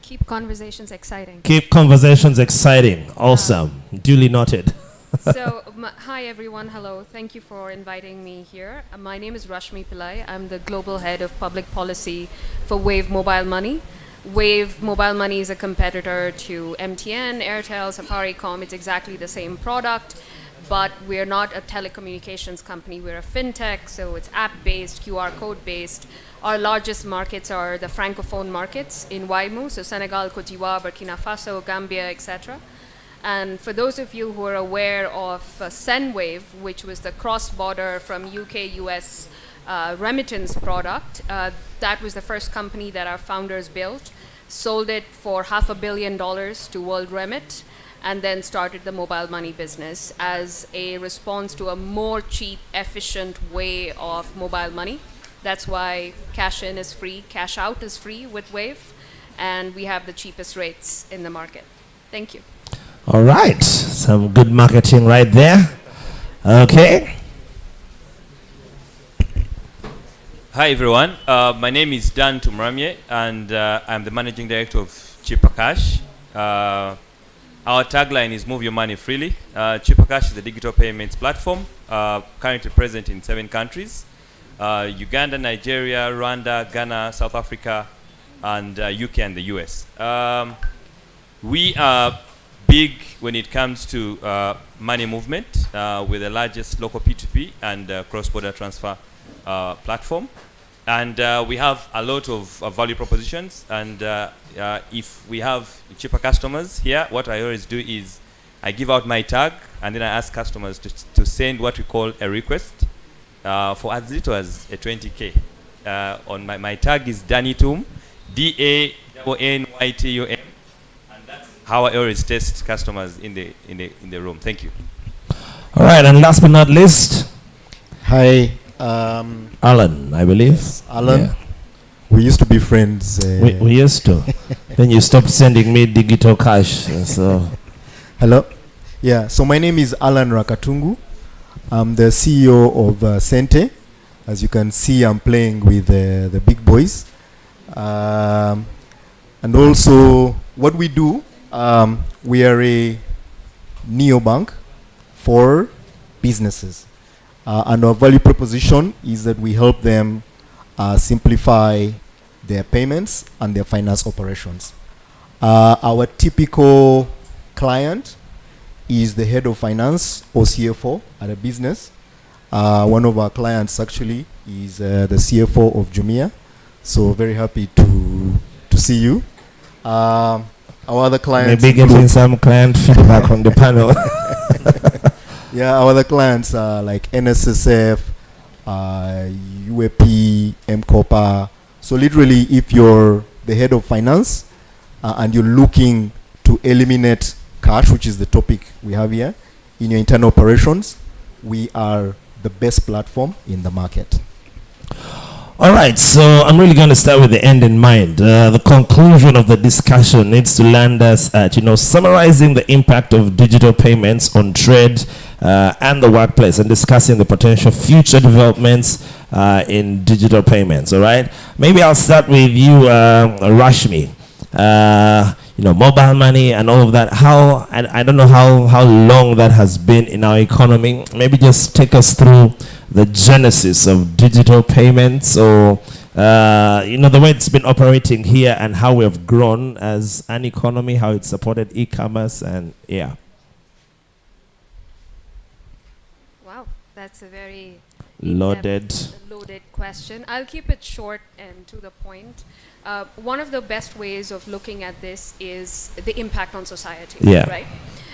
Keep conversations exciting. Keep conversations exciting. Awesome. Duly noted. So, hi everyone. Hello. Thank you for inviting me here. My name is Rashmi Pillai. I'm the global head of public policy for Wave Mobile Money. Wave Mobile Money is a competitor to MTN, Airtel, Safaricom. It's exactly the same product, but we're not a telecommunications company. We're a fintech, so it's app-based, QR code-based. Our largest markets are the Francophone markets in WAIMU, so Senegal, Cote d'Ivoire, Burkina Faso, Gambia, etc. And for those of you who are aware of Sendwave, which was the cross-border from UK, US remittance product, that was the first company that our founders built, sold it for $500 million to World Remit, and then started the mobile money business as a response to a more cheap, efficient way of mobile money. That's why cash in is free, cash out is free with Wave, and we have the cheapest rates in the market. Thank you. All right, some good marketing right there. Okay. Hi everyone, my name is Dan Tumramye, and I'm the managing director of Chipakash. Our tagline is "Move your money freely." Chipakash is a digital payments platform currently present in 7 countries: Uganda, Nigeria, Rwanda, Ghana, South Africa, and UK and the US. We are big when it comes to money movement. We're the largest local P2P and cross-border transfer platform. And we have a lot of value propositions. And if we have cheaper customers here, what I always do is I give out my tag, and then I ask customers to send what we call a request for as little as a 20K. On my tag is Danytum, DANNYTUM, and that's how I always test customers in the room. Thank you. All right, and last but not least, hi, Alan, I believe. Yes, Alan. Yeah. We used to be friends. We used to. Then you stopped sending me digital cash. So, hello. Yeah. So my name is Alan Rakatungu. I'm the CEO of Sente. As you can see, I'm playing with the big boys. And also, what we do, we are a neobank for businesses. And our value proposition is that we help them simplify their payments and their finance operations. Our typical client is the head of finance or CFO at a business. One of our clients actually is the CFO of Jumia. So very happy to see you. Our other clients... maybe getting some client feedback on the panel. Yeah, our other clients are like NSSF, UAP, MCOPA. So literally, if you're the head of finance and you're looking to eliminate cash, which is the topic we have here, in your internal operations, we are the best platform in the market. all right, so I'm really going to start with the end in mind. The conclusion of the discussion needs to land us at, summarizing the impact of digital payments on trade and the workplace, and discussing the potential future developments in digital payments. All right, maybe I'll start with you, Rashmi. Mobile money and all of that. I don't know how long that has been in our economy. Maybe just take us through the genesis of digital payments, or the way it's been operating here, and how we have grown as an economy, how it supported e-commerce, and yeah. Wow, that's a very loaded question. I'll keep it short and to the point. One of the best ways of looking at this is the impact on society, right?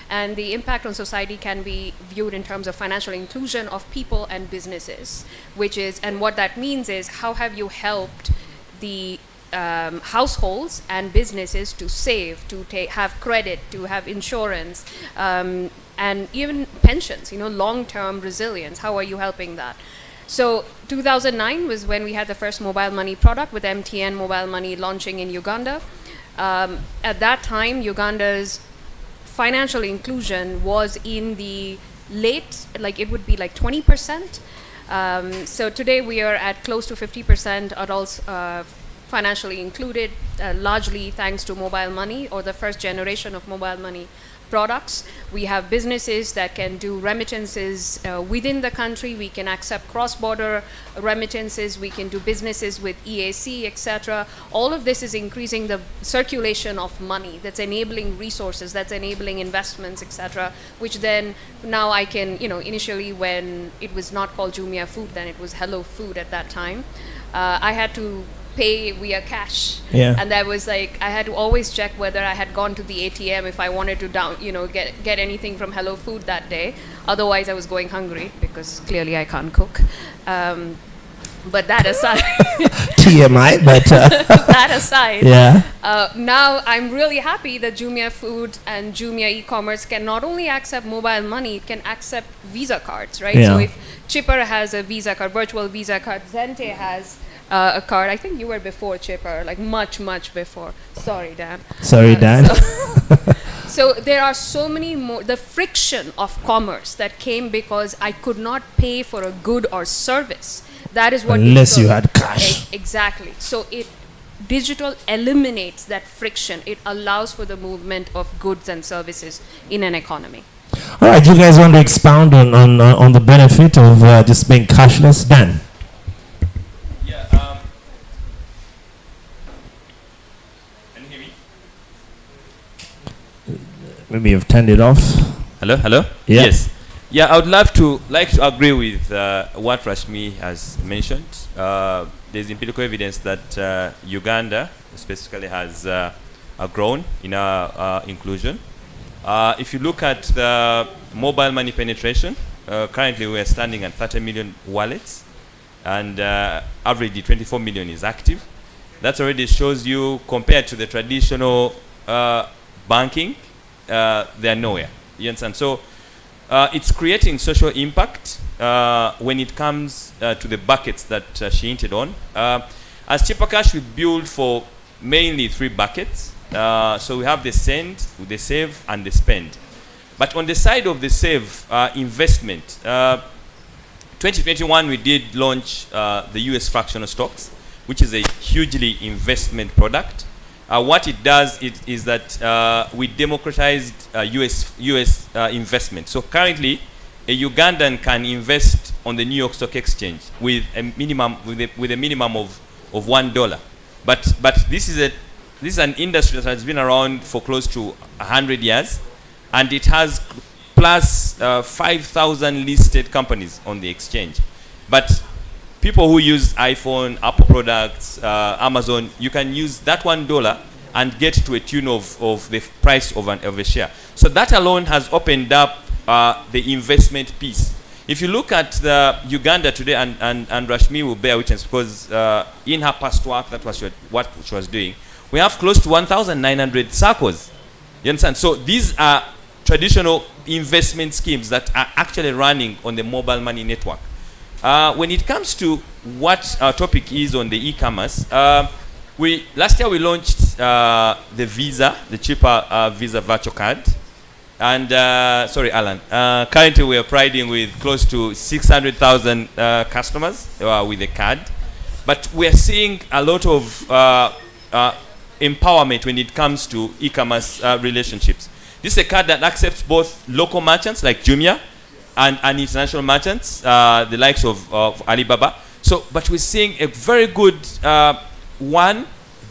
And the impact on society can be viewed in terms of financial inclusion of people and businesses, and what that means is, how have you helped the households and businesses to save, to have credit, to have insurance, and even pensions, long-term resilience. How are you helping that? So 2009 was when we had the first mobile money product, with MTN Mobile Money launching in Uganda. At that time, Uganda's financial inclusion was in the late, it would be like 20%. So today we are at close to 50% adults financially included, largely thanks to mobile money, or the first generation of mobile money products. We have businesses that can do remittances within the country. We can accept cross-border remittances. We can do businesses with EAC, etc. All of this is increasing the circulation of money. That's enabling resources. That's enabling investments, etc. Which then now I can, initially when it was not called Jumia Food, then it was Hello Food at that time. I had to pay via cash, and that was I had to always check whether I had gone to the ATM if I wanted to get anything from Hello Food that day. Otherwise, I was going hungry, because clearly I can't cook. But that aside, TMI. But that aside, now I'm really happy that Jumia Food and Jumia e-commerce can not only accept mobile money, it can accept Visa cards, right? So if Chipper has a Visa card, virtual Visa card, Zente has a card. I think you were before Chipper, much before. Sorry, Dan. So there are so many more. The friction of commerce that came because I could not pay for a good or service. That is what. Unless you had cash. Exactly. So digital eliminates that friction. It allows for the movement of goods and services in an economy. All right, you guys want to expound on the benefit of just being cashless, Dan? Maybe you've turned it off. Hello? Yeah. Yes. Yeah, I would like to agree with what Rashmi has mentioned. There's empirical evidence that Uganda specifically has grown in our inclusion. If you look at the mobile money penetration, currently we are standing at 30 million wallets, and averagely 24 million is active. That already shows you, compared to the traditional banking, they are nowhere. You understand? So it's creating social impact when it comes to the buckets that she hinted on. As Chipakash, we build for mainly 3 buckets. So we have the send, the save, and the spend. But on the side of the save investment, 2021 we did launch the US fractional stocks, which is a hugely investment product. What it does is that we democratized US investment. So currently, a Ugandan can invest on the New York Stock Exchange with a minimum of $1. But this is an industry that has been around for close to 100 years, and it has plus 5,000 listed companies on the exchange. But people who use iPhone, Apple products, Amazon, you can use that $1 and get to a tune of the price of a share. So that alone has opened up the investment piece. If you look at the Uganda today, and Rashmi will bear witness, because in her past work, that was what she was doing, we have close to 1,900 SACCOs. You understand? So these are traditional investment schemes that are actually running on the mobile money network. When it comes to what our topic is on the e-commerce, last year we launched the Visa, the cheaper Visa virtual card. And sorry, Alan. Currently we are priding with close to 600,000 customers with the card. But we are seeing a lot of empowerment when it comes to e-commerce relationships. This is a card that accepts both local merchants like Jumia and international merchants, the likes of Alibaba. So, but we're seeing a very good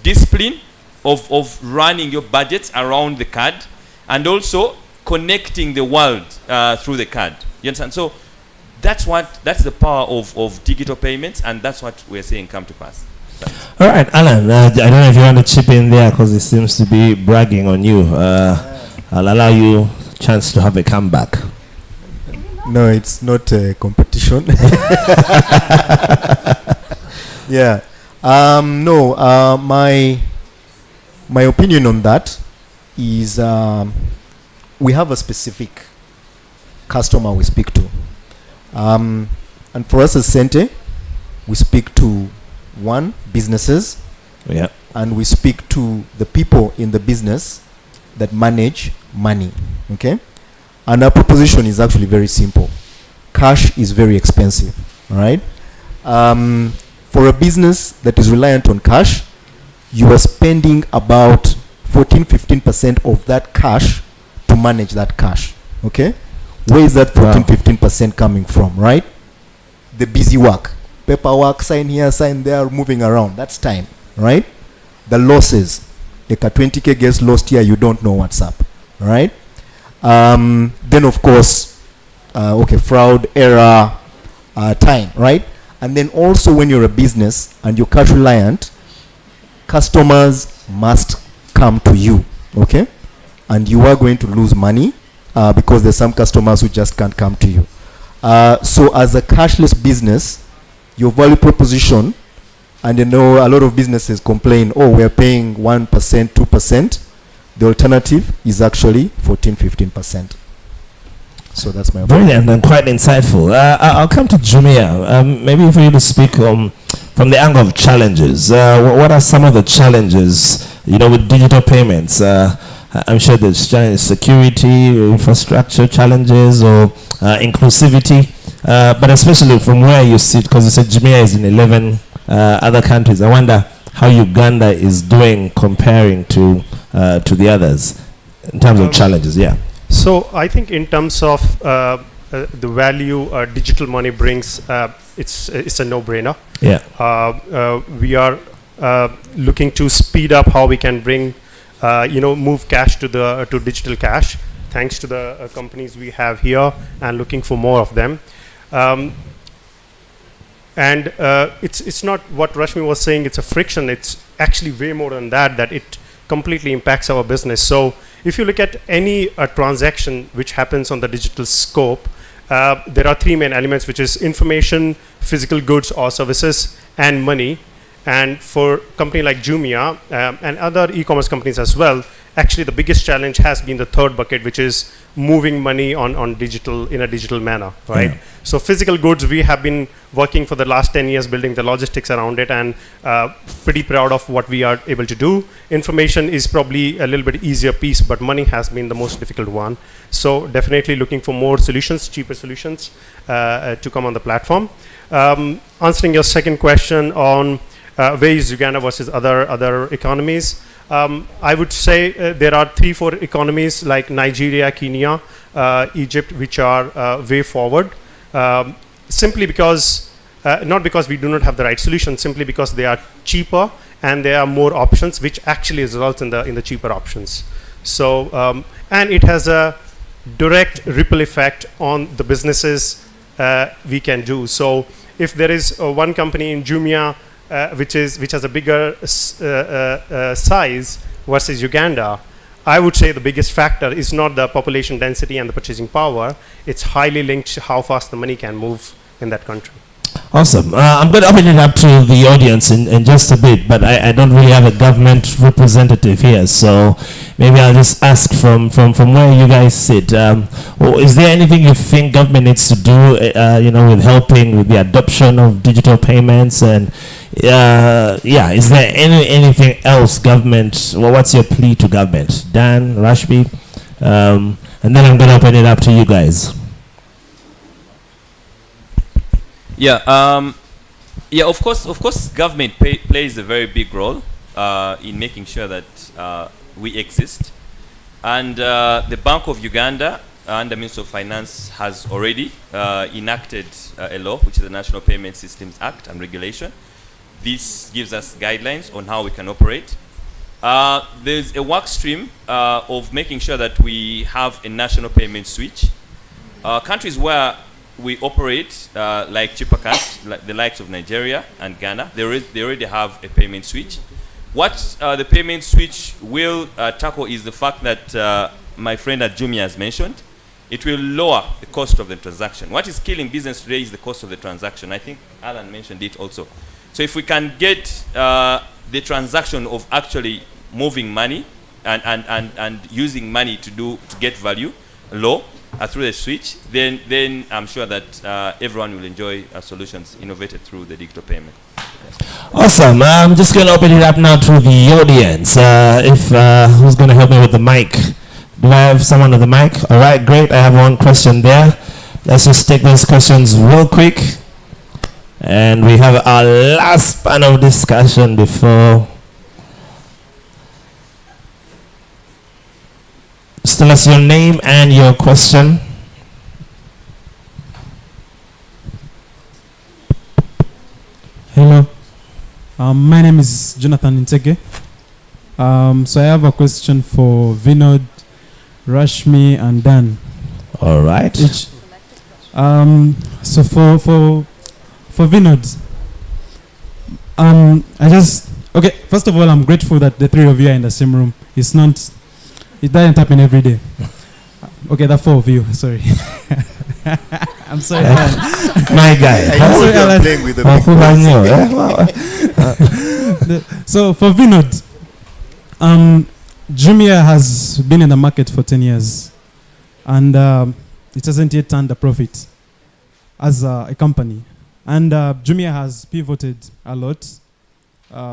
discipline of running your budgets around the card, and also connecting the world through the card. You understand? So that's the power of digital payments, and that's what we're seeing come to pass. All right, Alan, I don't know if you want to chip in there, because it seems to be bragging on you. I'll allow you a chance to have a comeback. No, it's not a competition. Yeah. No, my opinion on that is we have a specific customer we speak to. And for us as Sente, we speak to businesses. Yeah. And we speak to the people in the business that manage money. Okay? And our proposition is actually very simple. Cash is very expensive. All right? For a business that is reliant on cash, you are spending about 14-15% of that cash to manage that cash. Okay? Where is that 14-15% coming from, right? The busy work. Paperwork, sign here, sign there, moving around. That's time, right? The losses. Like a 20K gets lost here, you don't know what's up, right? Then, of course, fraud, error, time, right? And then also when you're a business and you're cash reliant, customers must come to you, okay? And you are going to lose money because there's some customers who just can't come to you. So as a cashless business, your value proposition, and a lot of businesses complain, we're paying 1%, 2%. The alternative is actually 14-15%. So that's my opinion. Brilliant and quite insightful. I'll come to Jumia. Maybe for you to speak from the angle of challenges. What are some of the challenges, with digital payments? I'm sure there's challenges, security, infrastructure challenges, or inclusivity. But especially from where you sit, because you said Jumia is in 11 other countries. I wonder how Uganda is doing comparing to the others in terms of challenges. Yeah. So I think in terms of the value digital money brings, it's a no-brainer. Yeah. We are looking to speed up how we can bring, move cash to digital cash, thanks to the companies we have here and looking for more of them. And it's not what Rashmi was saying, it's a friction. It's actually way more than that, that it completely impacts our business. So if you look at any transaction which happens on the digital scope, there are three main elements, which is information, physical goods or services, and money. And for a company like Jumia and other e-commerce companies as well, actually the biggest challenge has been the third bucket, which is moving money on digital, in a digital manner, right? Yeah. So physical goods, we have been working for the last 10 years building the logistics around it, and pretty proud of what we are able to do. Information is probably a little bit easier piece, but money has been the most difficult one. So definitely looking for more solutions, cheaper solutions to come on the platform. Answering your second question on where is Uganda versus other economies, I would say there are 3-4 economies like Nigeria, Kenya, Egypt, which are way forward. Simply because, not because we do not have the right solution, simply because they are cheaper and there are more options, which actually results in the cheaper options. So, and it has a direct ripple effect on the businesses we can do. So, if there is one company in Jumia which has a bigger size versus Uganda, I would say the biggest factor is not the population density and the purchasing power. It's highly linked to how fast the money can move in that country. Awesome. I'm going to open it up to the audience in just a bit, but I don't really have a government representative here, so maybe I'll just ask from where you guys sit. Is there anything you think government needs to do, with helping with the adoption of digital payments? And is there anything else government? Well, what's your plea to government, Dan, Rashmi, and then I'm going to open it up to you guys. Of course, government plays a very big role in making sure that we exist. And the Bank of Uganda and the Ministry of Finance has already enacted a law, which is the National Payment Systems Act and Regulation. This gives us guidelines on how we can operate. There's a work stream of making sure that we have a national payment switch. Countries where we operate, like Chipakas, like the likes of Nigeria and Ghana, they already have a payment switch. What the payment switch will tackle is the fact that my friend at Jumia has mentioned. It will lower the cost of the transaction. What is killing business today is the cost of the transaction. I think Alan mentioned it also. So if we can get the transaction of actually moving money and using money to get value low, through the switch, then I'm sure that everyone will enjoy solutions innovated through the digital payment. Awesome. I'm just going to open it up now to the audience. Who's going to help me with the mic? Do I have someone with the mic? All right, great. I have one question there. Let's just take those questions real quick. And we have our last panel discussion before. Just tell us your name and your question. Hello. My name is Jonathan Intege. So I have a question for Vinod, Rashmi, and Dan. All right. So for Vinod, first of all, I'm grateful that the three of you are in the same room. It doesn't happen every day. Okay, the four of you, sorry. I'm sorry. My guy. I'm sorry, Alan. Playing with the So for Vinod, Jumia has been in the market for 10 years and it hasn't yet turned a profit as a company. And Jumia has pivoted a lot,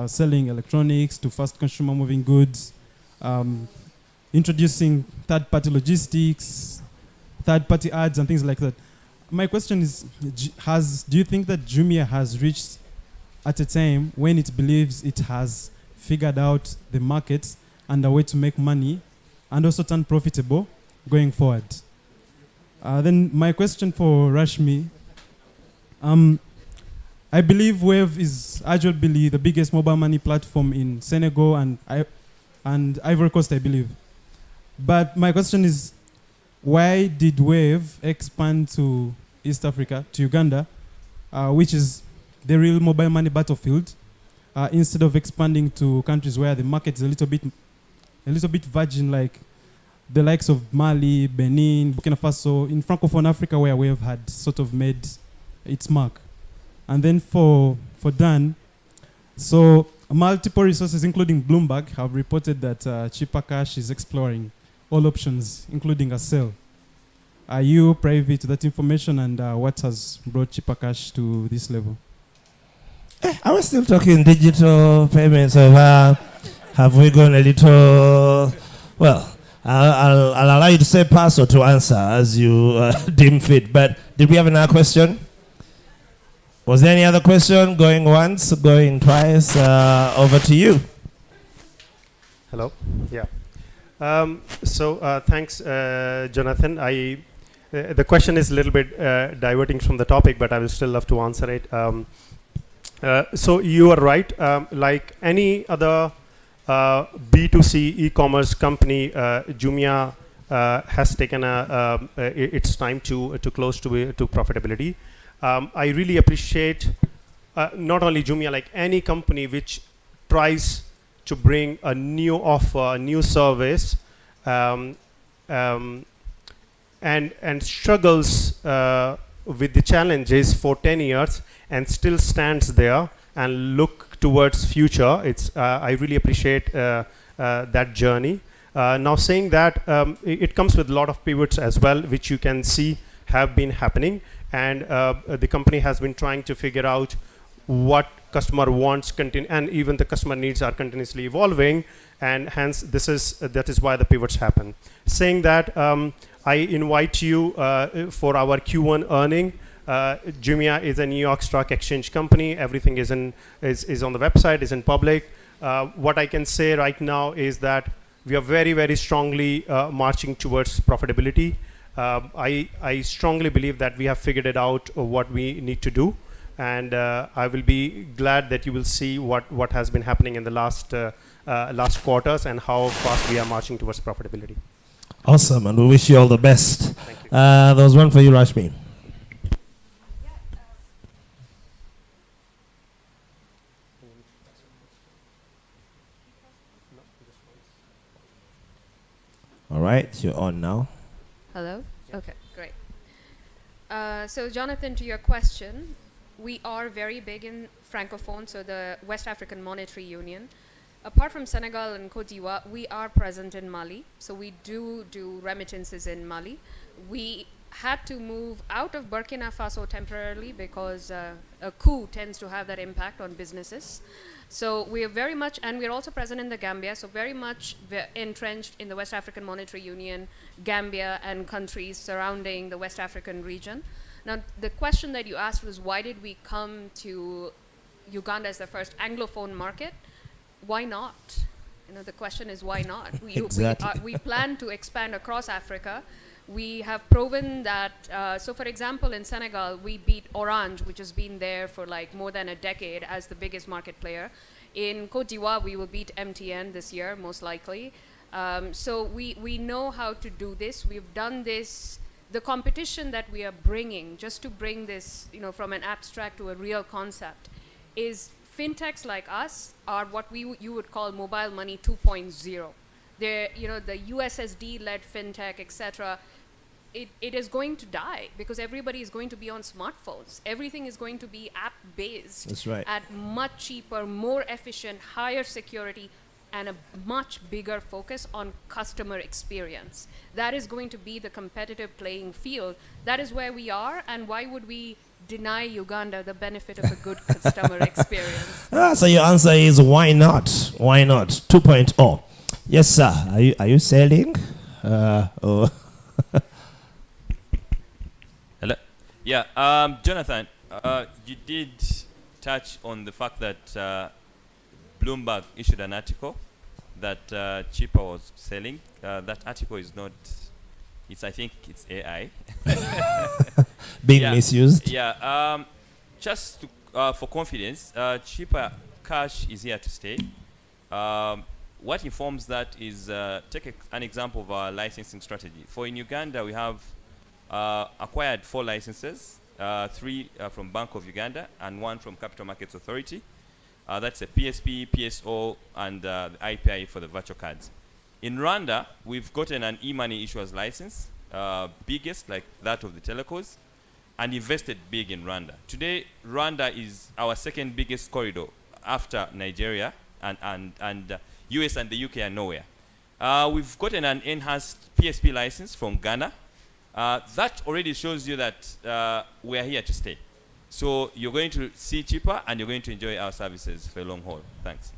selling electronics to fast consumer moving goods, introducing third-party logistics, third-party ads and things like that. My question is, do you think that Jumia has reached at a time when it believes it has figured out the market and a way to make money and also turn profitable going forward? Then my question for Rashmi, I believe Wave is arguably the biggest mobile money platform in Senegal and Ivory Coast, I believe. But my question is, why did Wave expand to East Africa, to Uganda, which is the real mobile money battlefield, instead of expanding to countries where the market is a little bit virgin, like the likes of Mali, Benin, Burkina Faso, in Francophone Africa, where Wave had sort of made its mark. And then for Dan, so multiple resources, including Bloomberg, have reported that Cheaper Cash is exploring all options, including a sale. Are you privy to that information, and what has brought Cheaper Cash to this level? I was still talking digital payments. Have we gone a little? Well, I'll allow you to say pass or to answer as you deem fit. But did we have another question? Was there any other question? Going once, going twice. Over to you. Hello. Yeah. Thanks, Jonathan. The question is a little bit diverting from the topic, but I will still love to answer it. So you are right. Like any other B2C e-commerce company, Jumia has taken its time to close to profitability. I really appreciate not only Jumia, like any company which tries to bring a new offer, a new service, and struggles with the challenges for 10 years and still stands there and look towards future. I really appreciate that journey. Now saying that, it comes with a lot of pivots as well, which you can see have been happening, and the company has been trying to figure out what customer wants, and even the customer needs are continuously evolving, and hence that is why the pivots happen. Saying that, I invite you for our Q1 earning. Jumia is a New York Stock Exchange company. Everything is on the website, is in public. What I can say right now is that we are very, very strongly marching towards profitability. I strongly believe that we have figured it out what we need to do, and I will be glad that you will see what has been happening in the last quarters and how fast we are marching towards profitability. Awesome, and we wish you all the best. Thank you. There was one for you, Rashmi. All right, you're on now. Hello? Okay, great. So Jonathan, to your question, we are very big in Francophone, so the West African Monetary Union. Apart from Senegal and Cote d'Ivoire, we are present in Mali. So we do remittances in Mali. We had to move out of Burkina Faso temporarily because a coup tends to have that impact on businesses. So we are very much, and we're also present in the Gambia, so very much entrenched in the West African Monetary Union, Gambia, and countries surrounding the West African region. Now, the question that you asked was, why did we come to Uganda as the first Anglophone market? Why not? You know, the question is, why not? We plan to expand across Africa. We have proven that, so for example, in Senegal, we beat Orange, which has been there for like more than a decade as the biggest market player. In Cote d'Ivoire, we will beat MTN this year, most likely. So we know how to do this. We've done this. The competition that we are bringing, just to bring this, you know, from an abstract to a real concept, is fintechs like us are what you would call mobile money 2.0. They're, you know, the USSD-led fintech, etc. It is going to die because everybody is going to be on smartphones. Everything is going to be app-based. That's right. At much cheaper, more efficient, higher security, and a much bigger focus on customer experience. That is going to be the competitive playing field. That is where we are, and why would we deny Uganda the benefit of a good customer experience? So your answer is why not? Why not? 2.0. Yes, sir. Are you selling? Or Hello. Yeah, Jonathan, you did touch on the fact that Bloomberg issued an article that Cheaper was selling. That article is not. I think it's AI. Being misused. Yeah. Just to, for confidence, Cheaper Cash is here to stay. what informs that is take an example of our licensing strategy. For in Uganda, we have acquired 4 licenses, 3 from Bank of Uganda and 1 from Capital Markets Authority. That's a PSP, PSO, and the IPI for the virtual cards. In Rwanda, we've gotten an e-money issuer's license, biggest like that of the telecos, and invested big in Rwanda. Today, Rwanda is our second biggest corridor after Nigeria, and US and the UK are nowhere. We've gotten an enhanced PSP license from Ghana. That already shows you that we are here to stay. So you're going to see cheaper and you're going to enjoy our services for a long haul. Thanks.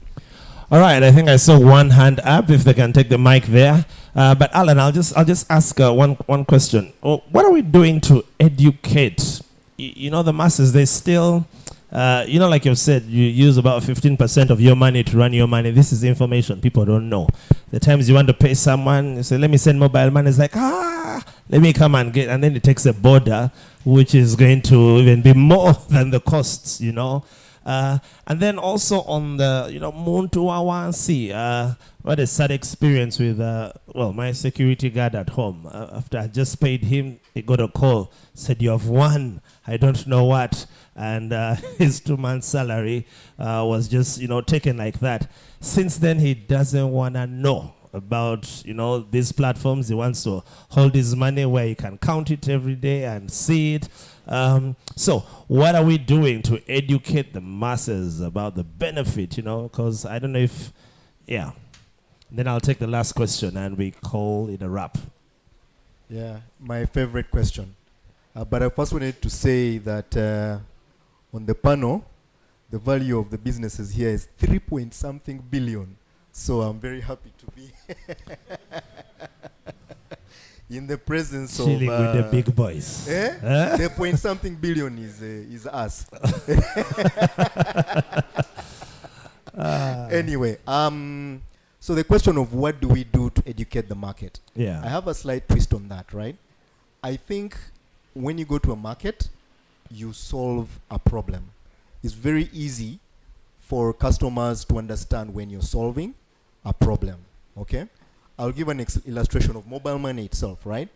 All right, I think I saw one hand up. If they can take the mic there. But Alan, I'll just ask one question. What are we doing to educate? You know, the masses. They still, you know, like you've said, you use about 15% of your money to run your money. This is information people don't know. The times you want to pay someone, you say, "Let me send mobile money." It's like, let me come and get, and then it takes a border, which is going to even be more than the costs, you know. And then also on the, you know, Muntu Awansi, what a sad experience with, well, my security guard at home. After I just paid him, he got a call, said, "You have won, I don't know what." And his 2 months salary was just, you know, taken like that. Since then, he doesn't want to know about, you know, these platforms. He wants to hold his money where he can count it every day and see it. So what are we doing to educate the masses about the benefit, you know? Because I don't know if, yeah. Then I'll take the last question and we call it a wrap. Yeah, my favorite question. But I first wanted to say that on the panel, the value of the businesses here is 3-point-something billion. So I'm very happy to be in the presence chilling of with the big boys. The point something billion is us. Anyway, so the question of what do we do to educate the market? Yeah. I have a slight twist on that, right? I think when you go to a market, you solve a problem. It's very easy for customers to understand when you're solving a problem, okay? I'll give an illustration of mobile money itself, right?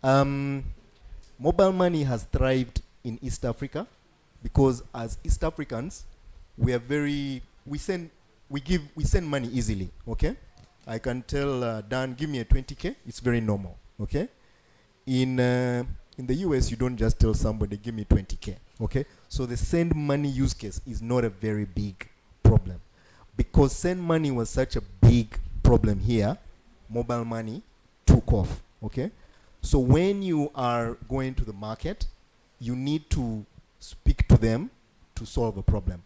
Mobile money has thrived in East Africa because as East Africans, we are very, we send money easily, okay? I can tell Dan, give me a 20K, it's very normal, okay? In the US, you don't just tell somebody, give me 20K, okay? So the send money use case is not a very big problem. Because send money was such a big problem here, mobile money took off, okay? So when you are going to the market, you need to speak to them to solve a problem.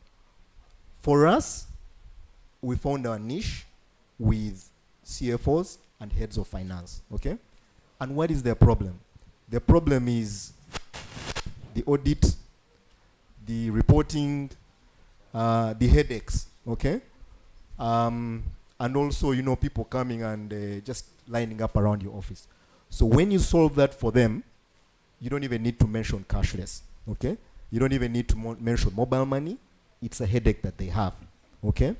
For us, we found our niche with CFOs and heads of finance, okay? And what is their problem? Their problem is the audit, the reporting, the headaches, okay? And also, you know, people coming and just lining up around your office. So when you solve that for them, you don't even need to mention cashless, okay? You don't even need to mention mobile money. It's a headache that they have, okay?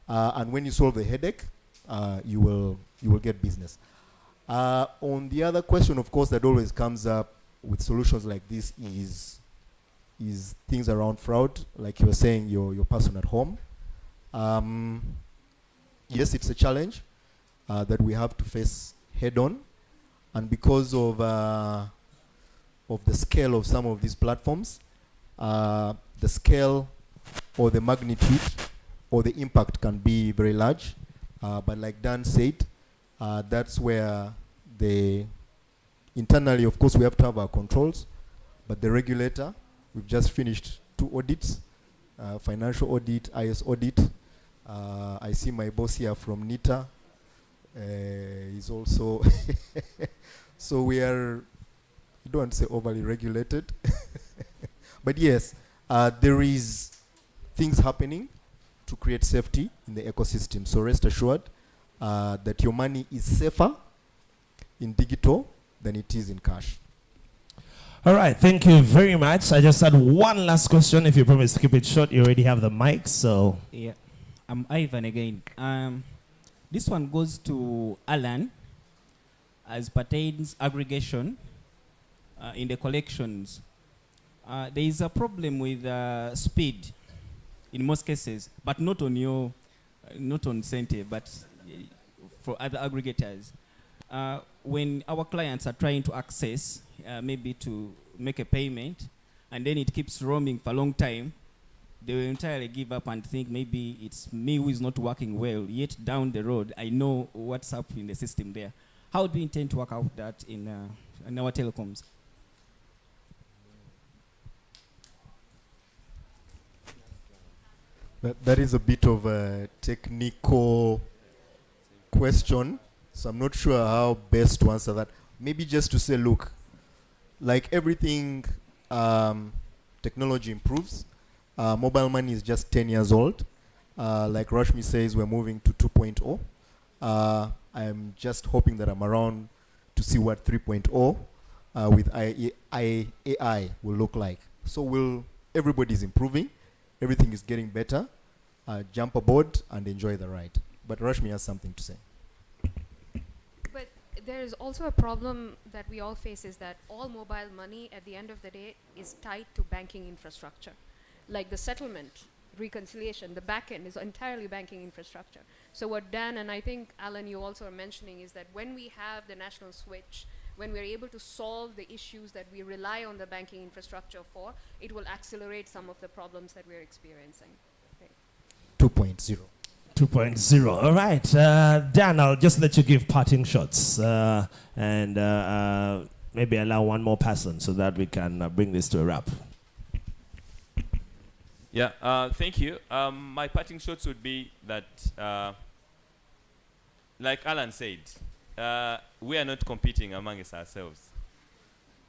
And when you solve the headache, you will get business. On the other question, of course, that always comes up with solutions like this is things around fraud, like you were saying, your person at home. Yes, it's a challenge that we have to face head on, and because of the scale of some of these platforms, the scale or the magnitude or the impact can be very large. But like Dan said, that's where internally, of course, we have to have our controls, but the regulator, we've just finished 2 audits, financial audit, IS audit. I see my boss here from NITA. He's also, so we are, I don't want to say overly regulated, but yes, there is things happening to create safety in the ecosystem. So rest assured that your money is safer in digital than it is in cash. All right, thank you very much. I just had one last question. If you promise to keep it short, you already have the mic, so. Yeah, I'm Ivan again. This one goes to Alan as pertains aggregation in the collections. There is a problem with speed in most cases, but not on your, not on Sente, but for other aggregators. When our clients are trying to access, maybe to make a payment, and then it keeps roaming for a long time, they will entirely give up and think maybe it's me who is not working well, yet down the road, I know what's up in the system there. How do you intend to work out that in our telecoms? That is a bit of a technical question, so I'm not sure how best to answer that. Maybe just to say, look, like everything, technology improves. Mobile money is just 10 years old. Like Rashmi says, we're moving to 2.0. I'm just hoping that I'm around to see what 3.0 with AI will look like. So everybody's improving, everything is getting better. Jump aboard and enjoy the ride. But Rashmi has something to say. But there is also a problem that we all face, is that all mobile money at the end of the day is tied to banking infrastructure. Like the settlement, reconciliation, the back end is entirely banking infrastructure. So what Dan and I think Alan, you also are mentioning, is that when we have the national switch, when we're able to solve the issues that we rely on the banking infrastructure for, it will accelerate some of the problems that we're experiencing. 2.0. 2.0. All right. Dan, I'll just let you give parting shots and maybe allow one more person so that we can bring this to a wrap. Yeah, thank you. My parting shots would be that, like Alan said, we are not competing amongst ourselves.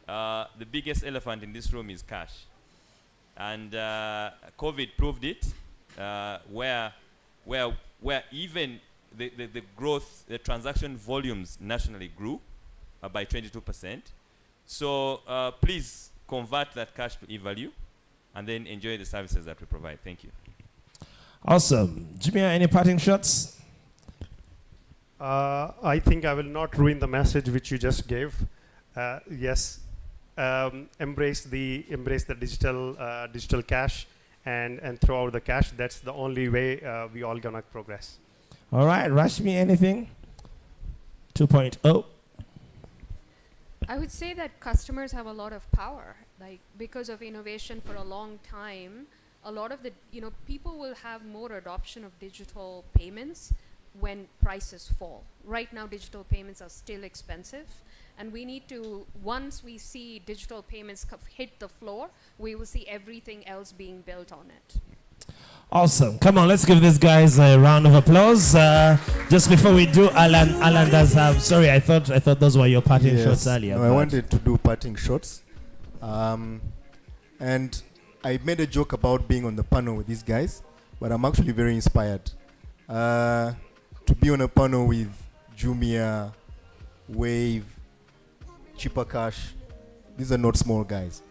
The biggest elephant in this room is cash. And COVID proved it, where even the growth, the transaction volumes nationally grew by 22%. So please convert that cash to e-value and then enjoy the services that we provide. Thank you. Awesome. Jimmy, any parting shots? I think I will not ruin the message which you just gave. Yes, embrace the digital cash and throw out the cash. That's the only way we all gonna progress. All right, Rashmi, anything? 2.0. I would say that customers have a lot of power. Like, because of innovation for a long time, a lot of the, people will have more adoption of digital payments when prices fall. Right now, digital payments are still expensive, and we need to, once we see digital payments hit the floor, we will see everything else being built on it. Awesome. Come on, let's give these guys a round of applause. Just before we do, Alan does have, sorry, I thought those were your parting shots earlier. No, I wanted to do parting shots. And I made a joke about being on the panel with these guys, but I'm actually very inspired. To be on a panel with Jumia, Wave, Cheaper Cash, these are not small guys.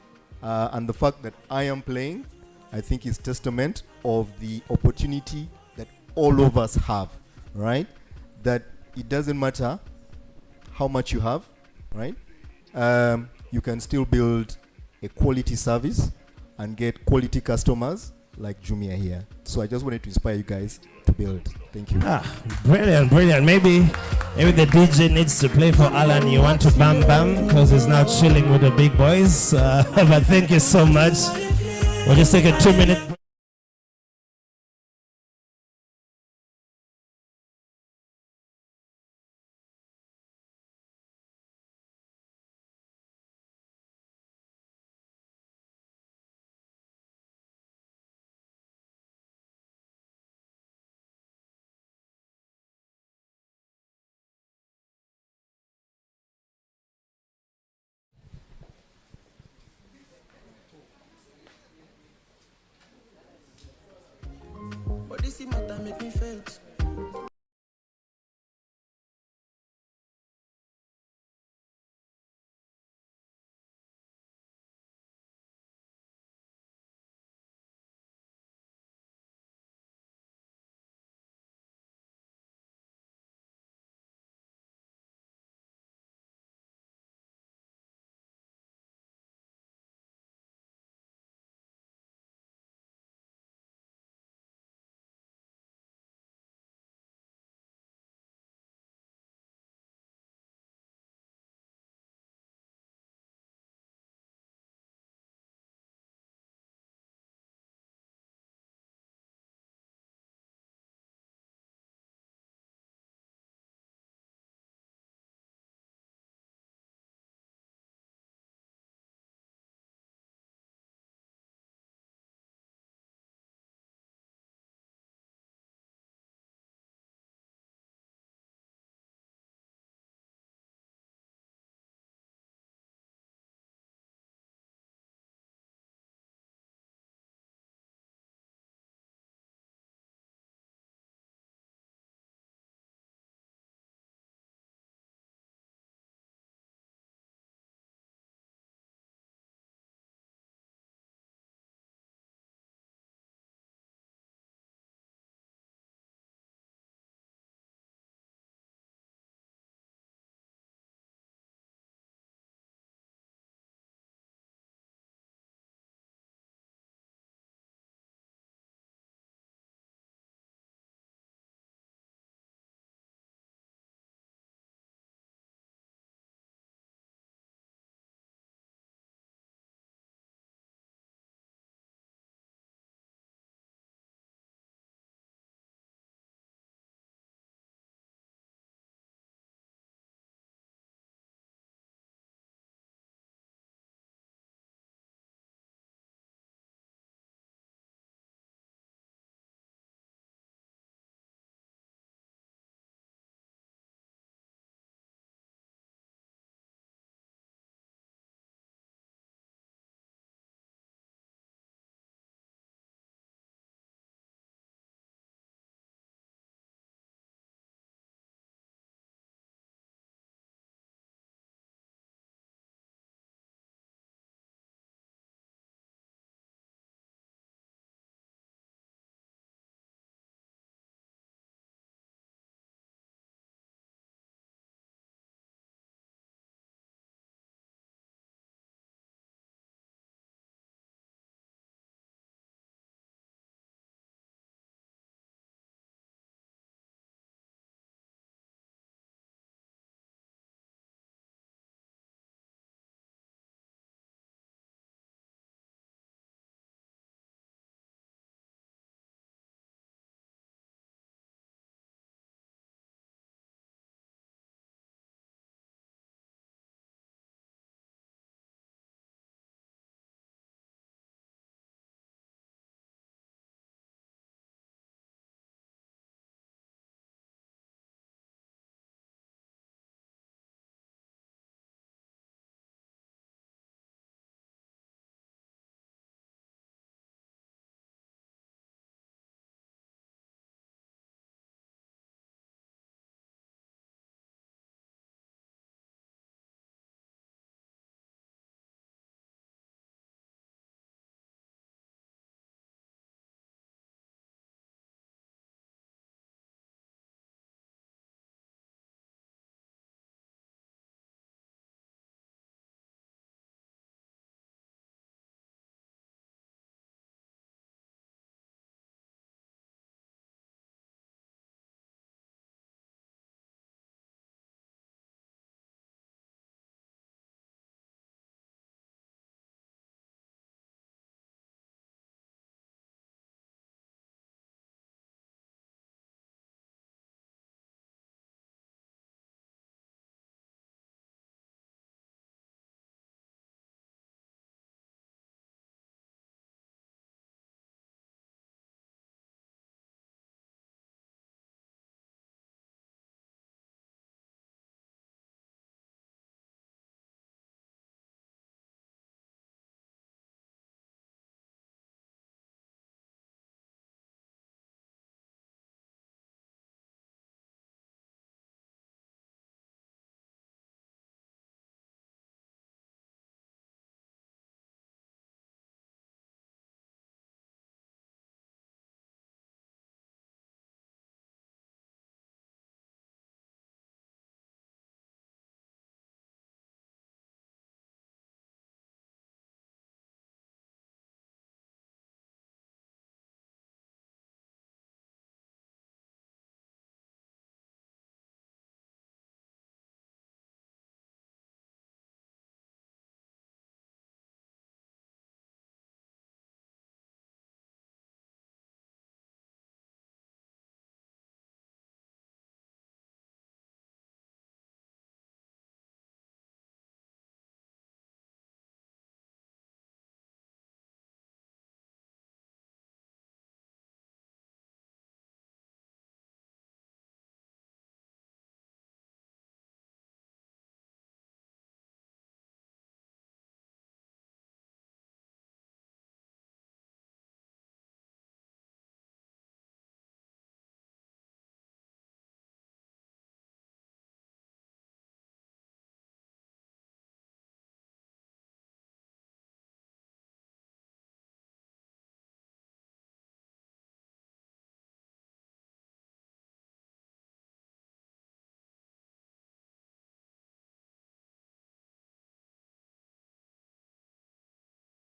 And the fact that I am playing, I think is testament of the opportunity that all of us have, right? That it doesn't matter how much you have, right? You can still build a quality service and get quality customers like Jumia here. So I just wanted to inspire you guys to build. Thank you. Brilliant, brilliant. Maybe the DJ needs to play for Alan. You want to bam bam because he's now chilling with the big boys. But thank you so much. We'll just take a 2-minute break.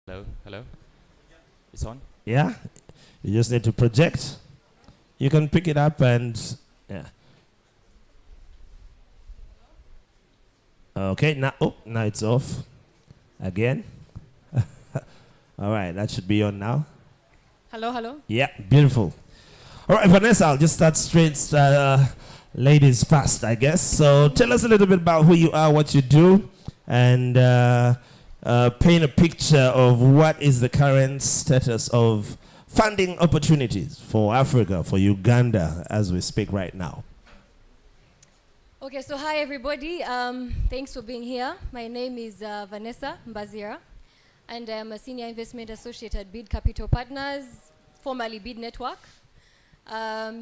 Hello, hello. It's on? Yeah? You just need to project. You can pick it up and, yeah. Okay, now it's off. Again. All right, that should be on now. Hello, hello. Yeah, beautiful. All right, Vanessa, I'll just start straight, ladies first, I guess. So tell us a little bit about who you are, what you do, and paint a picture of what is the current status of funding opportunities for Africa, for Uganda, as we speak right now. Okay, so hi everybody. Thanks for being here. My name is Vanessa Mbazira, and I'm a senior investment associate at Bid Capital Partners, formerly Bid Network.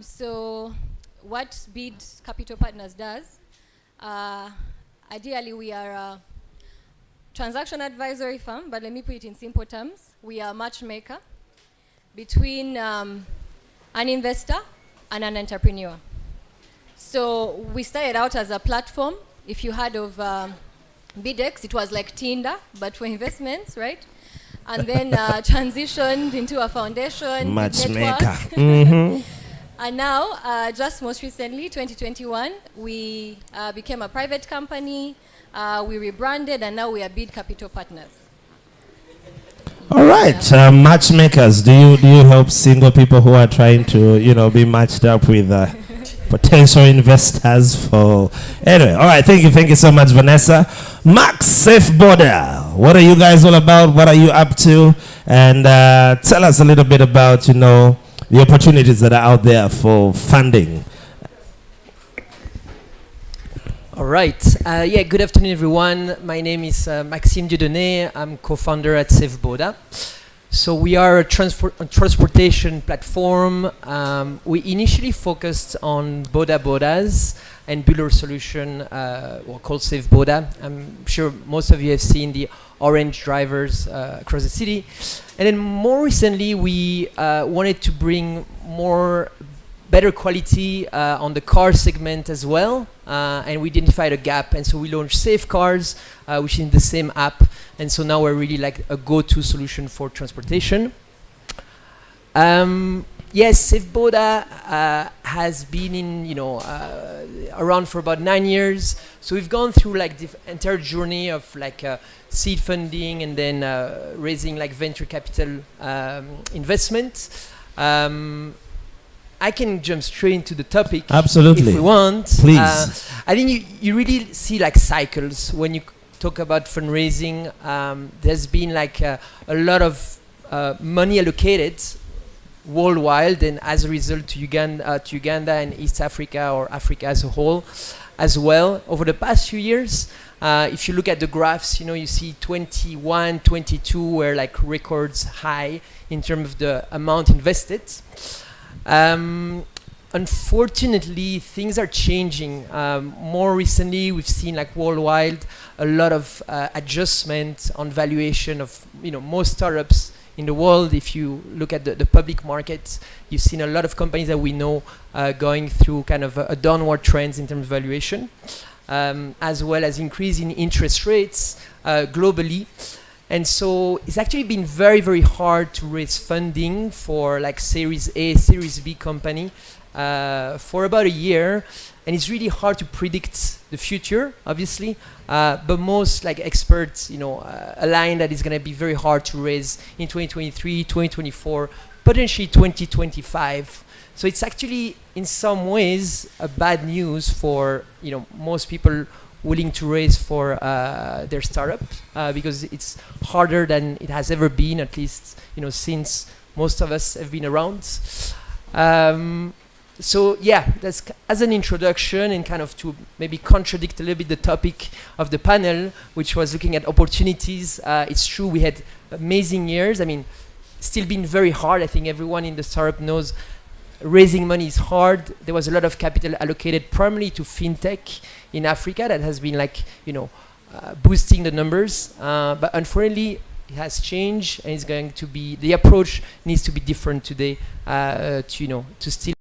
So what Bid Capital Partners does, ideally we are a transaction advisory firm, but let me put it in simple terms. We are a matchmaker between an investor and an entrepreneur. So we started out as a platform. If you heard of BidX, it was like Tinder, but for investments, right? And then transitioned into a foundation, Matchmaker. And now, just most recently, 2021, we became a private company. We rebranded, and now we are Bid Capital Partners. All right, matchmakers. Do you help single people who are trying to be matched up with potential investors for? Anyway, all right. Thank you so much, Vanessa. Max, Safe Border. What are you guys all about? What are you up to? And tell us a little bit about the opportunities that are out there for funding. All right. Yeah, good afternoon, everyone. My name is Maxime Dieudonné. I'm co-founder at Safe Border. So we are a transportation platform. We initially focused on borders and build a solution called Safe Border. I'm sure most of you have seen the orange drivers across the city. And then more recently, we wanted to bring better quality on the car segment as well, and we identified a gap, and so we launched Safe Cars, which is in the same app, and so now we're really like a go-to solution for transportation. Yes, Safe Border has been around for about 9 years, so we've gone through like the entire journey of like seed funding and then raising like venture capital investment. I can jump straight into the topic. Absolutely. If we want. Please. I think you really see like cycles when you talk about fundraising. There's been like a lot of money allocated worldwide, and as a result to Uganda and East Africa or Africa as a whole as well over the past few years. If you look at the graphs, you see 21, 22 were like records high in terms of the amount invested. Unfortunately, things are changing. More recently, we've seen like worldwide a lot of adjustment on valuation of most startups in the world. If you look at the public market, you've seen a lot of companies that we know going through kind of a downward trends in terms of valuation, as well as increasing interest rates globally. And so it's actually been very, very hard to raise funding for like Series A, Series B company for about a year. And it's really hard to predict the future, obviously. But most like experts, align that it's going to be very hard to raise in 2023, 2024, potentially 2025. So it's actually in some ways a bad news for most people willing to raise for their startup because it's harder than it has ever been, at least since most of us have been around. So yeah, that's as an introduction and kind of to maybe contradict a little bit the topic of the panel, which was looking at opportunities. It's true we had amazing years. I mean, still been very hard. I think everyone in the startup knows raising money is hard. There was a lot of capital allocated primarily to fintech in Africa that has been like, boosting the numbers. But unfortunately, it has changed, and it's going to be, the approach needs to be different today to still.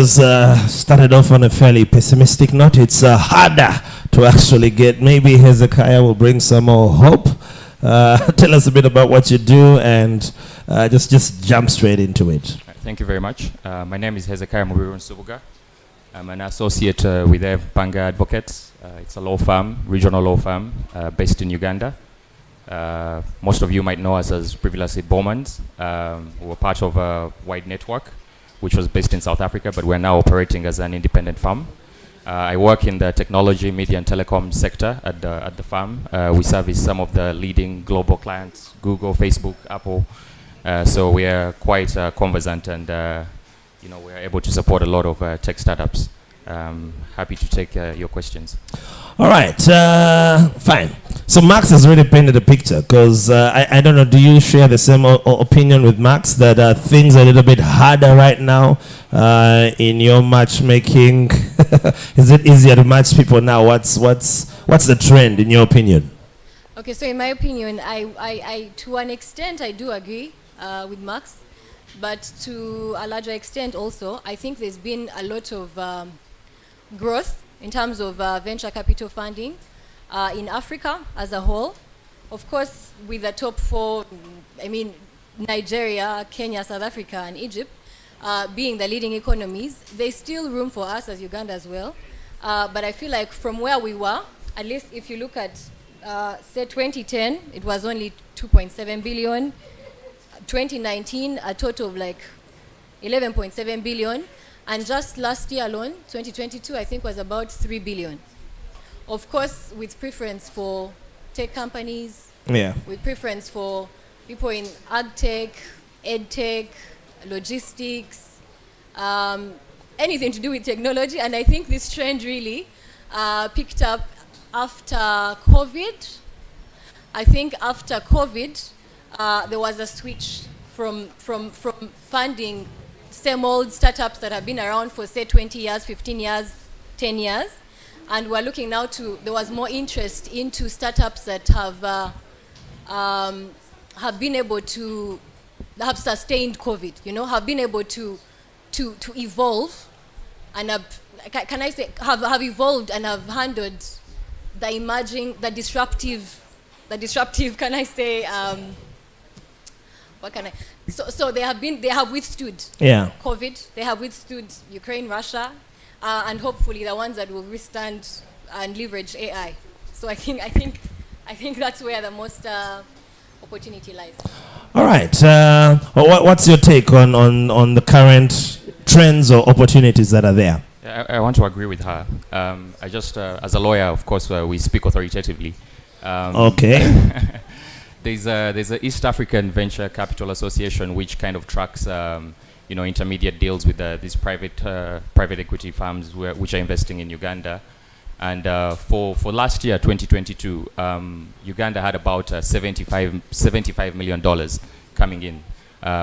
Started off on a fairly pessimistic note. It's harder to actually get. Maybe Hezekiah will bring some more hope. Tell us a bit about what you do, and just jump straight into it. Thank you very much. My name is Hezekiah Mubiru Nsubuga. I'm an associate with Banga Advocates. It's a law firm, regional law firm, based in Uganda. Most of you might know us as previously Bowmans. We were part of a wide network, which was based in South Africa, but we're now operating as an independent firm. I work in the technology, media, and telecom sector at the firm. We service some of the leading global clients: Google, Facebook, Apple. So we are quite conversant, and we are able to support a lot of tech startups. Happy to take your questions. All right, fine. So Max has already painted a picture, because I don't know, do you share the same opinion with Max that things are a little bit harder right now in your matchmaking? Is it easier to match people now? What's the trend in your opinion? Okay, so in my opinion, I to an extent I do agree with Max, but to a larger extent also, I think there's been a lot of growth in terms of venture capital funding in Africa as a whole. Of course, with the top four, Nigeria, Kenya, South Africa, and Egypt being the leading economies, there's still room for us as Uganda as well. But I feel like from where we were, at least if you look at, say 2010, it was only 2.7 billion. 2019, a total of like 11.7 billion. And just last year alone, 2022, I think was about 3 billion. Of course, with preference for tech companies, with preference for people in ag tech, ed tech, logistics, anything to do with technology. And I think this trend really picked up after COVID. I think after COVID, there was a switch from funding same old startups that have been around for say 20 years, 15 years, 10 years. And we're looking now to, there was more interest into startups that have been able to, have sustained COVID, have been able to evolve and have evolved and have handled the emerging, the disruptive, can I say, so they have withstood COVID, they have withstood Ukraine, Russia, and hopefully the ones that will withstand and leverage AI. So I think that's where the most opportunity lies. All right. What's your take on the current trends or opportunities that are there? I want to agree with her. I just, as a lawyer, of course, we speak authoritatively. Okay. There's a East African Venture Capital Association which kind of tracks, intermediate deals with these private equity firms which are investing in Uganda. And for last year, 2022, Uganda had about $75 million coming in,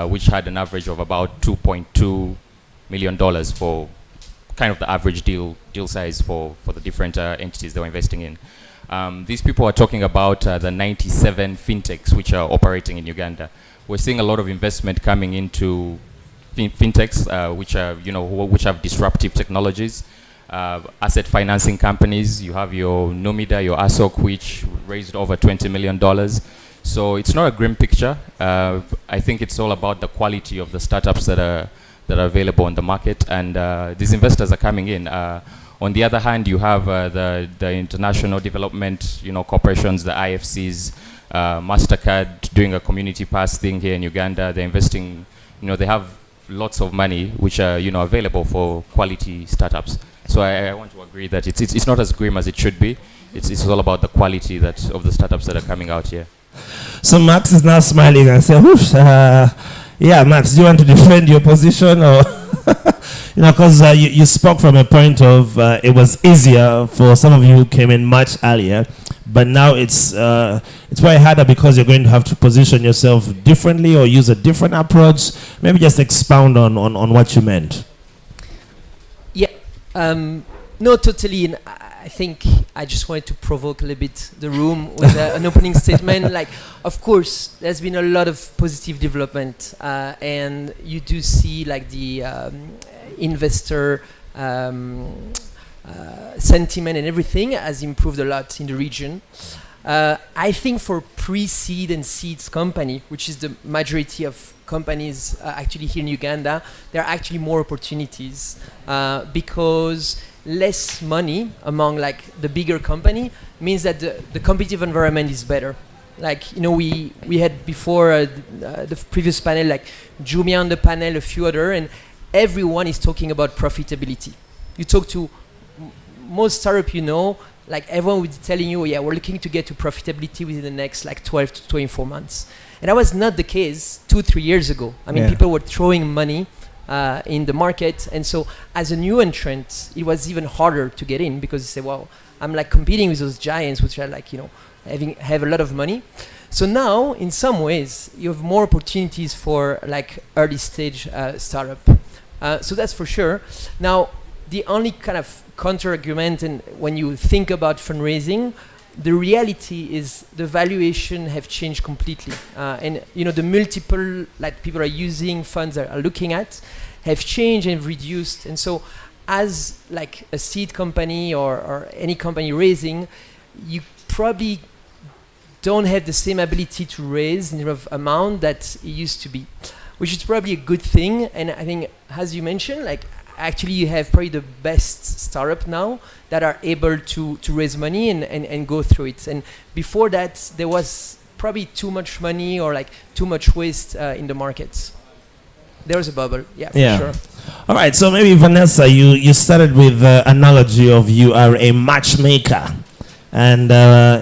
which had an average of about $2.2 million for kind of the average deal size for the different entities they were investing in. These people are talking about the 97 fintechs which are operating in Uganda. We're seeing a lot of investment coming into fintechs which have disruptive technologies, asset financing companies. You have your Numida, your ASOC, which raised over $20 million. So it's not a grim picture. I think it's all about the quality of the startups that are available on the market, and these investors are coming in. On the other hand, you have the international development, corporations, the IFCs, MasterCard doing a community pass thing here in Uganda. They're investing, they have lots of money which are, available for quality startups. So I want to agree that it's not as grim as it should be. It's all about the quality of the startups that are coming out here. So Max is now smiling and saying, yeah, Max, do you want to defend your position or? Because you spoke from a point of it was easier for some of you who came in much earlier, but now it's very harder because you're going to have to position yourself differently or use a different approach. Maybe just expound on what you meant. Yeah, no, totally. And I think I just wanted to provoke a little bit the room with an opening statement. Like, of course, there's been a lot of positive development, and you do see like the investor sentiment and everything has improved a lot in the region. I think for pre-seed and seeds company, which is the majority of companies actually here in Uganda, there are actually more opportunities because less money among like the bigger company means that the competitive environment is better. Like, you know, we had before the previous panel, like Jumia on the panel, a few other, and everyone is talking about profitability. You talk to most startup, you know, like everyone will be telling you, yeah, we're looking to get to profitability within the next like 12 to 24 months. And that was not the case 2-3 years ago. I mean, people were throwing money in the market. And so as a new entrant, it was even harder to get in because you say, well, I'm like competing with those giants, which are like, you know, have a lot of money. So now, in some ways, you have more opportunities for like early stage startup. So that's for sure. Now, the only kind of counter argument, and when you think about fundraising, the reality is the valuation have changed completely. And you know, the multiple like people are using, funds are looking at, have changed and reduced. And so as like a seed company or any company raising, you probably don't have the same ability to raise in terms of amount that it used to be, which is probably a good thing. And I think, as you mentioned, like actually you have probably the best startup now that are able to raise money and go through it. And before that, there was probably too much money or like too much waste in the markets. There was a bubble, yeah, for sure. All right, so maybe Vanessa, you started with the analogy of you are a matchmaker. And,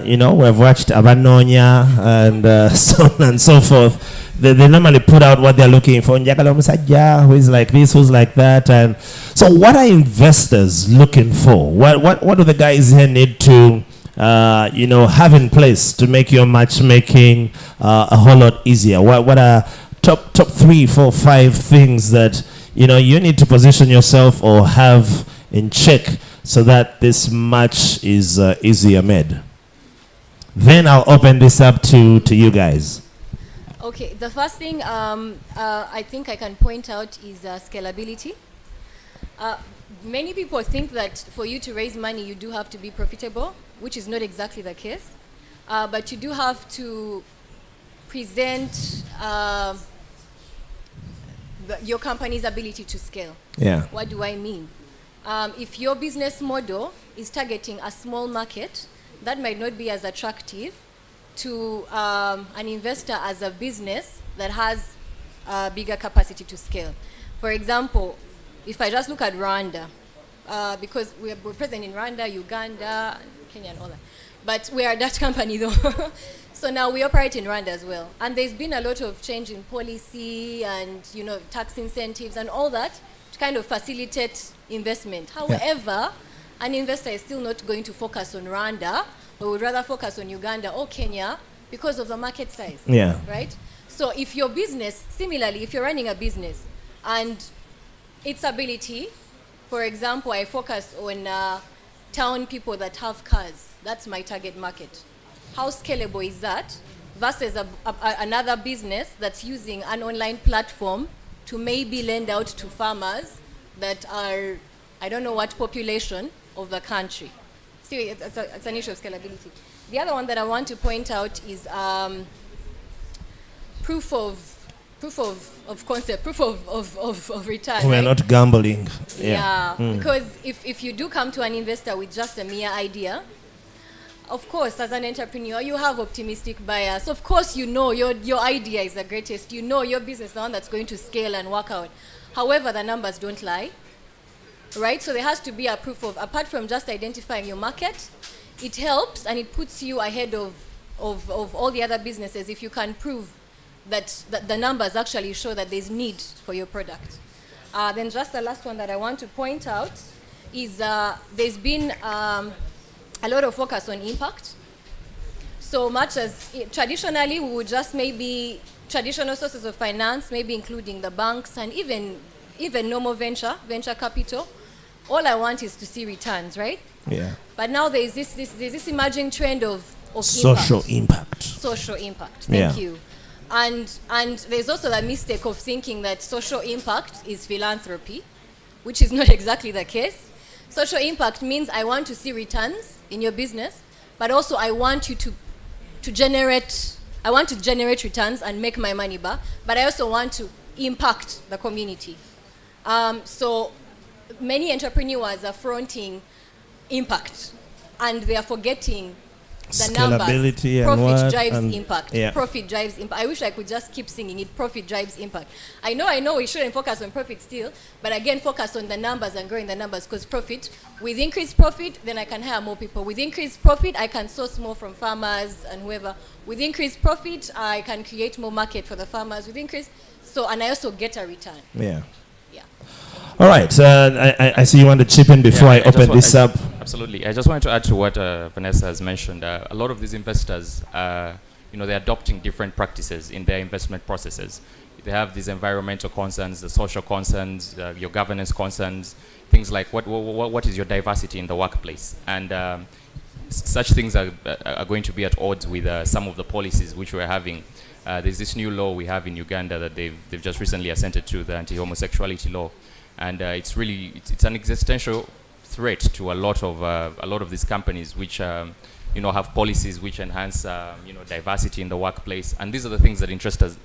you know, we've watched Abanonya and so on and so forth. They normally put out what they're looking for. Who is like this, who's like that. And so what are investors looking for? What do the guys here need to, you know, have in place to make your matchmaking a whole lot easier? What are top 3, 4, 5 things that, you know, you need to position yourself or have in check so that this match is easier made? Then I'll open this up to you guys. Okay, the first thing I think I can point out is scalability. Many people think that for you to raise money, you do have to be profitable, which is not exactly the case. But you do have to present your company's ability to scale. Yeah. What do I mean? If your business model is targeting a small market, that might not be as attractive to an investor as a business that has a bigger capacity to scale. For example, if I just look at Rwanda, because we're present in Rwanda, Uganda, Kenya and all that. But we are a Dutch company though. So now we operate in Rwanda as well. And there's been a lot of change in policy and, you know, tax incentives and all that to kind of facilitate investment. However, an investor is still not going to focus on Rwanda, but would rather focus on Uganda or Kenya because of the market size. Yeah. Right? So if your business, similarly, if you're running a business and its ability, for example, I focus on town people that have cars, that's my target market. How scalable is that versus another business that's using an online platform to maybe lend out to farmers that are, I don't know what population of the country. See, it's an issue of scalability. The other one that I want to point out is proof of concept, proof of return. We're not gambling. Yeah, because if you do come to an investor with just a mere idea, of course, as an entrepreneur, you have optimistic bias. Of course, you know your idea is the greatest. You know your business is the one that's going to scale and work out. However, the numbers don't lie, right? So there has to be a proof of, apart from just identifying your market, it helps and it puts you ahead of all the other businesses if you can prove that the numbers actually show that there's need for your product. Then just the last one that I want to point out is there's been a lot of focus on impact. So much as traditionally we would just maybe traditional sources of finance, maybe including the banks and even normal venture capital. All I want is to see returns, right? Yeah. But now there's this emerging trend of social impact. Social impact. Thank you. And there's also the mistake of thinking that social impact is philanthropy, which is not exactly the case. Social impact means I want to see returns in your business, but also I want you to generate returns and make my money back, but I also want to impact the community. So many entrepreneurs are fronting impact, and they are forgetting the numbers. Scalability and Profit what, drives and impact. yeah. Profit drives impact. I wish I could just keep singing it. Profit drives impact. I know we shouldn't focus on profit still, but again, focus on the numbers and growing the numbers, because profit, with increased profit, then I can hire more people. With increased profit, I can source more from farmers and whoever. With increased profit, I can create more market for the farmers. With increased, and I also get a return. Yeah. All right. I see you want to chip in before I open this up. Absolutely. I just wanted to add to what Vanessa has mentioned. A lot of these investors, they're adopting different practices in their investment processes. They have these environmental concerns, the social concerns, your governance concerns, things like what is your diversity in the workplace. And such things are going to be at odds with some of the policies which we're having. There's this new law we have in Uganda that they've just recently assented to, the anti-homosexuality law. And it's an existential threat to a lot of these companies which have policies which enhance diversity in the workplace, and these are the things that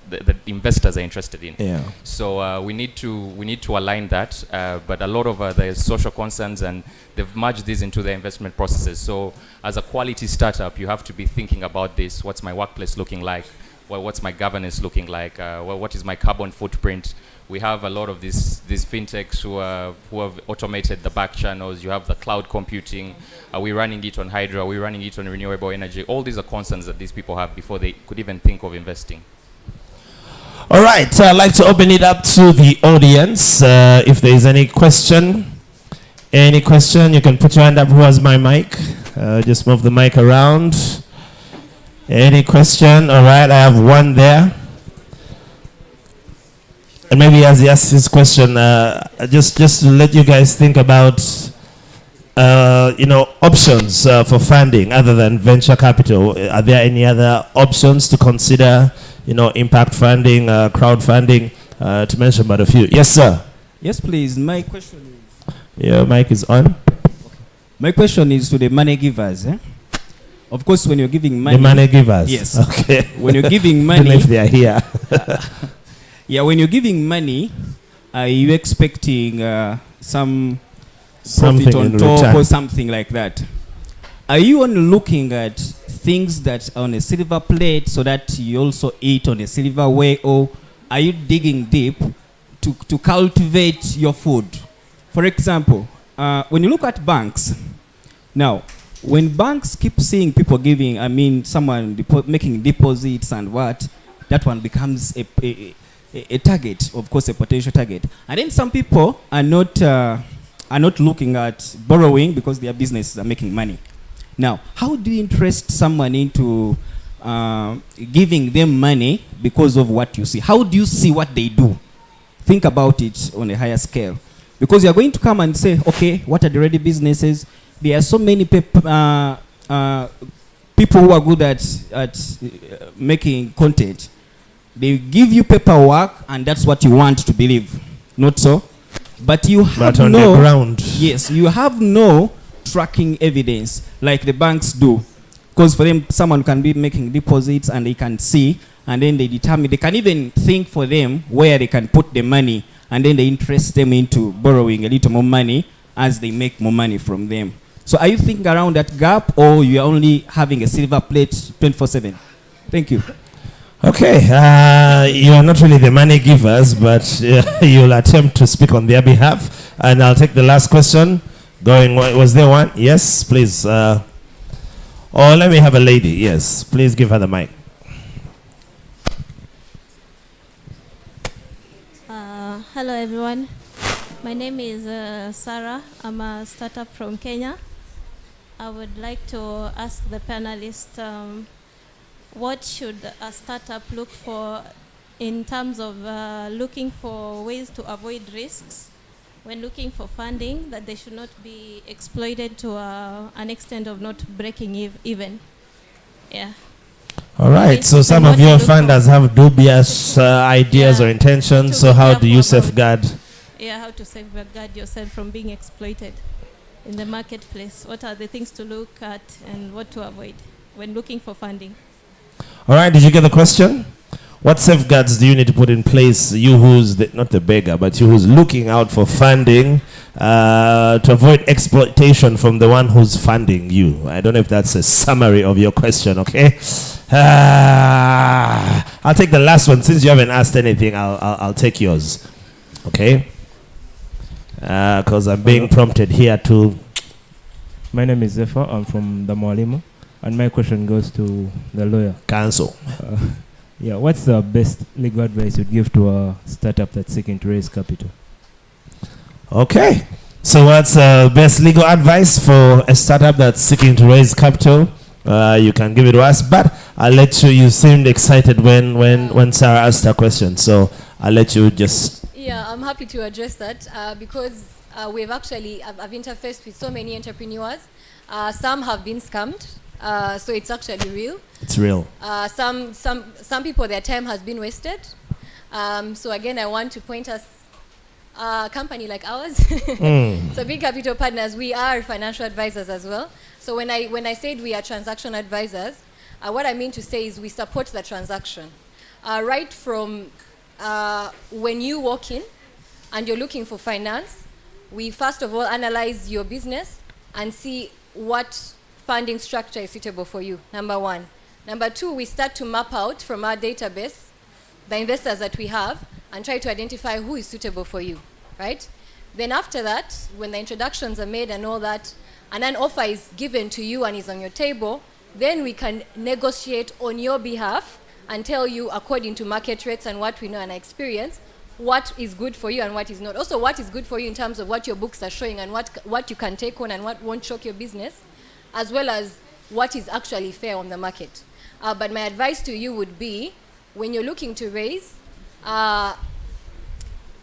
that investors are interested in. Yeah. So we need to align that, but a lot of the social concerns, and they've merged these into their investment processes. So as a quality startup, you have to be thinking about this: what's my workplace looking like? What's my governance looking like? What is my carbon footprint? We have a lot of these fintechs who have automated the back channels. You have the cloud computing. Are we running it on hydro? Are we running it on renewable energy? All these are concerns that these people have before they could even think of investing. All right. I'd like to open it up to the audience. If there is any question, you can put your hand up. Who has my mic? Just move the mic around. Any question? All right. I have one there. And maybe as he asks his question, just to let you guys think about, options for funding other than venture capital. Are there any other options to consider? Impact funding, crowdfunding, to mention but a few. Yes, sir. Yes, please. My question is. Your mic is on. Okay. My question is to the money givers. Of course, when you're giving money. The money givers. Yes. Okay. When you're giving money. I don't know if they are here. Yeah, when you're giving money, are you expecting some profit on top return, or something like that? Are you only looking at things that are on a silver plate so that you also eat on a silver way, or are you digging deep to cultivate your food? For example, when you look at banks, now, when banks keep seeing people giving, someone making deposits and what, that one becomes a target, of course, a potential target. And then some people are not looking at borrowing because their businesses are making money. Now, how do you interest someone into giving them money because of what you see? How do you see what they do? Think about it on a higher scale. Because you're going to come and say, okay, what are the ready businesses? There are so many people who are good at making content. They give you paperwork, and that's what you want to believe. Not so. But you have on the ground. Yes, you have no tracking evidence like the banks do. Because for them, someone can be making deposits and they can see, and then they determine, they can even think for them where they can put the money, and then they interest them into borrowing a little more money as they make more money from them. So are you thinking around that gap, or you are only having a silver plate 24/7? Thank you. Okay, you are not really the money givers, but you'll attempt to speak on their behalf. And I'll take the last question. Was there one? Yes, please. Or let me have a lady. Yes, please give her the mic. Hello, everyone. My name is Sarah. I'm a startup from Kenya. I would like to ask the panelists, what should a startup look for in terms of looking for ways to avoid risks when looking for funding, that they should not be exploited to an extent of not breaking even? Yeah. All right. So some of your funders have dubious ideas or intentions. So how do you safeguard? Yeah, how to safeguard yourself from being exploited. in the marketplace? What are the things to look at and what to avoid when looking for funding? All right, did you get the question? What safeguards do you need to put in place, you who's not the beggar, but you who's looking out for funding, to avoid exploitation from the one who's funding you? I don't know if that's a summary of your question, okay? I'll take the last one. Since you haven't asked anything, I'll take yours, okay? Because I'm being prompted here to... My name is Zephyr. I'm from the Mwalimu. And my question goes to the lawyer. Counsel. Yeah, what's the best legal advice you'd give to a startup that's seeking to raise capital? Okay. So what's best legal advice for a startup that's seeking to raise capital? You can give it to us, but I'll let you. You seemed excited when Sarah asked her question, so I'll let you just... Yeah, I'm happy to address that because I've interfaced with so many entrepreneurs. Some have been scammed. So it's actually real. It's real. Some people, their time has been wasted. So again, I want to point us a company like ours. So Big Capital Partners, we are financial advisors as well. So when I said we are transaction advisors, what I mean to say is we support the transaction. Right from when you walk in and you're looking for finance, we first of all analyze your business and see what funding structure is suitable for you, number one. Number two, we start to map out from our database the investors that we have and try to identify who is suitable for you, right? Then after that, when the introductions are made and all that, and an offer is given to you and is on your table, then we can negotiate on your behalf and tell you, according to market rates and what we know and experience, what is good for you and what is not. Also, what is good for you in terms of what your books are showing and what you can take on and what won't choke your business, as well as what is actually fair on the market. But my advice to you would be, when you're looking to raise,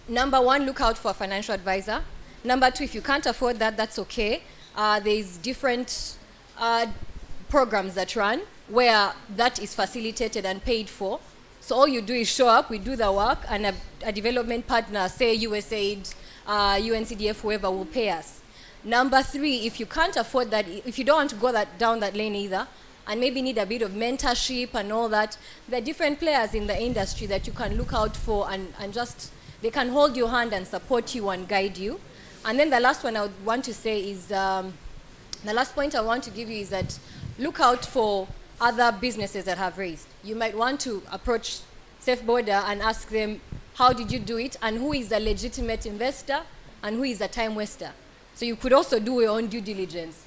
number one, look out for a financial advisor. Number two, if you can't afford that, that's okay. There's different programs that run where that is facilitated and paid for. So all you do is show up, we do the work, and a development partner, say USAID, UNCDF, whoever, will pay us. Number three, if you can't afford that, if you don't want to go down that lane either, and maybe need a bit of mentorship and all that, there are different players in the industry that you can look out for and just, they can hold your hand and support you and guide you. And then the last one I would want to say is, the last point I want to give you is that look out for other businesses that have raised. You might want to approach Safe Border and ask them, how did you do it? And who is a legitimate investor and who is a time waster? So you could also do your own due diligence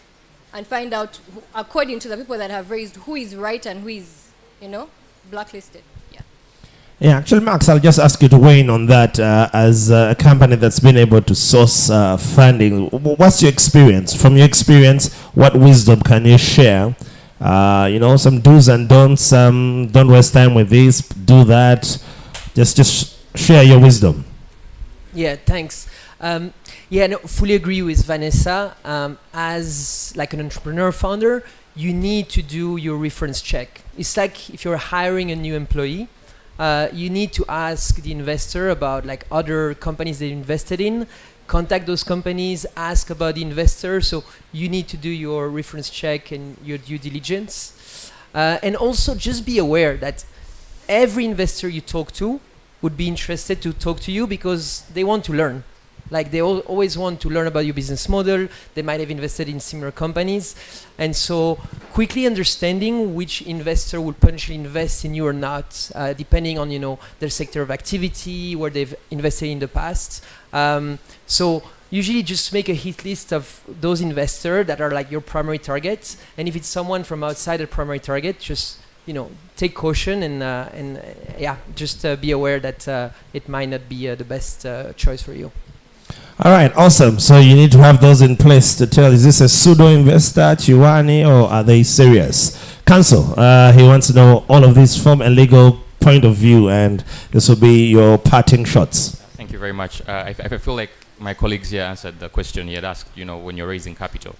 and find out, according to the people that have raised, who is right and who is, blacklisted. Yeah. Yeah, actually, Max, I'll just ask you to weigh in on that as a company that's been able to source funding. What's your experience? From your experience, what wisdom can you share? Some do's and don'ts. Don't waste time with this. Do that. Just share your wisdom. Yeah, thanks. Fully agree with Vanessa. As like an entrepreneur founder, you need to do your reference check. It's like if you're hiring a new employee, you need to ask the investor about like other companies they invested in, contact those companies, ask about the investor. So you need to do your reference check and your due diligence. And also just be aware that every investor you talk to would be interested to talk to you because they want to learn. Like they always want to learn about your business model. They might have invested in similar companies. And so quickly understanding which investor will potentially invest in you or not, depending on, their sector of activity, where they've invested in the past. So usually just make a hit list of those investors that are like your primary targets. And if it's someone from outside the primary target, just, take caution and just be aware that it might not be the best choice for you. All right, awesome. So you need to have those in place to tell, is this a pseudo investor, Chiwani, or are they serious? Counsel, he wants to know all of this from a legal point of view, and this will be your parting shots. Thank you very much. I feel like my colleagues here answered the question he had asked, when you're raising capital.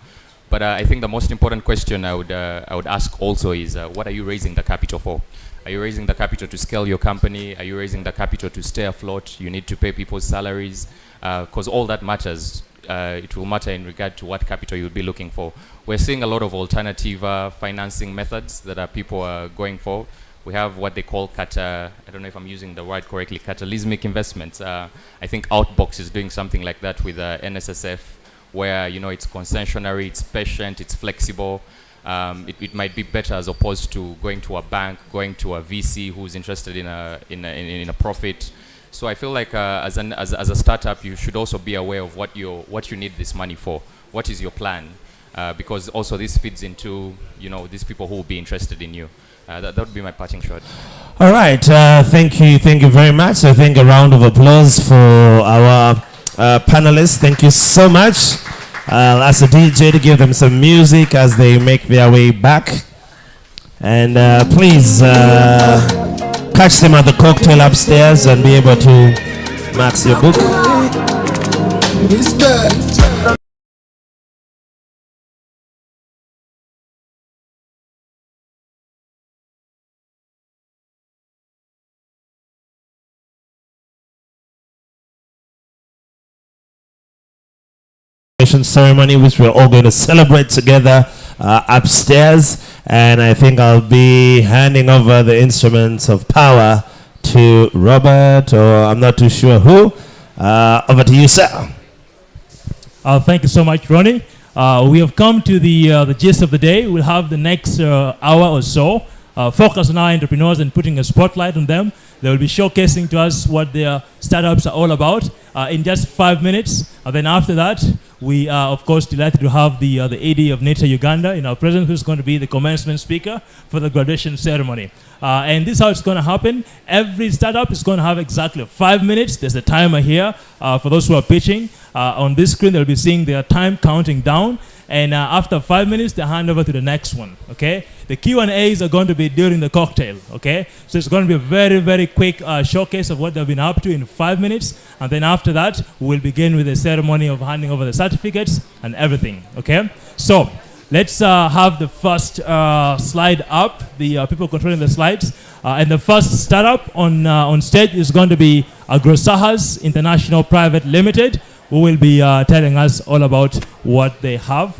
But I think the most important question I would ask also is, what are you raising the capital for? Are you raising the capital to scale your company? Are you raising the capital to stay afloat? You need to pay people's salaries, because all that matters it will matter in regard to what capital you'll be looking for. We're seeing a lot of alternative financing methods that people are going for. We have what they call I don't know if I'm using the word correctly, catalysmic investments. I think Outbox is doing something like that with NSSF, where it's concessionary, it's patient, it's flexible. It might be better as opposed to going to a bank, going to a VC who's interested in a profit. So I feel like as a startup, you should also be aware of what you need this money for. What is your plan? Because also this feeds into these people who will be interested in you. That would be my parting shot. All right, thank you very much. I think a round of applause for our panelists. Thank you so much. I'll ask the DJ to give them some music as they make their way back. And please catch them at the cocktail upstairs and be able to max your book. Ceremony which we're all going to celebrate together upstairs, and I think I'll be handing over the instruments of power to Robert, or I'm not too sure who. Over to you, sir. Thank you so much, Ronnie. We have come to the gist of the day. We'll have the next hour or so focus on our entrepreneurs and putting a spotlight on them. They will be showcasing to us what their startups are all about in just 5 minutes. And then after that, we are, of course, delighted to have the AD of NITA Uganda in our presence, who's going to be the commencement speaker for the graduation ceremony. And this is how it's going to happen. Every startup is going to have exactly 5 minutes. There's a timer here for those who are pitching. On this screen, they'll be seeing their time counting down. And after 5 minutes, they hand over to the next one, okay? The Q&As are going to be during the cocktail, okay? So it's going to be a very, very quick showcase of what they've been up to in 5 minutes. And then after that, we'll begin with the ceremony of handing over the certificates and everything, okay? So let's have the first slide up, the people controlling the slides. And the first startup on stage is going to be Agrosahas International Private Limited, who will be telling us all about what they have.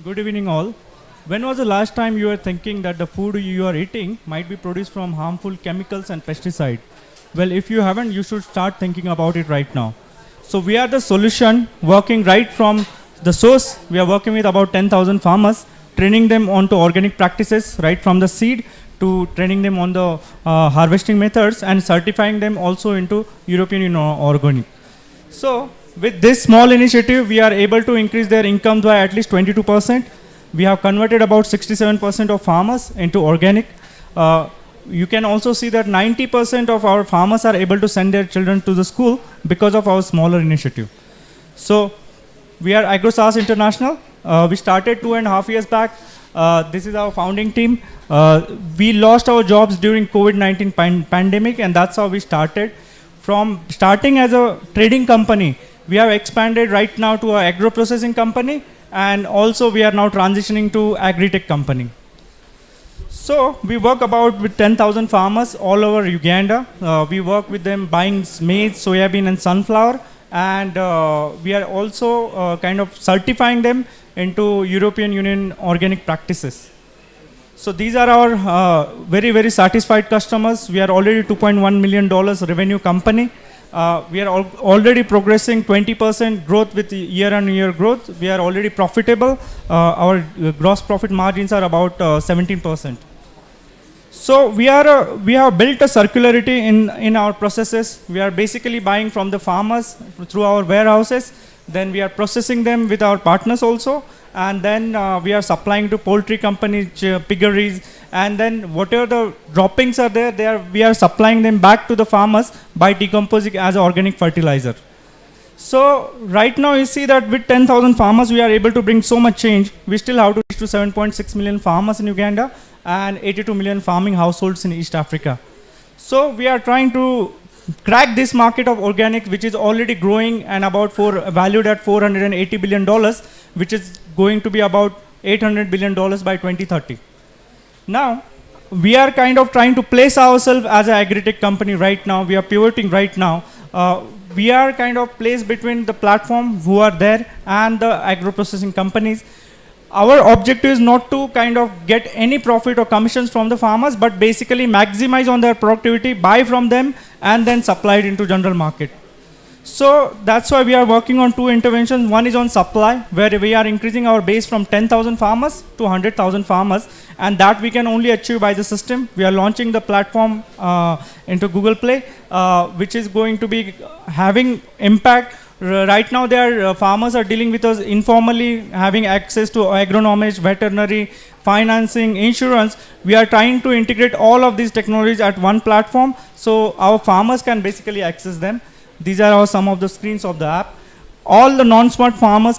Good evening all. When was the last time you were thinking that the food you are eating might be produced from harmful chemicals and pesticides? Well, if you haven't, you should start thinking about it right now. So we are the solution, working right from the source. We are working with about 10,000 farmers, training them onto organic practices, right from the seed to training them on the harvesting methods and certifying them also into European Union organic. So with this small initiative, we are able to increase their incomes by at least 22%. We have converted about 67% of farmers into organic. You can also see that 90% of our farmers are able to send their children to the school because of our smaller initiative. So we are Agrosahas International. We started 2.5 years back. This is our founding team. We lost our jobs during COVID-19 pandemic, and that's how we started. From starting as a trading company, we have expanded right now to an agro-processing company, and also we are now transitioning to agri-tech company. So we work about with 10,000 farmers all over Uganda. We work with them buying maize, soybean and sunflower, and we are also kind of certifying them into European Union organic practices. So these are our very, very satisfied customers. We are already $2.1 million revenue company. We are already progressing 20% growth with year-on-year growth. We are already profitable. Our gross profit margins are about 17%. So we have built a circularity in our processes. We are basically buying from the farmers through our warehouses. Then we are processing them with our partners also. And then we are supplying to poultry companies, piggeries, and then whatever the droppings are there, we are supplying them back to the farmers by decomposing as organic fertilizer. So right now you see that with 10,000 farmers, we are able to bring so much change. We still have to reach to 7.6 million farmers in Uganda and 82 million farming households in East Africa. So we are trying to crack this market of organic, which is already growing and valued at $480 billion, which is going to be about $800 billion by 2030. Now, we are kind of trying to place ourselves as an agri-tech company right now. We are pivoting right now. We are kind of placed between the platform who are there and the agro-processing companies. Our objective is not to kind of get any profit or commissions from the farmers, but basically maximize on their productivity, buy from them, and then supply it into general market. So that's why we are working on two interventions. One is on supply, where we are increasing our base from 10,000 farmers to 100,000 farmers, and that we can only achieve by the system. We are launching the platform into Google Play, which is going to be having impact. Right now, farmers are dealing with us informally, having access to agronomists, veterinary, financing, insurance. We are trying to integrate all of these technologies at one platform, so our farmers can basically access them. These are some of the screens of the app. All the non-smart farmers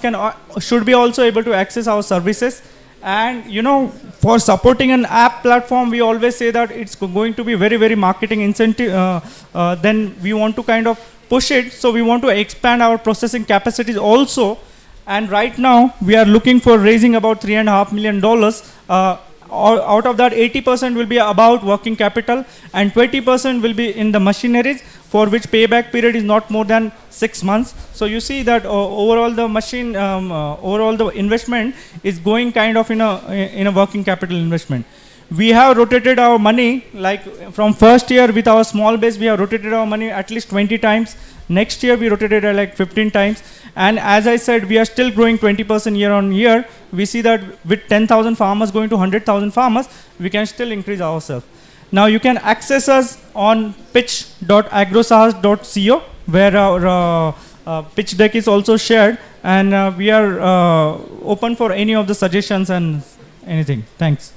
should be also able to access our services. And for supporting an app platform, we always say that it's going to be very, very marketing incentive. Then we want to kind of push it. So we want to expand our processing capacities also. And right now, we are looking for raising about $3.5 million. Out of that, 80% will be about working capital, and 20% will be in the machineries, for which payback period is not more than 6 months. So you see that overall the investment is going kind of in a working capital investment. We have rotated our money, like from first year with our small base, we have rotated our money at least 20 times. Next year, we rotated it like 15 times. And as I said, we are still growing 20% year on year. We see that with 10,000 farmers going to 100,000 farmers, we can still increase ourselves. Now you can access us on pitch.agrosahas.co, where our pitch deck is also shared. And we are open for any of the suggestions and anything. Thanks.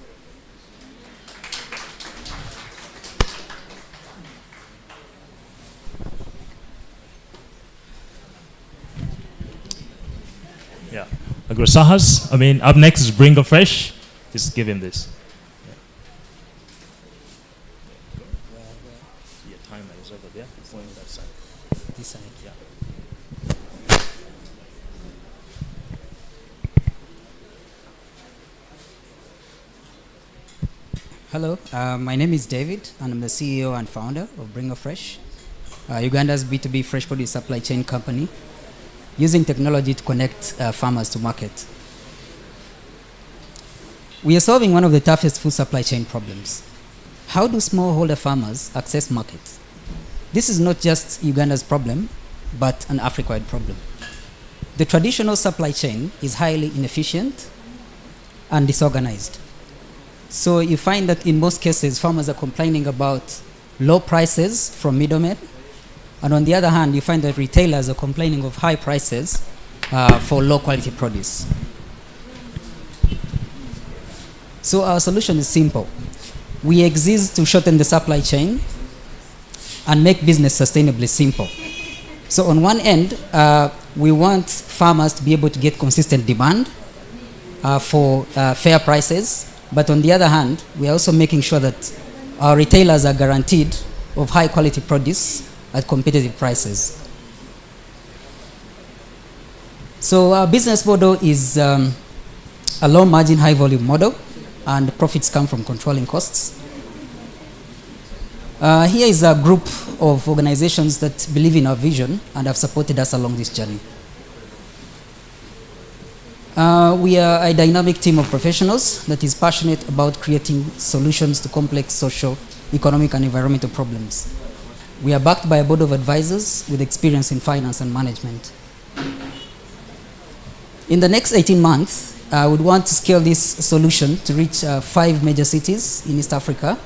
Yeah. AgroSahas. Up next is Bring a Fresh. Just give him this. Your timer is over there. It's on that side. This side, yeah. Hello, my name is David, and I'm the CEO and founder of Bring a Fresh, Uganda's B2B fresh produce supply chain company, using technology to connect farmers to market. We are solving one of the toughest food supply chain problems. How do smallholder farmers access markets? This is not just Uganda's problem, but an Africa-wide problem. The traditional supply chain is highly inefficient and disorganized. So you find that in most cases, farmers are complaining about low prices from middlemen. And on the other hand, you find that retailers are complaining of high prices for low quality produce. So our solution is simple. We exist to shorten the supply chain and make business sustainably simple. So on one end, we want farmers to be able to get consistent demand for fair prices. But on the other hand, we are also making sure that our retailers are guaranteed of high quality produce at competitive prices. So our business model is a low margin, high volume model, and profits come from controlling costs. Here is a group of organizations that believe in our vision and have supported us along this journey. We are a dynamic team of professionals that is passionate about creating solutions to complex social, economic, and environmental problems. We are backed by a board of advisors with experience in finance and management. In the next 18 months, I would want to scale this solution to reach 5 major cities in East Africa,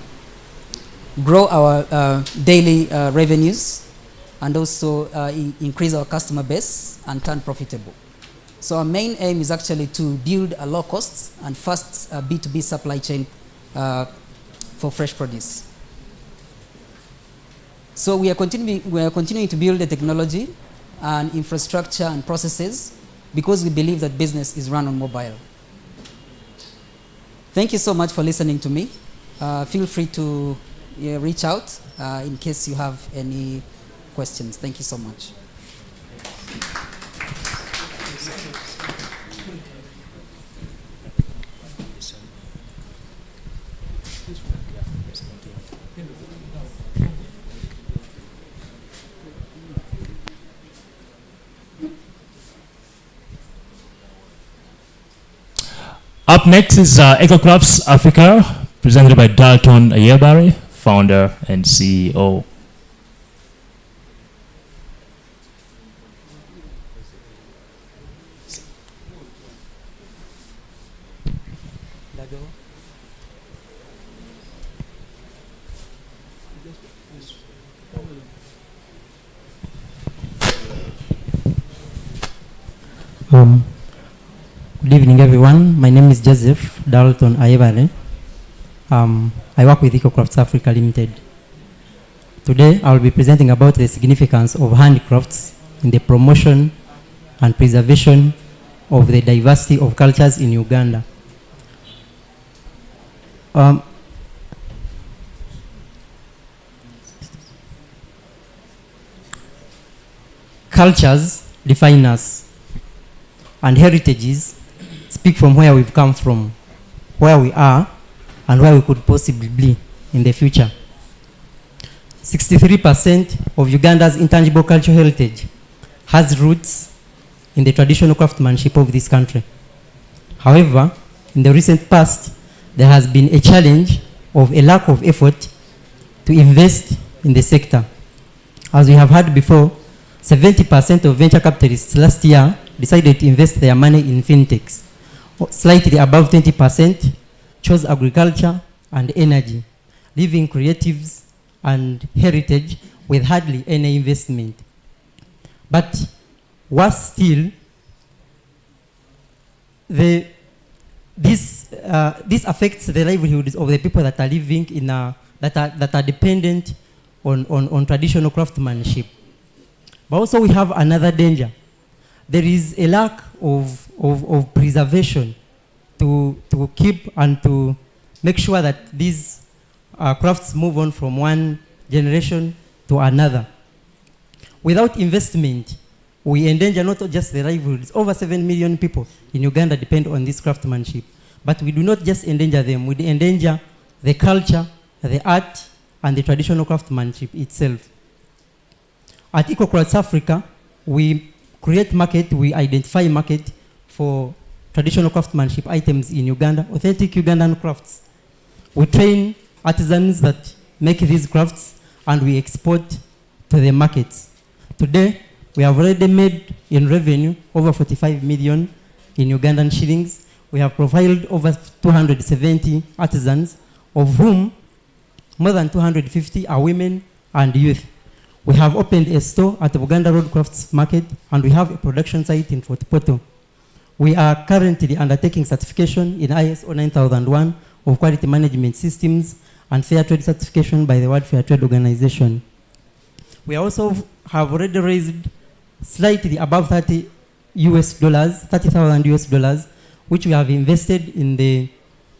grow our daily revenues, and also increase our customer base and turn profitable. So our main aim is actually to build a low cost and fast B2B supply chain for fresh produce. So we are continuing to build the technology and infrastructure and processes, because we believe that business is run on mobile. Thank you so much for listening to me. Feel free to reach out in case you have any questions. Thank you so much. Up next is EcoCrafts Africa, presented by Dalton Ayebare, founder and CEO. Good evening, everyone. My name is Joseph Dalton Ayebare. I work with EcoCrafts Africa Limited. Today, I will be presenting about the significance of handicrafts in the promotion and preservation of the diversity of cultures in Uganda. Cultures define us, and heritages speak from where we've come from, where we are, and where we could possibly be in the future. 63% of Uganda's intangible cultural heritage has roots in the traditional craftsmanship of this country. However, in the recent past, there has been a challenge of a lack of effort to invest in the sector. As we have heard before, 70% of venture capitalists last year decided to invest their money in fintechs. Slightly above 20% chose agriculture and energy, leaving creatives and heritage with hardly any investment. But worse still, this affects the livelihoods of the people that are living in that are dependent on traditional craftsmanship. But also we have another danger. There is a lack of preservation to keep and to make sure that these crafts move on from one generation to another. Without investment, we endanger not just the livelihoods. Over 7 million people in Uganda depend on this craftsmanship. But we do not just endanger them, we endanger the culture, the art, and the traditional craftsmanship itself. At EcoCrafts Africa, we create market, we identify market for traditional craftsmanship items in Uganda, authentic Ugandan crafts. We train artisans that make these crafts and we export to the markets. Today, we have already made in revenue over 45 million in Ugandan shillings. We have profiled over 270 artisans, of whom more than 250 are women and youth. We have opened a store at the Buganda Road Crafts Market, and we have a production site in Fort Portal. We are currently undertaking certification in ISO 9001 of quality management systems and fair trade certification by the World Fair Trade Organization. We also have already raised slightly above $30,000 US, which we have invested in the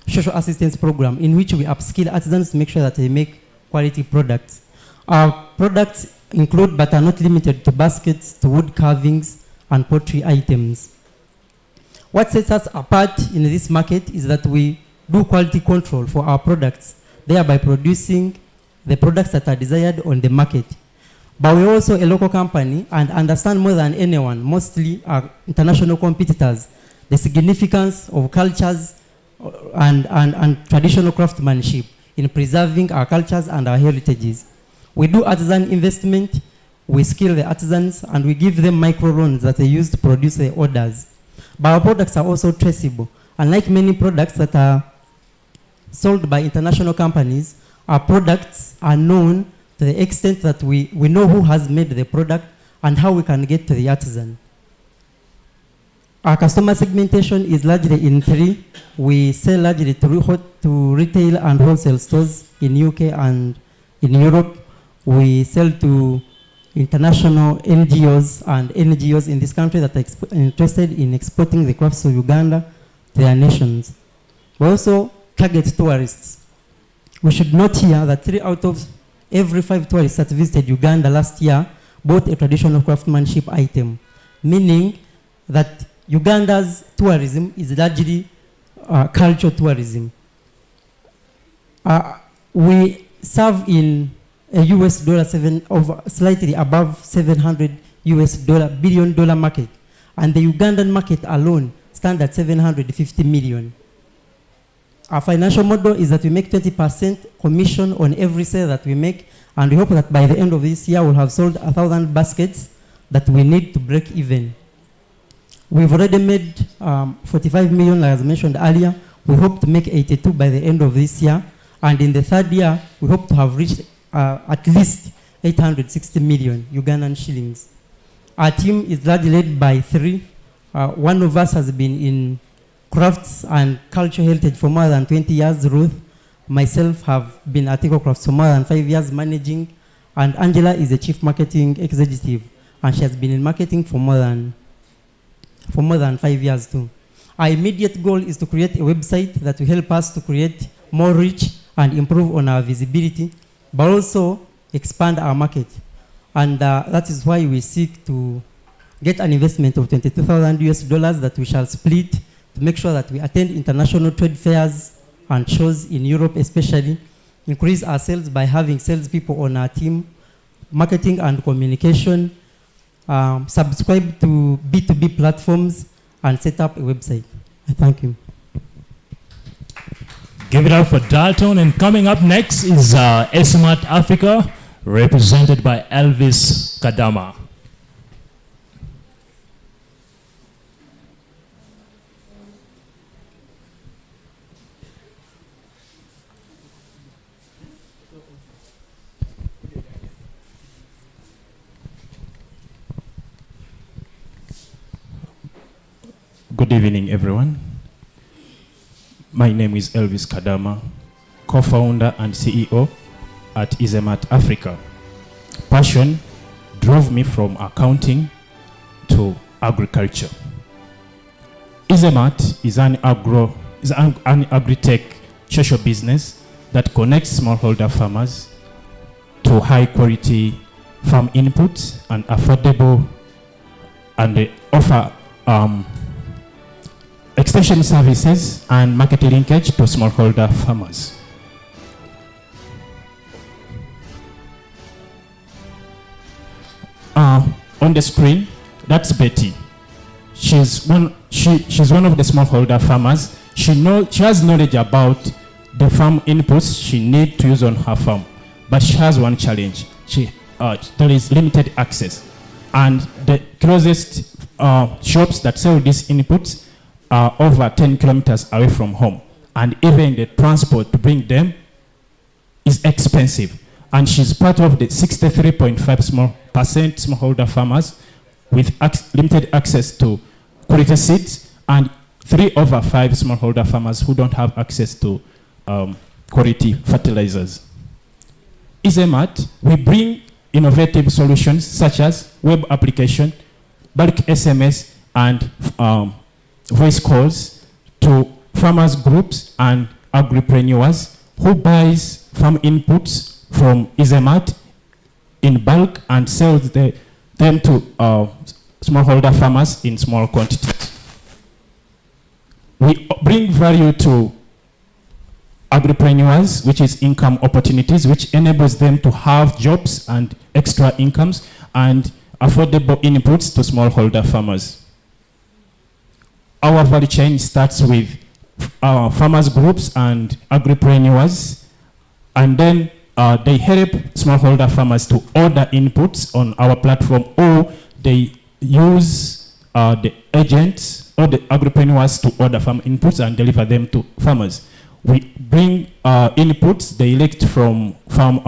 social assistance program, in which we upskill artisans to make sure that they make quality products. Our products include but are not limited to baskets, to wood carvings, and pottery items. What sets us apart in this market is that we do quality control for our products, thereby producing the products that are desired on the market. But we're also a local company and understand more than anyone, mostly our international competitors, the significance of cultures and traditional craftsmanship in preserving our cultures and our heritages. We do artisan investment, we skill the artisans, and we give them micro loans that they use to produce their orders. But our products are also traceable. Unlike many products that are sold by international companies, our products are known to the extent that we know who has made the product and how we can get to the artisan. Our customer segmentation is largely in three. We sell largely to retail and wholesale stores in UK and in Europe. We sell to international NGOs and NGOs in this country that are interested in exporting the crafts of Uganda to their nations. We also target tourists. We should note here that 3 out of every 5 tourists that visited Uganda last year bought a traditional craftsmanship item, meaning that Uganda's tourism is largely cultural tourism. We serve in a US dollar slightly above $700 billion market, and the Ugandan market alone stands at 750 million. Our financial model is that we make 20% commission on every sale that we make, and we hope that by the end of this year we'll have sold 1,000 baskets that we need to break even. We've already made 45 million, as I mentioned earlier. We hope to make 82 by the end of this year, and in the 3rd year we hope to have reached at least 860 million Ugandan shillings. Our team is largely led by 3. One of us has been in crafts and cultural heritage for more than 20 years, Ruth. Myself have been at EcoCrafts for more than 5 years managing, and Angela is a chief marketing executive, and she has been in marketing for more than 5 years too. Our immediate goal is to create a website that will help us to create more reach and improve on our visibility, but also expand our market. And that is why we seek to get an investment of $22,000 that we shall split to make sure that we attend international trade fairs and shows in Europe especially, increase our sales by having salespeople on our team, marketing and communication, subscribe to B2B platforms, and set up a website. Thank you. Give it up for Dalton. And coming up next is Smart Africa, represented by Elvis Kadama. Good evening, everyone. My name is Elvis Kadama, co-founder and CEO at Smart Africa. Passion drove me from accounting to agriculture. Smart is an agri-tech social business that connects smallholder farmers to high-quality farm inputs and affordable, and they offer extension services and market linkage to smallholder farmers. On the screen, that's Betty. She's one of the smallholder farmers. She has knowledge about the farm inputs she needs to use on her farm, but she has one challenge. There is limited access, and the closest shops that sell these inputs are over 10 kilometers away from home, and even the transport to bring them is expensive. And she's part of the 63.5% smallholder farmers with limited access to quality seeds, and 3 over 5 smallholder farmers who don't have access to quality fertilizers. Smart, we bring innovative solutions such as web application, bulk SMS, and voice calls to farmers groups and agripreneurs who buys farm inputs from Smart in bulk and sells them to smallholder farmers in small quantities. We bring value to agripreneurs, which is income opportunities, which enables them to have jobs and extra incomes and affordable inputs to smallholder farmers. Our value chain starts with farmers groups and agripreneurs, and then they help smallholder farmers to order inputs on our platform, or they use the agents or the agripreneurs to order farm inputs and deliver them to farmers. We bring inputs, they elect from farm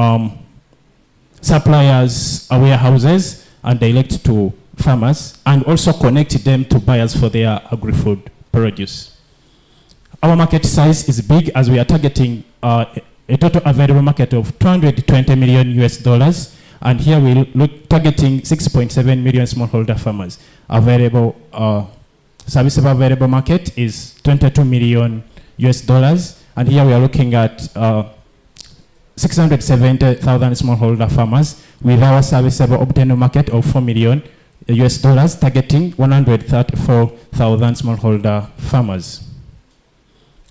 suppliers, warehouses, and they elect to farmers, and also connect them to buyers for their agri-food produce. Our market size is big, as we are targeting a total available market of $220 million, And here we look targeting 6.7 million smallholder farmers. Available serviceable available market is 22 million US dollars. And here we are looking at 670,000 smallholder farmers with our serviceable obtainable market of 4 million US dollars, targeting 134,000 smallholder farmers.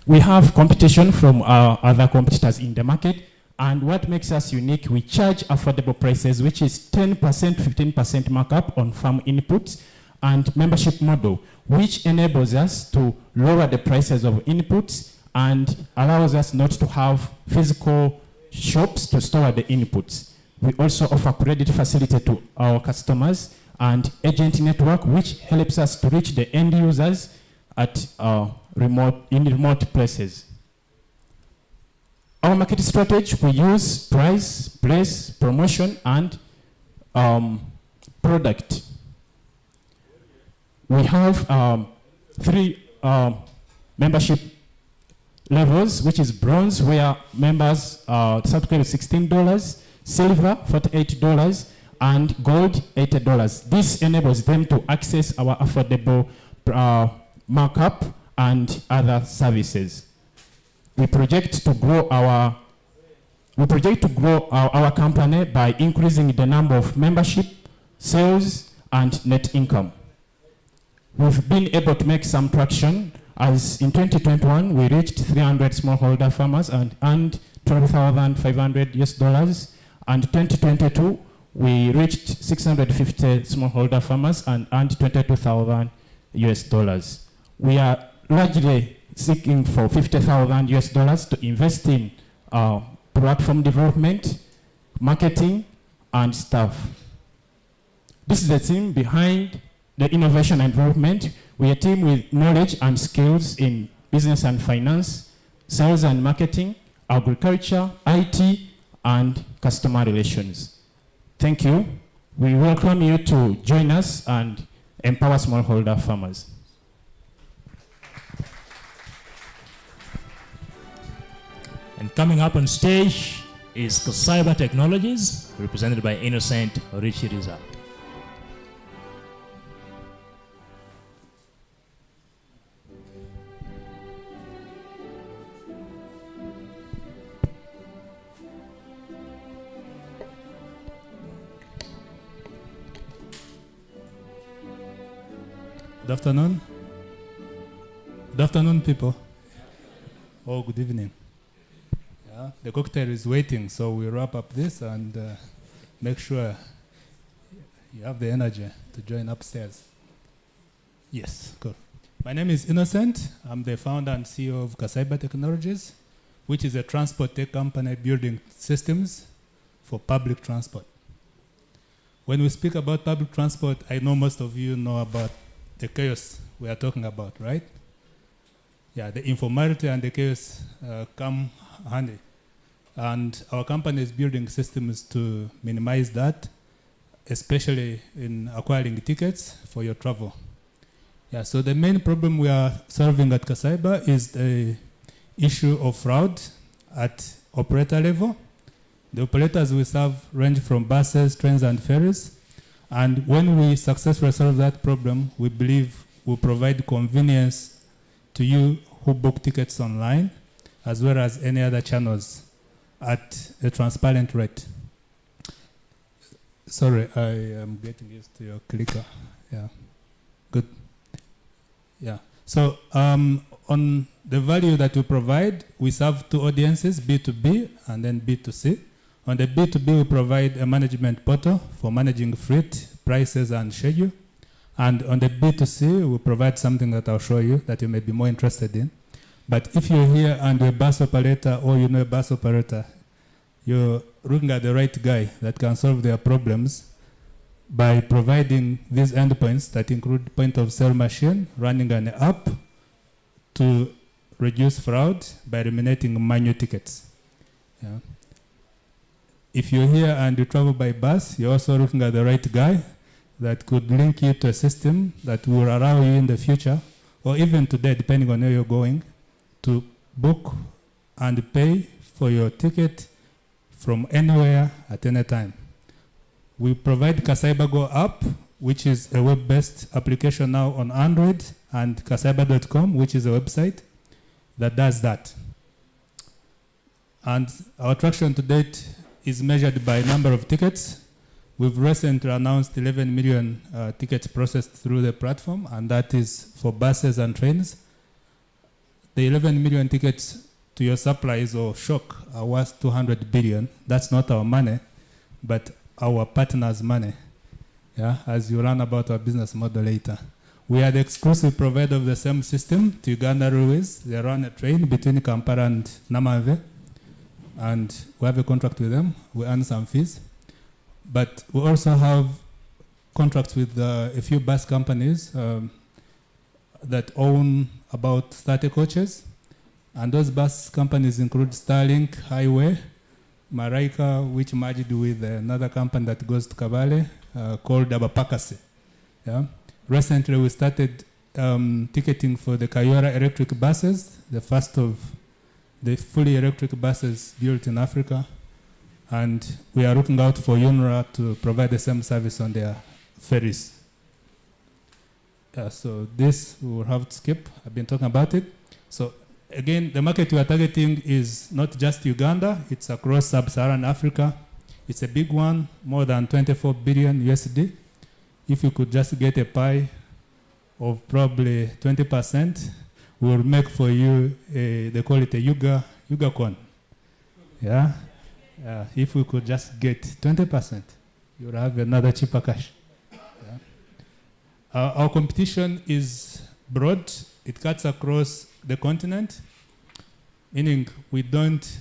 We have competition from our other competitors in the market, and what makes us unique, we charge affordable prices, which is 10%, 15% markup on farm inputs, and membership model, which enables us to lower the prices of inputs and allows us not to have physical shops to store the inputs. We also offer credit facility to our customers and agent network, which helps us to reach the end users at remote places. Our market strategy, we use price, place, promotion, and product. We have 3 membership levels, which is bronze, where members subscribe $16, silver $48, and gold $80. This enables them to access our affordable markup and other services. We project to grow our company by increasing the number of membership, sales, and net income. We've been able to make some traction, as in 2021 we reached 300 smallholder farmers and earned $12,500 US, and 2022 we reached 650 smallholder farmers and earned $22,000 US. We are largely seeking for $50,000 US to invest in platform development, marketing, and staff. This is the team behind the innovation and development. We are a team with knowledge and skills in business and finance, sales and marketing, agriculture, IT, and customer relations. Thank you. We welcome you to join us and empower smallholder farmers. And coming up on stage is Cyber Technologies, represented by Innocent Richiriza. Good afternoon. Good afternoon, people. Oh, good evening. Yeah, the cocktail is waiting, so we wrap up this and make sure you have the energy to join upstairs. Yes, cool. My name is Innocent. I'm the founder and CEO of Cyber Technologies, which is a transport tech company building systems for public transport. When we speak about public transport, I know most of you know about the chaos we are talking about, right? Yeah, the informality and the chaos come handy. And our company is building systems to minimize that, especially in acquiring tickets for your travel. Yeah, so the main problem we are solving at Cyber is the issue of fraud at operator level. The operators we serve range from buses, trains, and ferries. And when we successfully solve that problem, we believe we'll provide convenience to you who book tickets online, as well as any other channels at a transparent rate. Sorry, I am getting used to your clicker. Yeah, good. Yeah, so on the value that we provide, we serve 2 audiences, B2B and then B2C. On the B2B, we provide a management portal for managing freight, prices, and schedule. And on the B2C, we provide something that I'll show you that you may be more interested in. But if you're here and you're a bus operator or you know a bus operator, you're looking at the right guy that can solve their problems by providing these endpoints that include point-of-sale machine, running an app to reduce fraud by eliminating manual tickets. Yeah. If you're here and you travel by bus, you're also looking at the right guy that could link you to a system that will allow you in the future, or even today, depending on where you're going, to book and pay for your ticket from anywhere at any time. We provide Kasaiba app, which is a web-based application now on Android, and kasaiba.com, which is a website that does that. And our traction to date is measured by number of tickets. We've recently announced 11 million tickets processed through the platform, and that is for buses and trains. The 11 million tickets to your supplies or shock are worth 200 billion. That's not our money, but our partners' money. Yeah, as you learn about our business model later. We are the exclusive provider of the same system to Uganda Railways. They run a train between Kampala and Namave, and we have a contract with them. We earn some fees. But we also have contracts with a few bus companies that own about 30 coaches. And those bus companies include Starlink, Highway, Maraika, which merged with another company that goes to Kabale called Abapakase. Yeah? Recently, we started ticketing for the Kayora electric buses, the first of the fully electric buses built in Africa. And we are looking out for UNRWA to provide the same service on their ferries. So this we will have to skip. I've been talking about it. So again, the market we are targeting is not just Uganda, it's across sub-Saharan Africa. It's a big one, more than 24 billion USD. If you could just get a pie of probably 20%, we'll make for you, they call it a Yuga coin. Yeah? If we could just get 20%, you'll have another cheaper cash. Yeah? Our competition is broad. It cuts across the continent, meaning we don't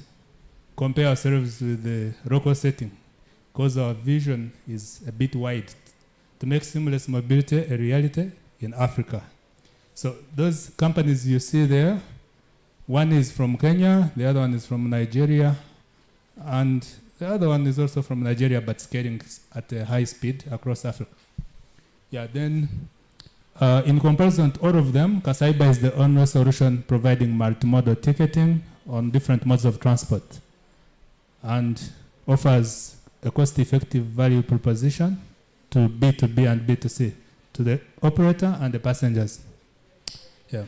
compare ourselves with the local setting because our vision is a bit wide to make seamless mobility a reality in Africa. So those companies you see there, one is from Kenya, the other one is from Nigeria, and the other one is also from Nigeria but scaling at a high speed across Africa. Yeah, then in comparison to all of them, Kasaiba is the only solution providing multimodal ticketing on different modes of transport and offers a cost-effective value proposition to B2B and B2C, to the operator and the passengers. Yeah.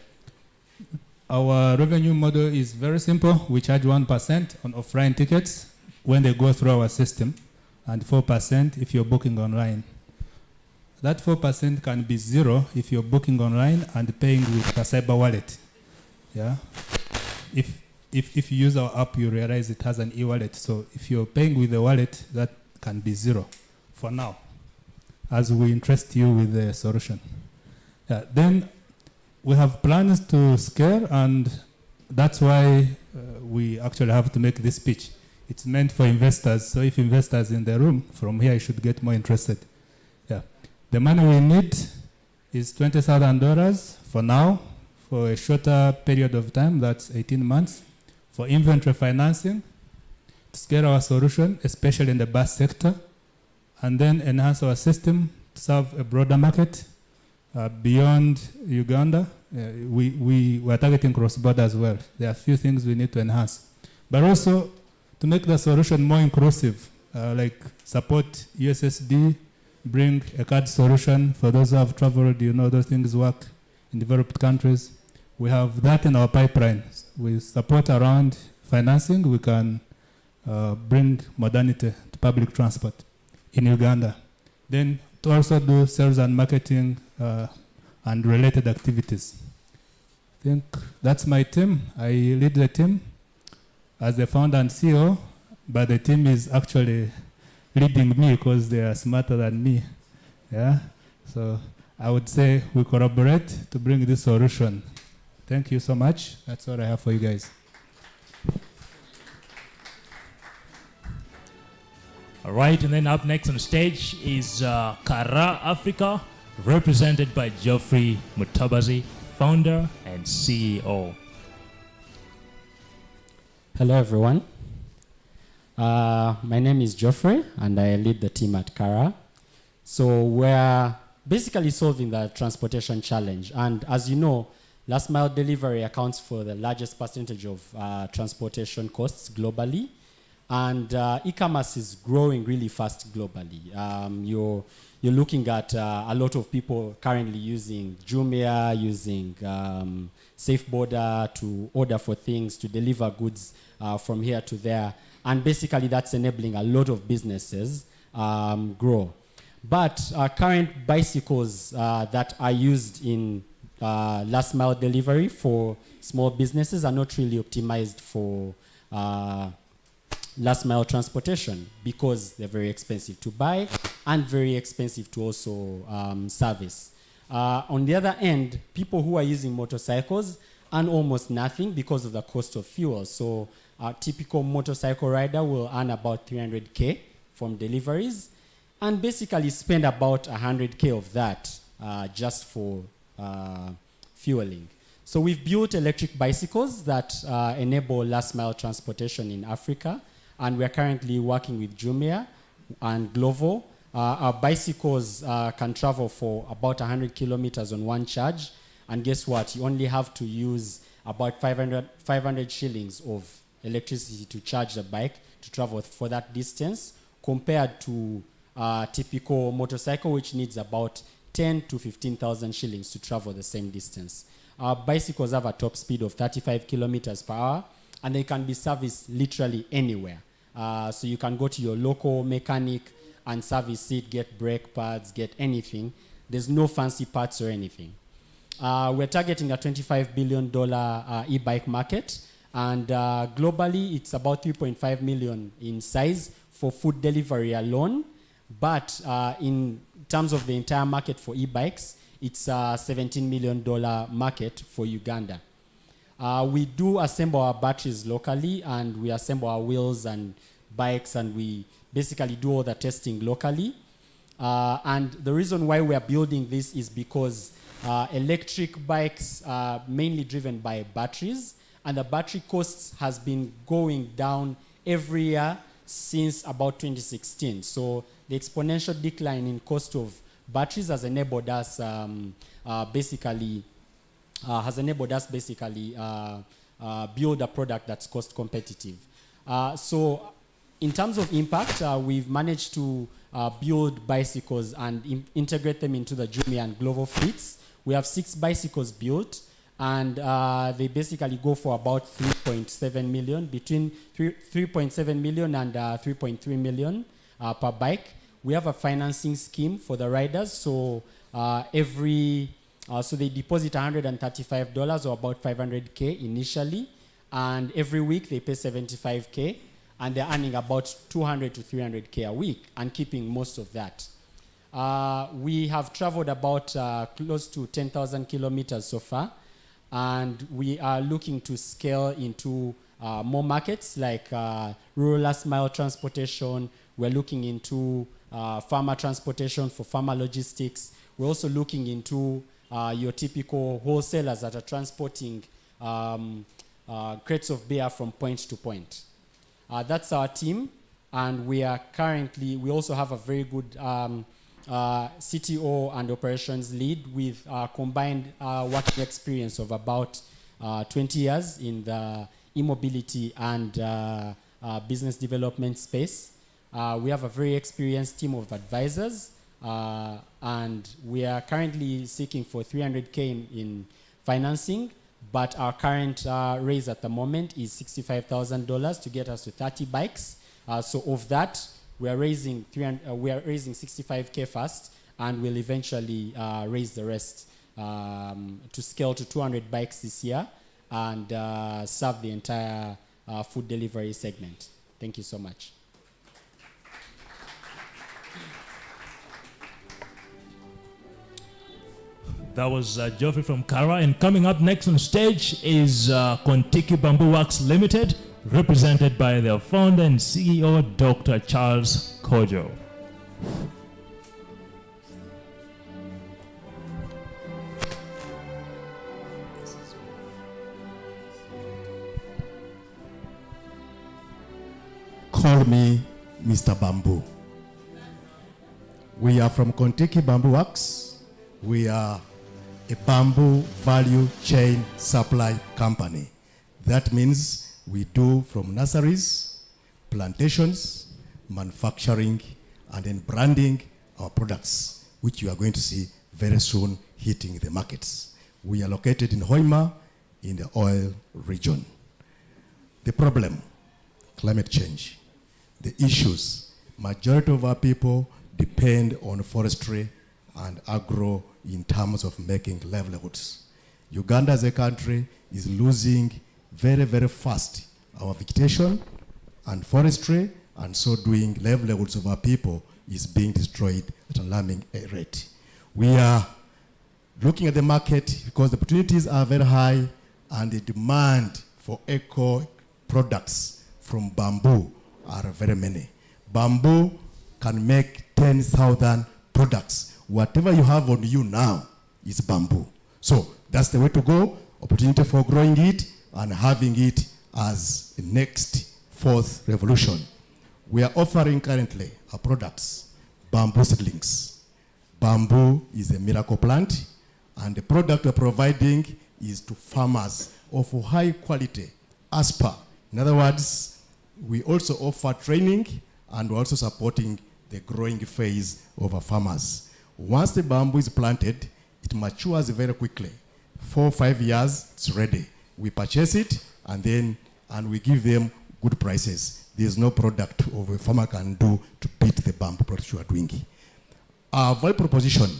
Our revenue model is very simple. We charge 1% on offline tickets when they go through our system, and 4% if you're booking online. That 4% can be zero if you're booking online and paying with Kasaiba wallet. Yeah. If you use our app, you realize it has an e-wallet. So if you're paying with the wallet, that can be zero for now, as we interest you with the solution. Yeah. Then we have plans to scale, and that's why we actually have to make this pitch. It's meant for investors, so if investors in the room, from here you should get more interested. Yeah. The money we need is $20,000 for now, for a shorter period of time, that's 18 months, for inventory financing, to scale our solution, especially in the bus sector, and then enhance our system to serve a broader market beyond Uganda. We are targeting cross-border as well. There are a few things we need to enhance. But also to make the solution more inclusive, like support USSD, bring a card solution for those who have traveled, you know those things work in developed countries. We have that in our pipeline. We support around financing. We can bring modernity to public transport in Uganda. Then to also do sales and marketing and related activities. I think that's my team. I lead the team as the founder and CEO, but the team is actually leading me because they are smarter than me. Yeah. So I would say we collaborate to bring this solution. Thank you so much. That's all I have for you guys. All right, and then up next on the stage is Kara Africa, represented by Geoffrey Mutabazi, founder and CEO. Hello, everyone. My name is Geoffrey, and I lead the team at Kara. So we're basically solving the transportation challenge. And as you know, last mile delivery accounts for the largest percentage of transportation costs globally. And e-commerce is growing really fast globally. You're looking at a lot of people currently using Jumia, using SafeBorder to order for things, to deliver goods from here to there. And basically that's enabling a lot of businesses grow. But current bicycles that are used in last mile delivery for small businesses are not really optimized for last mile transportation because they're very expensive to buy and very expensive to also service. On the other end, people who are using motorcycles earn almost nothing because of the cost of fuel. So a typical motorcycle rider will earn about 300K from deliveries and basically spend about 100K of that just for fueling. So we've built electric bicycles that enable last mile transportation in Africa, and we're currently working with Jumia and Glovo. Our bicycles can travel for about 100 kilometers on one charge, and guess what? You only have to use about 500 shillings of electricity to charge the bike to travel for that distance, compared to a typical motorcycle, which needs about 10 to 15,000 shillings to travel the same distance. Our bicycles have a top speed of 35 kilometers per hour, and they can be serviced literally anywhere. So you can go to your local mechanic and service it, get brake pads, get anything. There's no fancy parts or anything. We're targeting a $25 billion e-bike market, and globally it's about 3.5 million in size for food delivery alone. But in terms of the entire market for e-bikes, it's a $17 million market for Uganda. We do assemble our batteries locally, and we assemble our wheels and bikes, and we basically do all the testing locally. And the reason why we are building this is because electric bikes are mainly driven by batteries, and the battery costs has been going down every year since about 2016. So the exponential decline in cost of batteries has enabled us basically build a product that's cost competitive. So in terms of impact, we've managed to build bicycles and integrate them into the Jumia and Glovo fleets. We have 6 bicycles built, and they basically go for about 3.7 million, between 3.7 million and 3.3 million per bike. We have a financing scheme for the riders, so so they deposit $135 or about 500K initially, and every week they pay 75K, and they're earning about 200 to 300K a week and keeping most of that. We have traveled about close to 10,000 kilometers so far, and we are looking to scale into more markets like rural last mile transportation. We're looking into farmer transportation for farmer logistics. We're also looking into your typical wholesalers that are transporting crates of beer from point to point. That's our team, and we also have a very good CTO and operations lead with combined working experience of about 20 years in the e-mobility and business development space. We have a very experienced team of advisors, and we are currently seeking for 300K in financing, but our current raise at the moment is $65,000 to get us to 30 bikes. So of that, we are raising 65K first, and we'll eventually raise the rest to scale to 200 bikes this year and serve the entire food delivery segment. Thank you so much. That was Geoffrey from Kara, and coming up next on stage is Kontiki Bamboo Works Limited, represented by their founder and CEO, Dr. Charles Kojo. Call me Mr. Bamboo. We are from Kontiki Bamboo Works. We are a bamboo value chain supply company. That means we do from nurseries plantations, manufacturing, and then branding our products, which you are going to see very soon hitting the markets. We are located in Hoima in the oil region. The problem, climate change. The issues, majority of our people depend on forestry and agro in terms of making livelihoods. Uganda as a country is losing very, very fast our vegetation and forestry, and so doing livelihoods of our people is being destroyed at an alarming rate. We are looking at the market because the opportunities are very high and the demand for eco products from bamboo are very many. Bamboo can make 10,000 products. Whatever you have on you now is bamboo. So that's the way to go, opportunity for growing it and having it as the next fourth revolution. We are offering currently our products, bamboo seedlings. Bamboo is a miracle plant, and the product we're providing is to farmers of high quality, as per. In other words, we also offer training and we're also supporting the growing phase of our farmers. Once the bamboo is planted, it matures very quickly. 4 or 5 years, it's ready. We purchase it and we give them good prices. There's no product of a farmer can do to beat the bamboo product you are doing. Our value proposition,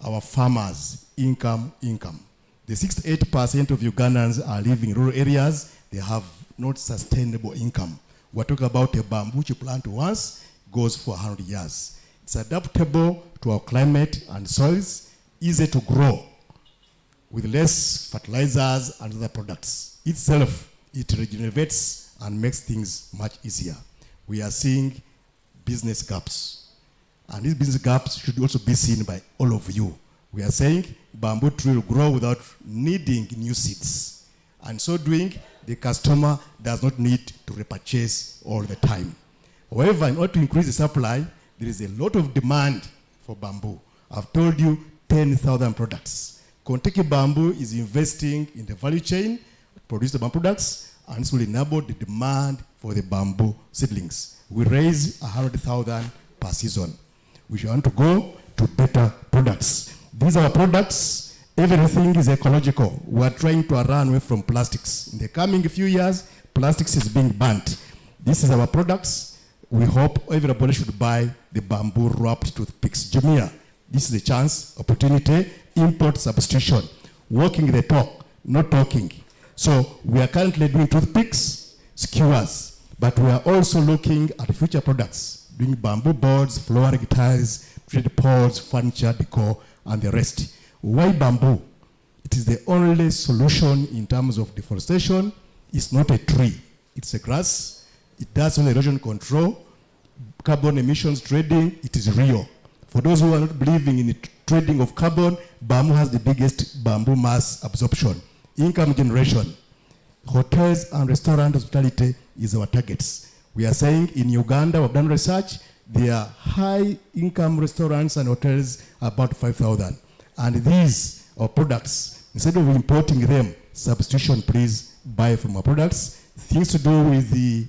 our farmers, income. The 68% of Ugandans are living in rural areas. They have not sustainable income. We're talking about a bamboo which you plant once, goes for 100 years. It's adaptable to our climate and soils, easy to grow with less fertilizers and other products. Itself, it regenerates and makes things much easier. We are seeing business gaps. And these business gaps should also be seen by all of you. We are saying bamboo tree will grow without needing new seeds. And so doing, the customer does not need to repurchase all the time. However, in order to increase the supply, there is a lot of demand for bamboo. I've told you 10,000 products. Kontiki Bamboo is investing in the value chain to produce the bamboo products, and this will enable the demand for the bamboo seedlings. We raise 100,000 per season. We want to go to better products. These are products. Everything is ecological. We are trying to run away from plastics. In the coming few years, plastics is being banned. This is our products. We hope everybody should buy the bamboo wrapped toothpicks. Jumia, this is a chance, opportunity, import substitution, walking the talk, not talking. So we are currently doing toothpicks, skewers, but we are also looking at future products, doing bamboo boards, flooring tiles, trade poles, furniture, decor, and the rest. Why bamboo? It is the only solution in terms of deforestation. It's not a tree, it's a grass. It does only erosion control, carbon emissions trading, it is real. For those who are not believing in the trading of carbon, bamboo has the biggest bamboo mass absorption. Income generation, hotels and restaurant hospitality is our targets. We are saying in Uganda, we've done research, there are high income restaurants and hotels, about 5,000. And these are products, instead of importing them, substitution, please buy from our products. Things to do with the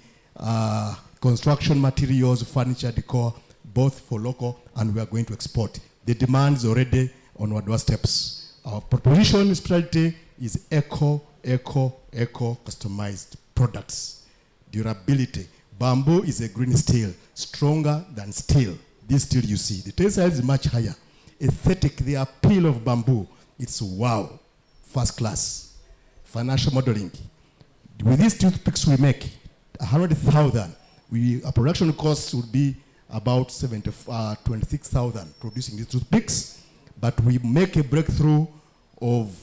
construction materials, furniture, decor, both for local and we are going to export. The demand is already on our doorsteps. Our proposition strategy is eco customized products. Durability. Bamboo is a green steel, stronger than steel. This steel you see, the tail size is much higher. Aesthetic, the appeal of bamboo, it's wow, first class. Financial modeling. With these toothpicks we make, 100,000, our production costs would be about 26,000 producing these toothpicks, but we make a breakthrough of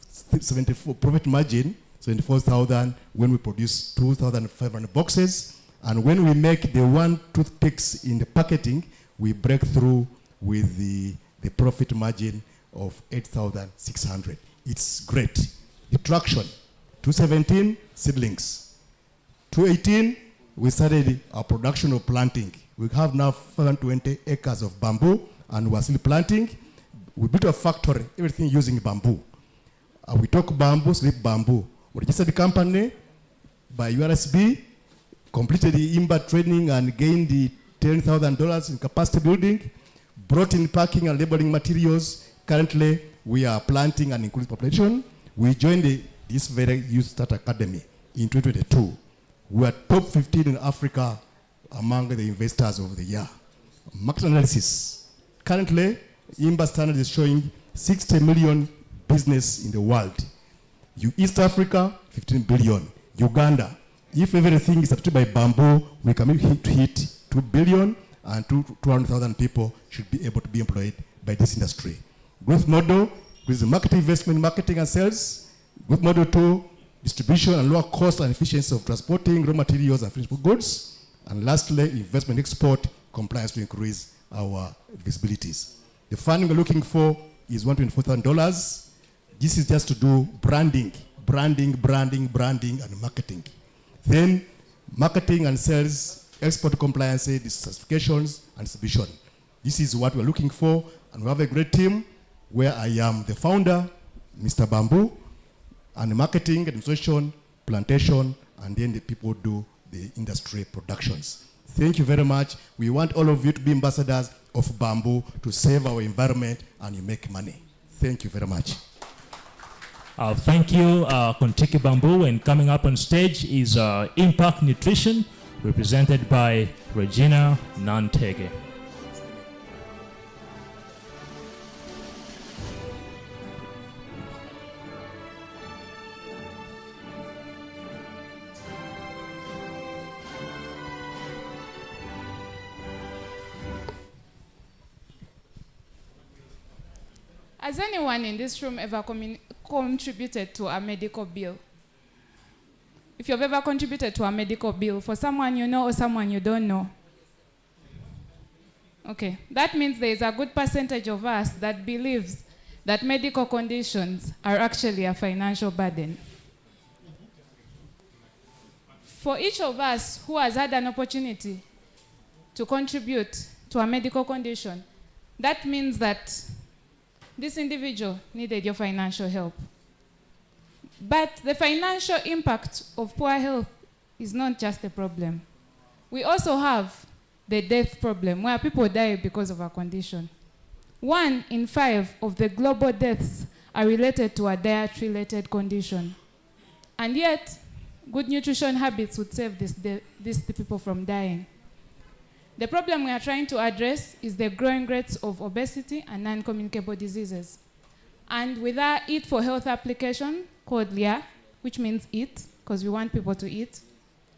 74 profit margin, 74,000 when we produce 2,500 boxes, and when we make the one toothpicks in the packaging, we break through with the profit margin of 8,600. It's great. The traction, 217 seedlings. 218, we started our production of planting. We have now 520 acres of bamboo and we're still planting. We built a factory, everything using bamboo. We talk bamboo, sleep bamboo. We registered the company by URSB, completed the IMBA training and gained the $10,000 in capacity building, brought in parking and labeling materials. Currently, we are planting an inclusive population. We joined this very Youth Start Academy in 2022. We are top 15 in Africa among the investors of the year. Market analysis. Currently, IMBA standard is showing 60 million business in the world. East Africa, 15 billion. Uganda, if everything is supported by bamboo, we can hit 2 billion and 200,000 people should be able to be employed by this industry. Growth model with market investment, marketing and sales. Growth model 2, distribution and lower cost and efficiency of transporting raw materials and finished goods. And lastly, investment export compliance to increase our visibilities. The funding we're looking for is $124,000. This is just to do branding, and marketing. Then marketing and sales, export compliance, certifications, and distribution. This is what we're looking for, and we have a great team where I am the founder, Mr. Bamboo, and marketing, administration, plantation, and then the people do the industry productions. Thank you very much. We want all of you to be ambassadors of bamboo to save our environment and you make money. Thank you very much. Thank you, Kontiki Bamboo. And coming up on stage is Impact Nutrition, represented by Regina Nantege. Has anyone in this room ever contributed to a medical bill? If you've ever contributed to a medical bill for someone you know or someone you don't know, okay, that means there is a good percentage of us that believes that medical conditions are actually a financial burden. For each of us who has had an opportunity to contribute to a medical condition, that means that this individual needed your financial help. But the financial impact of poor health is not just a problem. We also have the death problem, where people die because of a condition. 1 in 5 of the global deaths are related to a diet-related condition. And yet, good nutrition habits would save these people from dying. The problem we are trying to address is the growing rates of obesity and non-communicable diseases. And with our Eat for Health application, called LEA, which means eat, because we want people to eat,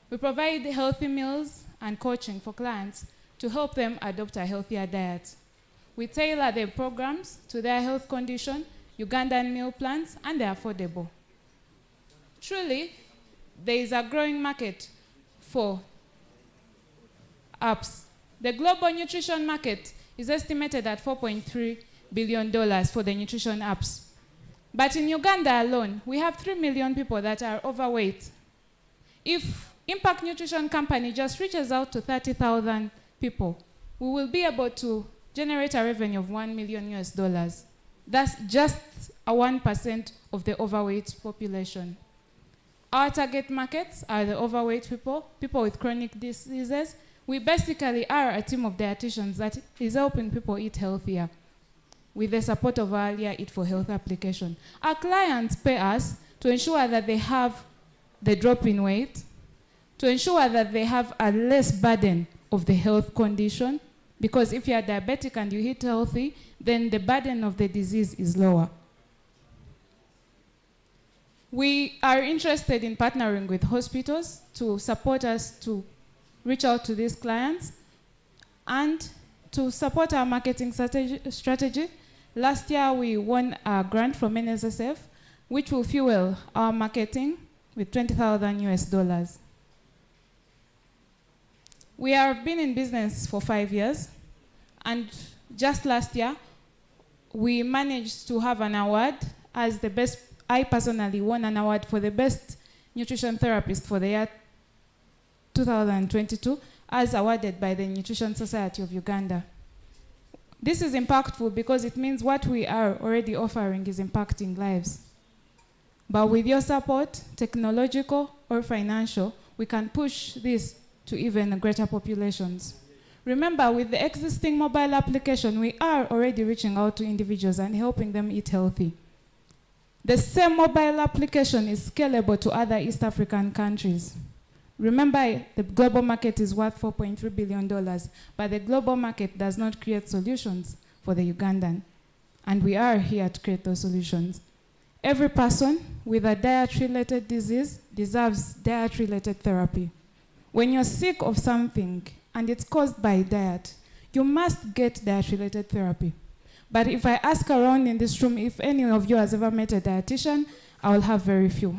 we provide healthy meals and coaching for clients to help them adopt a healthier diet. We tailor the programs to their health condition, Ugandan meal plans, and they're affordable. Truly, there is a growing market for apps. The global nutrition market is estimated at $4.3 billion for the nutrition apps. But in Uganda alone, we have 3 million people that are overweight. If Impact Nutrition Company just reaches out to 30,000 people, we will be able to generate a revenue of $1 million. That's just a 1% of the overweight population. Our target markets are the overweight people, people with chronic diseases. We basically are a team of dietitians that is helping people eat healthier with the support of our Eat for Health application. Our clients pay us to ensure that they have the drop in weight, to ensure that they have a less burden of the health condition, because if you are diabetic and you eat healthy, then the burden of the disease is lower. We are interested in partnering with hospitals to support us to reach out to these clients and to support our marketing strategy. Last year, we won a grant from NSSF, which will fuel our marketing with $20,000. We have been in business for 5 years, and just last year, we managed to have an award as the best. I personally won an award for the best nutrition therapist for the year 2022, as awarded by the Nutrition Society of Uganda. This is impactful because it means what we are already offering is impacting lives. But with your support, technological or financial, we can push this to even greater populations. Remember, with the existing mobile application, we are already reaching out to individuals and helping them eat healthy. The same mobile application is scalable to other East African countries. Remember, the global market is worth $4.3 billion, but the global market does not create solutions for the Ugandan, and we are here to create those solutions. Every person with a diet-related disease deserves diet-related therapy. When you're sick of something and it's caused by diet, you must get diet-related therapy. But if I ask around in this room if any of you has ever met a dietitian, I will have very few,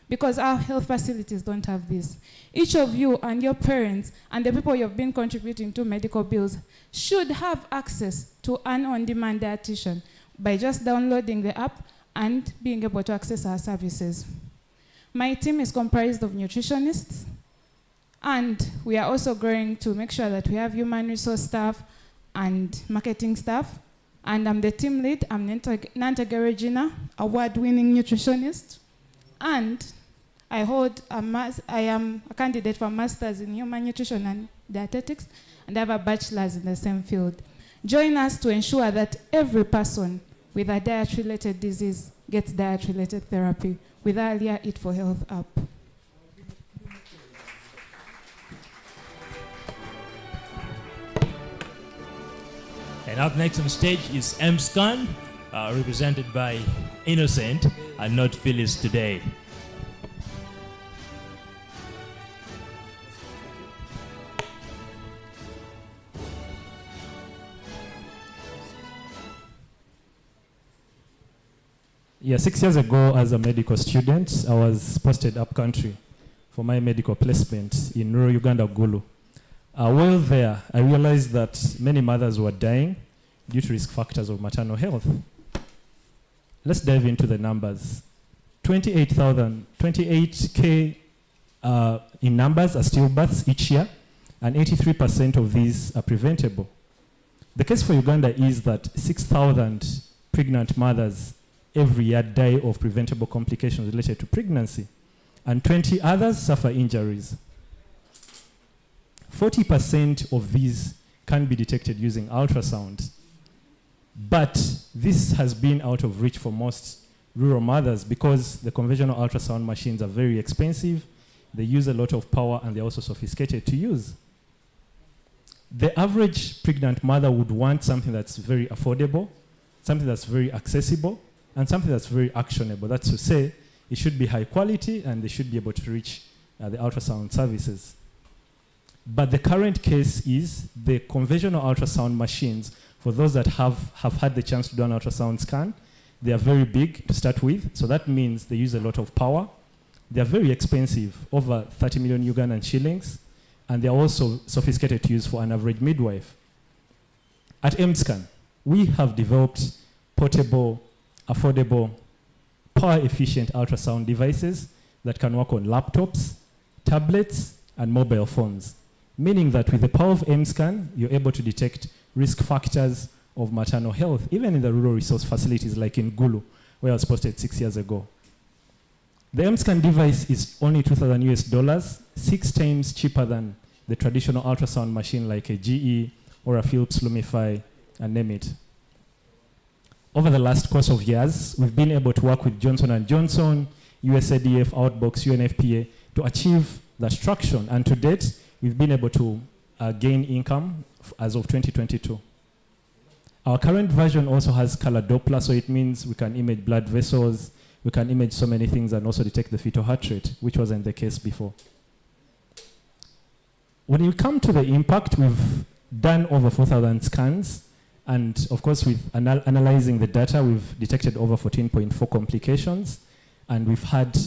because our health facilities don't have this. Each of you and your parents and the people you've been contributing to medical bills should have access to an on-demand dietitian by just downloading the app and being able to access our services. My team is comprised of nutritionists, and we are also growing to make sure that we have human resource staff and marketing staff. And I'm the team lead. I'm Nantege Regina, award-winning nutritionist. And I am a candidate for Masters in Human Nutrition and Dietetics, and I have a bachelor's in the same field. Join us to ensure that every person with a diet-related disease gets diet-related therapy with our earlier Eat for Health app. And up next on stage is MSCAN, represented by Innocent and not Phyllis today. Yeah, 6 years ago as a medical student, I was posted up country for my medical placement in rural Uganda, Gulu. While there, I realized that many mothers were dying due to risk factors of maternal health. Let's dive into the numbers. 28K in numbers are stillbirths each year, and 83% of these are preventable. The case for Uganda is that 6,000 pregnant mothers every year die of preventable complications related to pregnancy, and 20 others suffer injuries. 40% of these can be detected using ultrasound, but this has been out of reach for most rural mothers because the conventional ultrasound machines are very expensive, they use a lot of power, and they're also sophisticated to use. The average pregnant mother would want something that's very affordable, something that's very accessible, and something that's very actionable. That's to say, it should be high quality and they should be able to reach the ultrasound services. But the current case is the conventional ultrasound machines, for those that have had the chance to do an ultrasound scan, they are very big to start with, so that means they use a lot of power. They are very expensive, over 30 million Ugandan shillings, and they are also sophisticated to use for an average midwife. At MSCAN, we have developed portable, affordable, power-efficient ultrasound devices that can work on laptops, tablets, and mobile phones, meaning that with the power of MSCAN, you're able to detect risk factors of maternal health, even in the rural resource facilities like in Gulu, where I was posted 6 years ago. The MSCAN device is only $2,000, 6 times cheaper than the traditional ultrasound machine like a GE or a Philips Lumify, and name it. Over the last course of years, we've been able to work with Johnson & Johnson, USADF, Outbox, UNFPA to achieve that traction. And to date, we've been able to gain income as of 2022. Our current version also has color Doppler, so it means we can image blood vessels, we can image so many things and also detect the fetal heart rate, which wasn't the case before. When you come to the impact, we've done over 4,000 scans. And of course, with analyzing the data, we've detected over 14.4 complications. And we've had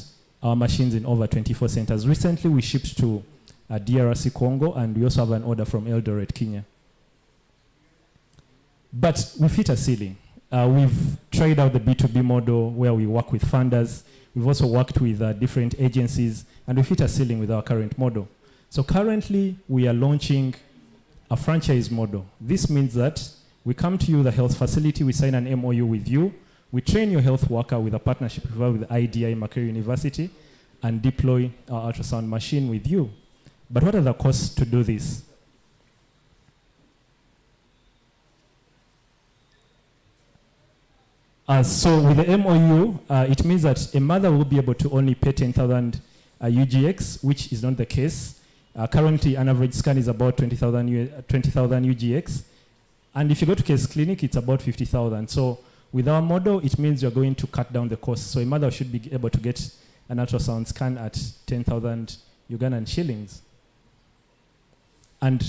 our machines in over 24 centers. Recently, we shipped to DRC Congo, and we also have an order from Eldoret, Kenya. But we've hit a ceiling. We've tried out the B2B model where we work with funders. We've also worked with different agencies, and we've hit a ceiling with our current model. So currently, we are launching a franchise model. This means that we come to you, the health facility, we sign an MOU with you, we train your health worker with a partnership with IDI Makerere University, and deploy our ultrasound machine with you. But what are the costs to do this? So with the MOU, it means that a mother will be able to only pay 10,000 UGX, which is not the case. Currently, an average scan is about 20,000 UGX. And if you go to case clinic, it's about 50,000. So with our model, it means you're going to cut down the cost. So a mother should be able to get an ultrasound scan at 10,000 Ugandan shillings. And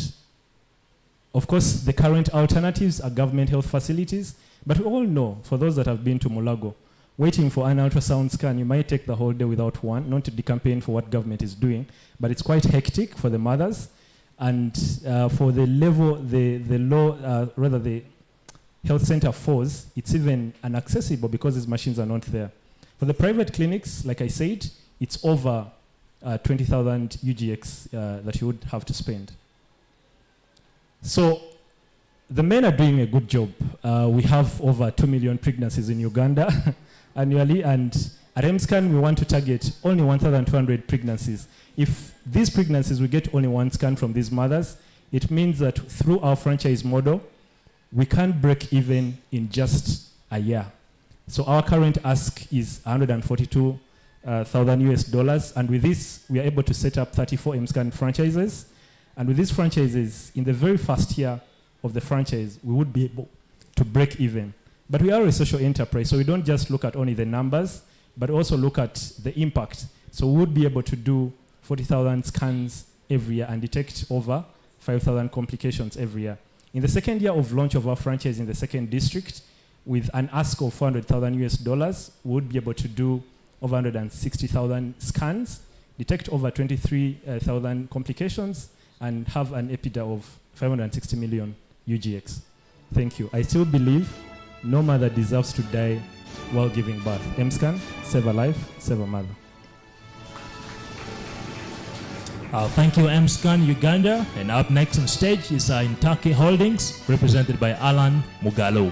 of course, the current alternatives are government health facilities. But we all know, for those that have been to Mulago, waiting for an ultrasound scan, you might take the whole day without one, not to be campaign for what government is doing, but it's quite hectic for the mothers. And for the level, the health center falls, it's even inaccessible because these machines are not there. For the private clinics, like I said, it's over 20,000 UGX that you would have to spend. So the men are doing a good job. We have over 2 million pregnancies in Uganda annually, and at MScan we want to target only 1,200 pregnancies. If these pregnancies, we get only one scan from these mothers, it means that through our franchise model, we can break even in just a year. So our current ask is 142,000 US dollars, and with this, we are able to set up 34 MScan franchises. And with these franchises, in the very first year of the franchise, we would be able to break even. But we are a social enterprise, so we don't just look at only the numbers, but also look at the impact. So we would be able to do 40,000 scans every year and detect over 5,000 complications every year. In the second year of launch of our franchise in the second district, with an ask of 400,000 US dollars, we would be able to do over 160,000 scans, detect over 23,000 complications, and have an EBITDA of 560 million UGX. Thank you. I still believe no mother deserves to die while giving birth. MScan, save a life, save a mother. Thank you, MScan Uganda. And up next on stage is Intake Holdings, represented by Alan Mugalo.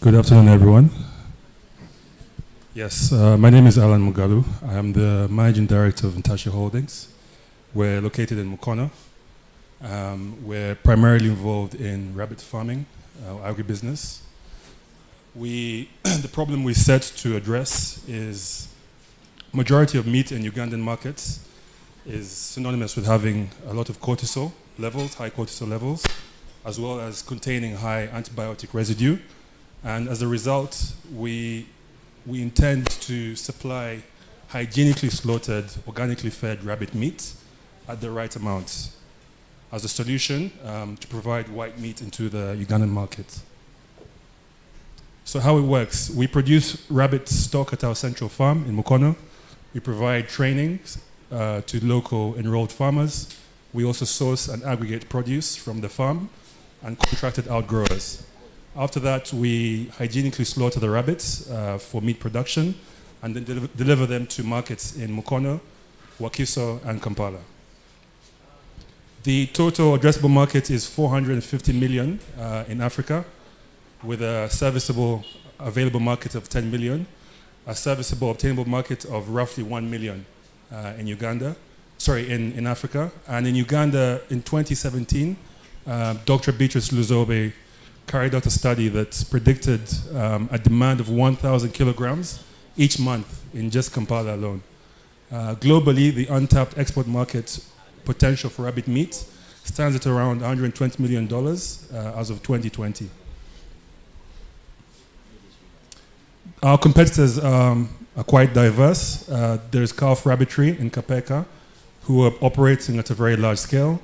Good afternoon, everyone. Yes, my name is Alan Mugalu. I am the Managing Director of Intache Holdings. We're located in Mukono. We're primarily involved in rabbit farming, agribusiness. The problem we set to address is majority of meat in Ugandan markets is synonymous with having a lot of cortisol levels, high cortisol levels, as well as containing high antibiotic residue. And as a result, we intend to supply hygienically slaughtered, organically fed rabbit meat at the right amount as a solution to provide white meat into the Ugandan market. So how it works, we produce rabbit stock at our central farm in Mukono. We provide trainings to local enrolled farmers. We also source and aggregate produce from the farm and contracted out growers. After that, we hygienically slaughter the rabbits for meat production and then deliver them to markets in Mukono, Wakiso, and Kampala. The total addressable market is 450 million in Africa, with a serviceable available market of 10 million, a serviceable obtainable market of roughly 1 million in Africa. And in Uganda, in 2017, Dr. Beatrice Luzobe carried out a study that predicted a demand of 1,000 kilograms each month in just Kampala alone. Globally, the untapped export market potential for rabbit meat stands at around $120 million as of 2020. Our competitors are quite diverse. There's Calf Rabbitry in Kapeka, who are operating at a very large scale.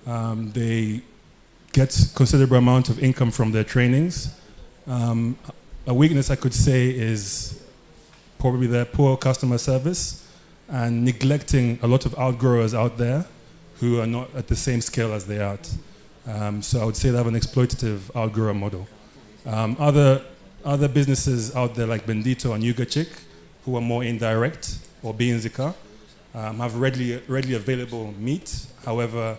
They get considerable amount of income from their trainings. A weakness I could say is probably their poor customer service and neglecting a lot of outgrowers out there who are not at the same scale as they are at. So I would say they have an exploitative outgrower model. Other businesses out there like Bendito and Yuga Chick, who are more indirect, or Beanzika, have readily available meat. However,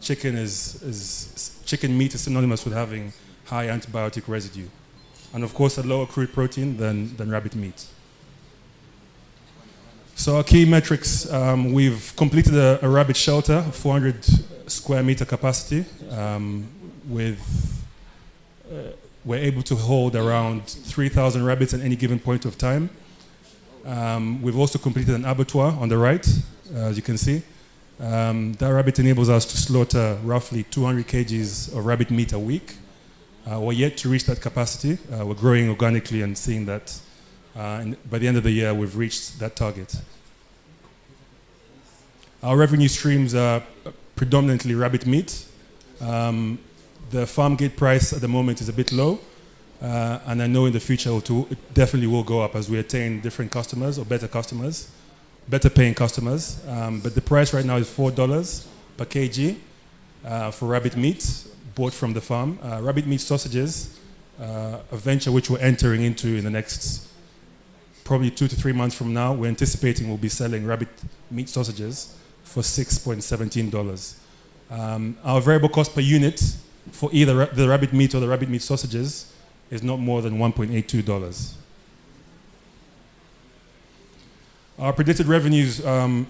chicken meat is synonymous with having high antibiotic residue, and of course a lower crude protein than rabbit meat. So our key metrics: we've completed a rabbit shelter, 400 square meter capacity, we're able to hold around 3,000 rabbits at any given point of time. We've also completed an abattoir on the right, as you can see. That rabbit enables us to slaughter roughly 200 kgs of rabbit meat a week. We're yet to reach that capacity. We're growing organically and seeing that by the end of the year we've reached that target. Our revenue streams are predominantly rabbit meat. The farm gate price at the moment is a bit low, and I know in the future it definitely will go up as we attain different customers or better paying customers. But the price right now is $4 per kg for rabbit meat bought from the farm. Rabbit meat sausages, a venture which we're entering into in the next probably 2 to 3 months from now, we're anticipating we'll be selling rabbit meat sausages for $6.17. Our variable cost per unit for either the rabbit meat or the rabbit meat sausages is not more than $1.82. Our predicted revenues, our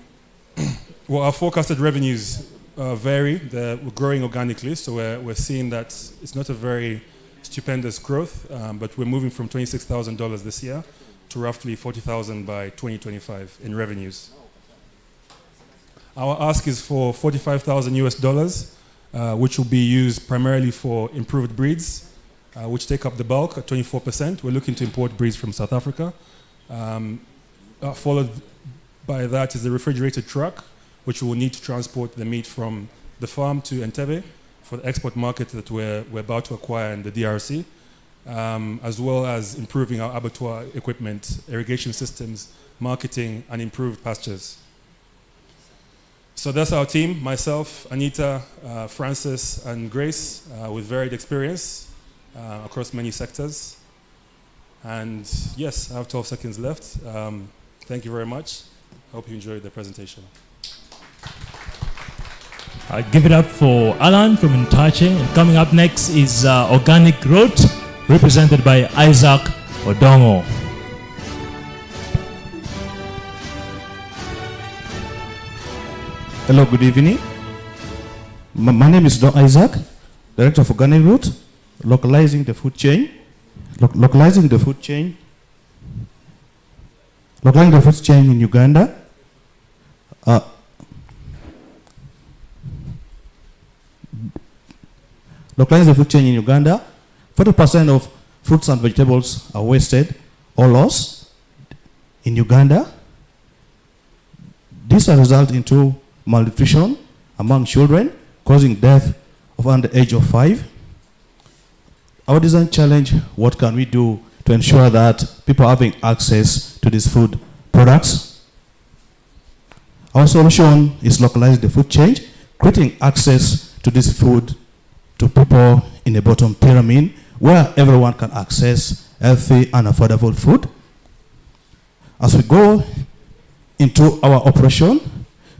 forecasted revenues vary. We're growing organically, so we're seeing that it's not a very stupendous growth, but we're moving from $26,000 this year to roughly $40,000 by 2025 in revenues. Our ask is for $45,000 US, which will be used primarily for improved breeds, which take up the bulk at 24%. We're looking to import breeds from South Africa. Followed by that is the refrigerated truck, which will need to transport the meat from the farm to Entebbe for the export market that we're about to acquire in the DRC, as well as improving our abattoir equipment, irrigation systems, marketing, and improved pastures. So that's our team, myself, Anita, Francis, and Grace, with varied experience across many sectors. And yes, I have 12 seconds left. Thank you very much. Hope you enjoyed the presentation. Give it up for Alan from Intache. And coming up next is Organic Growth, represented by Isaac Odongo. Hello, good evening. My name is Don Isaac, Director of Organic Growth, localizing the food chain. Localizing the food chain in Uganda. Localizing the food chain in Uganda. 40% of fruits and vegetables are wasted or lost in Uganda. This will result into malnutrition among children, causing death of under the age of 5. Our design challenge: what can we do to ensure that people are having access to these food products? Our solution is localizing the food chain, creating access to this food to people in the bottom pyramid, where everyone can access healthy and affordable food. As we go into our operation,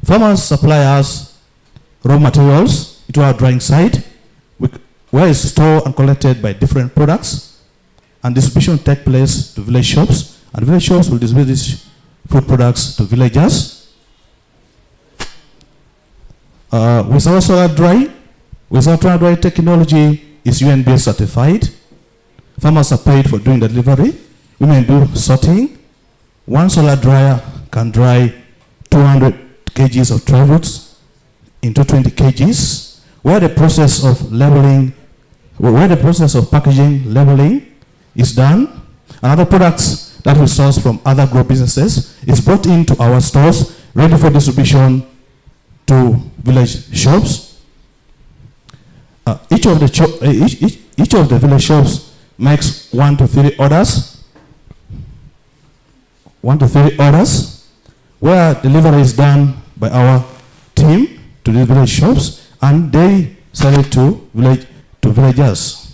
farmers supply us raw materials into our drying site, where it's stored and collected by different products, and distribution take place to village shops, and village shops will distribute these food products to villagers. With our solar dry technology is UNBS certified. Farmers are paid for doing the delivery. Women do sorting. One solar dryer can dry 200 kgs of dry fruits into 20 kgs, where the process of labeling, where the process of packaging labeling is done, and other products that we source from other grow businesses is brought into our stores, ready for distribution to village shops. Each of the village shops makes 1 to 3 orders. 1 to 3 orders, where delivery is done by our team to the village shops, and they sell it to villagers.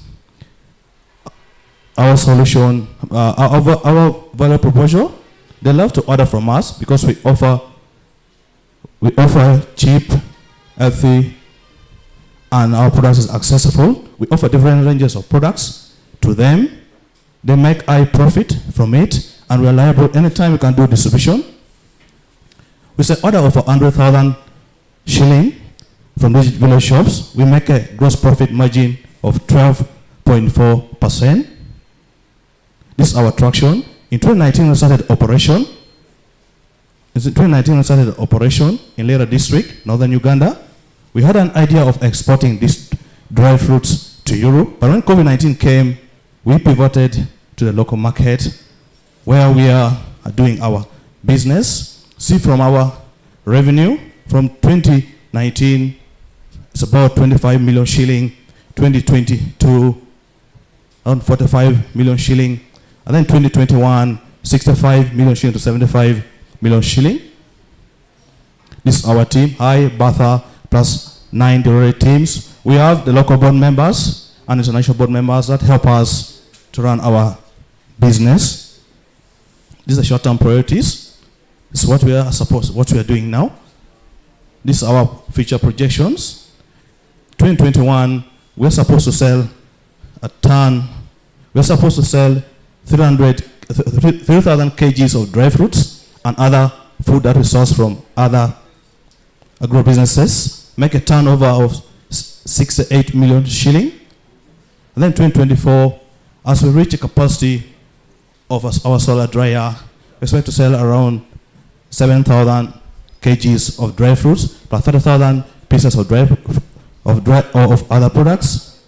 Our solution, our value proposal, they love to order from us because we offer cheap, healthy, and our products is accessible. We offer different ranges of products to them. They make high profit from it, and we are liable anytime we can do distribution. We say order of 100,000 shilling from these village shops. We make a gross profit margin of 12.4%. This is our traction. In 2019, we started operation. In Lera district, northern Uganda. We had an idea of exporting these dry fruits to Europe, but when COVID-19 came, we pivoted to the local market where we are doing our business. See, from our revenue from 2019, it's about 25 million shilling, 2022, around 45 million shilling, and then 2021, 65 million shilling to 75 million shilling. This is our team, I, Batha, plus 9 direct teams. We have the local board members and international board members that help us to run our business. These are short-term priorities. This is what we are doing now. These are our future projections. 2021, we're supposed to sell a ton. We're supposed to sell 3,000 kgs of dry fruits and other food that we source from other agro businesses, make a turnover of 68 million shilling. And then 2024, as we reach a capacity of our solar dryer, we expect to sell around 7,000 kgs of dry fruits, plus 30,000 pieces of other products,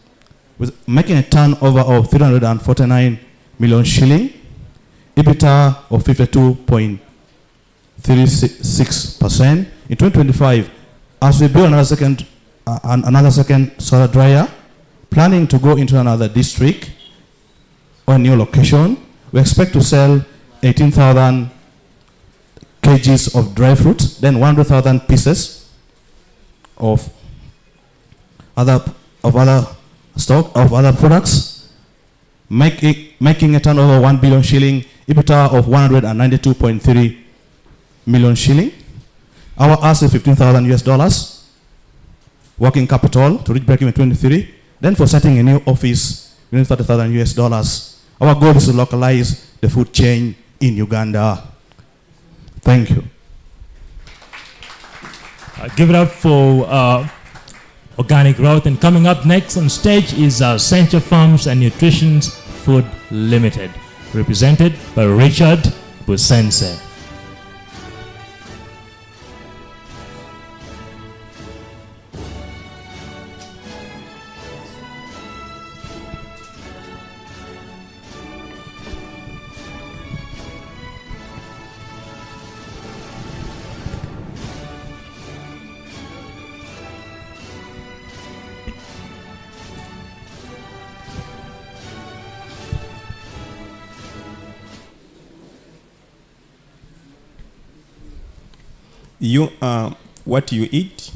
with making a turnover of 349 million shilling, EBITDA of 52.36%. In 2025, as we build another second solar dryer, planning to go into another district or a new location, we expect to sell 18,000 kgs of dry fruits, then 100,000 pieces of other products, making a turnover 1 billion shilling, EBITDA of 192.3 million shilling. Our asset $15,000, working capital to reach breakeven in 23. Then for setting a new office, we need $30,000. Our goal is to localize the food chain in Uganda. Thank you. Give it up for organic growth. And coming up next on stage is Centre Farms and Nutrition's Food Limited, represented by Richard Busense. You are what you eat,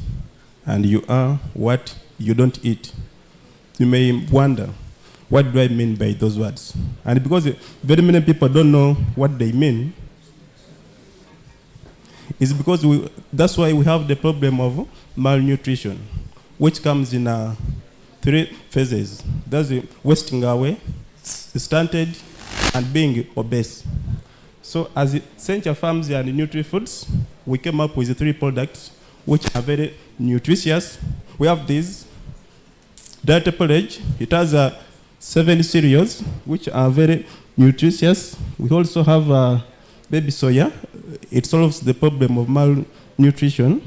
and you are what you don't eat. You may wonder, what do I mean by those words? And because very many people don't know what they mean, it's because that's why we have the problem of malnutrition, which comes in 3 phases. That's wasting away, stunted, and being obese. So as Centre Farms and Nutri-Foods, we came up with 3 products which are very nutritious. We have this diet porridge. It has 7 cereals which are very nutritious. We also have baby soya. It solves the problem of malnutrition.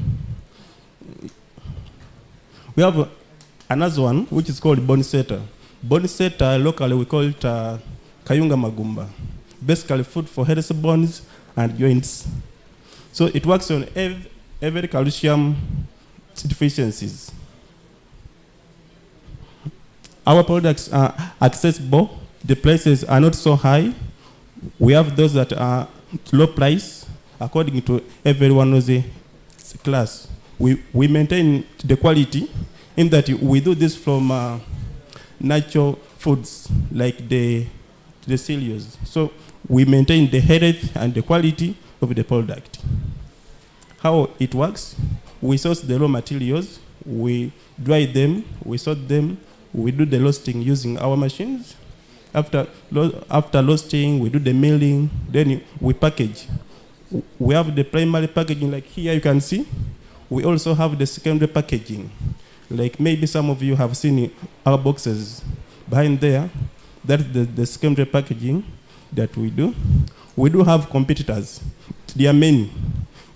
We have another one which is called Boniseta. Boniseta, locally we call it Kayunga Magumba. Basically food for healthy bones and joints. So it works on every calcium deficiencies. Our products are accessible. The prices are not so high. We have those that are low price according to everyone's class. We maintain the quality in that we do this from natural foods like the cereals. So we maintain the health and the quality of the product. How it works, we source the raw materials, we dry them, we sort them, we do the roasting using our machines. After roasting, we do the milling, then we package. We have the primary packaging, like here you can see. We also have the secondary packaging. Like maybe some of you have seen our boxes behind there. That's the secondary packaging that we do. We do have competitors. There are many,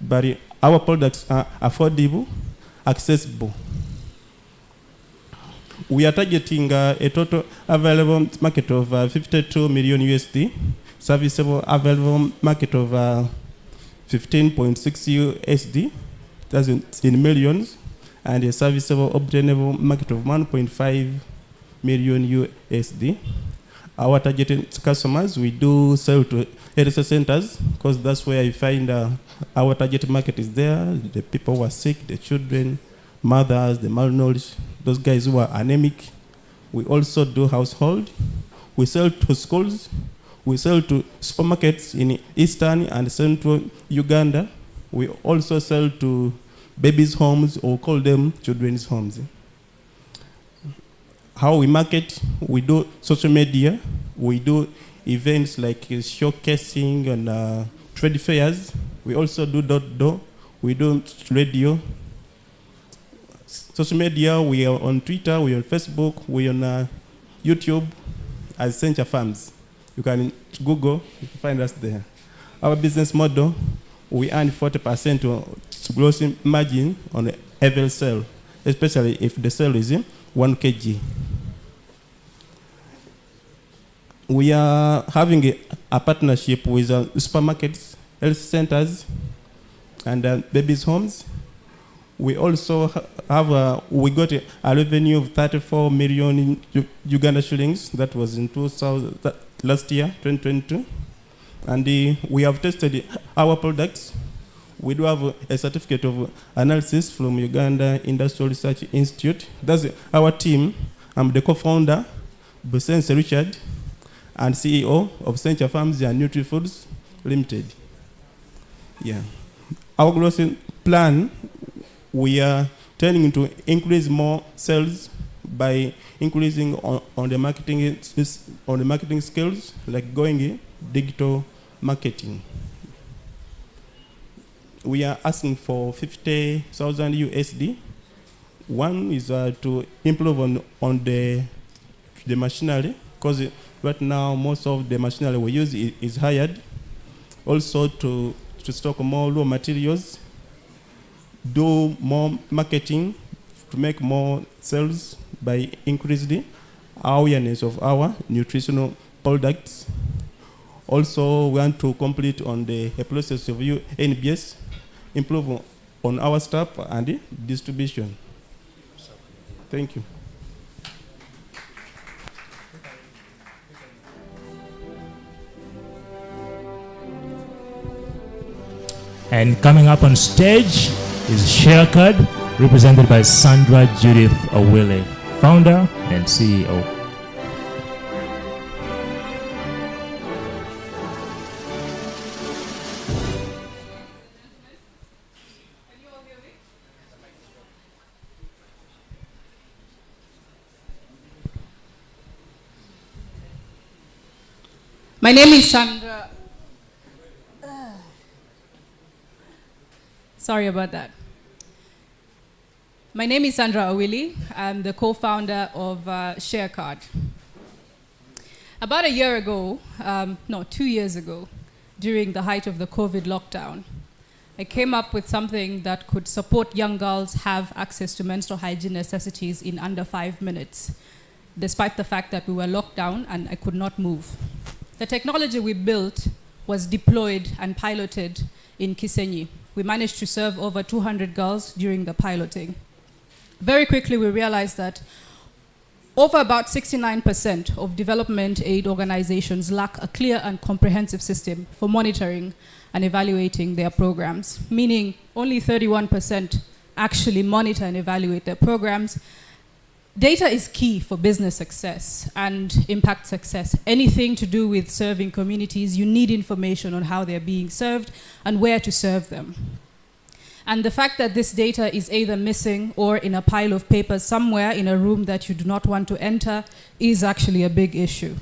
but our products are affordable, accessible. We are targeting a total available market of 52 million USD, serviceable available market of 15.6 USD, that's in millions, and a serviceable obtainable market of 1.5 million USD. Our targeted customers, we do sell to health centers because that's where you find our target market is there. The people who are sick, the children, mothers, the malnourished, those guys who are anemic. We also do household. We sell to schools. We sell to supermarkets in eastern and central Uganda. We also sell to babies' homes, or call them children's homes. How we market, we do social media. We do events like showcasing and trade fairs. We also do door-to-door. We do radio. Social media, we are on Twitter, we are on Facebook, we are on YouTube as Centre Farms. You can Google, you can find us there. Our business model, we earn 40% gross margin on every sale, especially if the sale is 1 kg. We are having a partnership with supermarkets, health centers, and babies' homes. We also have we got a revenue of 34 million Uganda shillings. That was in last year, 2022. And we have tested our products. We do have a certificate of analysis from Uganda Industrial Research Institute. That's our team. I'm the co-founder, Busense Richard, and CEO of Centre Farms and Nutri-Foods Limited. Yeah. Our growth plan, we are trying to increase more sales by increasing on the marketing skills, like going in digital marketing. We are asking for 50,000 USD. One is to improve on the machinery, because right now most of the machinery we use is hired. Also to stock more raw materials, do more marketing to make more sales by increasing awareness of our nutritional products. Also, we want to complete on the process of NBS, improve on our staff and distribution. Thank you. And coming up on stage is Sharecard, represented by Sandra Judith Awele, founder and CEO. My name is Sandra. Sorry about that. My name is Sandra Awili. I'm the co-founder of Sharecard. About a year ago, 2 years ago, during the height of the COVID lockdown, I came up with something that could support young girls have access to menstrual hygiene necessities in under 5 minutes, despite the fact that we were locked down and I could not move. The technology we built was deployed and piloted in Kisenyi. We managed to serve over 200 girls during the piloting. Very quickly, we realized that Over about 69% of development aid organizations lack a clear and comprehensive system for monitoring and evaluating their programs, meaning only 31% actually monitor and evaluate their programs. Data is key for business success and impact success. Anything to do with serving communities, you need information on how they're being served and where to serve them. And the fact that this data is either missing or in a pile of papers somewhere in a room that you do not want to enter is actually a big issue.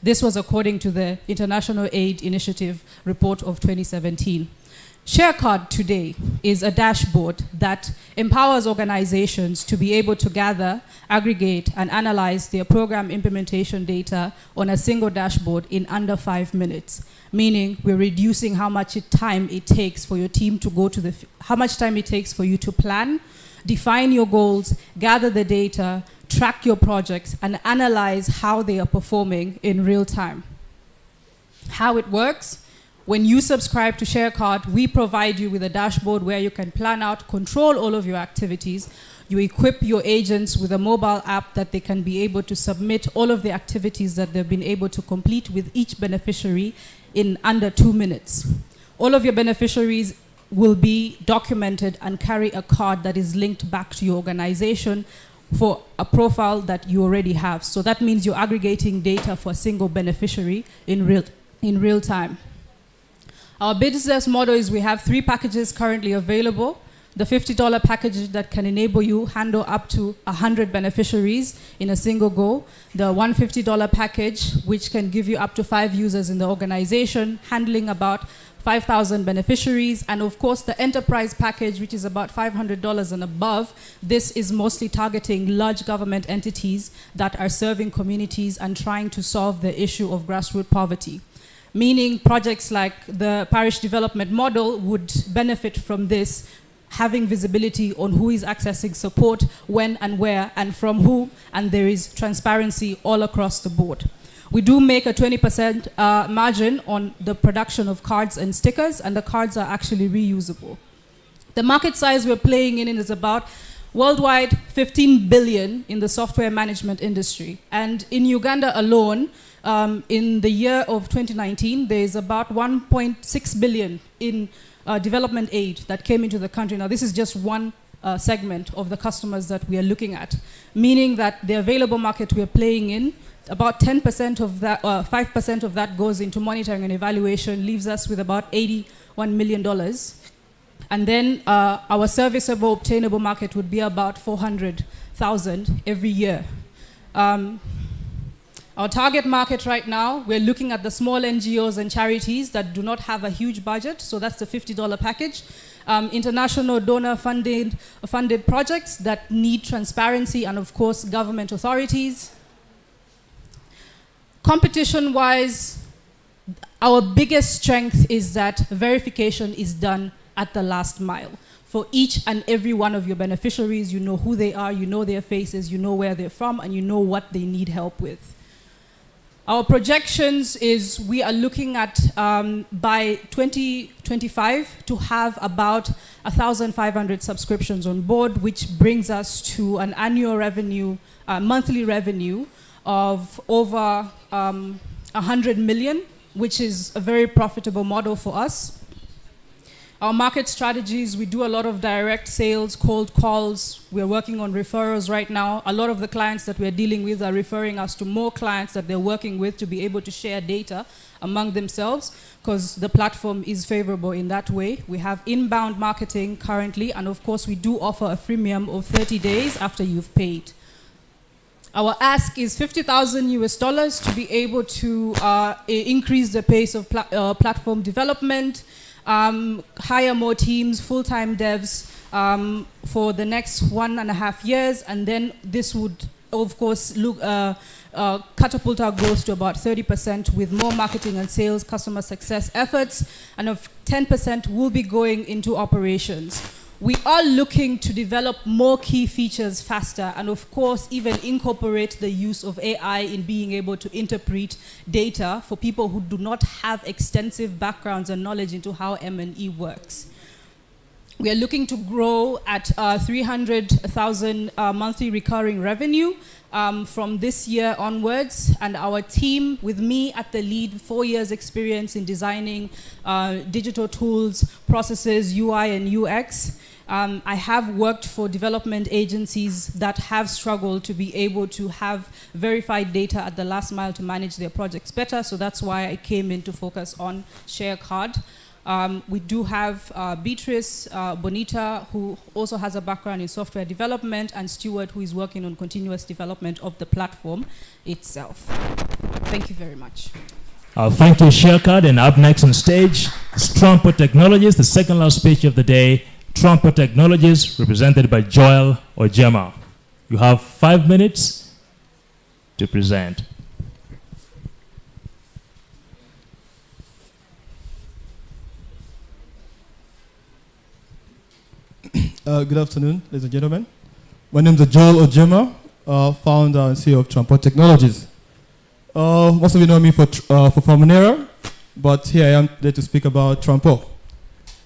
This was according to the International Aid Initiative report of 2017. ShareCard today is a dashboard that empowers organizations to be able to gather, aggregate, and analyze their program implementation data on a single dashboard in under 5 minutes, meaning we're reducing how much time it takes for your team to go to how much time it takes for you to plan, define your goals, gather the data, track your projects, and analyze how they are performing in real time. How it works: when you subscribe to ShareCard, we provide you with a dashboard where you can plan out, control all of your activities. You equip your agents with a mobile app that they can be able to submit all of the activities that they've been able to complete with each beneficiary in under 2 minutes. All of your beneficiaries will be documented and carry a card that is linked back to your organization for a profile that you already have. So that means you're aggregating data for a single beneficiary in real time. Our business model is we have 3 packages currently available. The $50 package that can enable you handle up to 100 beneficiaries in a single go. The $150 package, which can give you up to 5 users in the organization, handling about 5,000 beneficiaries. And of course, the enterprise package, which is about $500 and above. This is mostly targeting large government entities that are serving communities and trying to solve the issue of grassroots poverty. Meaning projects like the parish development model would benefit from this, having visibility on who is accessing support, when and where, and from who, and there is transparency all across the board. We do make a 20% margin on the production of cards and stickers, and the cards are actually reusable. The market size we're playing in is about worldwide 15 billion in the software management industry. And in Uganda alone, in the year of 2019, there is about 1.6 billion in development aid that came into the country. Now, this is just one segment of the customers that we are looking at, meaning that the available market we are playing in, about 10% of that, 5% of that goes into monitoring and evaluation, leaves us with about $81 million. And then our serviceable obtainable market would be about 400,000 every year. Our target market right now, we're looking at the small NGOs and charities that do not have a huge budget, so that's the $50 package. International donor-funded projects that need transparency, and of course, government authorities. Competition-wise, our biggest strength is that verification is done at the last mile. For each and every one of your beneficiaries, you know who they are, you know their faces, you know where they're from, and you know what they need help with. Our projections is we are looking at by 2025 to have about 1,500 subscriptions on board, which brings us to an annual revenue, monthly revenue of over 100 million, which is a very profitable model for us. Our market strategies, we do a lot of direct sales, cold calls. We're working on referrals right now. A lot of the clients that we're dealing with are referring us to more clients that they're working with to be able to share data among themselves, because the platform is favorable in that way. We have inbound marketing currently, and of course we do offer a freemium of 30 days after you've paid. Our ask is $50,000 to be able to increase the pace of platform development, hire more teams, full-time devs for the next 1.5 years, and then this would, of course, catapult our growth to about 30% with more marketing and sales, customer success efforts, and of 10% will be going into operations. We are looking to develop more key features faster, and of course even incorporate the use of AI in being able to interpret data for people who do not have extensive backgrounds and knowledge into how M&E works. We are looking to grow at 300,000 monthly recurring revenue from this year onwards, and our team, with me at the lead, 4 years experience in designing digital tools, processes, UI and UX. I have worked for development agencies that have struggled to be able to have verified data at the last mile to manage their projects better, so that's why I came in to focus on ShareCard. We do have Beatrice Bonita, who also has a background in software development, and Stuart, who is working on continuous development of the platform itself. Thank you very much. Thank you, ShareCard. And up next on stage is Trumper Technologies, the second last speech of the day. Trumper Technologies, represented by Joel Ojema. You have 5 minutes to present. Good afternoon, ladies and gentlemen. My name is Joel Ojema, founder and CEO of Trumper Technologies. Most of you know me for Formunera, but here I am today to speak about Trumper.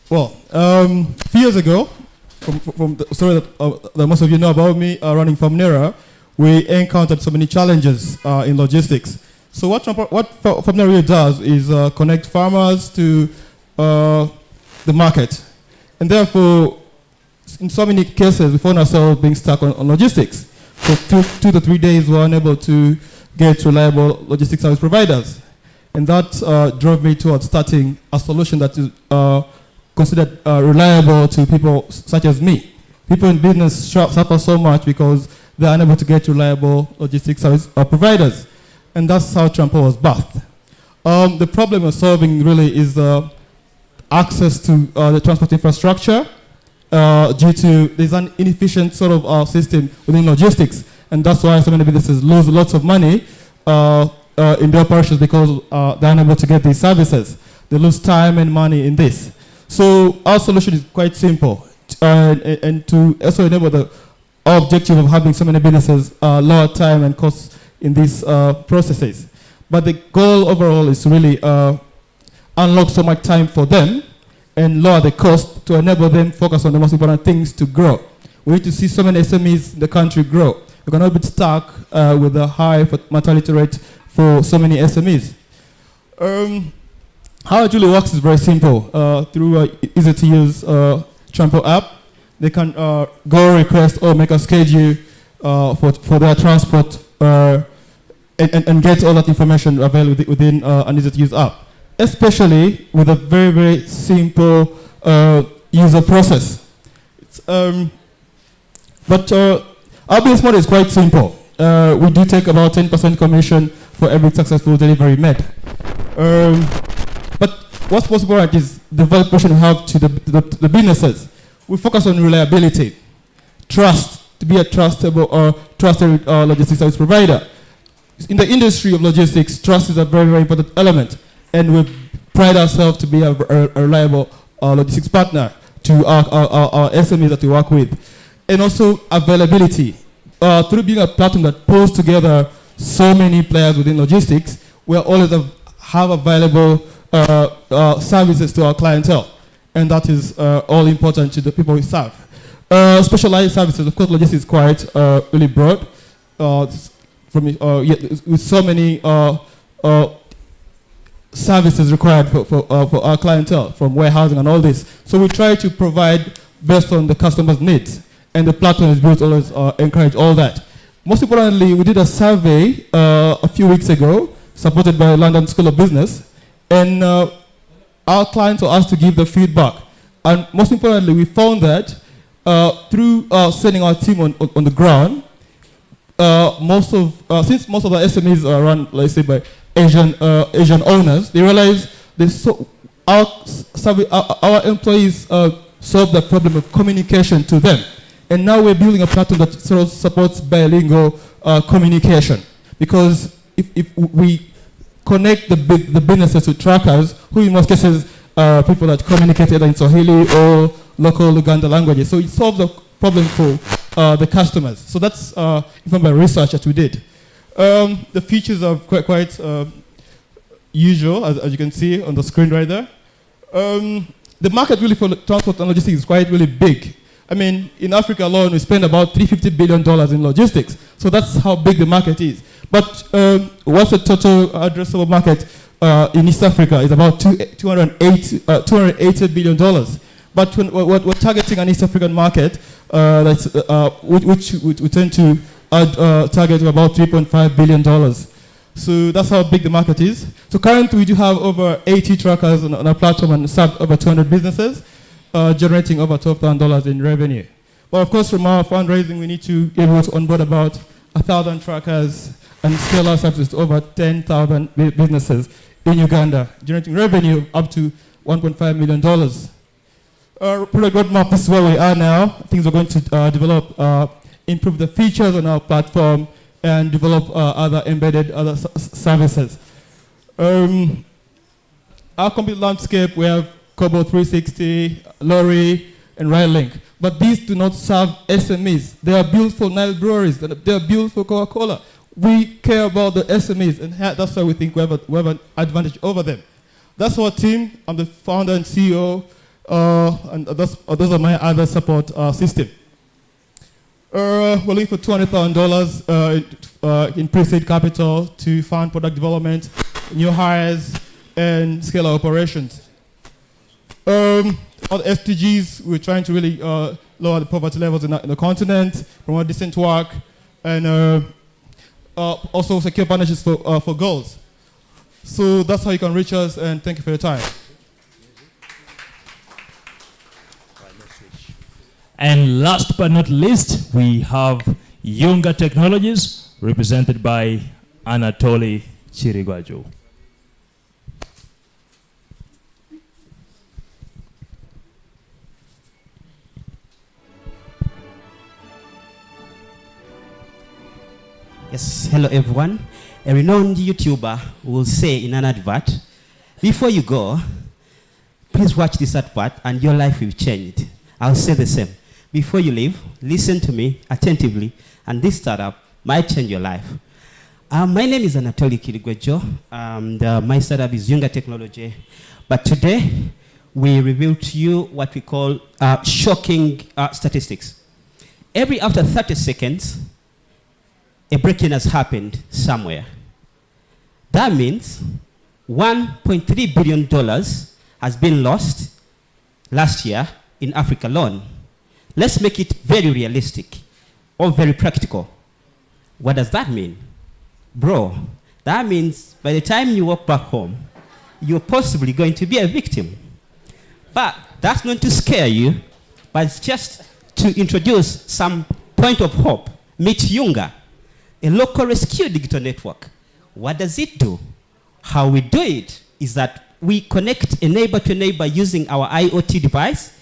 Well, a few years ago, from the story that most of you know about me running Formunera, we encountered so many challenges in logistics. So what Formunera really does is connect farmers to the market. And therefore, in so many cases, we found ourselves being stuck on logistics. For 2 to 3 days, we were unable to get reliable logistics service providers. And that drove me towards starting a solution that is considered reliable to people such as me. People in business suffer so much because they are unable to get reliable logistics service providers. And that's how Trumper was birthed. The problem we're solving really is access to the transport infrastructure due to there's an inefficient sort of system within logistics, and that's why so many businesses lose lots of money in their operations because they're unable to get these services. They lose time and money in this. So our solution is quite simple, and to also enable the objective of having so many businesses lower time and costs in these processes. But the goal overall is to really unlock so much time for them and lower the cost to enable them focus on the most important things to grow. We need to see so many SMEs in the country grow. We cannot be stuck with a high mortality rate for so many SMEs. How it really works is very simple. Through easy-to-use Trumper app, they can go request or make a schedule for their transport and get all that information available within an easy-to-use app, especially with a very, very simple user process. But our business model is quite simple. We do take about 10% commission for every successful delivery made. But what's most important is the value proposition we have to the businesses. We focus on reliability, trust, to be a trustable or trusted logistics service provider. In the industry of logistics, trust is a very, very important element, and we pride ourselves to be a reliable logistics partner to our SMEs that we work with. And also availability. Through being a platform that pulls together so many players within logistics, we always have available services to our clientele. And that is all important to the people we serve. Specialized services, of course, logistics is quite really broad. With so many services required for our clientele, from warehousing and all this. So we try to provide based on the customer's needs. And the platform is built to always encourage all that. Most importantly, we did a survey a few weeks ago, supported by London School of Business, and our clients were asked to give the feedback. And most importantly, we found that through sending our team on the ground, since most of the SMEs are run, let's say, by Asian owners, they realize our employees solve the problem of communication to them. And now we're building a platform that sort of supports bilingual communication. Because if we connect the businesses to trackers, who in most cases are people that communicate either in Swahili or local Luganda languages. So it solves the problem for the customers. So that's informed by research that we did. The features are quite usual, as you can see on the screen right there. the market really for transport and logistics is quite really big. I mean, in Africa alone, we spend about $350 billion in logistics. So that's how big the market is. But what's the total addressable market in East Africa? Is about $280 billion. But when we're targeting an East African market, which we tend to target about $3.5 billion. So that's how big the market is. So currently we do have over 80 trackers on our platform and serve over 200 businesses, generating over $12,000 in revenue. But of course, from our fundraising, we need to be able to onboard about 1,000 trackers and scale our services to over 10,000 businesses in Uganda, generating revenue up to $1.5 million. Our product roadmap, this is where we are now. Things are going to develop, improve the features on our platform, and develop other embedded services. Our complete landscape, we have Kobo 360, Lorry, and RideLink. But these do not serve SMEs. They are built for Nile breweries. They are built for Coca-Cola. We care about the SMEs, and that's why we think we have an advantage over them. That's our team. I'm the founder and CEO, and those are my other support system. We're looking for $200,000 in pre-seed capital to fund product development, new hires, and scale our operations. On the SDGs, we're trying to really lower the poverty levels in the continent, promote decent work, and also secure partnerships for goals. So that's how you can reach us, and thank you for your time. And last but not least, we have Yunga Technologies, represented by Anatoly Chirigwaju. Yes, hello everyone. A renowned YouTuber will say in an advert, before you go, please watch this advert and your life will change. I'll say the same. Before you leave, listen to me attentively, and this startup might change your life. My name is Anatoly Chirigwaju, and my startup is Yunga Technology. But today, we reveal to you what we call shocking statistics. Every after 30 seconds, a break-in has happened somewhere. That means $1.3 billion has been lost last year in Africa alone. Let's make it very realistic or very practical. What does that mean? Bro, that means by the time you walk back home, you're possibly going to be a victim. But that's not to scare you, but it's just to introduce some point of hope. Meet Yunga, a local rescue digital network. What does it do? How we do it is that we connect a neighbor to a neighbor using our IoT device.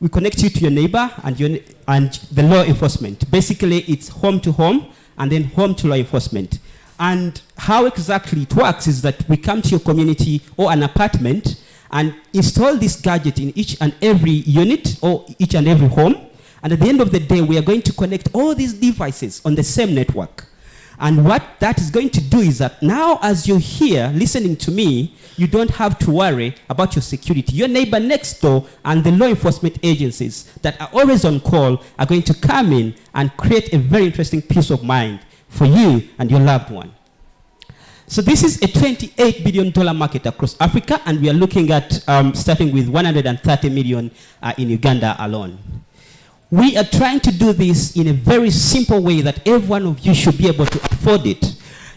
We connect you to your neighbor and the law enforcement. Basically, it's home to home and then home to law enforcement. And how exactly it works is that we come to your community or an apartment and install this gadget in each and every unit or each and every home. And at the end of the day, we are going to connect all these devices on the same network. And what that is going to do is that now as you're here listening to me, you don't have to worry about your security. Your neighbor next door and the law enforcement agencies that are always on call are going to come in and create a very interesting peace of mind for you and your loved one. So this is a $28 billion market across Africa, and we are looking at starting with 130 million in Uganda alone. We are trying to do this in a very simple way that every one of you should be able to afford it.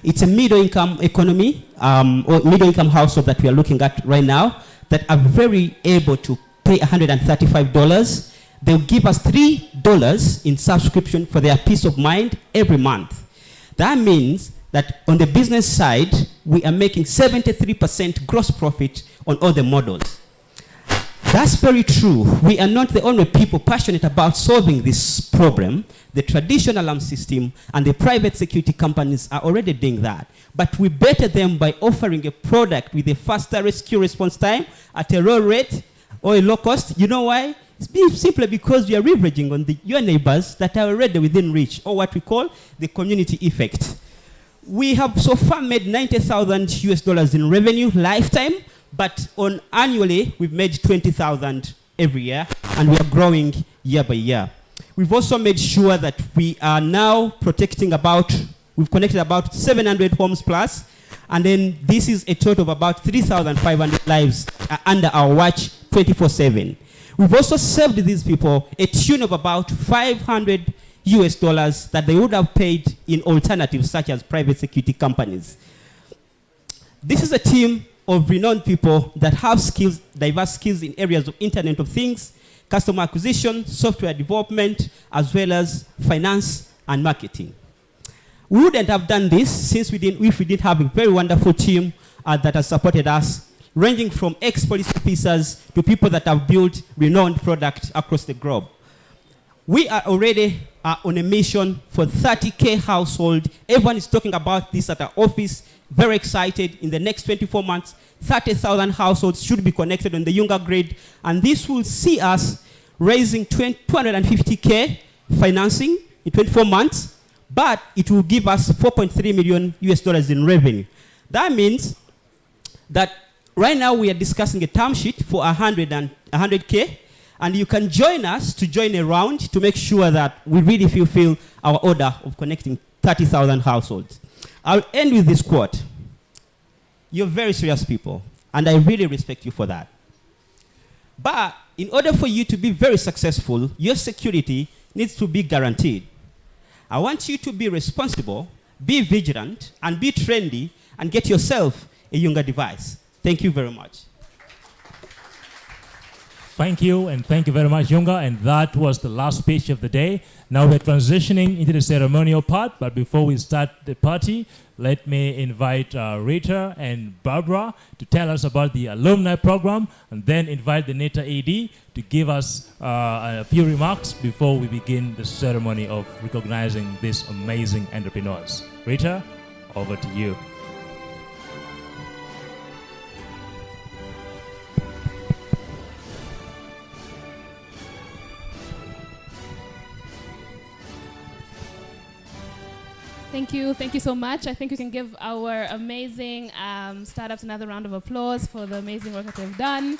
It's a middle-income economy, or middle-income household that we are looking at right now that are very able to pay $135. They'll give us $3 in subscription for their peace of mind every month. That means that on the business side, we are making 73% gross profit on all the models. That's very true. We are not the only people passionate about solving this problem. The traditional alarm system and the private security companies are already doing that. But we better them by offering a product with a faster rescue response time at a low rate or a low cost. You know why? It's simply because we are leveraging on your neighbors that are already within reach, or what we call the community effect. We have so far made $90,000 in revenue lifetime, but on annually, we've made 20,000 every year, and we are growing year by year. We've also made sure that we are now we've connected about 700 homes plus, and then this is a total of about 3,500 lives under our watch 24/7. We've also saved these people a tune of about $500 that they would have paid in alternatives such as private security companies. This is a team of renowned people that have skills, diverse skills in areas of Internet of Things, customer acquisition, software development, as well as finance and marketing. We wouldn't have done this if we didn't have a very wonderful team that has supported us, ranging from ex-police officers to people that have built renowned products across the globe. We are already on a mission for 30K household. Everyone is talking about this at our office. Very excited. In the next 24 months, 30,000 households should be connected on the Yunga grid. And this will see us raising 250K financing in 24 months, but it will give us $4.3 million in revenue. That means that right now we are discussing a term sheet for 100K, and you can join us to join a round to make sure that we really fulfill our order of connecting 30,000 households. I'll end with this quote. You're very serious people, and I really respect you for that. But in order for you to be very successful, your security needs to be guaranteed. I want you to be responsible, be vigilant, and be trendy, and get yourself a Yunga device. Thank you very much. Thank you, and thank you very much, Yunga. And that was the last speech of the day. Now we're transitioning into the ceremonial part, but before we start the party, let me invite Rita and Barbara to tell us about the alumni program, and then invite the NETA AD to give us a few remarks before we begin the ceremony of recognizing these amazing entrepreneurs. Rita, over to you. Thank you so much. I think we can give our amazing startups another round of applause for the amazing work that they've done.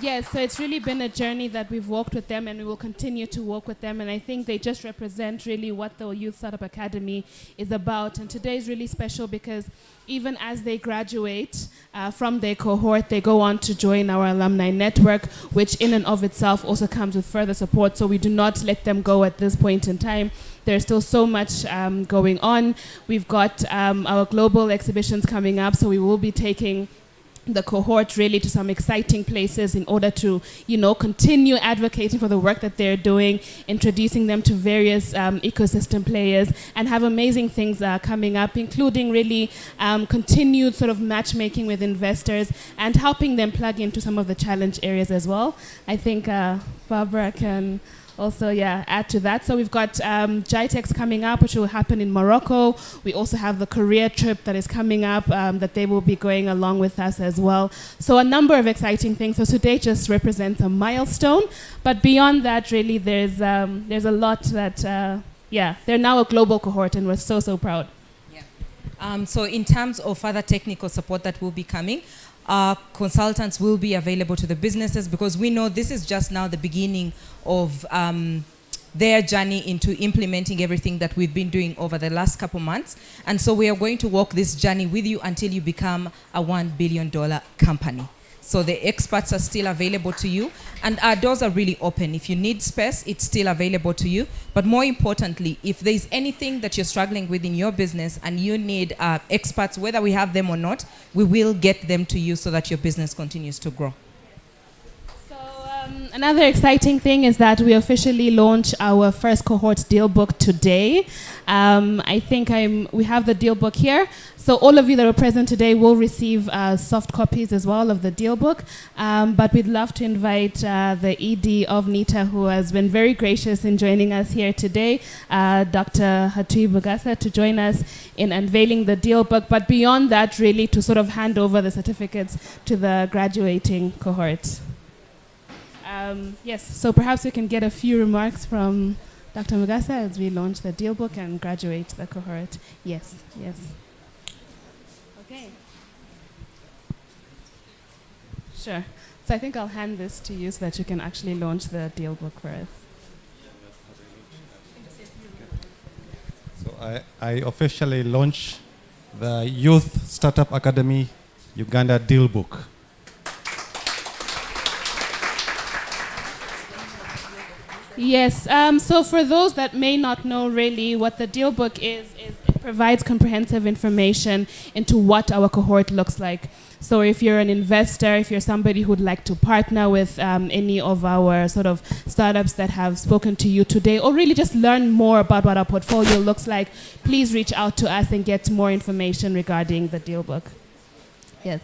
Yes, so it's really been a journey that we've walked with them, and we will continue to walk with them, and I think they just represent really what the Youth Startup Academy is about. And today is really special because even as they graduate from their cohort, they go on to join our alumni network, which in and of itself also comes with further support, so we do not let them go at this point in time. There's still so much going on. We've got our global exhibitions coming up, so we will be taking the cohort really to some exciting places in order to, continue advocating for the work that they're doing, introducing them to various ecosystem players, and have amazing things coming up, including really continued sort of matchmaking with investors and helping them plug into some of the challenge areas as well. I think Barbara can also, add to that. So we've got GITEX coming up, which will happen in Morocco. We also have the Korea trip that is coming up that they will be going along with us as well. So a number of exciting things. So today just represents a milestone. But beyond that, really, there's a lot that, they're now a global cohort, and we're so, so proud. So in terms of further technical support that will be coming, consultants will be available to the businesses, because we know this is just now the beginning of their journey into implementing everything that we've been doing over the last couple months. And so we are going to walk this journey with you until you become a $1 billion company. So the experts are still available to you, and our doors are really open. If you need space, it's still available to you. But more importantly, if there's anything that you're struggling with in your business and you need experts, whether we have them or not, we will get them to you so that your business continues to grow. Another exciting thing is that we officially launch our first cohort deal book today. I think we have the deal book here. So all of you that are present today will receive soft copies as well of the deal book. But we'd love to invite the ED of NETA, who has been very gracious in joining us here today, Dr. Hatui Bugasa, to join us in unveiling the deal book. But beyond that, really to sort of hand over the certificates to the graduating cohort. Yes, so perhaps we can get a few remarks from Dr. Mugasa as we launch the deal book and graduate the cohort. Yes. Okay. Sure. So I think I'll hand this to you so that you can actually launch the deal book for us. So I officially launch the Youth Startup Academy Uganda Deal Book. Yes, so for those that may not know really what the deal book is it provides comprehensive information into what our cohort looks like. So if you're an investor, if you're somebody who'd like to partner with any of our sort of startups that have spoken to you today, or really just learn more about what our portfolio looks like, please reach out to us and get more information regarding the deal book. Yes.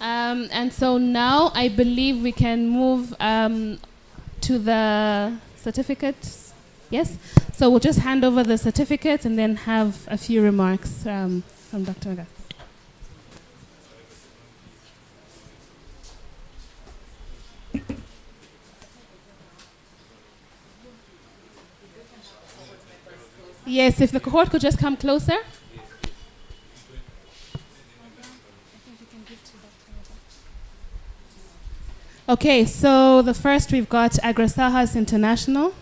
And so now I believe we can move to the certificates. Yes? So we'll just hand over the certificates and then have a few remarks from Dr. Magasa. Yes, if the cohort could just come closer. Okay, so the first we've got Agrasahas International.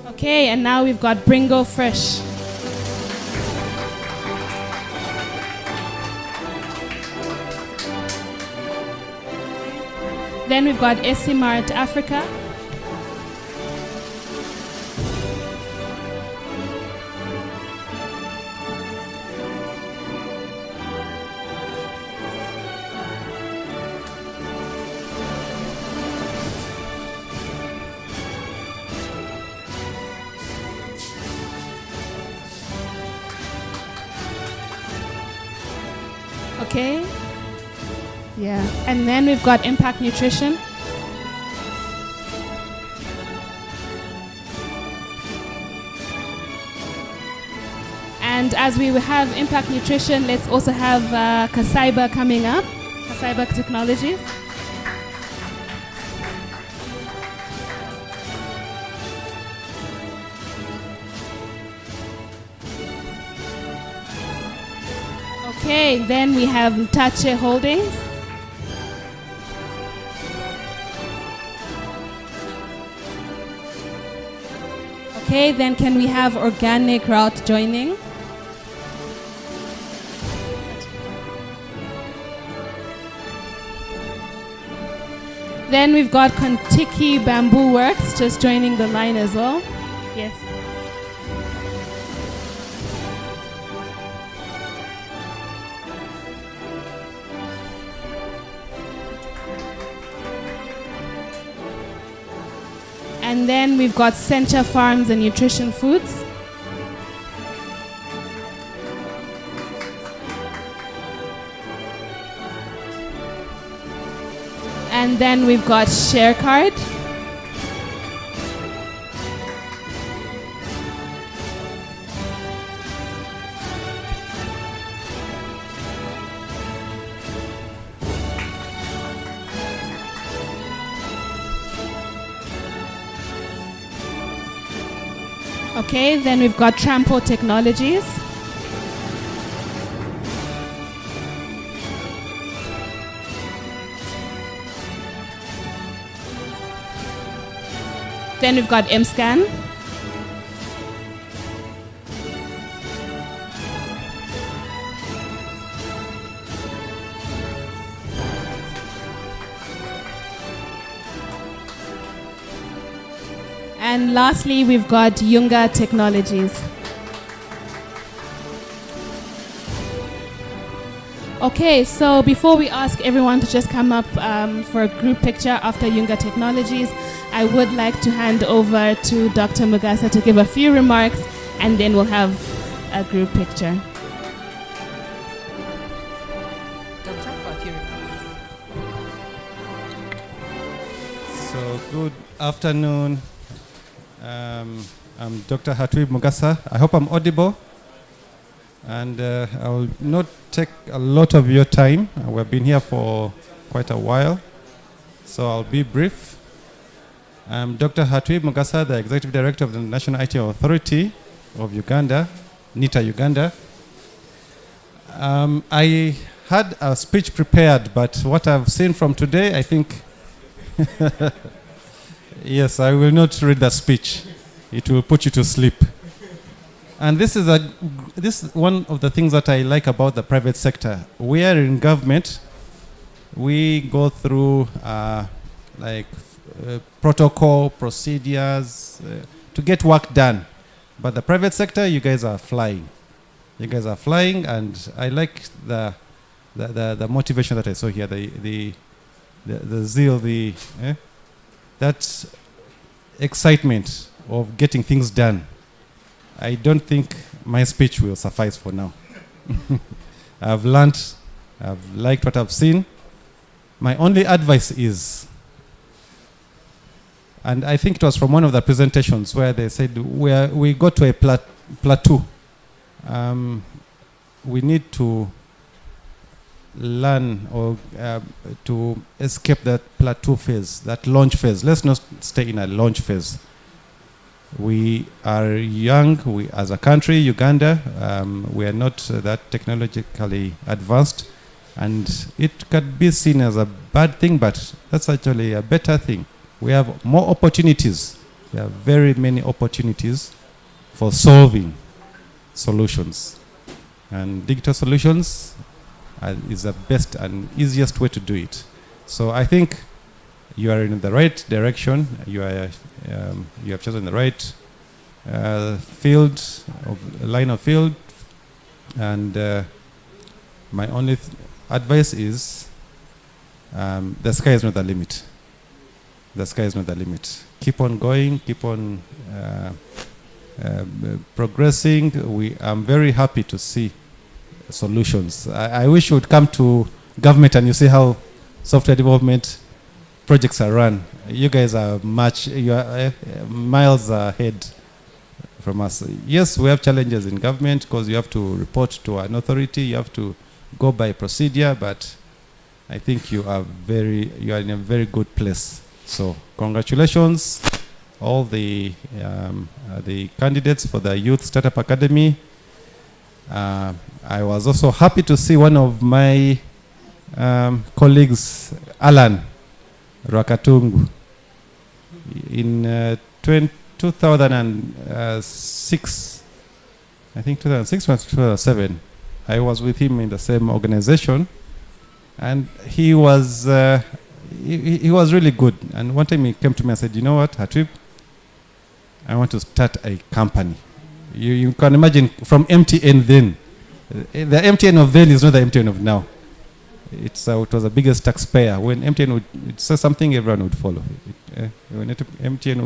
Okay, and now we've got Bringo Fresh. Then we've got Esimart Africa. Okay. Yeah. And then we've got Impact Nutrition. And as we have Impact Nutrition, let's also have Kasaiba coming up, Kasaiba Technologies. Okay, then we have Ntache Holdings. Okay, then can we have Organic Route joining? Then we've got Kontiki Bamboo Works just joining the line as well. Yes. And then we've got Sencha Farms and Nutrition Foods. And then we've got ShareCard. Okay, then we've got Trampo Technologies. Then we've got MScan. And lastly, we've got Yunga Technologies. Okay, so before we ask everyone to just come up for a group picture after Yunga Technologies, I would like to hand over to Dr. Mugasa to give a few remarks, and then we'll have a group picture. So good afternoon. I'm Dr. Hatwib Mugasa. I hope I'm audible. And I will not take a lot of your time. We've been here for quite a while, so I'll be brief. I'm Dr. Hatwib Mugasa, the Executive Director of the National IT Authority of Uganda, NITA Uganda. I had a speech prepared, but what I've seen from today, I think, yes, I will not read the speech. It will put you to sleep. And this is one of the things that I like about the private sector. We are in government. We go through protocol, procedures to get work done. But the private sector, you guys are flying. You guys are flying, and I like the motivation that I saw here, the zeal, that excitement of getting things done. I don't think my speech will suffice for now. I've learned, I've liked what I've seen. My only advice is, and I think it was from one of the presentations where they said we got to a plateau. We need to learn or to escape that plateau phase, that launch phase. Let's not stay in a launch phase. We are young, as a country, Uganda, we are not that technologically advanced, and it could be seen as a bad thing, but that's actually a better thing. We have more opportunities. We have very many opportunities for solving solutions. And digital solutions is the best and easiest way to do it. So I think you are in the right direction. You have chosen the right line of field. And my only advice is the sky is not the limit. The sky is not the limit. Keep on going, keep on progressing. I'm very happy to see solutions. I wish you would come to government and you see how software development projects are run. You guys are miles ahead from us. Yes, we have challenges in government because you have to report to an authority, you have to go by procedure, but I think you are in a very good place. So congratulations, all the candidates for the Youth Startup Academy. I was also happy to see one of my colleagues, Alan Rwakatungu, in 2006, I think 2006 or 2007. I was with him in the same organization, and he was really good. And one time he came to me and said, "You know what, Hatwib, I want to start a company." You can imagine from MTN then. The MTN of then is not the MTN of now. It was the biggest taxpayer. When MTN would say something, everyone would follow. MTN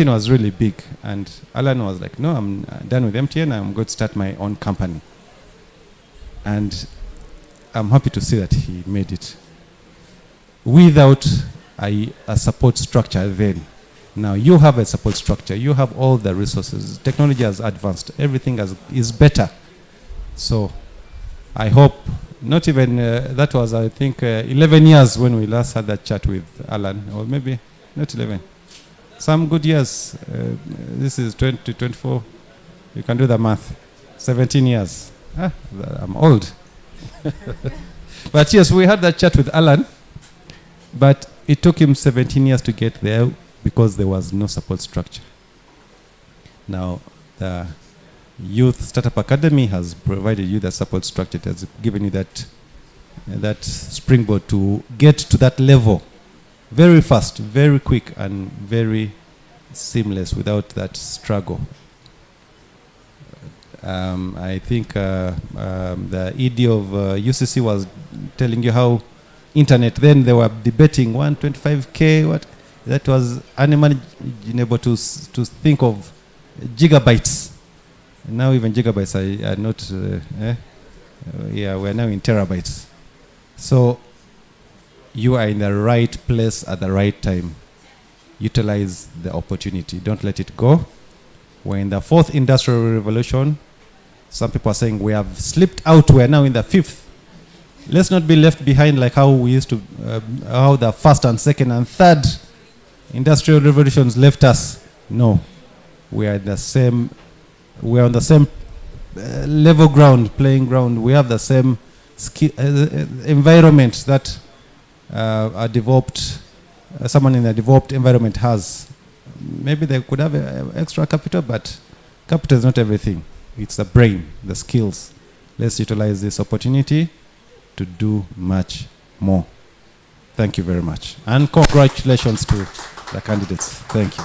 was really big, and Alan was like, "No, I'm done with MTN. I'm going to start my own company." And I'm happy to see that he made it without a support structure then. Now you have a support structure. You have all the resources. Technology has advanced. Everything is better. So I hope, not even, that was, I think, 11 years when we last had that chat with Alan, or maybe not 11. Some good years. This is 2024. You can do the math. 17 years. I'm old. But yes, we had that chat with Alan, but it took him 17 years to get there because there was no support structure. Now, the Youth Startup Academy has provided you the support structure. It has given you that springboard to get to that level very fast, very quick, and very seamless without that struggle. I think the ED of UCC was telling you how internet, then they were debating 125K, what that was unimaginable to think of gigabytes. Now even gigabytes are not, we're now in terabytes. So you are in the right place at the right time. Utilize the opportunity. Don't let it go. We're in the 4th industrial revolution. Some people are saying we have slipped out. We're now in the 5th. Let's not be left behind like how we used to, how the first and second and third industrial revolutions left us. No, we are the same. We are on the same level ground, playing ground. We have the same environment that a developed, someone in a developed environment has. Maybe they could have extra capital, but capital is not everything. It's the brain, the skills. Let's utilize this opportunity to do much more. Thank you very much. And congratulations to the candidates. Thank you.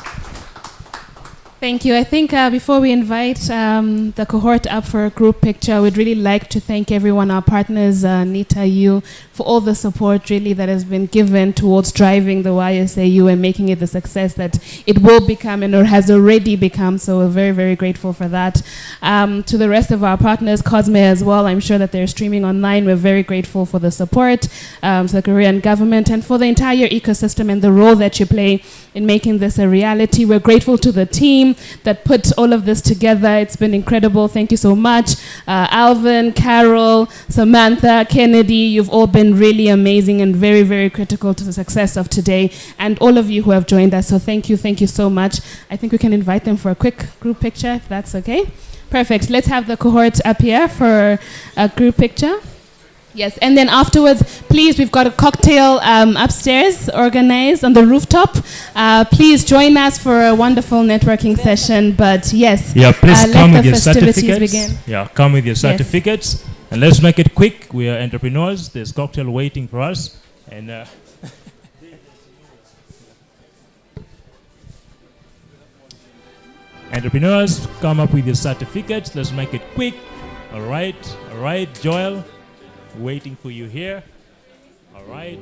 Thank you. I think before we invite the cohort up for a group picture, I would really like to thank everyone, our partners, Nita, you, for all the support really that has been given towards driving the YSAU and making it the success that it will become and or has already become. So we're very, very grateful for that. To the rest of our partners, Cosme as well, I'm sure that they're streaming online. We're very grateful for the support, to the Korean government and for the entire ecosystem and the role that you play in making this a reality. We're grateful to the team that put all of this together. It's been incredible. Thank you so much. Alvin, Carol, Samantha, Kennedy, you've all been really amazing and very, very critical to the success of today, and all of you who have joined us. So thank you so much. I think we can invite them for a quick group picture, if that's okay. Perfect. Let's have the cohort up here for a group picture. Yes, and then afterwards, please, we've got a cocktail upstairs organized on the rooftop. Please join us for a wonderful networking session. But yes, yeah, please come with your festivities certificates. Begin. Yeah, come with your certificates, and let's make it quick. We are entrepreneurs. There's cocktail waiting for us, and. Entrepreneurs, come up with your certificates. Let's make it quick. All right, Joel. Waiting for you here. All right.